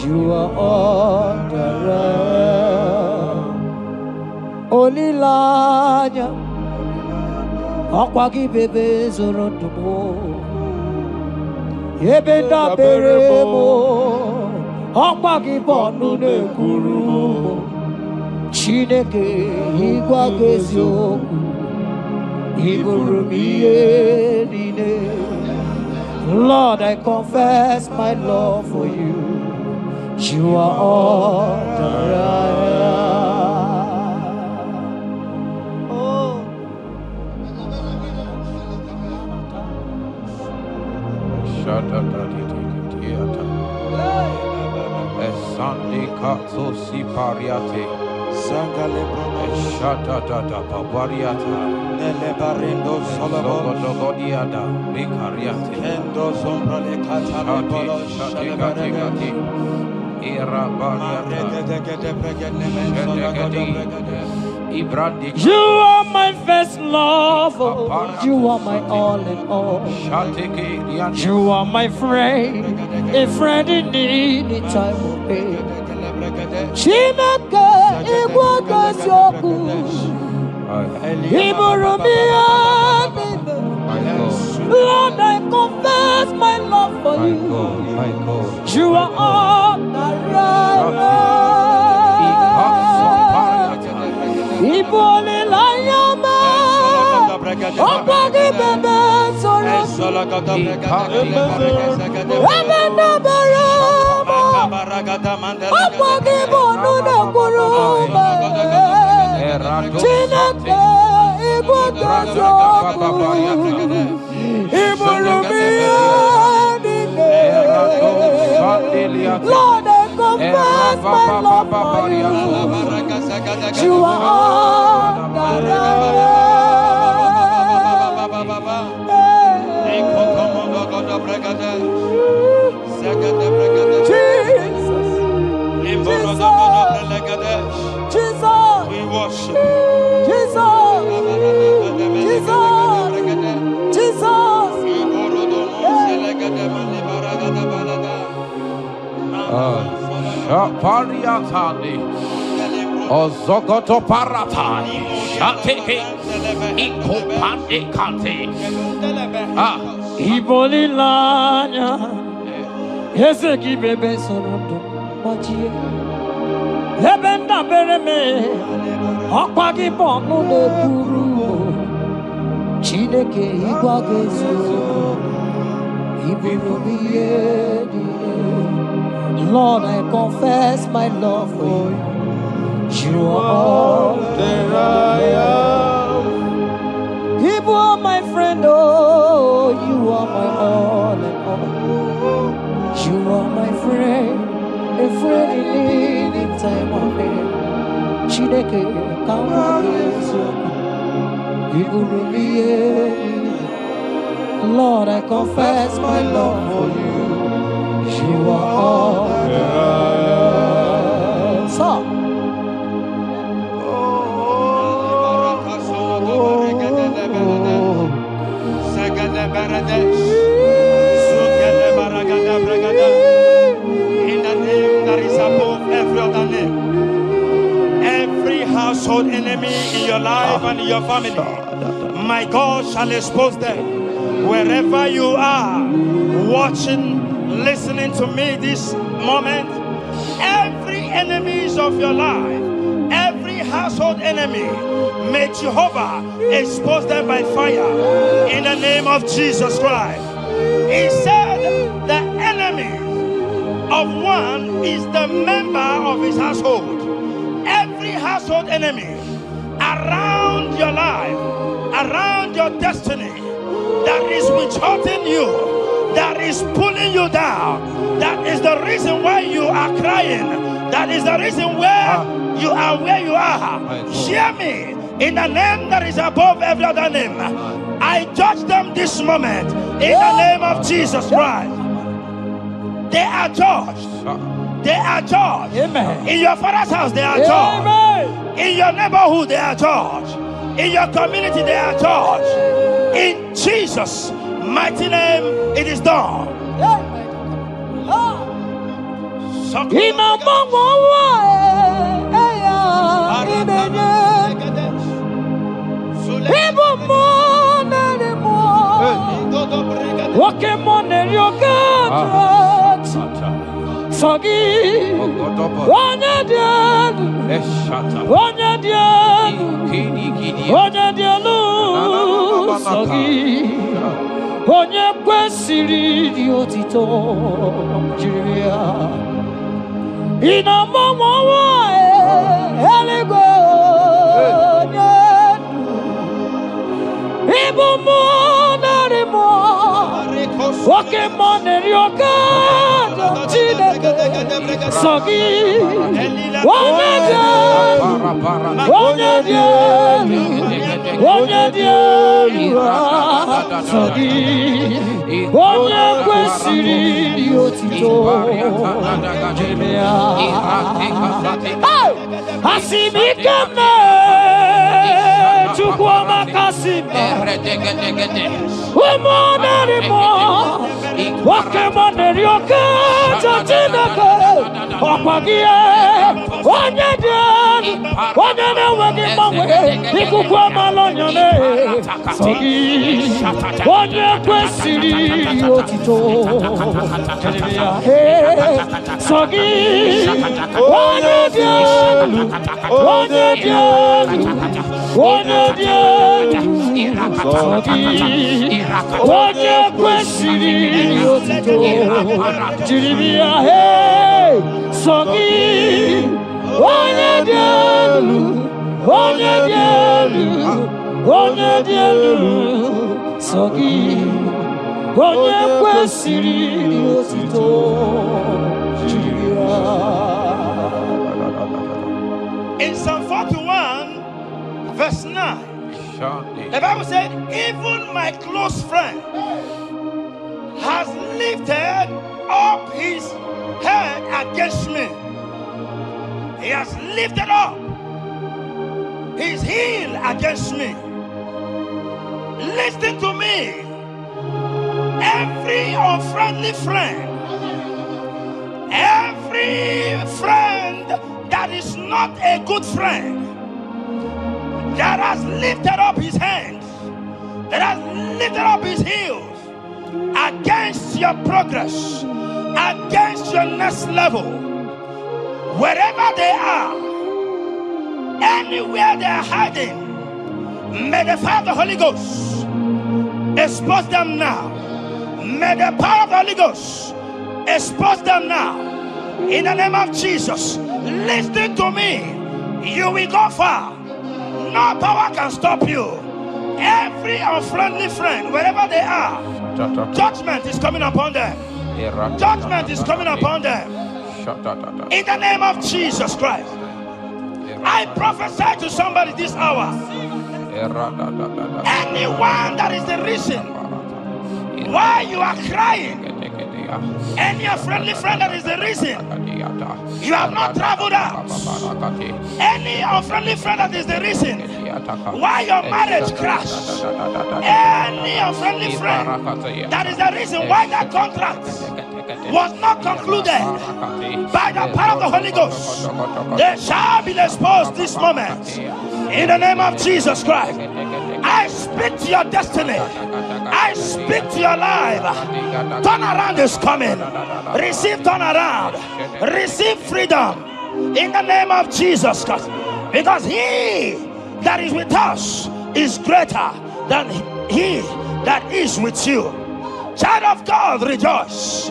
You are all that I am. Olilanya Akwagi bebe zorotumo Yebenda beremo Akwagi bonu ne kurumo Chineke igwageziokwu Iburumiye nine. Lord, I confess my love for you. You are all that I am. Oh. Sunday Katso Sipariate. Sangale Shata Dada Babariata. Nele Barendo Solomon Sogodiada. Ricariate. Kendo Sombra le Catale Polo Shati. Era Bariata. You are my first love. You are my all in all. You are my friend, a friend in need in time of pain. Chineke igwageziokwu Iburumiye nine. Lord, I confess my love for you. You are all that I am. Ibolilanya me Okwagi bebe zorotumo Ebenda beremo Okwagi bonu ne kurumo Chineke igwageziokwu Iburumiye nine. Lord, I confess my love for you. You are all that I Jesus, we worship Jesus, Pariatani. Ozogoto Paratai. Shateke. Ikopande Kate. Ibolilanya Yeseki bebe zorotumo Ebenda bereme Okwagi bonu ne kurumo Chineke igwageziokwu Iburumiye nine. Lord, I confess my love for you. You are all that I am. You are my friend, oh, you are my all in all. You are my friend, a friend in need in time of need. Chineke igwageziokwu Iburumiye nine. Lord, I confess my love for you. You are all that I am. So, In the name that is above every other name. in your life and in your family, my God shall expose them. Wherever you are, watching, listening to me this moment, every enemies of your life, every household enemy, may Jehovah expose them by fire in the name of Jesus Christ. He said the enemy of one is the member of his household. Every household enemy around your life, around your destiny, that is withholding you, that is pulling you down, that is the reason why you are crying, that is the reason where you are where you are. Hear me, in the name that is above every other name, I judge them this moment in the name of Jesus Christ. They are judged. They are judged. Amen. In your father's house, they are judged. Amen. In your neighborhood, they are judged. In your community, they are judged. In Jesus' mighty name, it is done. Sogi, onye kwesịrị dị otito jiri ya ịnọmọmọwa eluigwe onye ịbụ mmụọ narị mmụọ nwoke mmụọ na-eri oke Chineke Sogi onye dị elu onye dị elu onye dị elu Sogi onye kwesịrị dị otito jiri ya asị m ike mee Chukwu ọmaka sị mee ụmụ narị mmụọ nwoke mmụọ na-eri oke Chineke ọkwa gị onye dị elu onye na-enweghị mgbanwe ikuku amala onyone Sogi onye kwesịrị otito Sogi onye dị elu onye dị elu onye dị elu Sogi onye kwesịrị otito jiri ya Sogi onye dị elu onye dị elu onye dị elu Sogi onye kwesịrị otito jiri ya. In Psalm 41 verse 9, the Bible said, even my close friend has lifted up his head against me. He has lifted up his heel against me. Listen to me. Every unfriendly friend, every friend that is not a good friend, that has lifted up his hands, that has lifted up his heels against your progress, against your next level, wherever they are, anywhere they are hiding, may the fire of the Holy Ghost expose them now. May the power of the Holy Ghost expose them now. In the name of Jesus, listen to me. You will go far. No power can stop you. Every unfriendly friend, wherever they are, judgment is coming upon them. Judgment is coming upon them. In the name of Jesus Christ, I prophesy to somebody this hour. Anyone that is the reason why you are crying, any unfriendly friend that is the reason you have not traveled out, any unfriendly friend that is the reason why your marriage crashed, any unfriendly friend that is the reason why that contract was not concluded by the power of the Holy Ghost, they shall be exposed this moment. In the name of Jesus Christ, I speak to your destiny. I speak to your life. Turnaround is coming. Receive turnaround. Receive freedom. In the name of Jesus Christ. Because he that is with us is greater than he that is with you. Child of God, rejoice.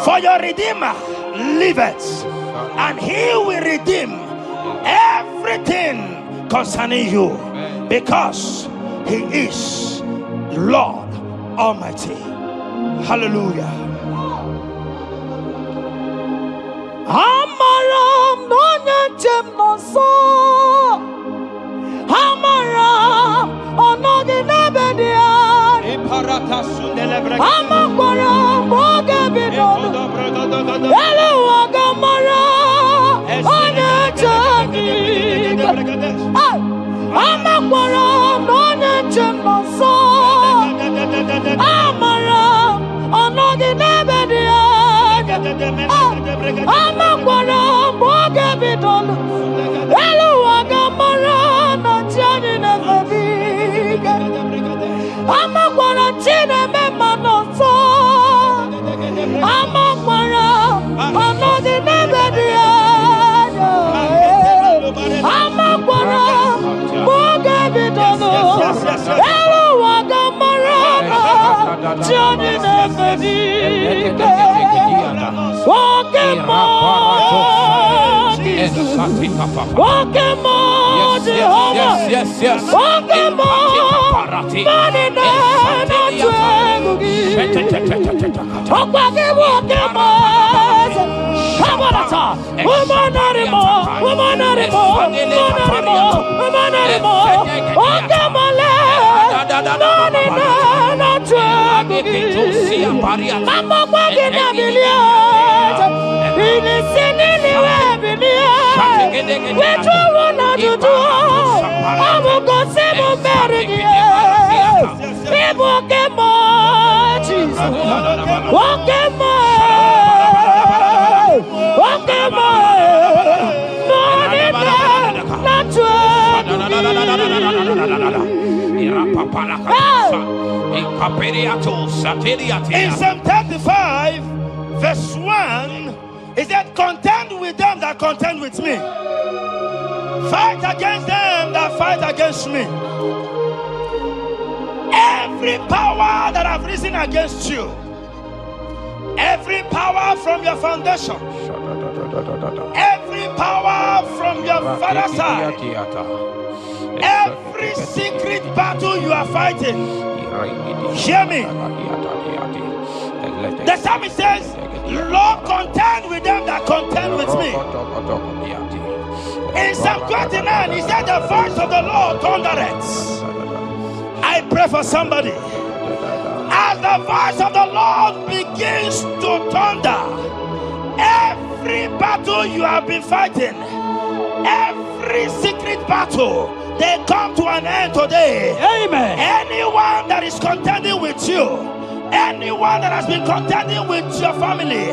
For your Redeemer liveth, and he will redeem everything concerning you, because he is Lord Almighty. Hallelujah. Amaram nonyenchem noso, Amaram onoginebedia, Amaram bogebidodo, Eluwagamara onyechemika, Amaram nonyenchem noso, Amaram onoginebedia, Amakwara mboge bidolo, Eluwagamara na chani nefabiga, Amakwara chine memanoso, Amakwara anodi nebedia, Amakwara mboge bidolo, Eluwagamara na chani nefabiga. Walking more, Jesus. Walking more, Jehovah. Yes. Walking more, money not walking more. Come on, woman anymore, woman anymore, woman anymore. Walking more, money not I'm not walking a million. Which one not to do? I will go save a marriage. Walk him more, Jesus. Walk him more. Walk him more. Not in Psalm 35, verse 1, it said, contend with them that contend with me. Fight against them that fight against me. Every power that have risen against you, every power from your foundation, every power from your father's side, every secret battle you are fighting, hear me. The psalmist says, Lord, contend with them that contend with me. In Psalm 29, he said, the voice of the Lord thundereth. I pray for somebody. As the voice of the Lord begins to thunder, every battle you have been fighting, every secret battle, they come to an end today. Amen. Anyone that is contending with you, anyone that has been contending with your family,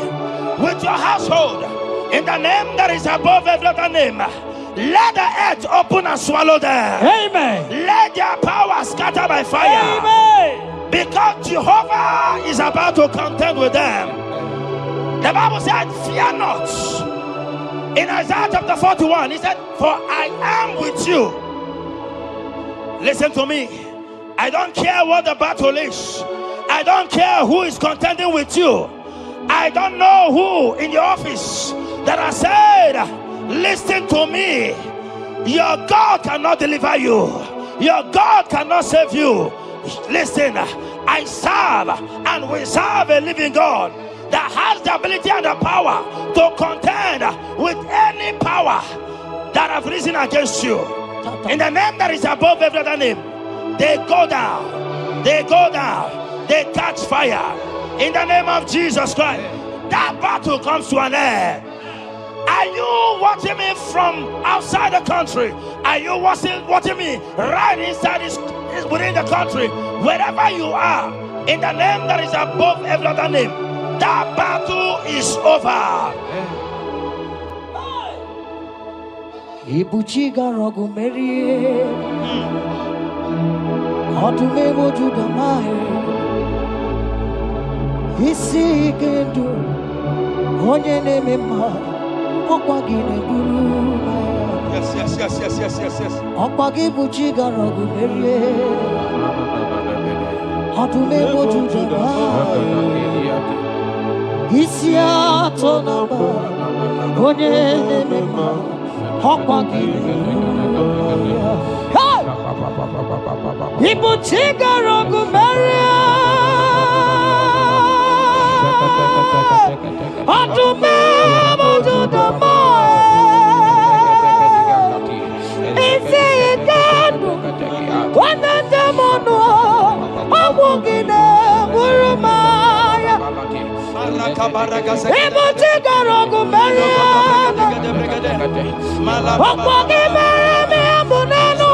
with your household, in the name that is above every other name, let the earth open and swallow them. Amen. Let their power scatter by fire. Amen. Because Jehovah is about to contend with them. The Bible said, fear not. In Isaiah chapter 41, he said, for I am with you. Listen to me. I don't care what the battle is. I don't care who is contending with you. I don't know who in your office that has said, listen to me. Your God cannot deliver you. Your God cannot save you. Listen, I serve and we serve a living God that has the ability and the power to contend with any power that have risen against you. In the name that is above every other name, they go down. They go down. They catch fire. In the name of Jesus Christ, that battle comes to an end. Are you watching me from outside the country? Are you watching me right inside within the country? Wherever you are, in the name that is above every other name, That battle is over. Ibuchiga rogu merie Odume wojuda mai Isi kendo Onye neme ma Okwagi ne buru Yes. Okwagi buchiga rogu merie Odume wojuda mai Isi atona ma Onye neme ma Ibuchiga rogu meria Odume wojuda Isi ikanu Wananda mono Awugine Burumaya Ibuchiga rogu meria Okwagi meria munenu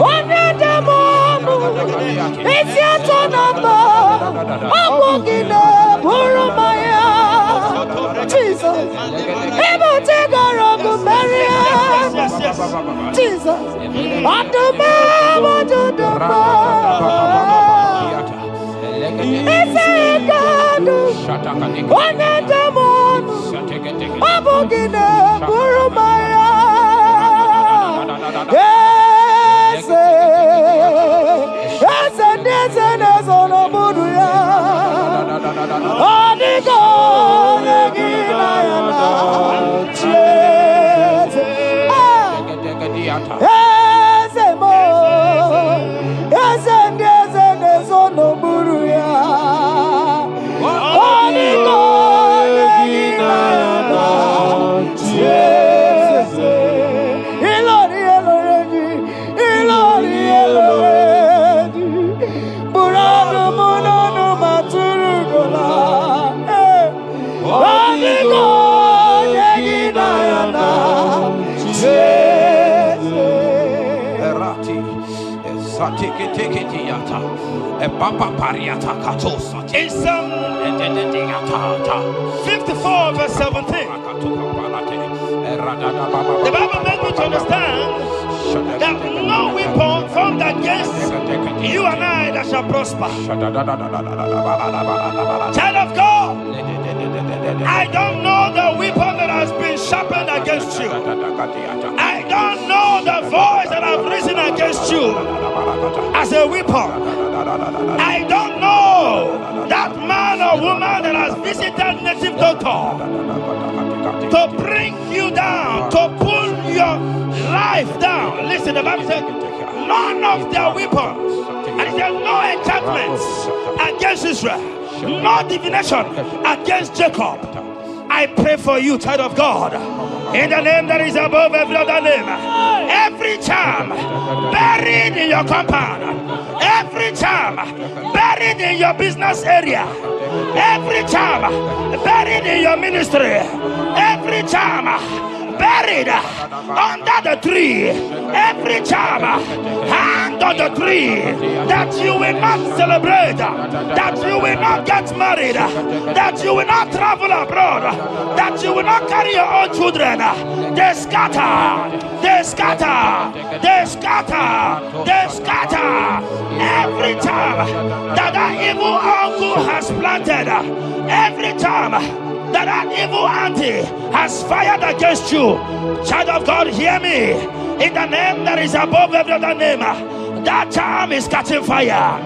Wananda mono Isi atonamba Awugine Burumaya Jesus Ibuchiga rogu meria Jesus Odume wojuda Isi ikanu Wananda mono Abogine Burumaya Yes, ono buduya Adigo Negina yana Yes mo Yes, ono buduya Adigo Negina yana Yes Ilori Burano mono maturu gola Adigo Negina yana Yes Erati Satikitiata a papa pariata katosa In Psalm 54 verse 17, the Bible makes me to understand that no weapon formed against you and I that shall prosper. Child of God, I don't know the weapon that has been sharpened against you. I don't know the voice that has risen against you as a weapon. I don't know that man or woman that has visited native doctor to bring you down, to pull your life down. Listen, the Bible said, none of their weapons, and it said, no enchantments against Israel, no divination against Jacob. I pray for you, child of God, in the name that is above every other name. Every charm buried in your compound, every charm buried in your business area, every charm buried in your ministry, every charm buried under the tree, every charm hang on the tree, that you will not celebrate, that you will not get married, that you will not travel abroad, that you will not carry your own children. They scatter, they scatter, they scatter, they scatter. Every time that evil uncle has planted, every time that evil auntie has fired against you, child of God, hear me. In the name that is above every other name, that charm is catching fire.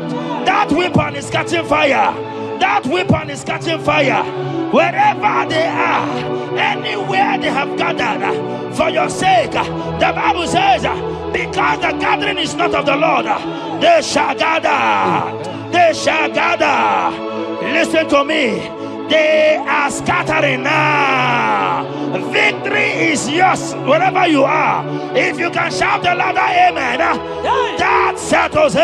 That weapon is catching fire. That weapon is catching fire. Wherever they are, anywhere they have gathered for your sake, the Bible says, because the gathering is not of the Lord, they shall gather. They shall gather. Listen to me. They are scattering now. Victory is yours wherever you are. If you can shout the louder amen, that settles it.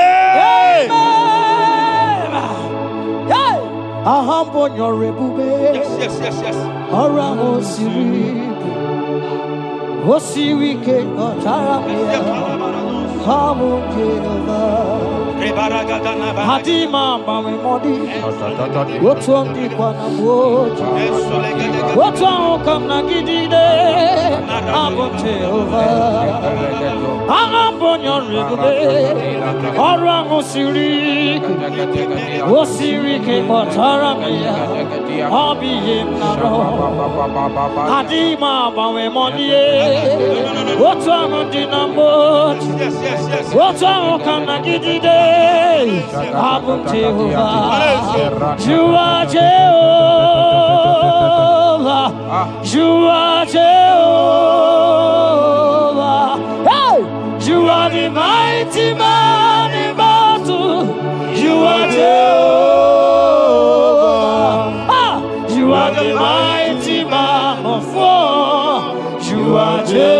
Yes. Hadima Bawe Modi, what's on the Quanaboat? What's on Kamnagide? Abote over. Angambon your river, Orango Siri, Osiri Motaramia, Hobby him Naro, Hadima Bawe Modi, what's on the number? What's on Kamnagide? Abote over. You are Jehovah, you are Jehovah. Hey, you are the mighty man in battle. You are Jehovah. Ah, you are the mighty man of war. You are Jehovah.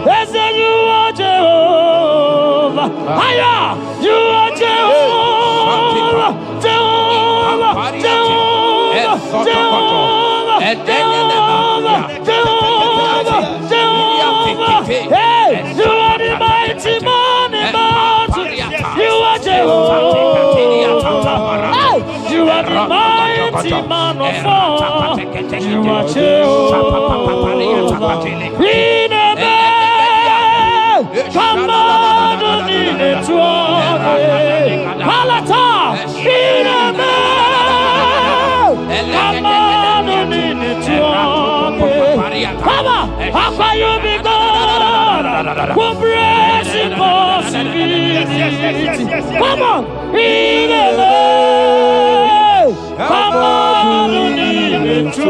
They say you are Jehovah. Hiya, you are Jehovah. Jehovah, Jehovah, Jehovah, Jehovah, Jehovah. Hey, you are the mighty man in battle. You are Jehovah. Hey, you are the mighty man of war. You are Jehovah. We never come on in it to Palata. We never come on in it to Papa, how can you be God? Who brings impossibility? Come on, we never come on in it to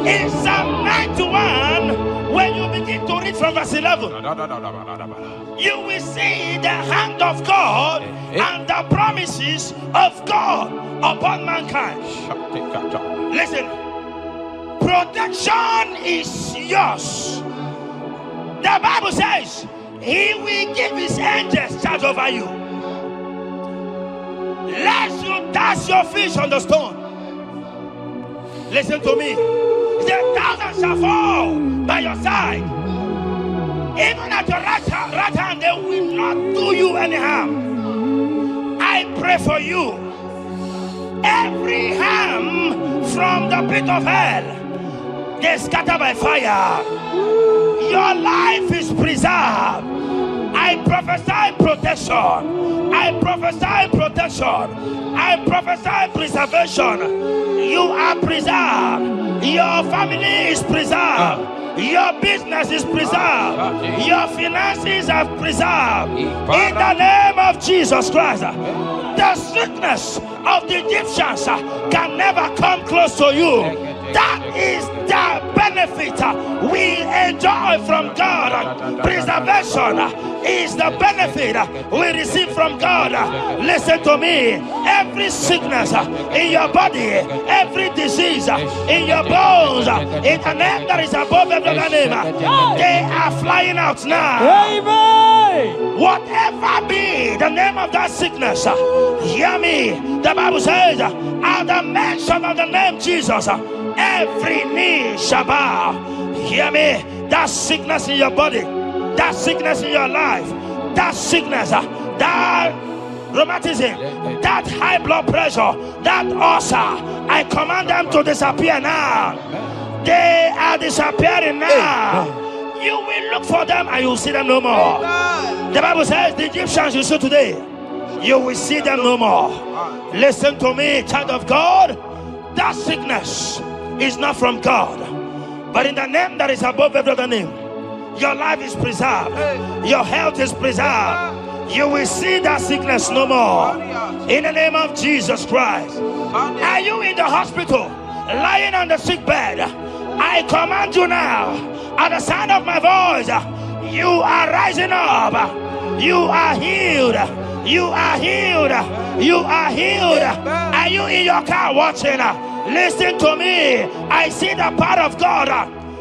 In Psalm 91, when you begin to read from verse 11, you will see the hand of God and the promises of God upon mankind. Listen, protection is yours. The Bible says He will give His angels charge over you, lest you dash your fish on the stone. Listen to me. The thousands shall fall by your side, even at your right hand, they will not do you any harm. I pray for you. Every harm from the pit of hell, they scatter by fire. Your life is preserved. I prophesy protection. I prophesy protection. I prophesy preservation. You are preserved. Your family is preserved. Your business is preserved. Your finances are preserved. In the name of Jesus Christ. The sickness of the Egyptians can never come close to you. That is the benefit we enjoy from God. Preservation is the benefit we receive from God. Listen to me. Every sickness in your body, every disease in your bones, in the name that is above every other name, they are flying out now. Amen. Whatever be the name of that sickness, hear me. The Bible says, at the mention of the name Jesus, every knee shall bow. Hear me. That sickness in your body, that sickness in your life, that sickness, that rheumatism, that high blood pressure, that ulcer, I command them to disappear now. They are disappearing now. You will look for them and you will see them no more. The Bible says the Egyptians you see today, you will see them no more. Listen to me, child of God. That sickness is not from God, but in the name that is above every other name, your life is preserved. Your health is preserved. You will see that sickness no more. In the name of Jesus Christ. Are you in the hospital, lying on the sick bed? I command you now, at the sound of my voice, You are rising up. You are healed. You are healed. You are healed. Are you in your car watching? Listen to me. I see the power of God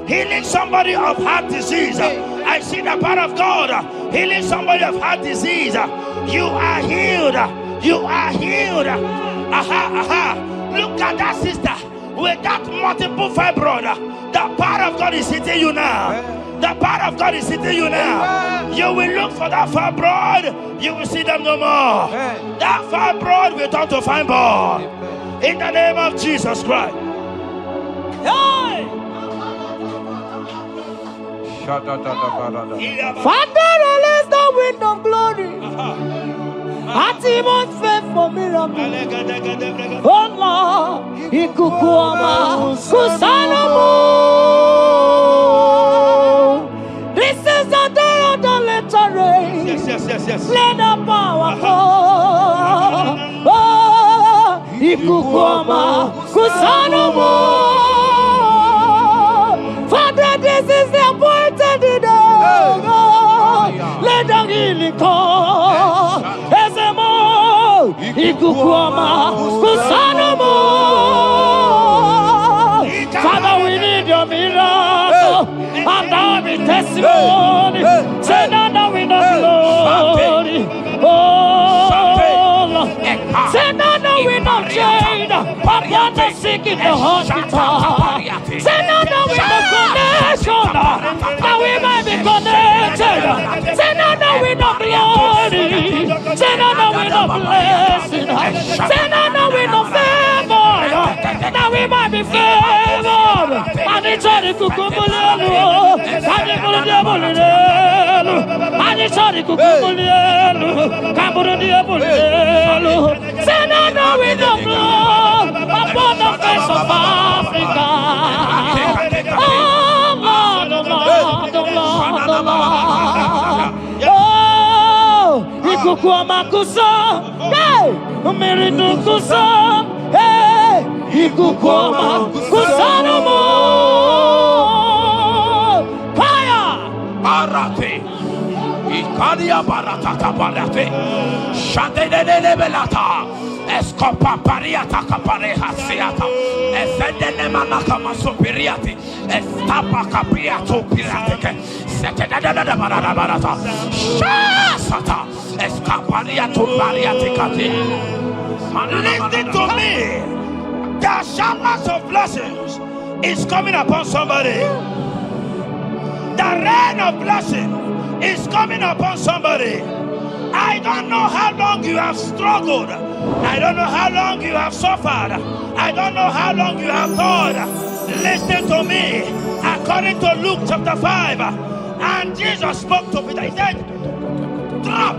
healing somebody of heart disease. I see the power of God healing somebody of heart disease. You are healed. You are healed. Look at that sister with that multiple fibroid. The power of God is hitting you now. The power of God is hitting you now. You will look for that fibroid. You will see them no more. That fibroid will turn to fibroid. In the name of Jesus Christ. Hey! Father, release the wind of glory. Atmosphere for miracle. Oh Lord, ikukuama kusanamu. This is the day of the letter rain. Yes. Let the power fall. Oh, ikukuama kusanamu. Father, this is the appointed day. Let the healing come. Ezemo, ikukuama kusanamu. Father, we need your miracle. And now we testimony. Say now we know glory. Oh, Lord. Say now we know change. Upon the sick in the hospital. Say now we know connection. Now we might be connected. Say now we know glory. Say now we know blessing. Say now we know favor. Now we might be favored. And it's all the kukumulelu. And it's all the diabolelu. And it's all the kukumulelu. Kaburu diabolelu. Say now we know blood upon the face of Africa. Oh Lord, oh Lord, oh Lord, oh Lord. Oh, ikukuama kusa, hey, umiridu kusa, hey, ikukuama kusa no more. Fire, Arate. Ikadia baratata barate. Shadene belata. Escopa pariata capareha seata. Efendene manaka masopiriati. Estapa capriato pirate. Setedada barata. Shasata. Escapariato bariate cati. Listen to me. The showers of blessings is coming upon somebody. The rain of blessing is coming upon somebody. I don't know how long you have struggled. I don't know how long you have suffered. I don't know how long you have thought. Listen to me. According to Luke chapter 5, and Jesus spoke to Peter. He said, drop,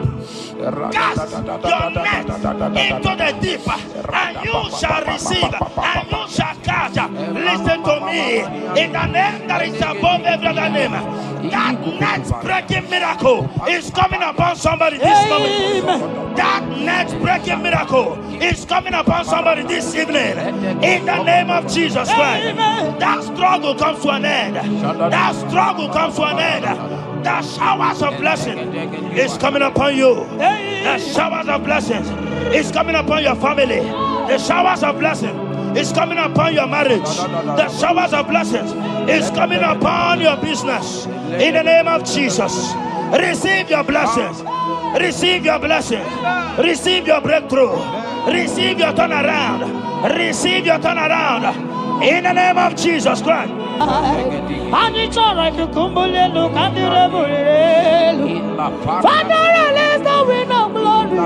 cast your net into the deep, and you shall receive, and you shall catch. Listen to me. In the name that is above every other name, that net breaking miracle is coming upon somebody this moment. That net breaking miracle is coming upon somebody this evening. In the name of Jesus Christ. That struggle comes to an end. That struggle comes to an end. The showers of blessing is coming upon you. The showers of blessings is coming upon your family. The showers of blessing is coming upon your marriage. The showers of blessings is coming upon your business. In the name of Jesus, receive your blessings. Receive your blessings. Receive your breakthrough. Receive your turnaround. Receive your turnaround. In the name of Jesus Christ. Father, release the wind of glory.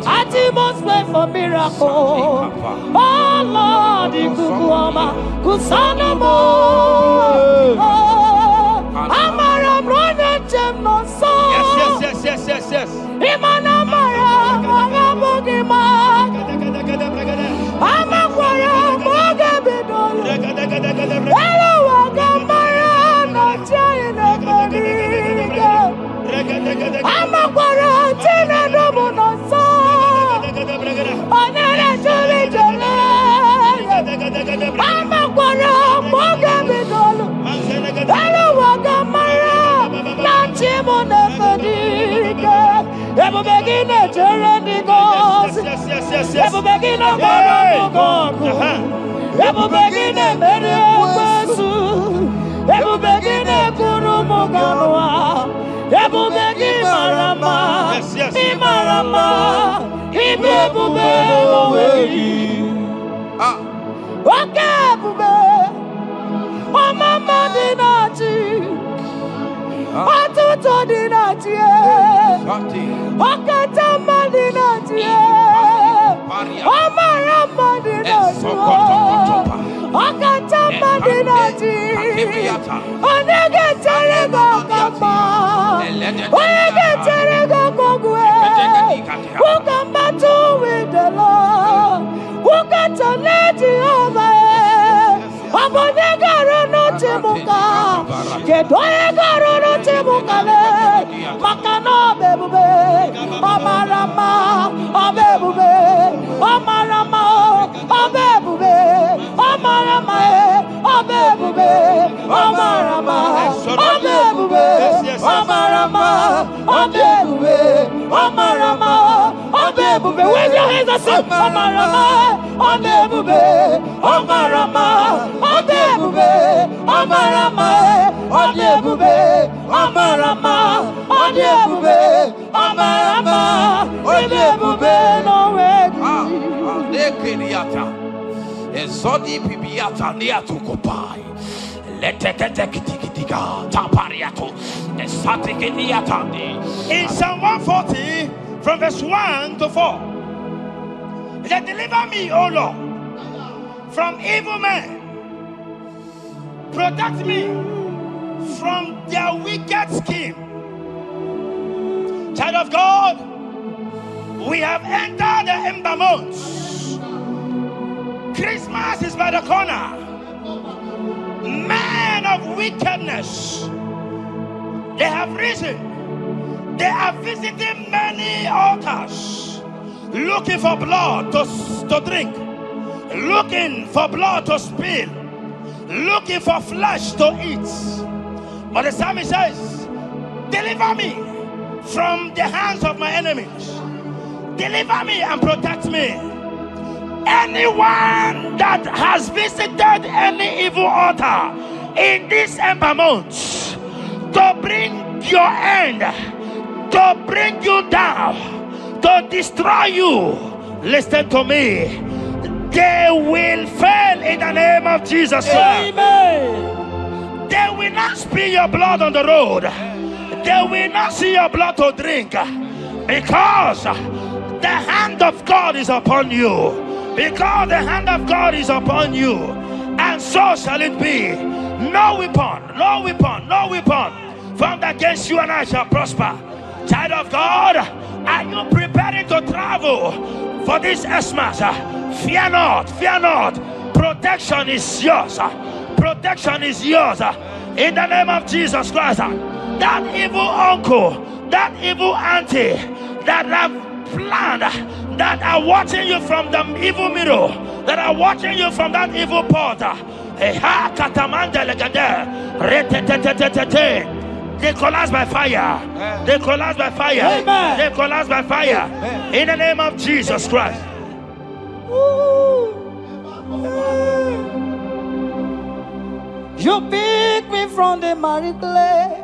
Atmosphere for miracle. Oh Lord, ikukuama kusanamo. Amara brother no so. Yes. Imana mara magabogima. Amakwara mogabidolo. Hello, wagamara na chayina bariga. Amakwara tina domo no so. Onere juli jole. Amakwara mogabidolo. Hello, wagamara na Ebu begine jereni gozi. Ebu begine mono gogo. Ebu begine meri ekwesu. Ebu begine kuru muganwa. Ebu begi marama. Imarama. Ibebu bebo weyi. Oke ebube. Mama dinati. Atuto dinati. Okatama dinati. Omarama dinati. Okatama dinati. Onege terego kama. Onege terego kogwe. Who can battle with the Lord? Who can challenge Jehovah? Abonega rono temuka. Kedoega rono temuka le. Makano bebube. Omarama. Obebube. Omarama. Obebube. Omarama. Obebube. Omarama. Obebube. Omarama. Obebube. Omarama. Obebube. Wave your hands and say Omarama. Obebube. Omarama. Obebube. Omarama. Obebube. Omarama. Obebube. Omarama. Obebube. No way. Ezodi pibiata niatu kopai. Leteketekitikitika tapariato. Esatikiniatandi. In Psalm 140, from verse 1 to 4, it said, deliver me, O Lord, from evil men. Protect me from their wicked scheme. Child of God, we have entered the ember months. Christmas is by the corner. Men of wickedness, they have risen. They are visiting many altars, looking for blood to drink, looking for blood to spill, looking for flesh to eat. But the psalmist says, deliver me from the hands of my enemies. Deliver me and protect me. Anyone that has visited any evil altar in this ember month to bring your end, to bring you down, to destroy you, listen to me, they will fail in the name of Jesus. Amen. They will not spill your blood on the road. They will not see your blood to drink, because the hand of God is upon you. Because the hand of God is upon you, and so shall it be. No weapon formed against you and I shall prosper. Child of God, are you preparing to travel for this Xmas? Fear not. Protection is yours. Protection is yours. In the name of Jesus Christ. That evil uncle, that evil auntie that have planned, that are watching you from the evil mirror, that are watching you from that evil portal, they collapse by fire. They collapse by fire. Amen. They collapse by fire. In the name of Jesus Christ. You pick me from the miry clay,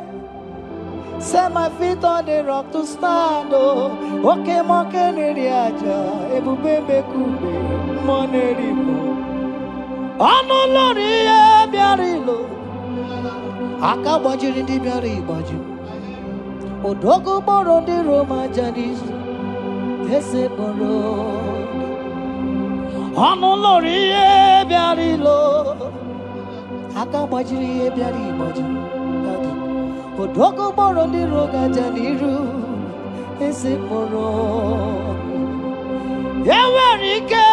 set my feet on the rock to stand. Oh, okay, monkey neriaja, ebube kube, monerimo. Ano lori e biarilo, akabajiri di biari baju. Odogo boro di Roma janis, ese boro. Ano lori e biarilo, akabajiri e biari baju. Odogo boro di Roma janiru, ese boro. Yawarike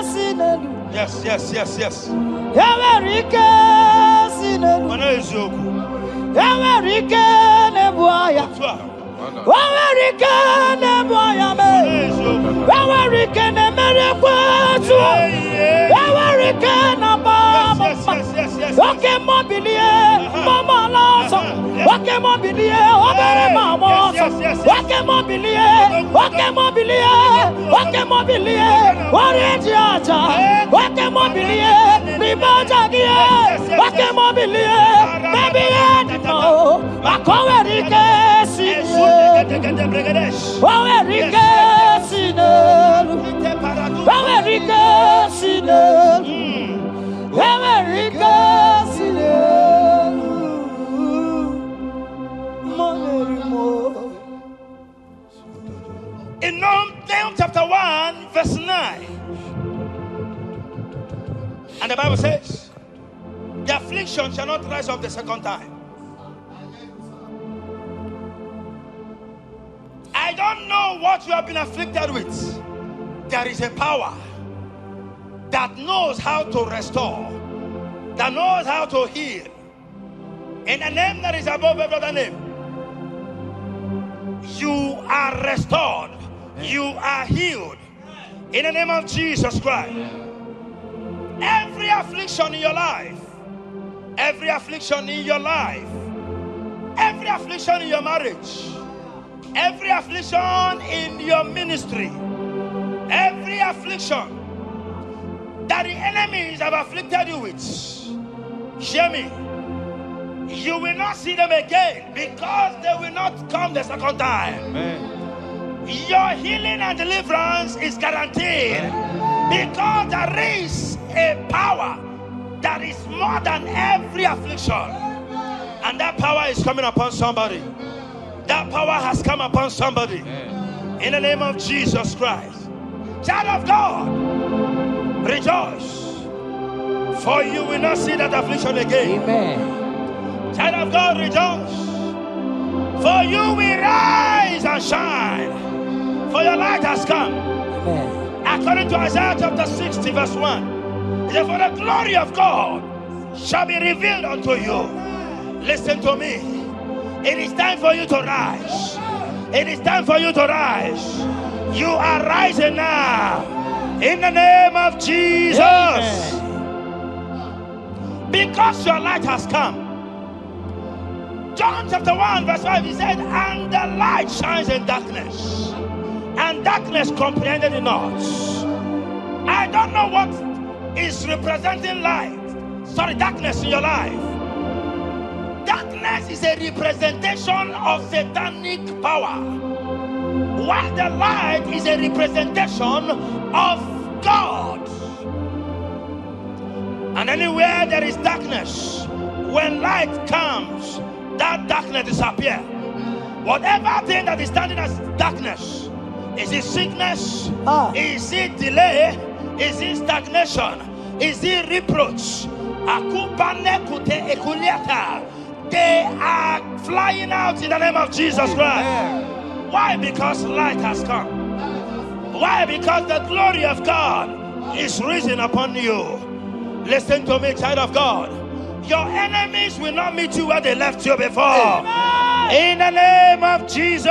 sinelu. Yes. Yawarike sinelu. Yawarike nebuaya. Yawarike nebuaya me. Yawarike nemerekwetu. Yawarike nababa. Okay, mobilie, mama laso. Okay, mobilie, obere mama. Okay, mobilie, okay, mobilie, okay, mobilie. Orange aja. Okay, mobilie, ribaja gie. Okay, mobilie, baby animo. Akowerike sine. Akowerike sine. Akowerike sine. In Nahum chapter 1, verse 9, and the Bible says, the affliction shall not rise up the second time. I don't know what you have been afflicted with. There is a power that knows how to restore, that knows how to heal. In the name that is above every other name, you are restored. You are healed. In the name of Jesus Christ. Every affliction in your life, every affliction in your life, every affliction in your marriage, every affliction in your ministry, every affliction that the enemies have afflicted you with, hear me, you will not see them again, because they will not come the second time. Amen. Your healing and deliverance is guaranteed, because there is a power that is more than every affliction, and that power is coming upon somebody. That power has come upon somebody. In the name of Jesus Christ. Child of God, rejoice, for you will not see that affliction again. Amen. Child of God, rejoice, for you will rise and shine, for your light has come. Amen. According to Isaiah chapter 60 verse 1, it says, for the glory of God shall be revealed unto you. Listen to me. It is time for you to rise. It is time for you to rise. You are rising now. In the name of Jesus. Amen. Because your light has come. John chapter 1 verse 5, he said, and the light shines in darkness, and darkness comprehended it not. I don't know what is representing light. Sorry, darkness in your life. Darkness is a representation of satanic power, while the light is a representation of God. And anywhere there is darkness, when light comes, that darkness disappears. Whatever thing that is standing as darkness, is it sickness? Is it delay? Is it stagnation? Is it reproach? They are flying out in the name of Jesus Christ. Why? Because light has come. Why? Because the glory of God is risen upon you. Listen to me, child of God. Your enemies will not meet you where they left you before. Amen. In the name of Jesus.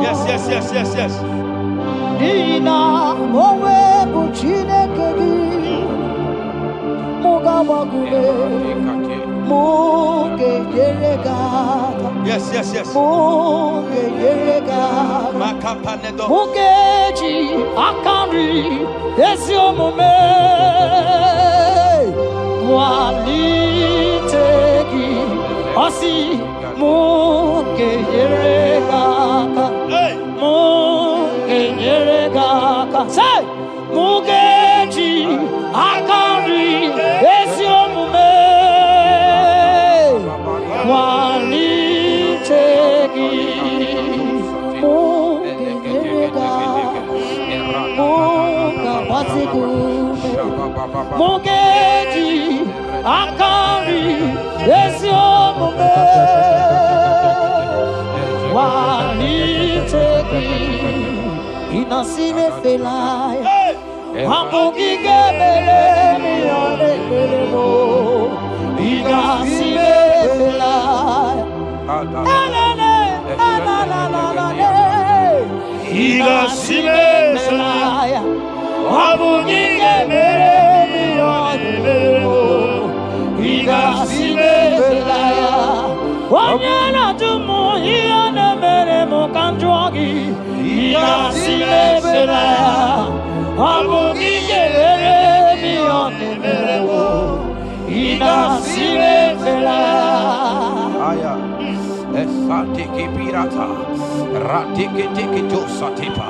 Yes. Yes. Mugeji akari esiomome walitegi osi mugeyeregaka say mugeji akari esiomome walitegi Mugeji akari esiomome walitegi inasime felai hamugige bele mi ane belemo inasime Wabunige mere Iga sile belaya Wanyana tumu Iane mere mokanjwagi Iga sile belaya Wabunige mere Iga sile belaya Esatiki pirata, ratiki tiki to satipa,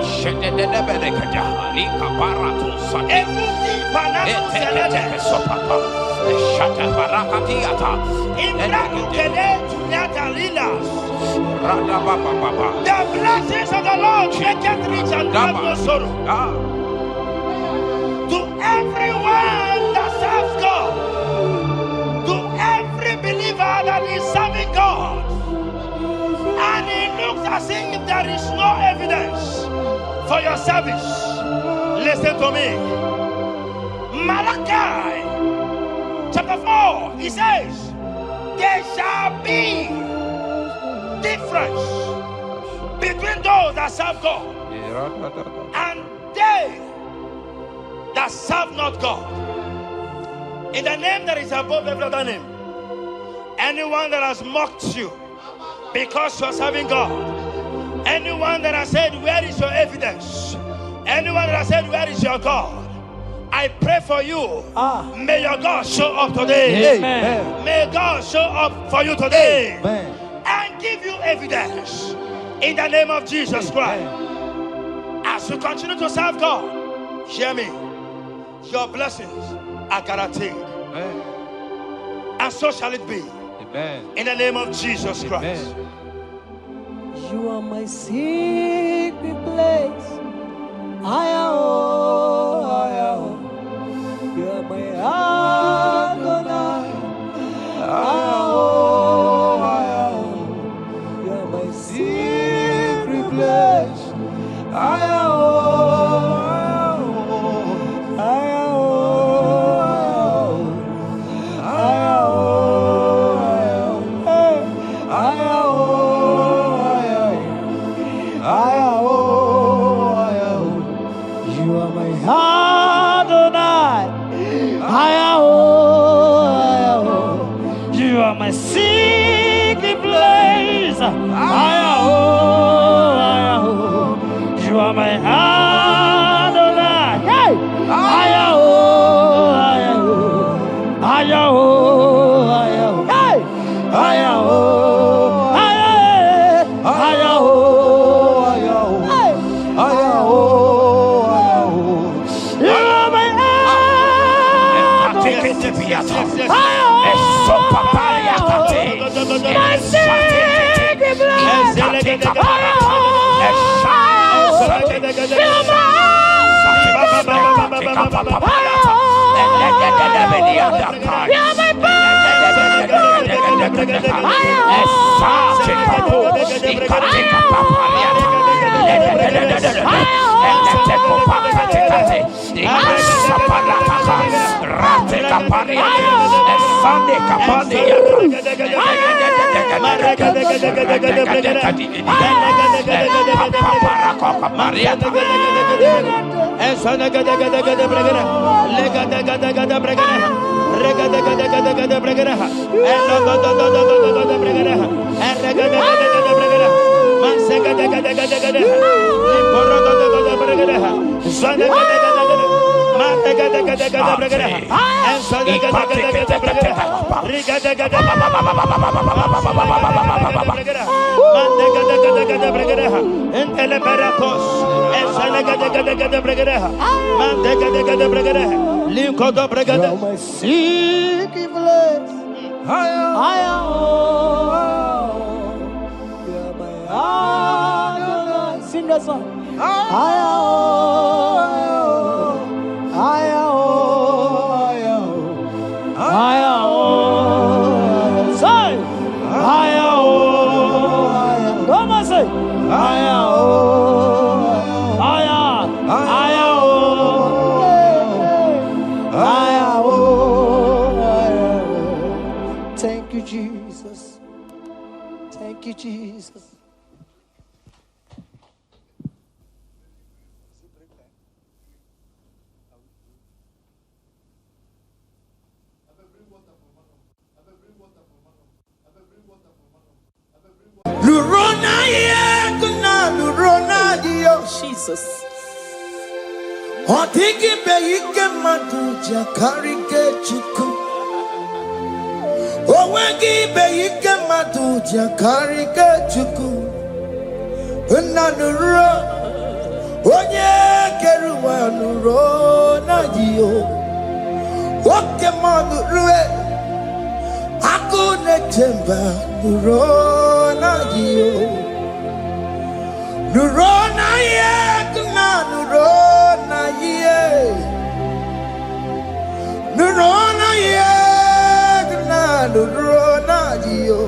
eshedede berekada, lika barato satipa, eteke sopapa, eshata barakatiata, Imrakukele tunyatalilas. rada baba baba. The blessings of the Lord make it rich and have no sorrow. To everyone that serves God, to every believer that is serving God, and it looks as if there is no evidence for your service, listen to me. Malachi chapter 4, he says, there shall be difference between those that serve God and they that serve not God. In the name that is above every other name, anyone that has mocked you because you are serving God, anyone that has said, where is your evidence? Anyone that has said, where is your God? I pray for you. May your God show up today. Amen. May God show up for you today. Amen. And give you evidence in the name of Jesus Christ. As you continue to serve God, hear me, your blessings are guaranteed. And so shall it be. In the name of Jesus Christ. You are my secret place. You are my Adonai. You are my secret place. You are my Adonai. You are my secret place. You are my Adonai. Hey! My secret place. Sing that song. Come on, say. Thank you, Jesus. Thank you, Jesus. Jesus. Otigi beike maduja karike chuku. Owegi beike maduja karike chuku. Unanuro onye keruwa nuro na jiyo. Oke manurue akune temba nuro na jiyo. Nuro na ye kuna nuro na ye. Nuro na ye kuna nuro na jiyo.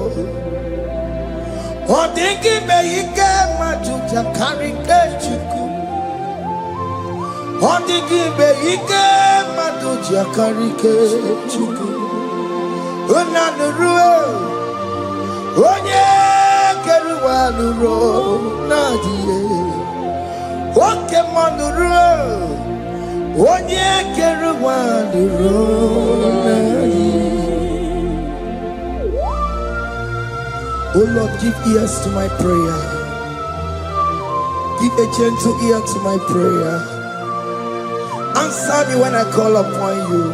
Odingi beike majuja karike chuku. Odingi beike majuja karike chuku. Unanurue onye keruwa nuro nadie. Oke manurue onye keruwa nuro nadie. Oh Lord, give ears to my prayer. Give a gentle ear to my prayer. Answer me when I call upon you.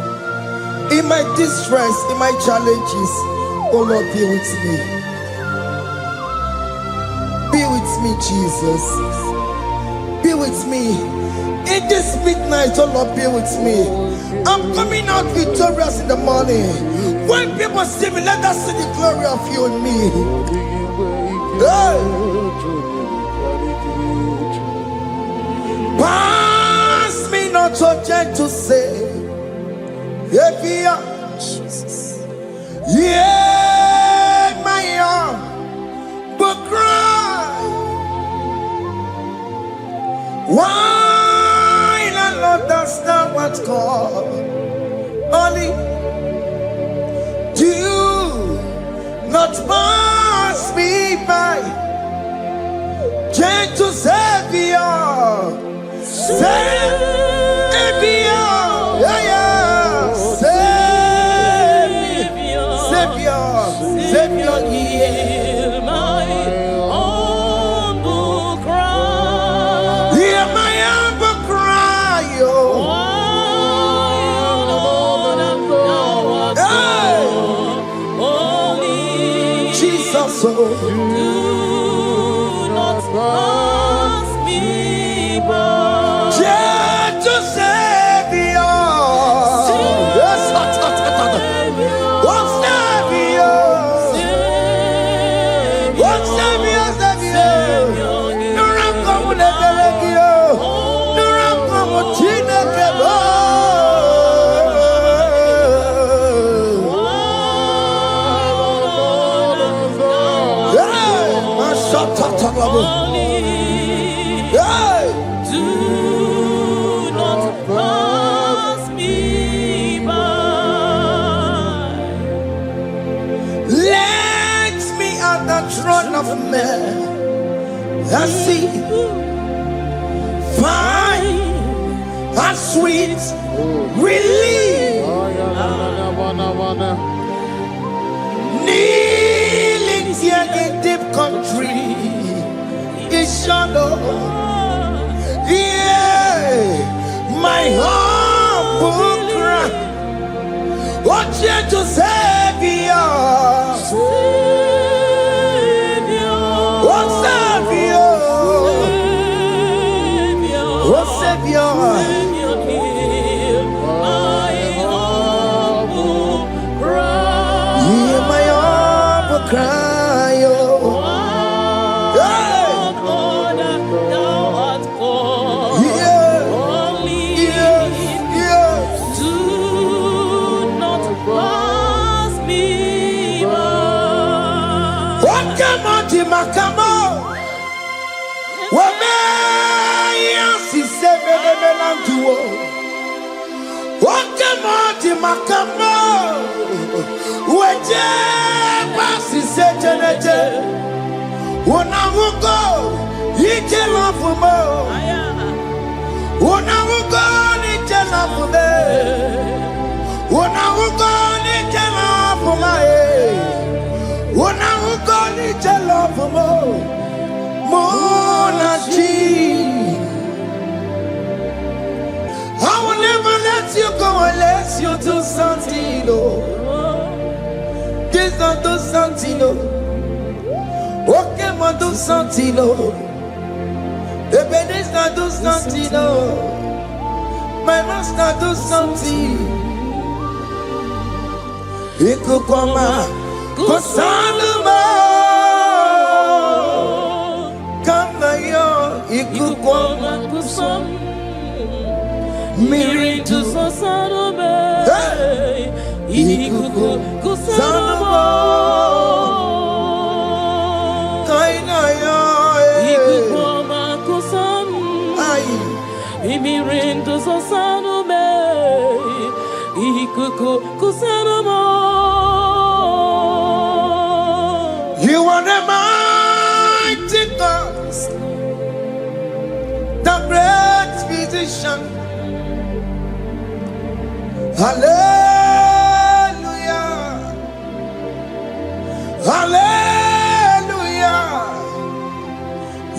In my distress, in my challenges, oh Lord, be with me. Be with me, Jesus. Be with me. In this midnight, oh Lord, be with me. I'm coming out victorious in the morning. When people see me, let us see the glory of you in me. Hey. Pass me not so gentle to say, Jesus. Yeah, my arm, but cry. Why not understand what's called? Only do not pass me by. Gentle Savior, Savior, yeah, Savior, hear my humble cry. Hear my humble cry, oh. Jesus, oh. Do not pass me by. Gentle Savior, yes, do not pass me by. Let me at the throne of men and see, find a sweet relief. Kneeling here in deep country is shadow. Yeah, my humble cry. Oh, gentle Savior, oh Savior, oh Savior, hear my humble cry. hear my humble cry, oh. Makamo, wame yansi sebele melanduo. Wakamo makamo, weje basi sejeneje. Unamugo ije lafumo, unamugo ije lafume, unamugo ije lafume. Unaugoni jelo mo monaji Alessio do Santino. Desde do Santino. Ok, moi do Santino. Ebenezer do Santino. My master do Santino. Iku kwama kusanuma. Kama yo iku kwama kusanuma. Miri to Sasanome, Ikuku Kusanamo, Kainaya, Ikukoma Kusam, Miri to Sasanome, Ikuku Kusanamo. You are the mighty God, the great physician. Hallelujah. Hallelujah.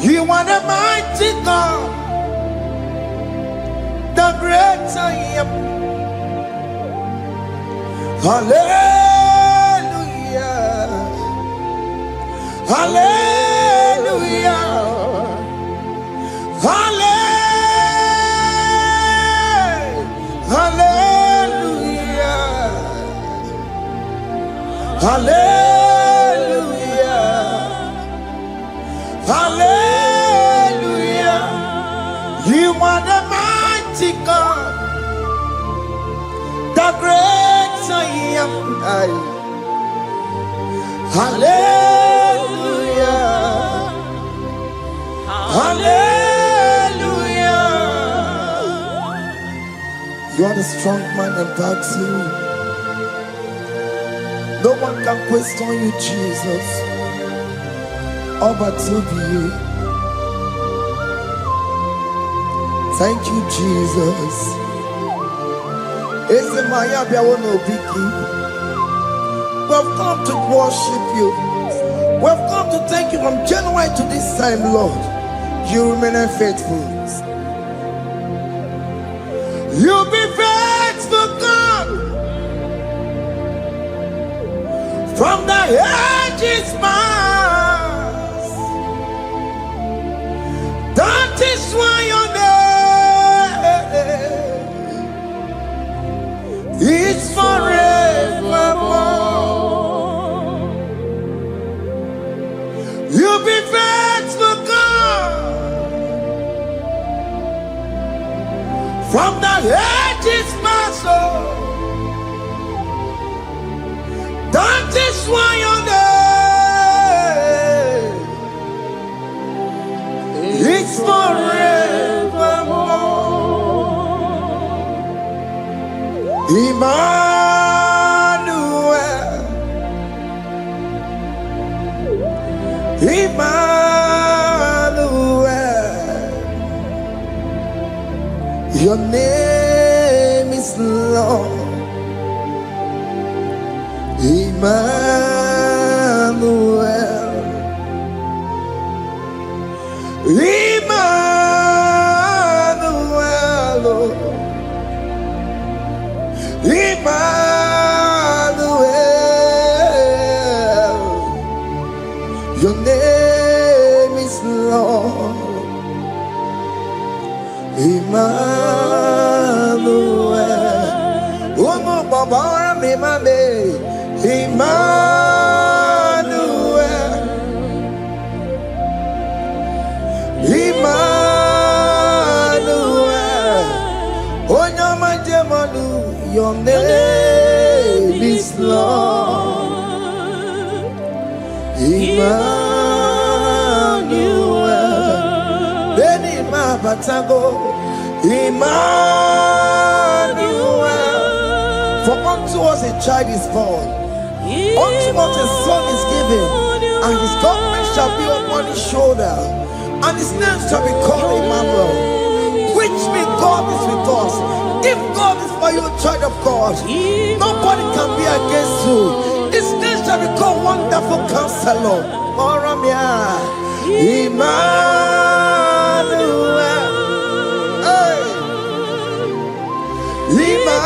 You are the mighty God, the great I am. Hallelujah. Hallelujah. Hallelujah. Hallelujah. Hallelujah. You are the mighty God, the great I am. Hallelujah. Hallelujah. You are the strong man that backs you. No one can question you, Jesus. All but to be you. Thank you, Jesus. We've come to worship you. We've come to thank you from January to this time, Lord. You remain faithful. You be faithful, God. From the ages past, that is why your name is forevermore. You be faithful, God. From the ages past, that is why your name is forevermore. Emmanuel, Emmanuel, your name is Lord. Emmanuel, Emmanuel, Emmanuel, your name is Lord. Emmanuel, Omo Baba mi mame. Emmanuel, Emmanuel, Onyama Jemanu, your name is Lord. Emmanuel, Beni Mabatago, Emmanuel, for unto us a child is born. Unto us a son is given, and his government shall be upon his shoulder, and his name shall be called Emmanuel, which means God is with us. If God is for you, child of God, nobody can be against you. His name shall be called Wonderful Counselor. Oramia, Emmanuel, hey. Emmanuel.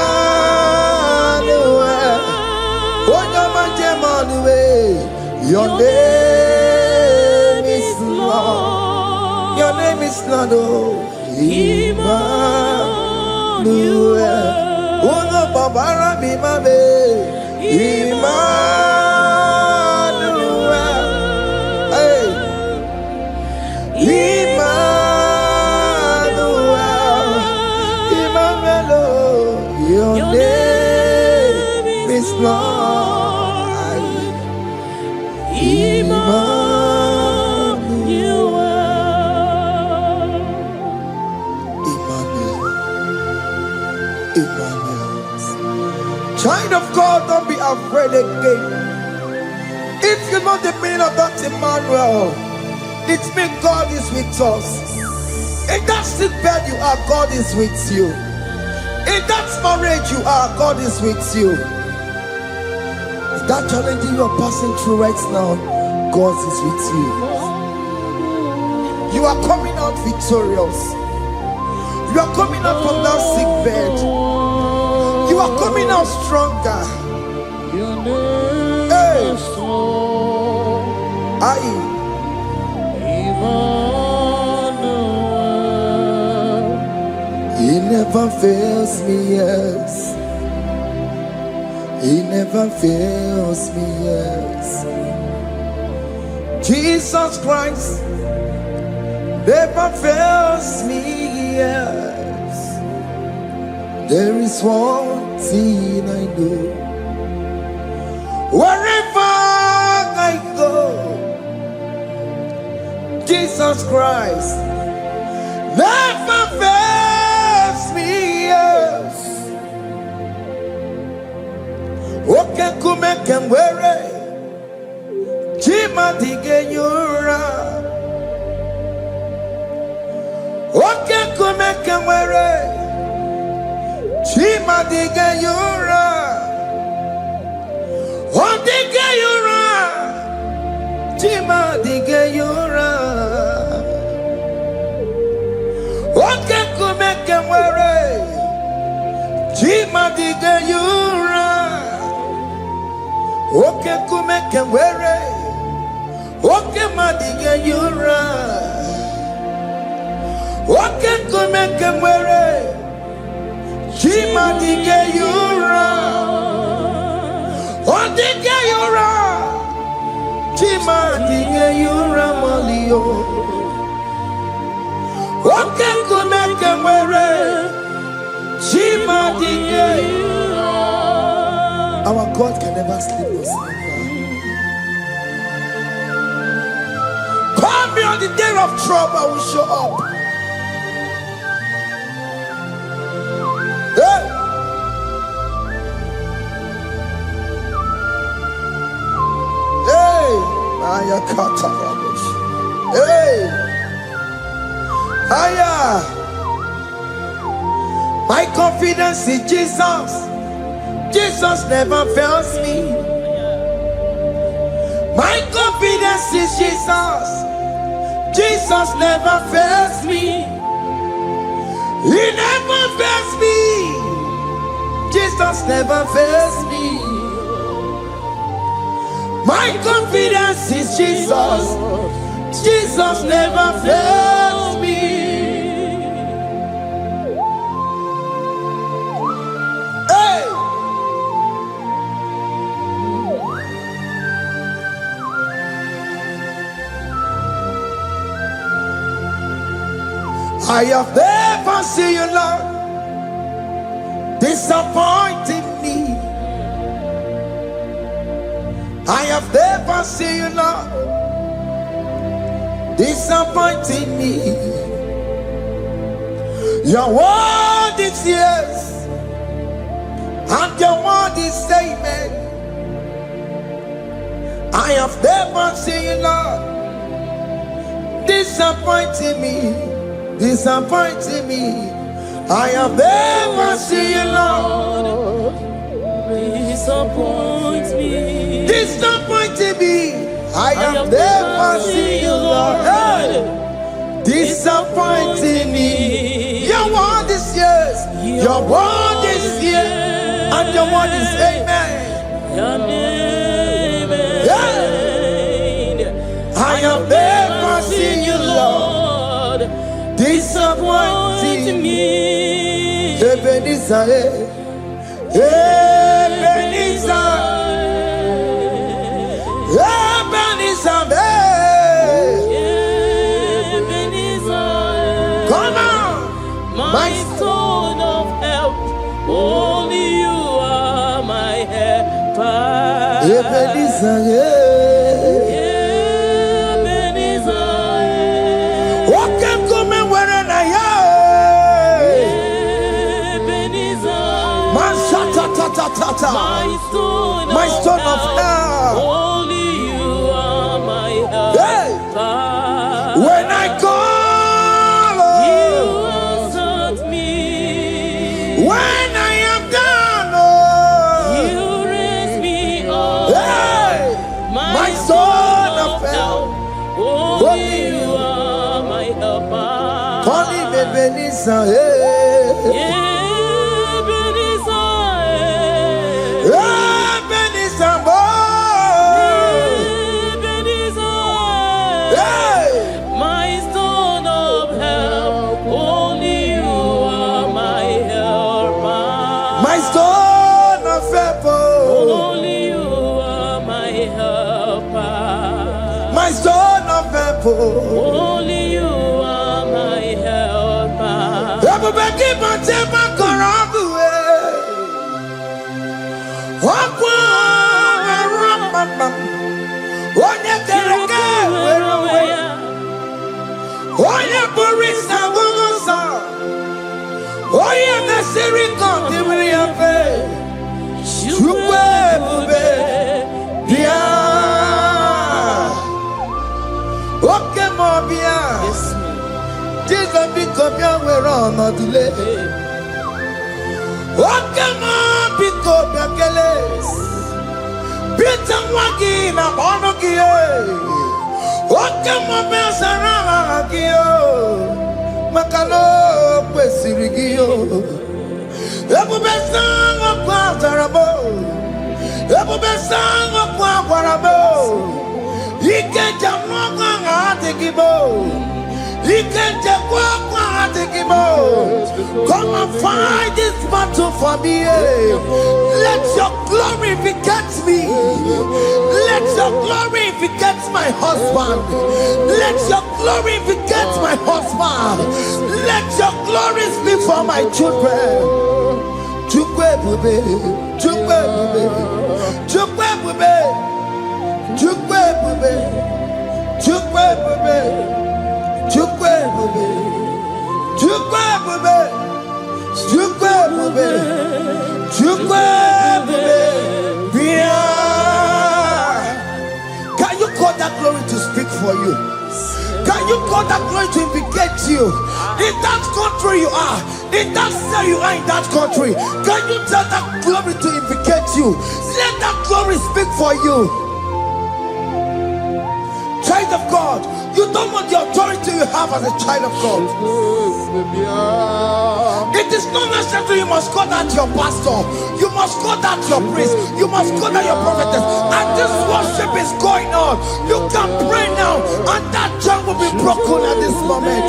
Your name is Lord. Your name is Lord. Oh, Emmanuel. Uno babara mi mame. Emmanuel. Hey. Emmanuel. Emmanuel. Your name is Lord. Emmanuel. Child of God, don't be afraid again. If you know the meaning of that Emmanuel, it means God is with us. In that sick bed you are, God is with you. In that marriage you are, God is with you. In that challenge you are passing through right now, God is with you. You are coming out victorious. You are coming out from that sick bed. You are coming out stronger. Hey. He never fails me, yes. He never fails me, yes. Jesus Christ never fails me, yes. There is one thing I know. Wherever I go, Jesus Christ never fails me, yes. Okay, come and wear it. Jima dige yura. Okay, come and wear it. Jima dige yura. Oh, dige yura. Jima dige yura. Okay, come and wear it. Jima dige yura. Okay, come and wear it. Okay, madiga yura. Okay, come and wear it. Jima dige yura. Oh, dige yura. Jima dige yura malio. Okay, come and wear it. Jima dige yura. Our God can never sleep or slumber. Call me on the day of trouble, I will show up. Hey! Hey! Aya kata rabush. Hey! Aya! My confidence in Jesus. Jesus never fails me. My confidence is Jesus. Jesus never fails me. He never fails me. Jesus never fails me. My confidence is Jesus. Jesus never fails me. Hey! I have never seen you, Lord, disappointing me. I have never seen you, Lord, disappointing me. Your word is yes, and your word is amen. I have never seen you, Lord, disappointing me. Disappointing me. I have never seen you, Lord. Disappoint me. Disappointing me. I have never seen you, Lord. Hey. Disappointing me. Your word is yes. Your word is yes. And your word is amen. Your name is Yeah. disappointing me. Ebenezer, Ebenezer, Ebenezer, Ebenezer. Come on, my stone of help. Only you are my helper. Ebenezer, Ebenezer. what can come and where I am? Ebenezer. My stone of help. Only you are my helper. Hey. When I call, you answered me. When I am down, you raise me up. hey. My stone of help. Only you are my helper. Call him Ebenezer, Ebenezer. Ebenezer, hey. My stone of help, only you are my helper. My stone of help, Only you are my helper. my stone of help. Only you are my helper. Everybody but take my corrupt way. Come and fight this battle for me. Let your glory beget me. Let your glory beget my husband. Let your glory beget my husband. Let your glory speak for my children. Chukwe bube, chukwe bube, chukwe bube, chukwe bube, chukwe bube, chukwe bube, chukwe bube, chukwe bube, chukwe bube. Can you call that glory to speak for you? Can you call that glory to indicate you? In that country you are, in that cell you are in that country, can you tell that glory to indicate you? Let that glory speak for you. Child of God, you don't want the authority you have as a child of God. It is not necessary you must call that your pastor, you must call that your priest, you must call that your prophetess. And this worship is going on. You can pray now, and that chain will be broken at this moment.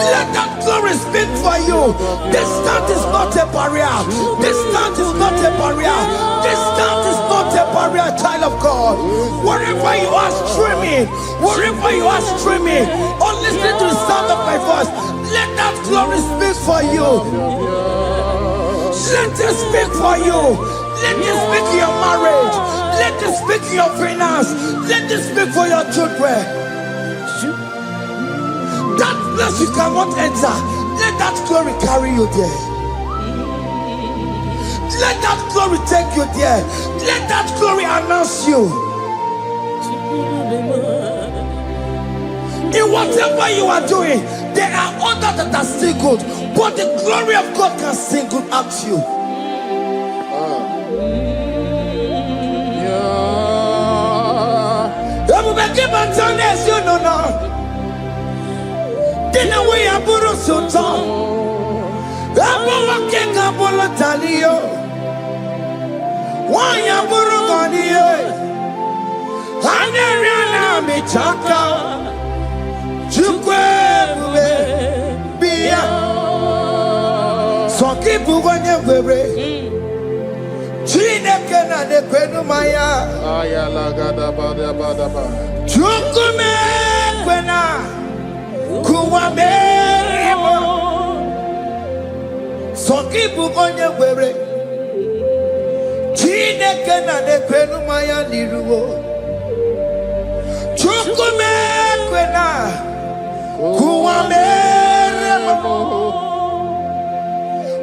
Let that glory speak for you. Distance is not a barrier. Distance is not a barrier. Distance is not a barrier, child of God. Wherever you are streaming, wherever you are streaming, or listening to the sound of my voice, let that glory speak for you. Let it speak for you. Let it speak in your marriage. Let it speak in your finance. Let it speak for your children. That place you cannot enter, let that glory carry you there. Let that glory take you there. Let that glory announce you. In whatever you are doing, there are others that are still good, but the glory of God can still good at you. You know now. Dina we aburu sultan. Abo wakenga bolo talio. Wanya buru ganiye. Aneriana michaka. Chukwe Songibu wanye were. Chineke na nekwenu maya. Ayala gada bada bada ba. Chukume kwena. Kuwa merimo. Songibu wanye were. Chineke na nekwenu maya niruwo. Chukume kwena. Kuwa merimo.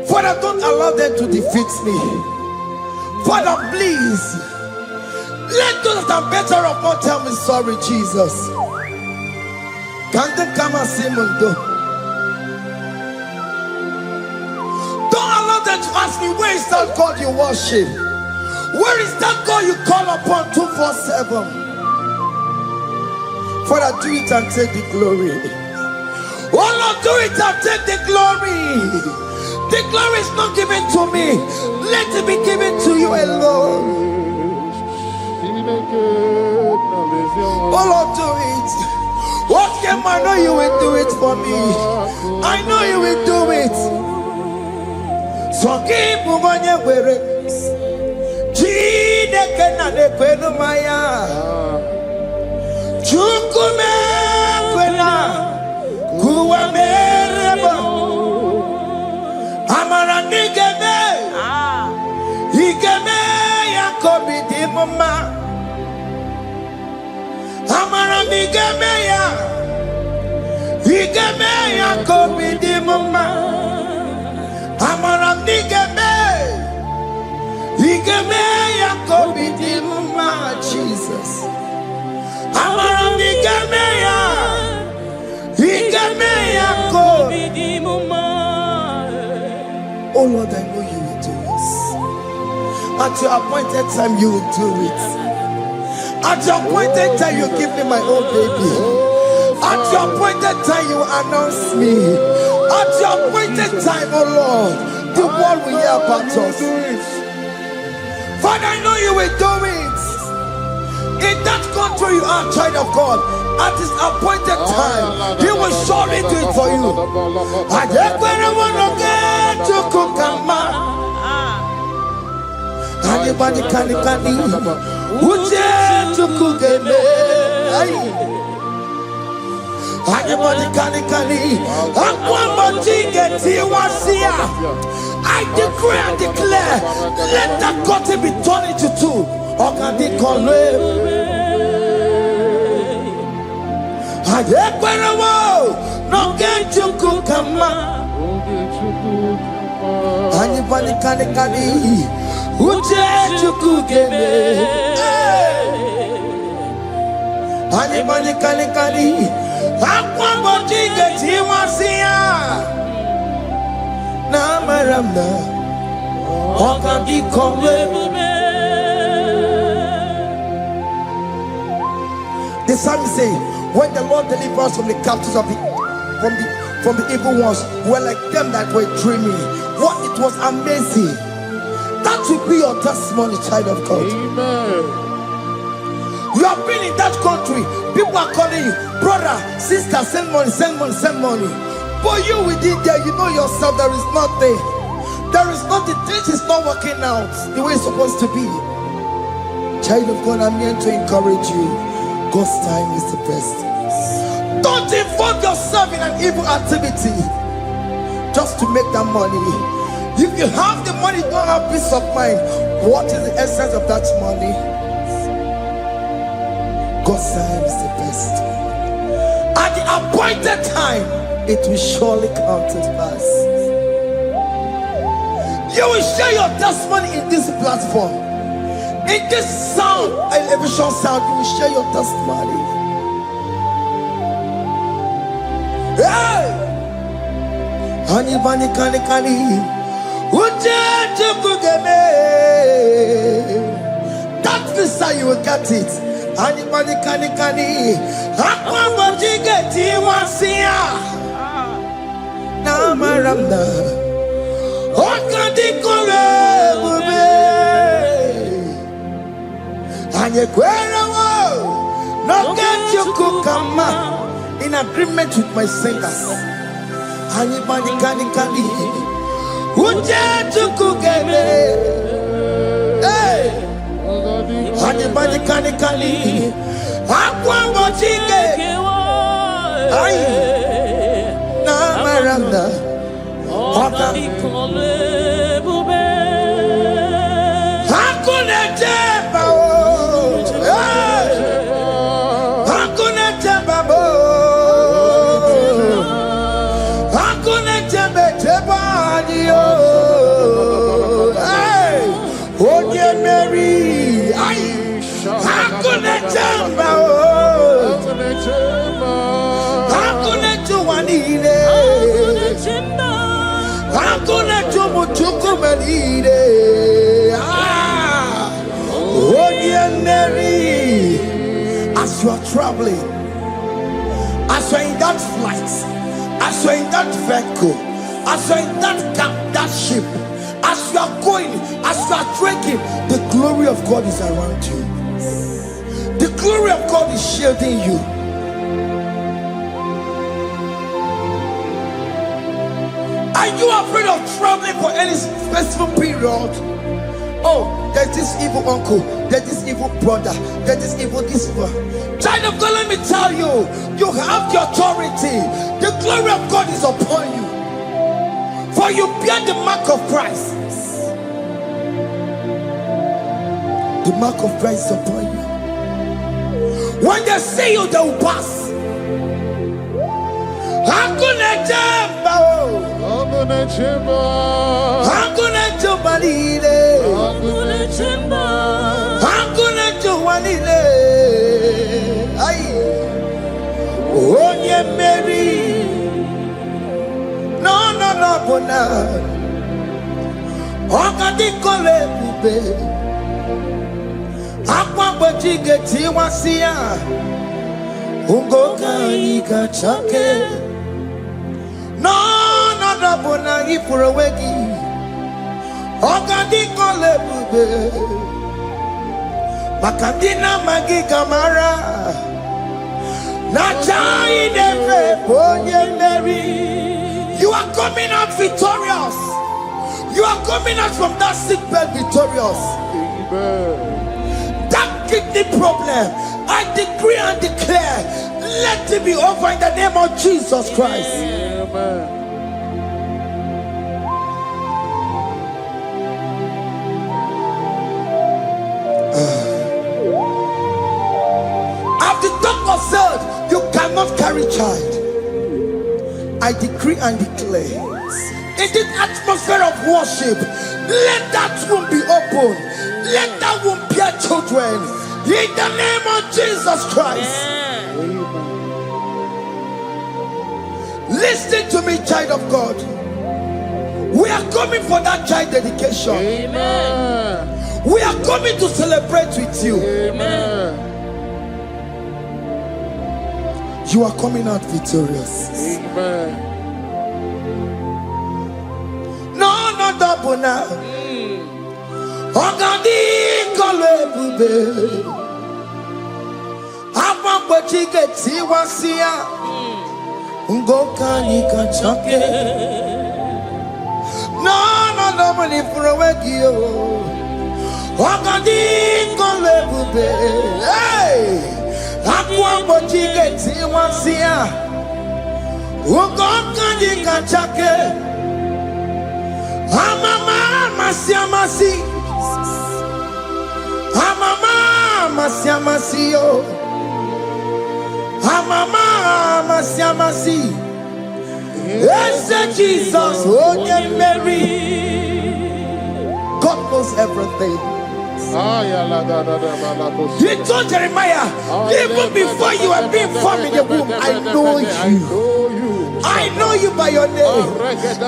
Father, don't allow them to defeat me. Father, please, let those that are better off not tell me sorry, Jesus. Can't they come and see me? Don't allow them to ask me, where is that God you worship? Where is that God you call upon 247? Father, do it and take the glory. Oh Lord, do it and take the glory. The glory is not given to me. Let it be given to you alone. Oh Lord, do it. What can I know you will do it for me? I know you will do it. So keep moving where it is. Chineke na nekwenu maya. Chukume kwena. Kuwa merebo. Amara nigeme, igeme ya kobi di mama. Amara nigeme ya, igeme ya kobi di mama. Amara nigeme, igeme ya kobi di mama. Jesus. Amara nigeme ya, igeme ya kobi di mama. Oh Lord, I know you will do this. At your appointed time, you will do it. At your appointed time, you give me my own baby. At your appointed time, you announce me. At your appointed time, oh Lord, the world will hear about us. Father, I know you will do it. In that country, you are a child of God. At his appointed time, he will surely do it for you. I just want to get to Kukama. Anybody can Uje to Kugeme. Anybody can I decree and declare, let that curtain be torn into two. Or can they call me? No get to cook a man. Anybody can who dare to cook a anybody can Aquabody get him once here. Namaramna. Or can he come? The psalmist say, when the Lord delivers us from the captives of from the evil ones, were like them that were dreaming. What it was amazing. That will be your testimony, child of God. Amen. You have been in that country. People are calling you, brother, sister, send money, send money, send money. But you within there, you know yourself, there is nothing. There is nothing. This is not working out the way it's supposed to be. Child of God, I'm here to encourage you. God's time is the best. Don't involve yourself in an evil activity just to make that money. If you have the money, you don't have peace of mind. What is the essence of that money? God's time is the best. At the appointed time, it will surely come to pass. You will share your testimony in this platform. In this sound, elevation sound, you will share your testimony. Hey! Anybody can that visa you will get it. Anybody can Aquabody get him once here. Namaramna. Okadi kore. No get you come in agreement with my singers. Anybody can Uja tukugeme. Hey. Hadi badi kani kani. Akwa mochike. Ay. Na maranda. Oka. Hakuna jeba o. Hakuna jeba bo. Hakuna jeba ni o. Hey, oh dear Mary. Ay. Hakuna jeba o. Hakuna juanile. Hakuna jumuchuku manile. Ah, oh dear Mary. As you are traveling, as you are in that flight, as you are in that vehicle, as you are in that cab, that ship, as you are going, as you are trekking, the glory of God is around you. The glory of God is shielding you. Are you afraid of traveling for any specific period? Oh, there's this evil uncle, there's this evil brother, there's this evil this one. Child of God, let me tell you, you have the authority. The glory of God is upon you. For you bear the mark of Christ. The mark of Christ is upon you. When they see you, they will pass. Hakuna jamba o. Hakuna jamba. Hakuna jamba lile. Hakuna jamba. Hakuna jamba lile. Ay. Onye Mary. No bona. Okadi kole bube. Akwa bojige tiwasia. Ungo kanika chake. No bona ifurewegi. Okadi kole bube. Makandina magi kamara. Na chai neve bonye Mary. You are coming out victorious. You are coming out from that sick bed victorious. Amen. That kidney problem, I decree and declare, let it be over in the name of Jesus Christ. Amen. As the doctor said, you cannot carry child. I decree and declare, in this atmosphere of worship, let that womb be open. Let that womb bear children. In the name of Jesus Christ. Listen to me, child of God. We are coming for that child dedication. Amen. We are coming to celebrate with you. Amen. You are coming out victorious. Amen. No double now. Ogandi kole bube. Apa bojige tiwasia. Ngoka nikachake. No double ni furewegi yo. Ogandi kole bube. Hey. Akwa bojige tiwasia. Ngoka nikachake. Amama masiamasi. Amama masiamasi yo. Amama masiamasi. Yes, Jesus, oh yeah, Mary. God knows everything. He told Jeremiah, even before you were being formed in the womb, I know you. I know you by your name.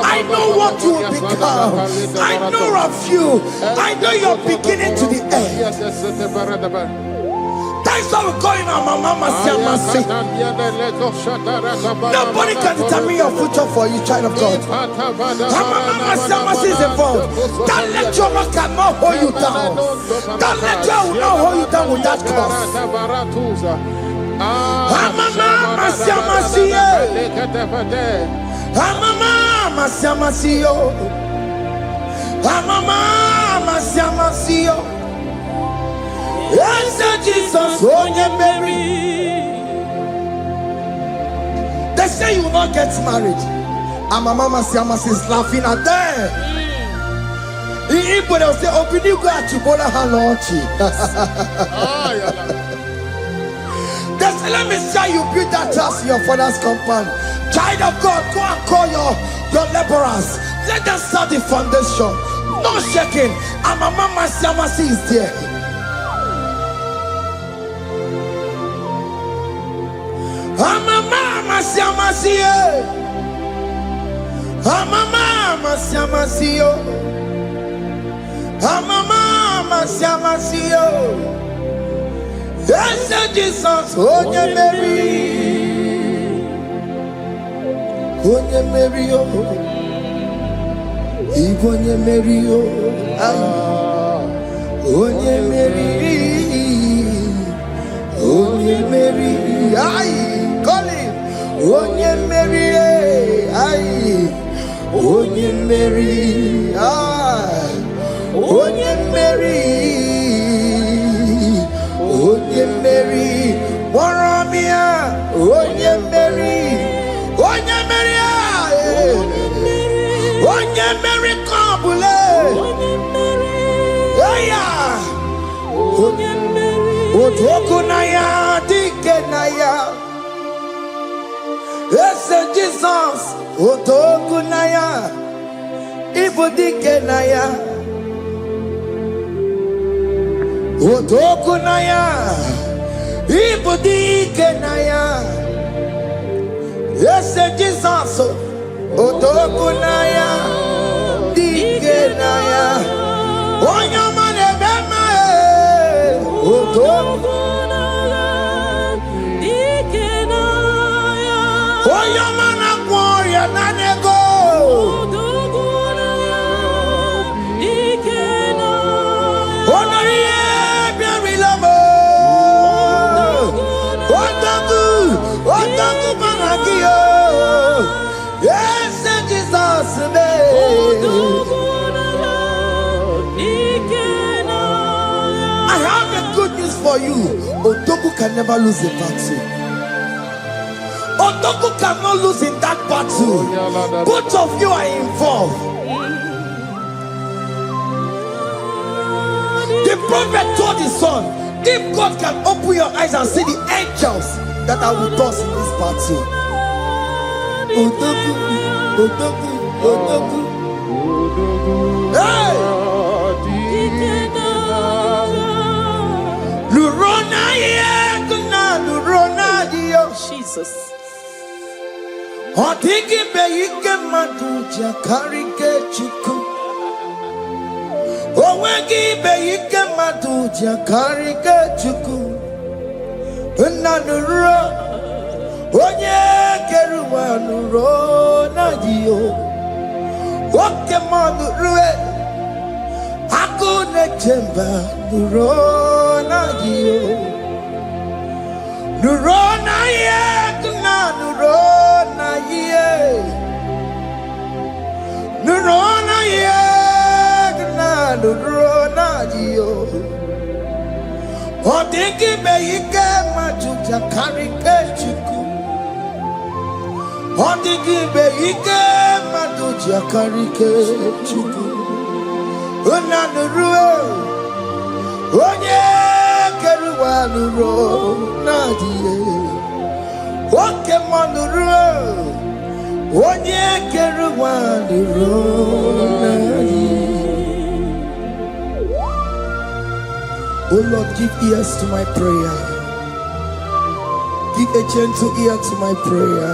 I know what you will become. I know of you. I know your beginning to the end. That's why we're calling our Mama Siamasi. Nobody can determine your future for you, child of God. Mama Siamasi is involved. Don't let your work not hold you down. Don't let your not hold you down with that cause. Mama Siamasi. Mama Siamasi. Mama Siamasio. Yes, Jesus, oh, Mary. They say you will not get married. And my mama Siamasi is laughing at them. People will say, open you go to Bola Halochi. They say, let me say you build that house in your father's compound. Child of God, go and call your laborers. Let them start the foundation. No shaking. And my mama Siamasi is there. And my mama Siamasi. And my mama Siamasi. And my mama Siamasi. Yes, Jesus, oh, Mary. Oh, Mary, oh. Even Mary, oh. Oh, Mary. Oh, Mary. Aye, call him. Oh, Mary. Aye. Oh, Mary. Aye. Oh, Mary. Oh, Mary. Moramia. Oh, Mary. Oh, Mary. Oh, Mary. Kabule. Oh, yeah. Oh, Otokunaya, Dikenaya. Yes, Jesus. Otokunaya. Ibu Dikenaya. Otokunaya. Ibu Dikenaya. Yes, Jesus. Otokunaya. Dikenaya. Oh, your man. Oh, your man, a warrior, Nanego. Oh, no, yeah, very lover. Oh, Tangu, Managio. Yes, Jesus, for you. Otoku can never lose a battle. Otoku cannot lose in that battle. Both of you are involved. The prophet told his son, if God can open your eyes and see the angels that are with us in this battle. Otoku, Otoku, Otoku. Hey! Jesus. Otiki beike maduja karike chiku. Owegi beike maduja karike chiku. Nanuro. Onye keruwa nuro na dio. Woke manurue. Akune chemba nuro na dio. Nurona ye, nurona ye, nurona ye, nurona yo. Odiki beike majuja karike chiku. Odiki beike majuja karike chiku. Una nurue, onye. Nuro nadie woke manuro onye keruwa nuro nadie. Oh Lord, give ears to my prayer. Give a gentle ear to my prayer.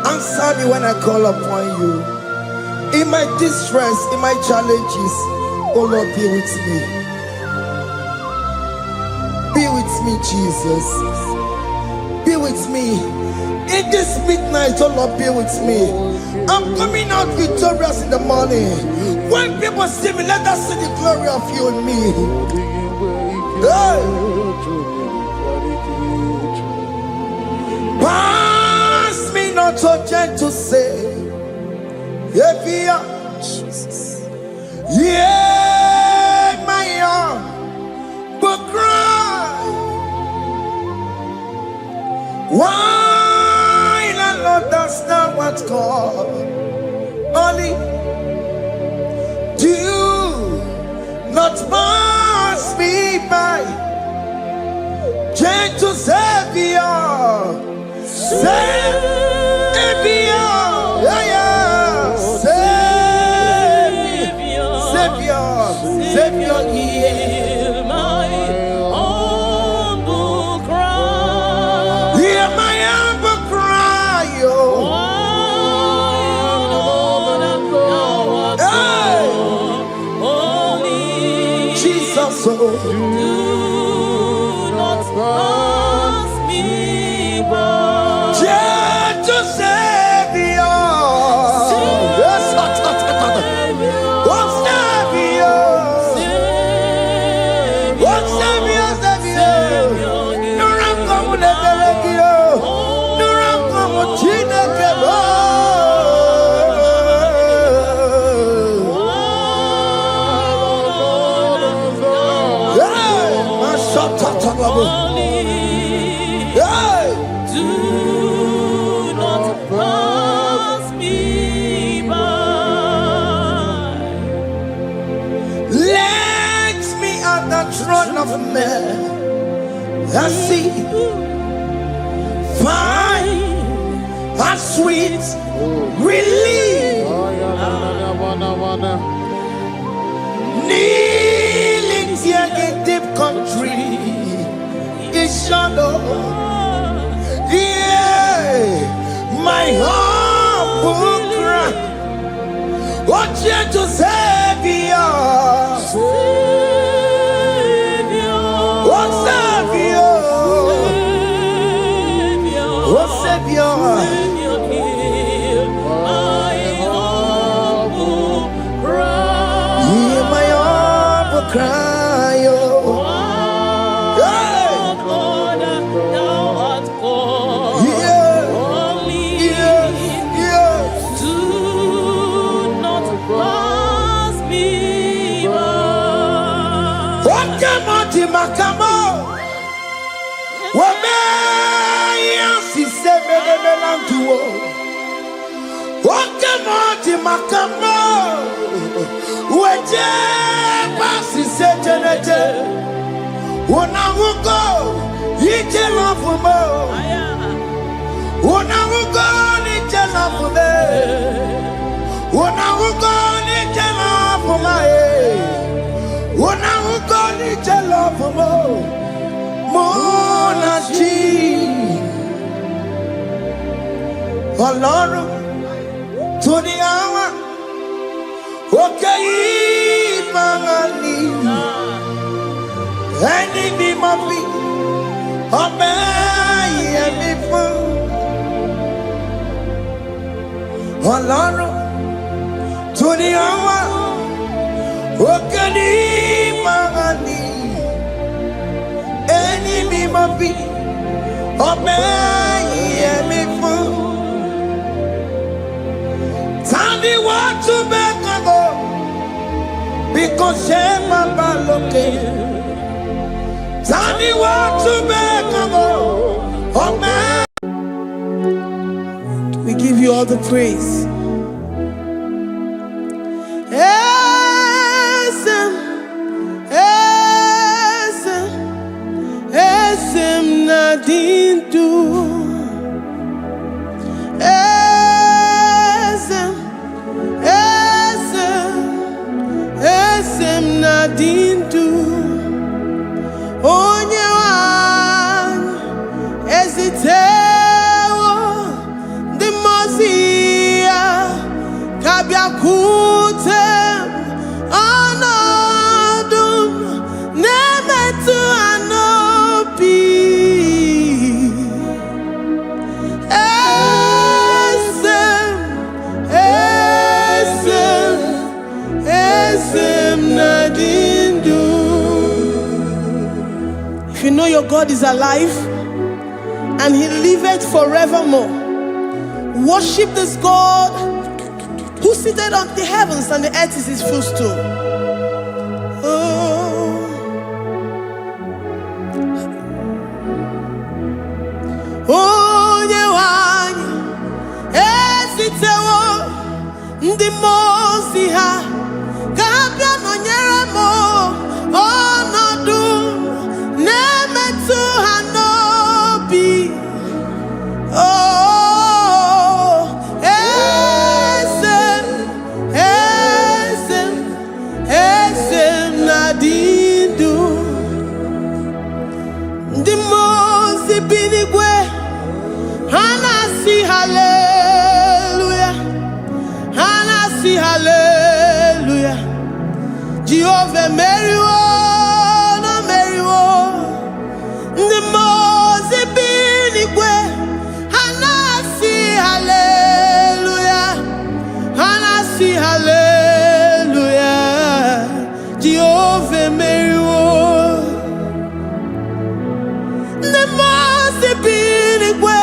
Answer me when I call upon you. In my distress, in my challenges, oh Lord, be with me. Be with me, Jesus. Be with me. In this midnight, oh Lord, be with me. I'm coming out victorious in the morning. When people see me, let us see the glory of you in me. Hey. Pass me not so gentle say, Jesus. not pass me by. Gentle Savior, Savior, yeah, Savior, hear my humble cry. Hear my humble cry, oh. Jesus, oh. Do not pass me by. Gentle Savior, yes, Do not pass me by. Let me at the throne of men. I see, fine and sweet relief. Kneeling here in deep country is shadow. Yeah, my humble cry. Oh, gentle Savior, oh Savior, oh Savior, Hear my humble cry. hear my humble cry, oh. Makamo, Wamea, si sebe de melantuo. Wakamoti Makamo, Weje, Pasi Setenete, Wanahugo, Yike Lafumo, Wanahugo, Nike Lafume, Wanahugo, Nike Lafume. Una ugoni jelo Mona ji Ọlọ́run tó ní àwa òkè ìmọ̀rànì ẹni bí mo fi ọmọ ẹ̀mí fún Ọlọ́run tó ní àwa òkè ìmọ̀rànì ẹni bí mo fi ọmọ ẹ̀mí fún. Tani what to make a go because shame about looking. Tani what to make a go. Oh man, We give you all the praise. Esem nadindu. Esem nadindu. Onyewan ezitewo dimozia kabiakutem anadum nemetu anopi. If you know your God is alive and he liveth forevermore, worship this God who seated on the heavens and the earth is his footstool. Oh, Yewani, Esitewo, Ndimosi ha, Kabia no nyeremo. Jehovah Meriwo, no Meriwo. The Mose Binigwe, Hanasi hallelujah, Hanasi hallelujah. Jehovah Meriwo, the Mose Binigwe,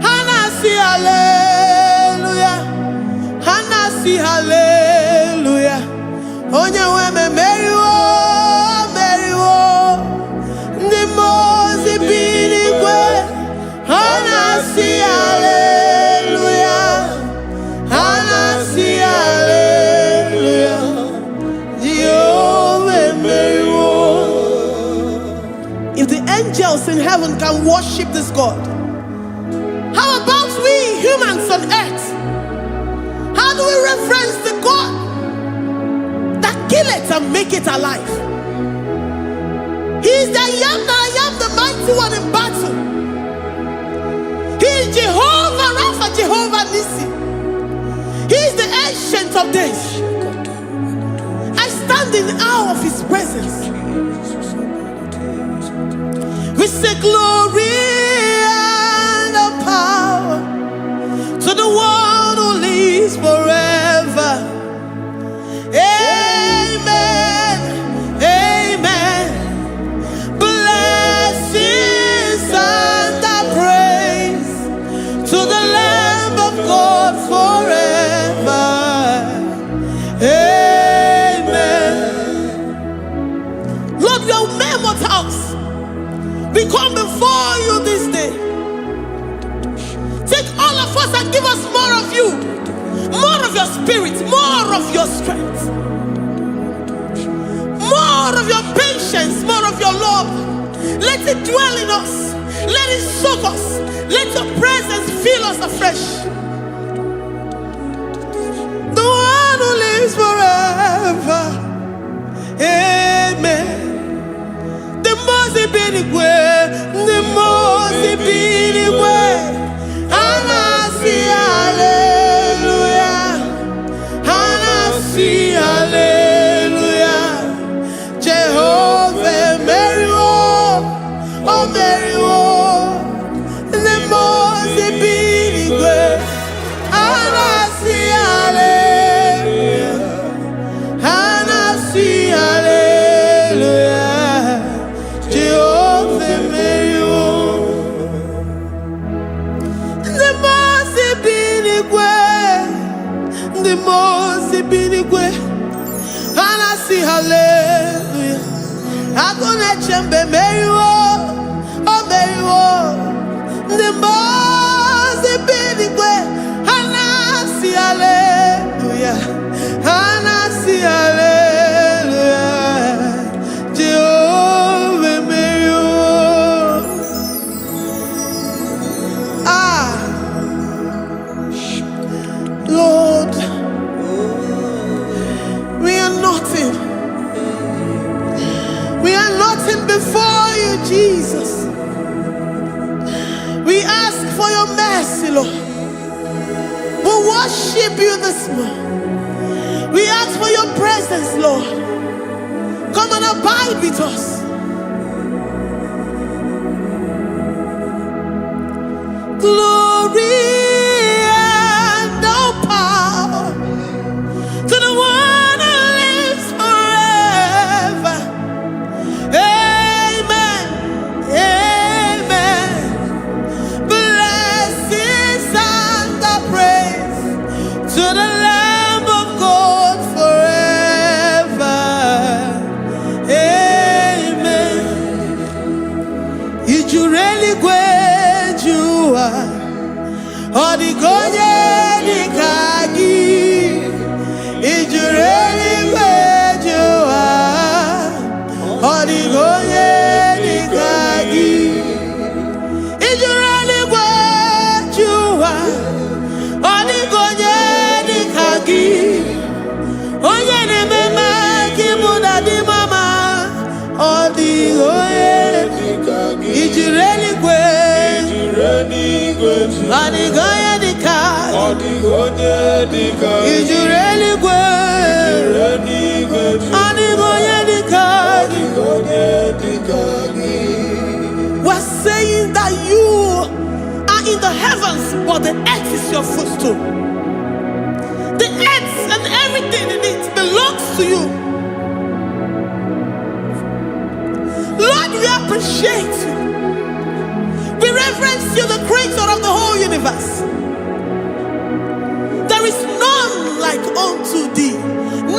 Hanasi hallelujah, Hanasi hallelujah. Onye weme Meriwo, Meriwo. The Mose Binigwe, Hanasi hallelujah, Hanasi hallelujah. Jehovah Meriwo. If the angels in heaven can worship this God, how about we humans on earth? How do we reference the God that kill it and make it alive? He is the I am, the mighty one in battle. He is Jehovah Rapha, Jehovah Nissi. He is the ancient of days. I stand in awe of his presence. We say glory and power to the one who lives forever. Amen, amen. Blessings and praise to the Lamb of God forever. Amen. Lord, we are mere mortals. We come before you this day. Take all of us and give us more of you, more of your spirit, more of your strength, more of your patience, more of your love. Let it dwell in us. Let it soak us. Let your presence fill us afresh. The one who lives forever. Amen. The Mose Binigwe, the Mose Binigwe. Hanasi hallelujah, Hanasi hallelujah. Jehovah Meriwo, oh Meriwo. The Mose Binigwe, Hanasi hallelujah, Hanasi hallelujah. Jehovah Meriwo. The Mose Binigwe, the Mose Binigwe, Hanasi hallelujah. Agone chembe Meriwo, oh Meriwo. The Mose Binigwe, Hanasi hallelujah, Hanasi hallelujah. Jehovah Meriwo. Lord, we are nothing. We are nothing before you, Jesus. We ask for your mercy, Lord. We worship you this morning. We ask for your presence, Lord. Come and abide with us. Glory and power to the one who lives forever. Amen, amen. Blessings and praise to the Lamb of God forever. Amen. Ijureli gwejua, odigonye nikagi. Ijureli gwejua, odigonye nikagi. Ijureli gwejua, odigonye nikagi. Onye ne mema kimuda di mama, odigonye nikagi. Ijureli Anigoye dika, Ijureli gwe, Anigoye the earth is your footstool. The earth and everything in it belongs to you. Lord, we appreciate you. We reverence you, the creator of the whole universe. There is none like unto thee.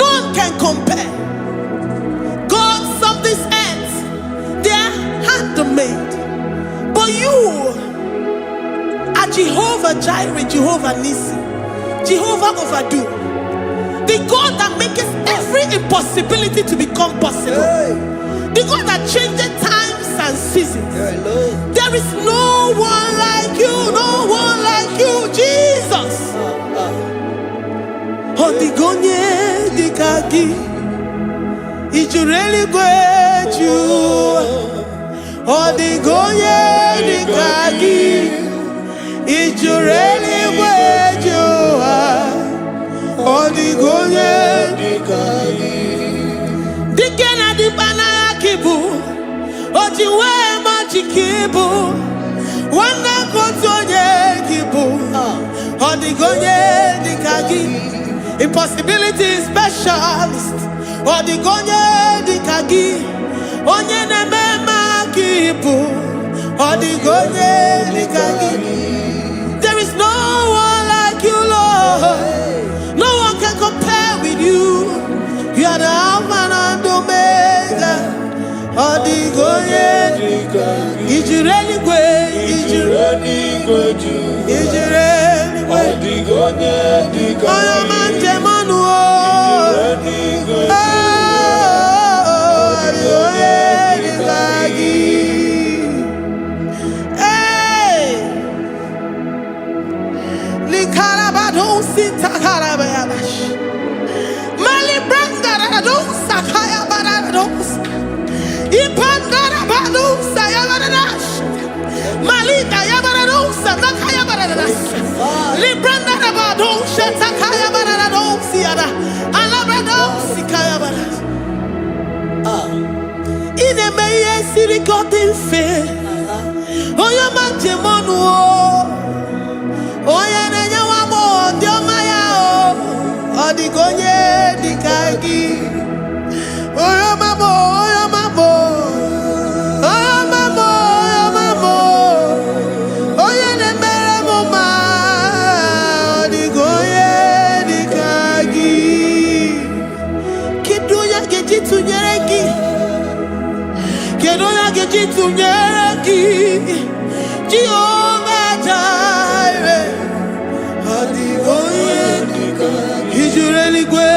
None can compare. Gods of this earth, they are handmade. But you are Jehovah Jireh, Jehovah Nissi, Jehovah Overdo, the God that makes every impossibility to become possible. The God that changes times and seasons. There is no one like you, no one like you, Jesus. Odigonye dikagi, ijureli gweju. Odigonye dikagi, ijureli gweju. Odigonye dikagi. Dikena dipana kibu, ojiwe majikibu, wana kotonye kibu, odigonye dikagi, impossibility specialist, odigonye dikagi, onye nemema kibu, odigonye dikagi. There is no one like you, Lord. No one can compare with you. You are the Alpha and Omega. Odigonye, ijureli gwe, ijureli gwe, ijureli gwe. Odigonye, ijureli. Oyamanje manu o. Ijureli gwe. Odigonye, ijureli. Hey, likarabado sitakarabayabash. Mali brandara dosa kaya barados. Ipandara badosa yabaradas. Malika yabaradosa takaya baradas. Librandara badosa takaya barados yada. Alabrados kaya baradas. Ine meye sirikotin fe. Oya manjemonu o. Oya nenya wamo diomaya o. Odigonye dikagi. Oya mamo, oya mamo. Oya mamo, oya mamo. Oya nemere moma. Odigonye dikagi. Kiduya gejitu nyereki. Kiduya gejitu nyereki. Jehovah Jireh. Odigonye dikagi. Ijureli gwe.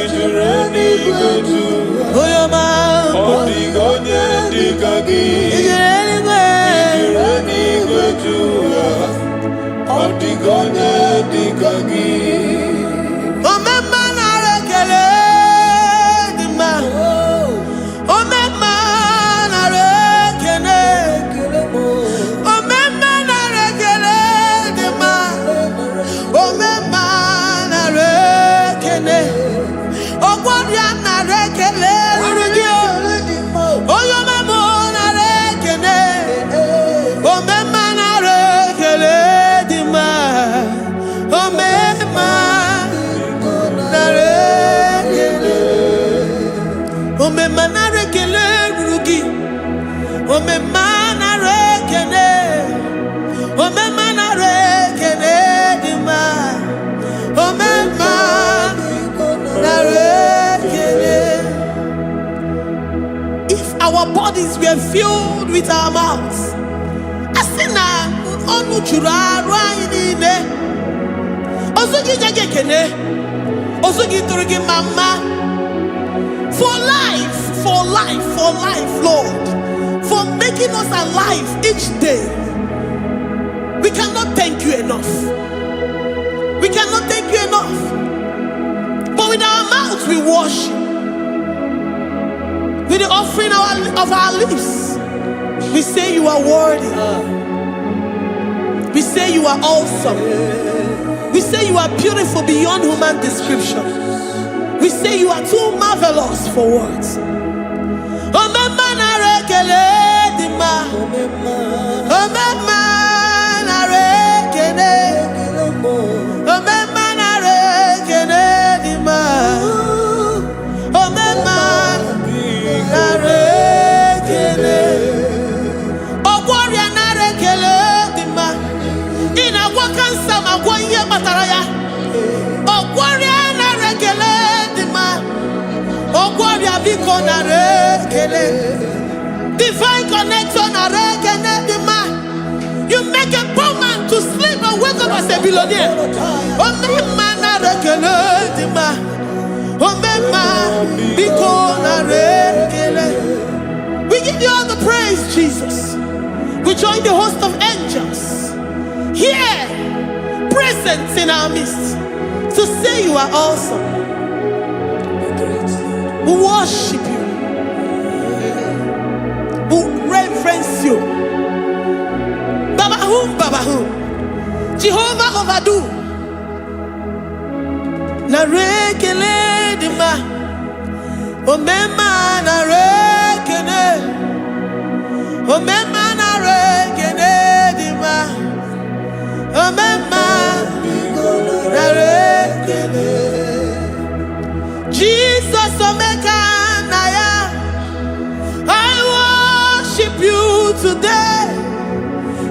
Ijureli gwe tu. Oyama. Odigonye dikagi. Ijureli gwe. Ijureli gwe tu. Odigonye dikagi. Omema na rekele dima. Omema na rekele. Omema na rekele dima. Omema na rekele. Ogwaria na rekele rugio. Oyoma mo na rekele. Omema na rekele dima. Omema na rekele. Omema na rekele rugi. Omema na rekele. Omema na rekele dima. Omema na rekele. If our bodies were filled with our mouths, asina onu chura rainine. Osugi jagekene. Osugi turugi mama. For life, for life, for life, Lord. For making us alive each day. We cannot thank you enough. We cannot thank you enough. But with our mouths we worship. With the offering of our lips, we say you are worthy. We say you are awesome. We say you are beautiful beyond human description. We say you are too marvelous for words. Omema na rekele dima. Omema na rekele. Divine connection. You make a poor man to sleep and wake up as a billionaire. We give you all the praise, Jesus. We join the host of angels here, present in our midst, to say you are awesome. We worship you. We reverence you. Babahum, Jehovah overdo. Na rekele dima, omema na rekele, omema na rekele dima, omema na rekele. Jesus omeka na ya, I worship you today.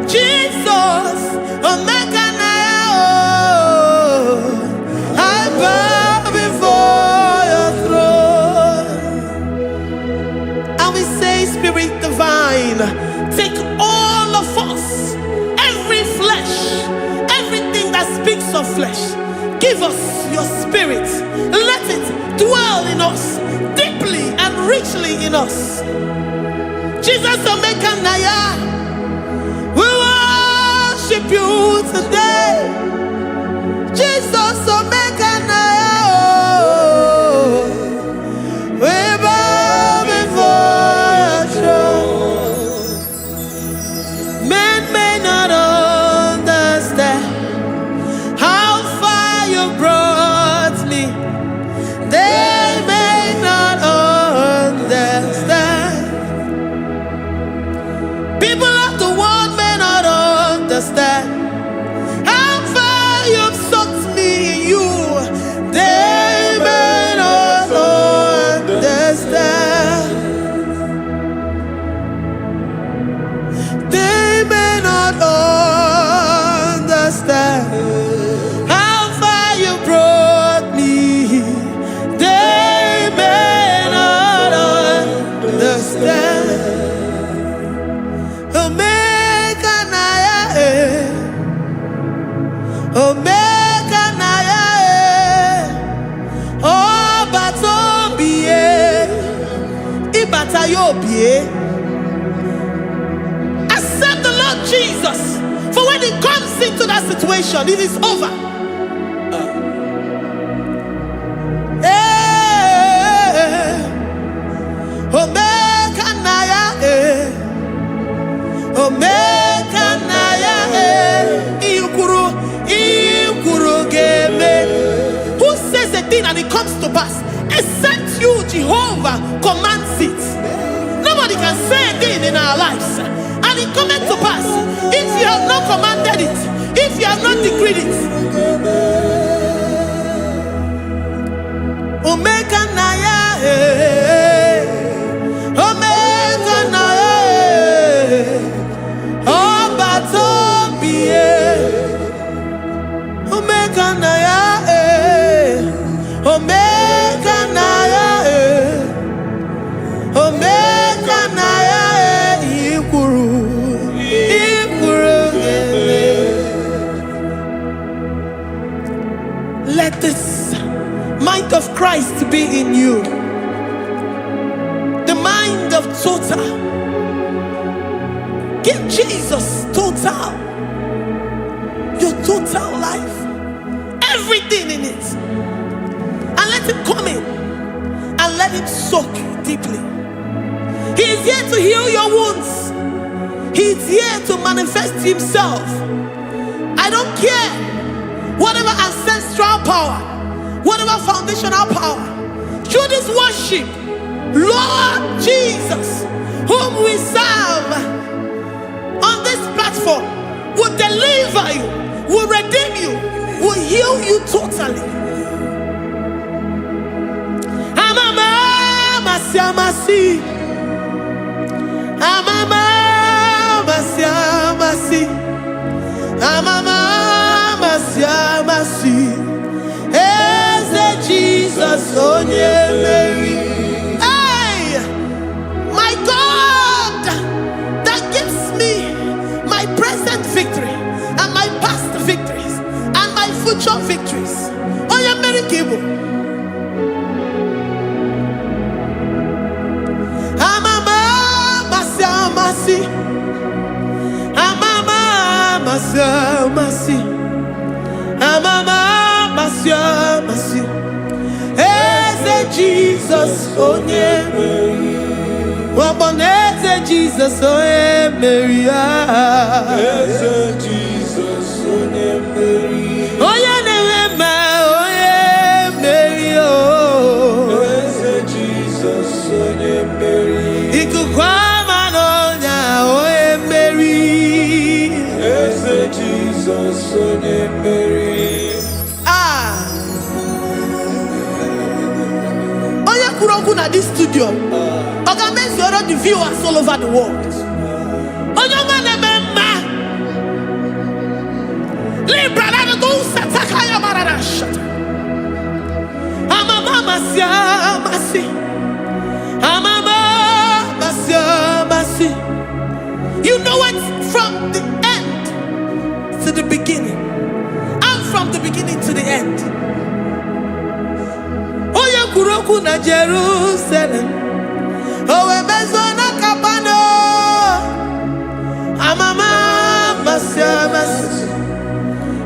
Jesus, omeka na ya, I bow before your throne. And we say, Spirit divine, take all of us, every flesh, everything that speaks of flesh. Give us your spirit. Let it dwell in us, deeply and richly in us. Jesus, omeka na ya, we worship you today. Jesus, omeka na ya, we bow before your throne. Men may not understand how far you brought me. They may not understand. People of the world may not understand how far you've sucked me in you. They may not understand. They may not understand how far you brought me. They may not understand. Omeka na ya, oh batobie, ibatayobie. Accept the Lord Jesus, for when He comes into that situation, it is over. Omeka na ya, omeka na ya, who says a thing and it comes to pass? Except you, Jehovah, commands it. Nobody can say a thing in our lives and it cometh to pass if you have not commanded it, if you have not decreed it. Omeka na ya, omeka na ya, oh batobie. Omeka na ya, omeka na ya, omeka na ya, ikuru gele. Let this mind of Christ be in you, the mind of total. Give Jesus total, your total life, everything in it, and let Him come in and let Him soak deeply. He is here to heal your wounds. He is here to manifest Himself. I don't care whatever ancestral power, whatever foundational power, through this worship, Lord Jesus, whom we serve on this platform, will deliver you, will redeem you, will heal you totally. Amama masiamasi, amama masiamasi, amama masiamasi. Eze Jesus onye Mary. masi. Amama masi. Eze Jesus onye Mary. Waboneze Jesus onye Mary. Eze Jesus onye Mary. Onye newema onye Mary. Eze Jesus onye Mary. Ikukwama nonya onye Mary. Eze Jesus onye Mary. Na this studio, organize the viewers all over the world. You know it from the end to the beginning, and from the beginning to the end. Kuroku na Jerusalem, owe mezona kapano, amama masi,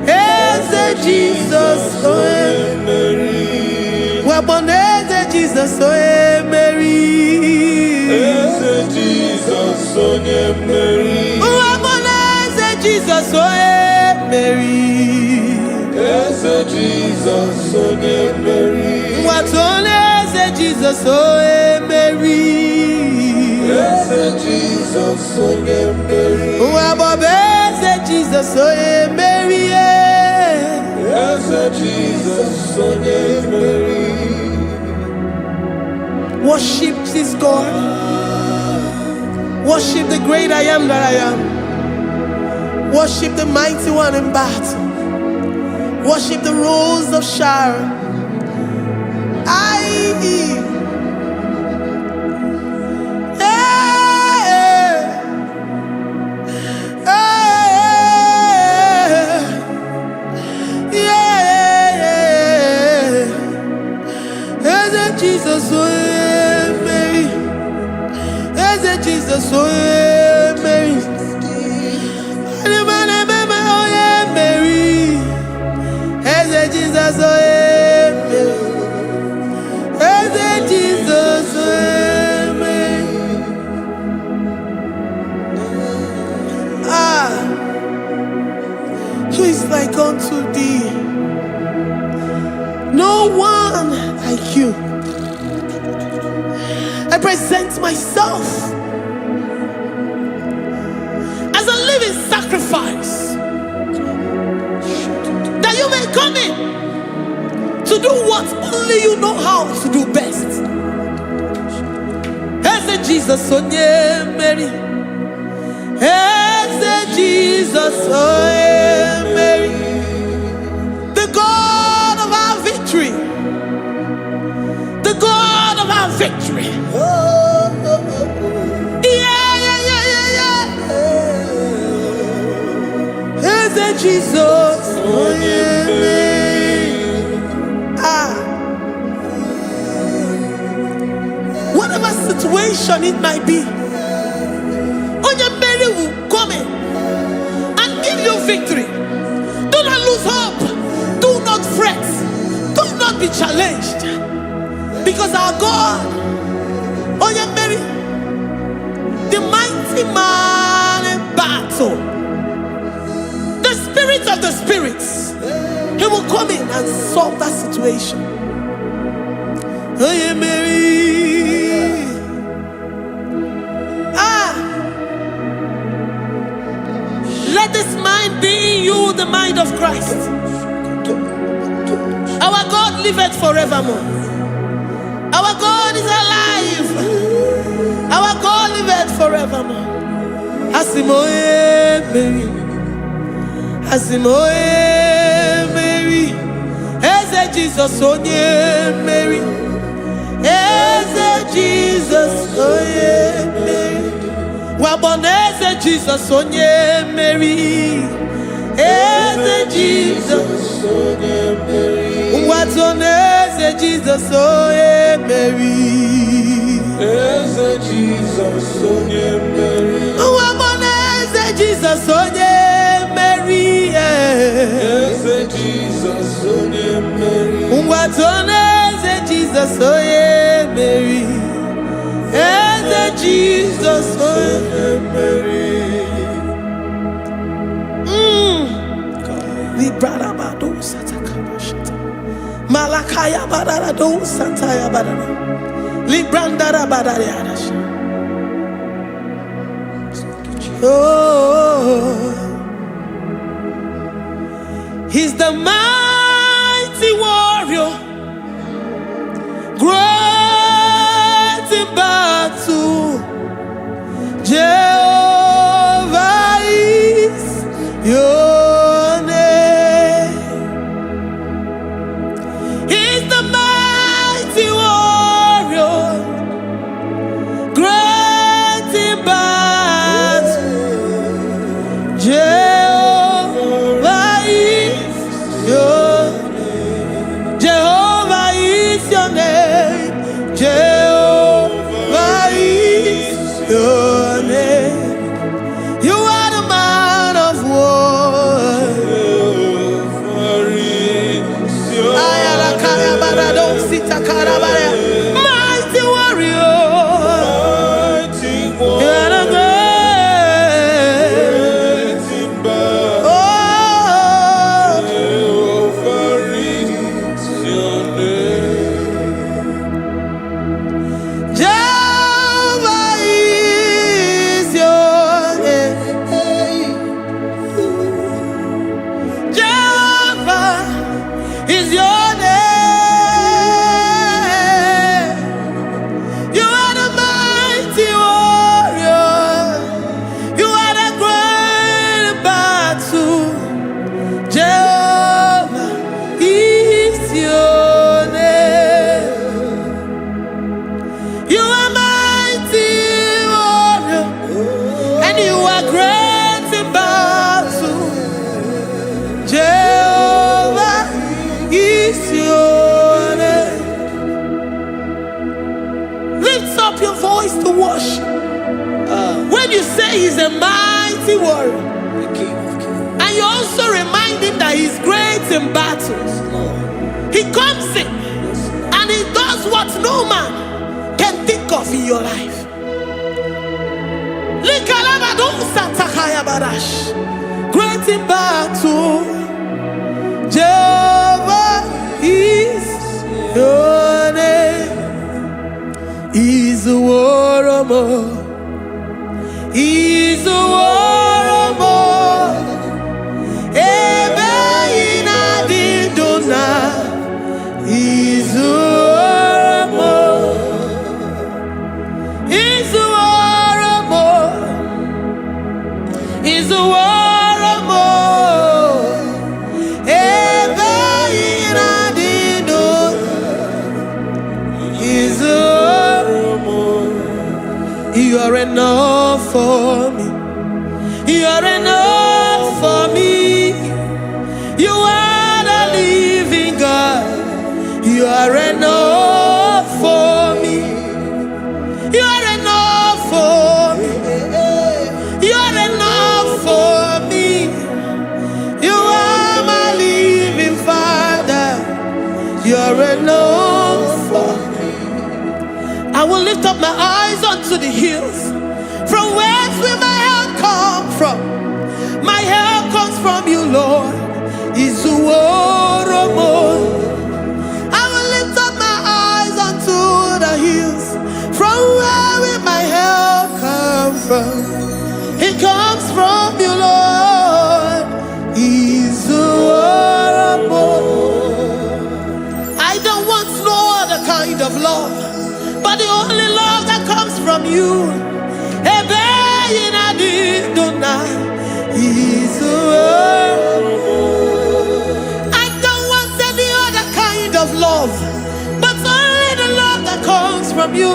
eze Jesus oe Mary, waboneze Jesus oe Mary, eze Jesus oe Mary, waboneze Jesus oe Mary, eze Jesus oe Mary. Watoleze Jesus oe Mary. Eze Jesus oe Mary. Wabobeze Jesus oe Mary. Eze Jesus oe Mary. Worship this God. Worship the great I am that I am. Worship the mighty one in battle. Worship the rose of Sharon. Jesus, oh Mary, as a Jesus, oh Mary, oh Mary, as a Jesus, oh Mary, as a Jesus, oh Mary. Who is like unto thee? No one like you. I present myself as a living sacrifice, that you may come in to do what only you know how to do best. As a Jesus, oh yeah, Mary. As a Jesus, oh yeah, Mary. The God of our victory. The God of our victory. Jesus, oh yeah, whatever situation it might be, Onya Mary will come in and give you victory. Do not lose hope. Do not fret. Do not be challenged, because our God, Onya Mary, the mighty man in battle, Spirit of the spirits, he will come in and solve that situation. Oh yeah, Mary. Let this mind be in you, the mind of Christ. Our God liveth forevermore. Our God is alive. Our God liveth forevermore. Asimoye Mary. Asimoe Mary, Eze Jesus onye Mary, Eze Jesus onye Mary, Waboneze Jesus onye Mary, Eze Jesus onye Mary, Watoneze Jesus onye Mary, Eze Jesus onye Mary, Waboneze Jesus onye Mary. Malakaya badara do santaya badara. Librandara badara yadash. Oh, he's the mighty warrior, great in battle. Jehovah is your name. He's the mighty warrior, great in battle. Jehovah is your name. Jehovah is your name. Jehovah is your name. You are the man of war. Mighty warrior. You are the great. Oh, Jehovah is your name. Jehovah is your name. You are the mighty warrior. You are the great battle. Jehovah is your name. You are mighty warrior, and you are great in battle. Jehovah is your name. Lift up your voice to worship. When you say he's a mighty warrior, and you also remind him that he's great in battles, he comes in and he does what no man can think of in your life. Great in battle, Jehovah is your name. He's a warrior. He's a warrior. Ebe ina didona. He's a warrior. He's a warrior. He's a warrior. Ebe ina didona. He's a warrior. You are enough for me. You are enough for me. You are the living God. You are enough for me. You are enough for me. You are enough for me. You are my living Father. You are enough for me. I will lift up my eyes unto the hills. From whence will my help come from? My help comes from you, Lord. Is the word of God. I will lift up my eyes unto the hills. From where will my help come from? It comes from you, Lord. Is the word of God. I don't want no other kind of love, but the only love that comes from you. I don't want any other kind of love, but only the love that comes from you.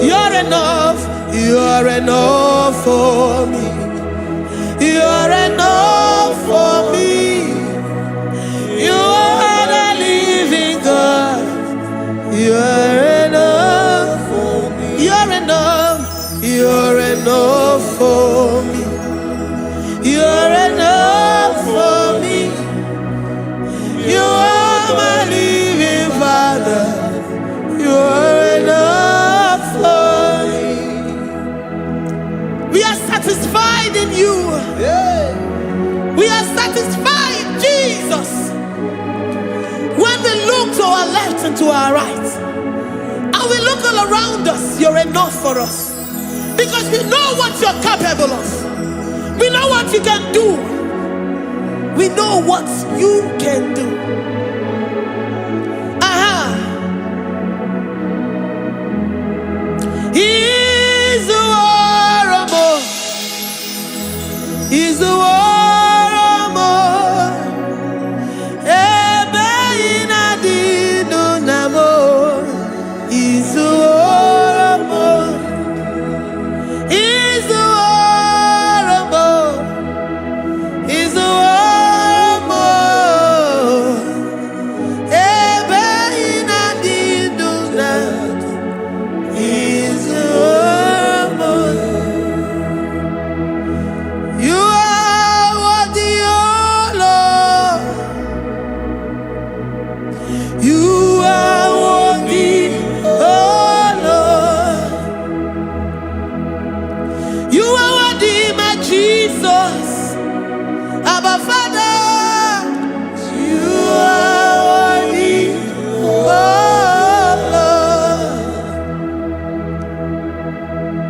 You're enough. You're enough for me. You're enough for me. You are the living God. You're enough for me. You're enough. You're enough for me. You're enough for me. You are my living Father. You're enough for me. We are satisfied to our right, and we look all around us, you're enough for us. Because we know what you're capable of. We know what you can do. We know what you can do. He's the warrior. He's the warrior. He's the warrior. He's the warrior.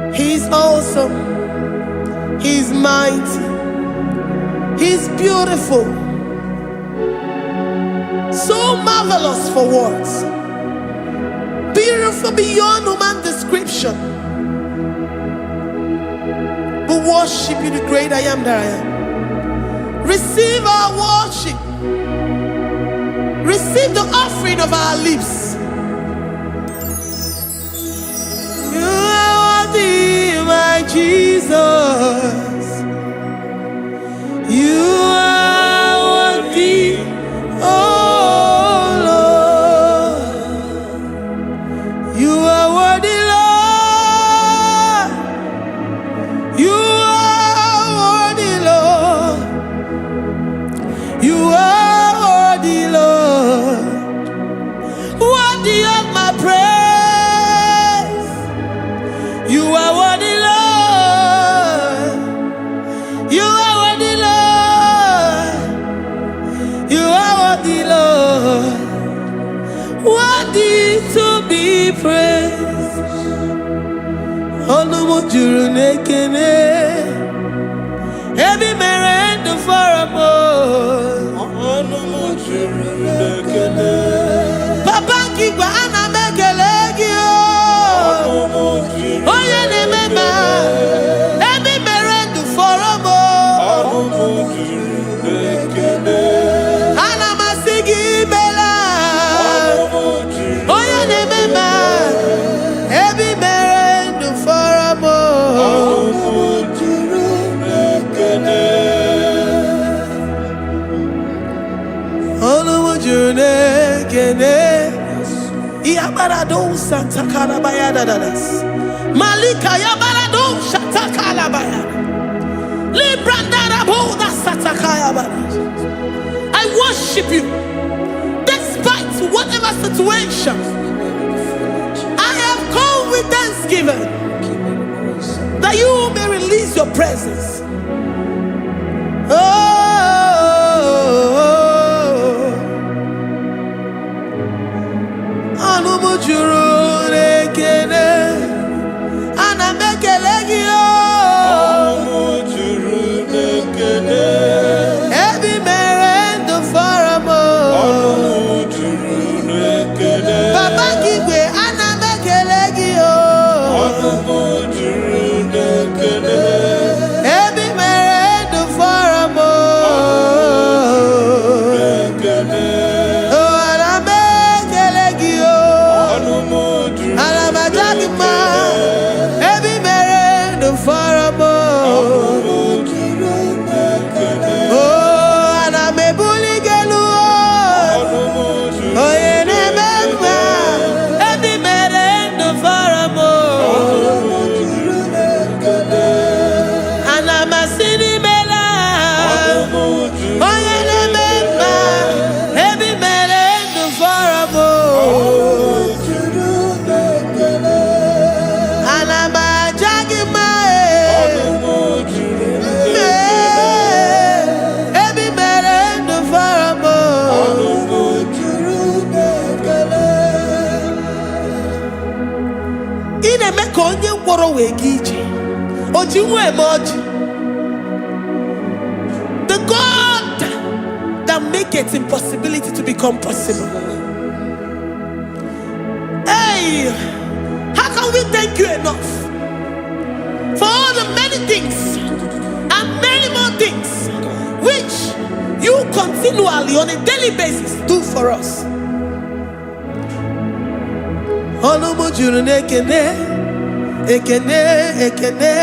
He's the He's mighty. He's beautiful. So marvelous for words. Beautiful beyond human description. We worship you, the great I am that I am. Receive our worship. Receive the offering of our lips. You are worthy, my Jesus. You are worthy, oh Lord. You are worthy, Lord. You are worthy, Lord. You are worthy, Lord. Worthy of my praise. You are worthy, Lord. You are worthy, Lord. You are worthy, Lord. Worthy to be praised. Onumu juru nekene. Every merendo for a more. Onumu juru nekene. Papa kigwa ana mekelegi o. Onumu juru. Oye ne mema. Every merendo for a more. Onumu juru nekene. Ana masigi bela. Onumu juru. Oye ne mema. Every merendo for a more. Onumu juru nekene. Onumu juru nekene. Iabarado Santa Calabaya dadas. Malika Yabarado Shata Calabaya. Librandara Boda Satakaya. I worship you despite whatever situation. I have come with thanksgiving that you may release your presence. Anumu juru nekene. Ana mekelegi o. Anumu juru nekene. Every merendo for a more. Anumu juru nekene. Papa kigwe ana mekelegi o. Anumu juru nekene. Every merendo for a more. The God that maketh impossibility to become possible. Hey, how can we thank you enough for all the many things and many more things which you continually on a daily basis do for us? Ekene, ekene, ekene,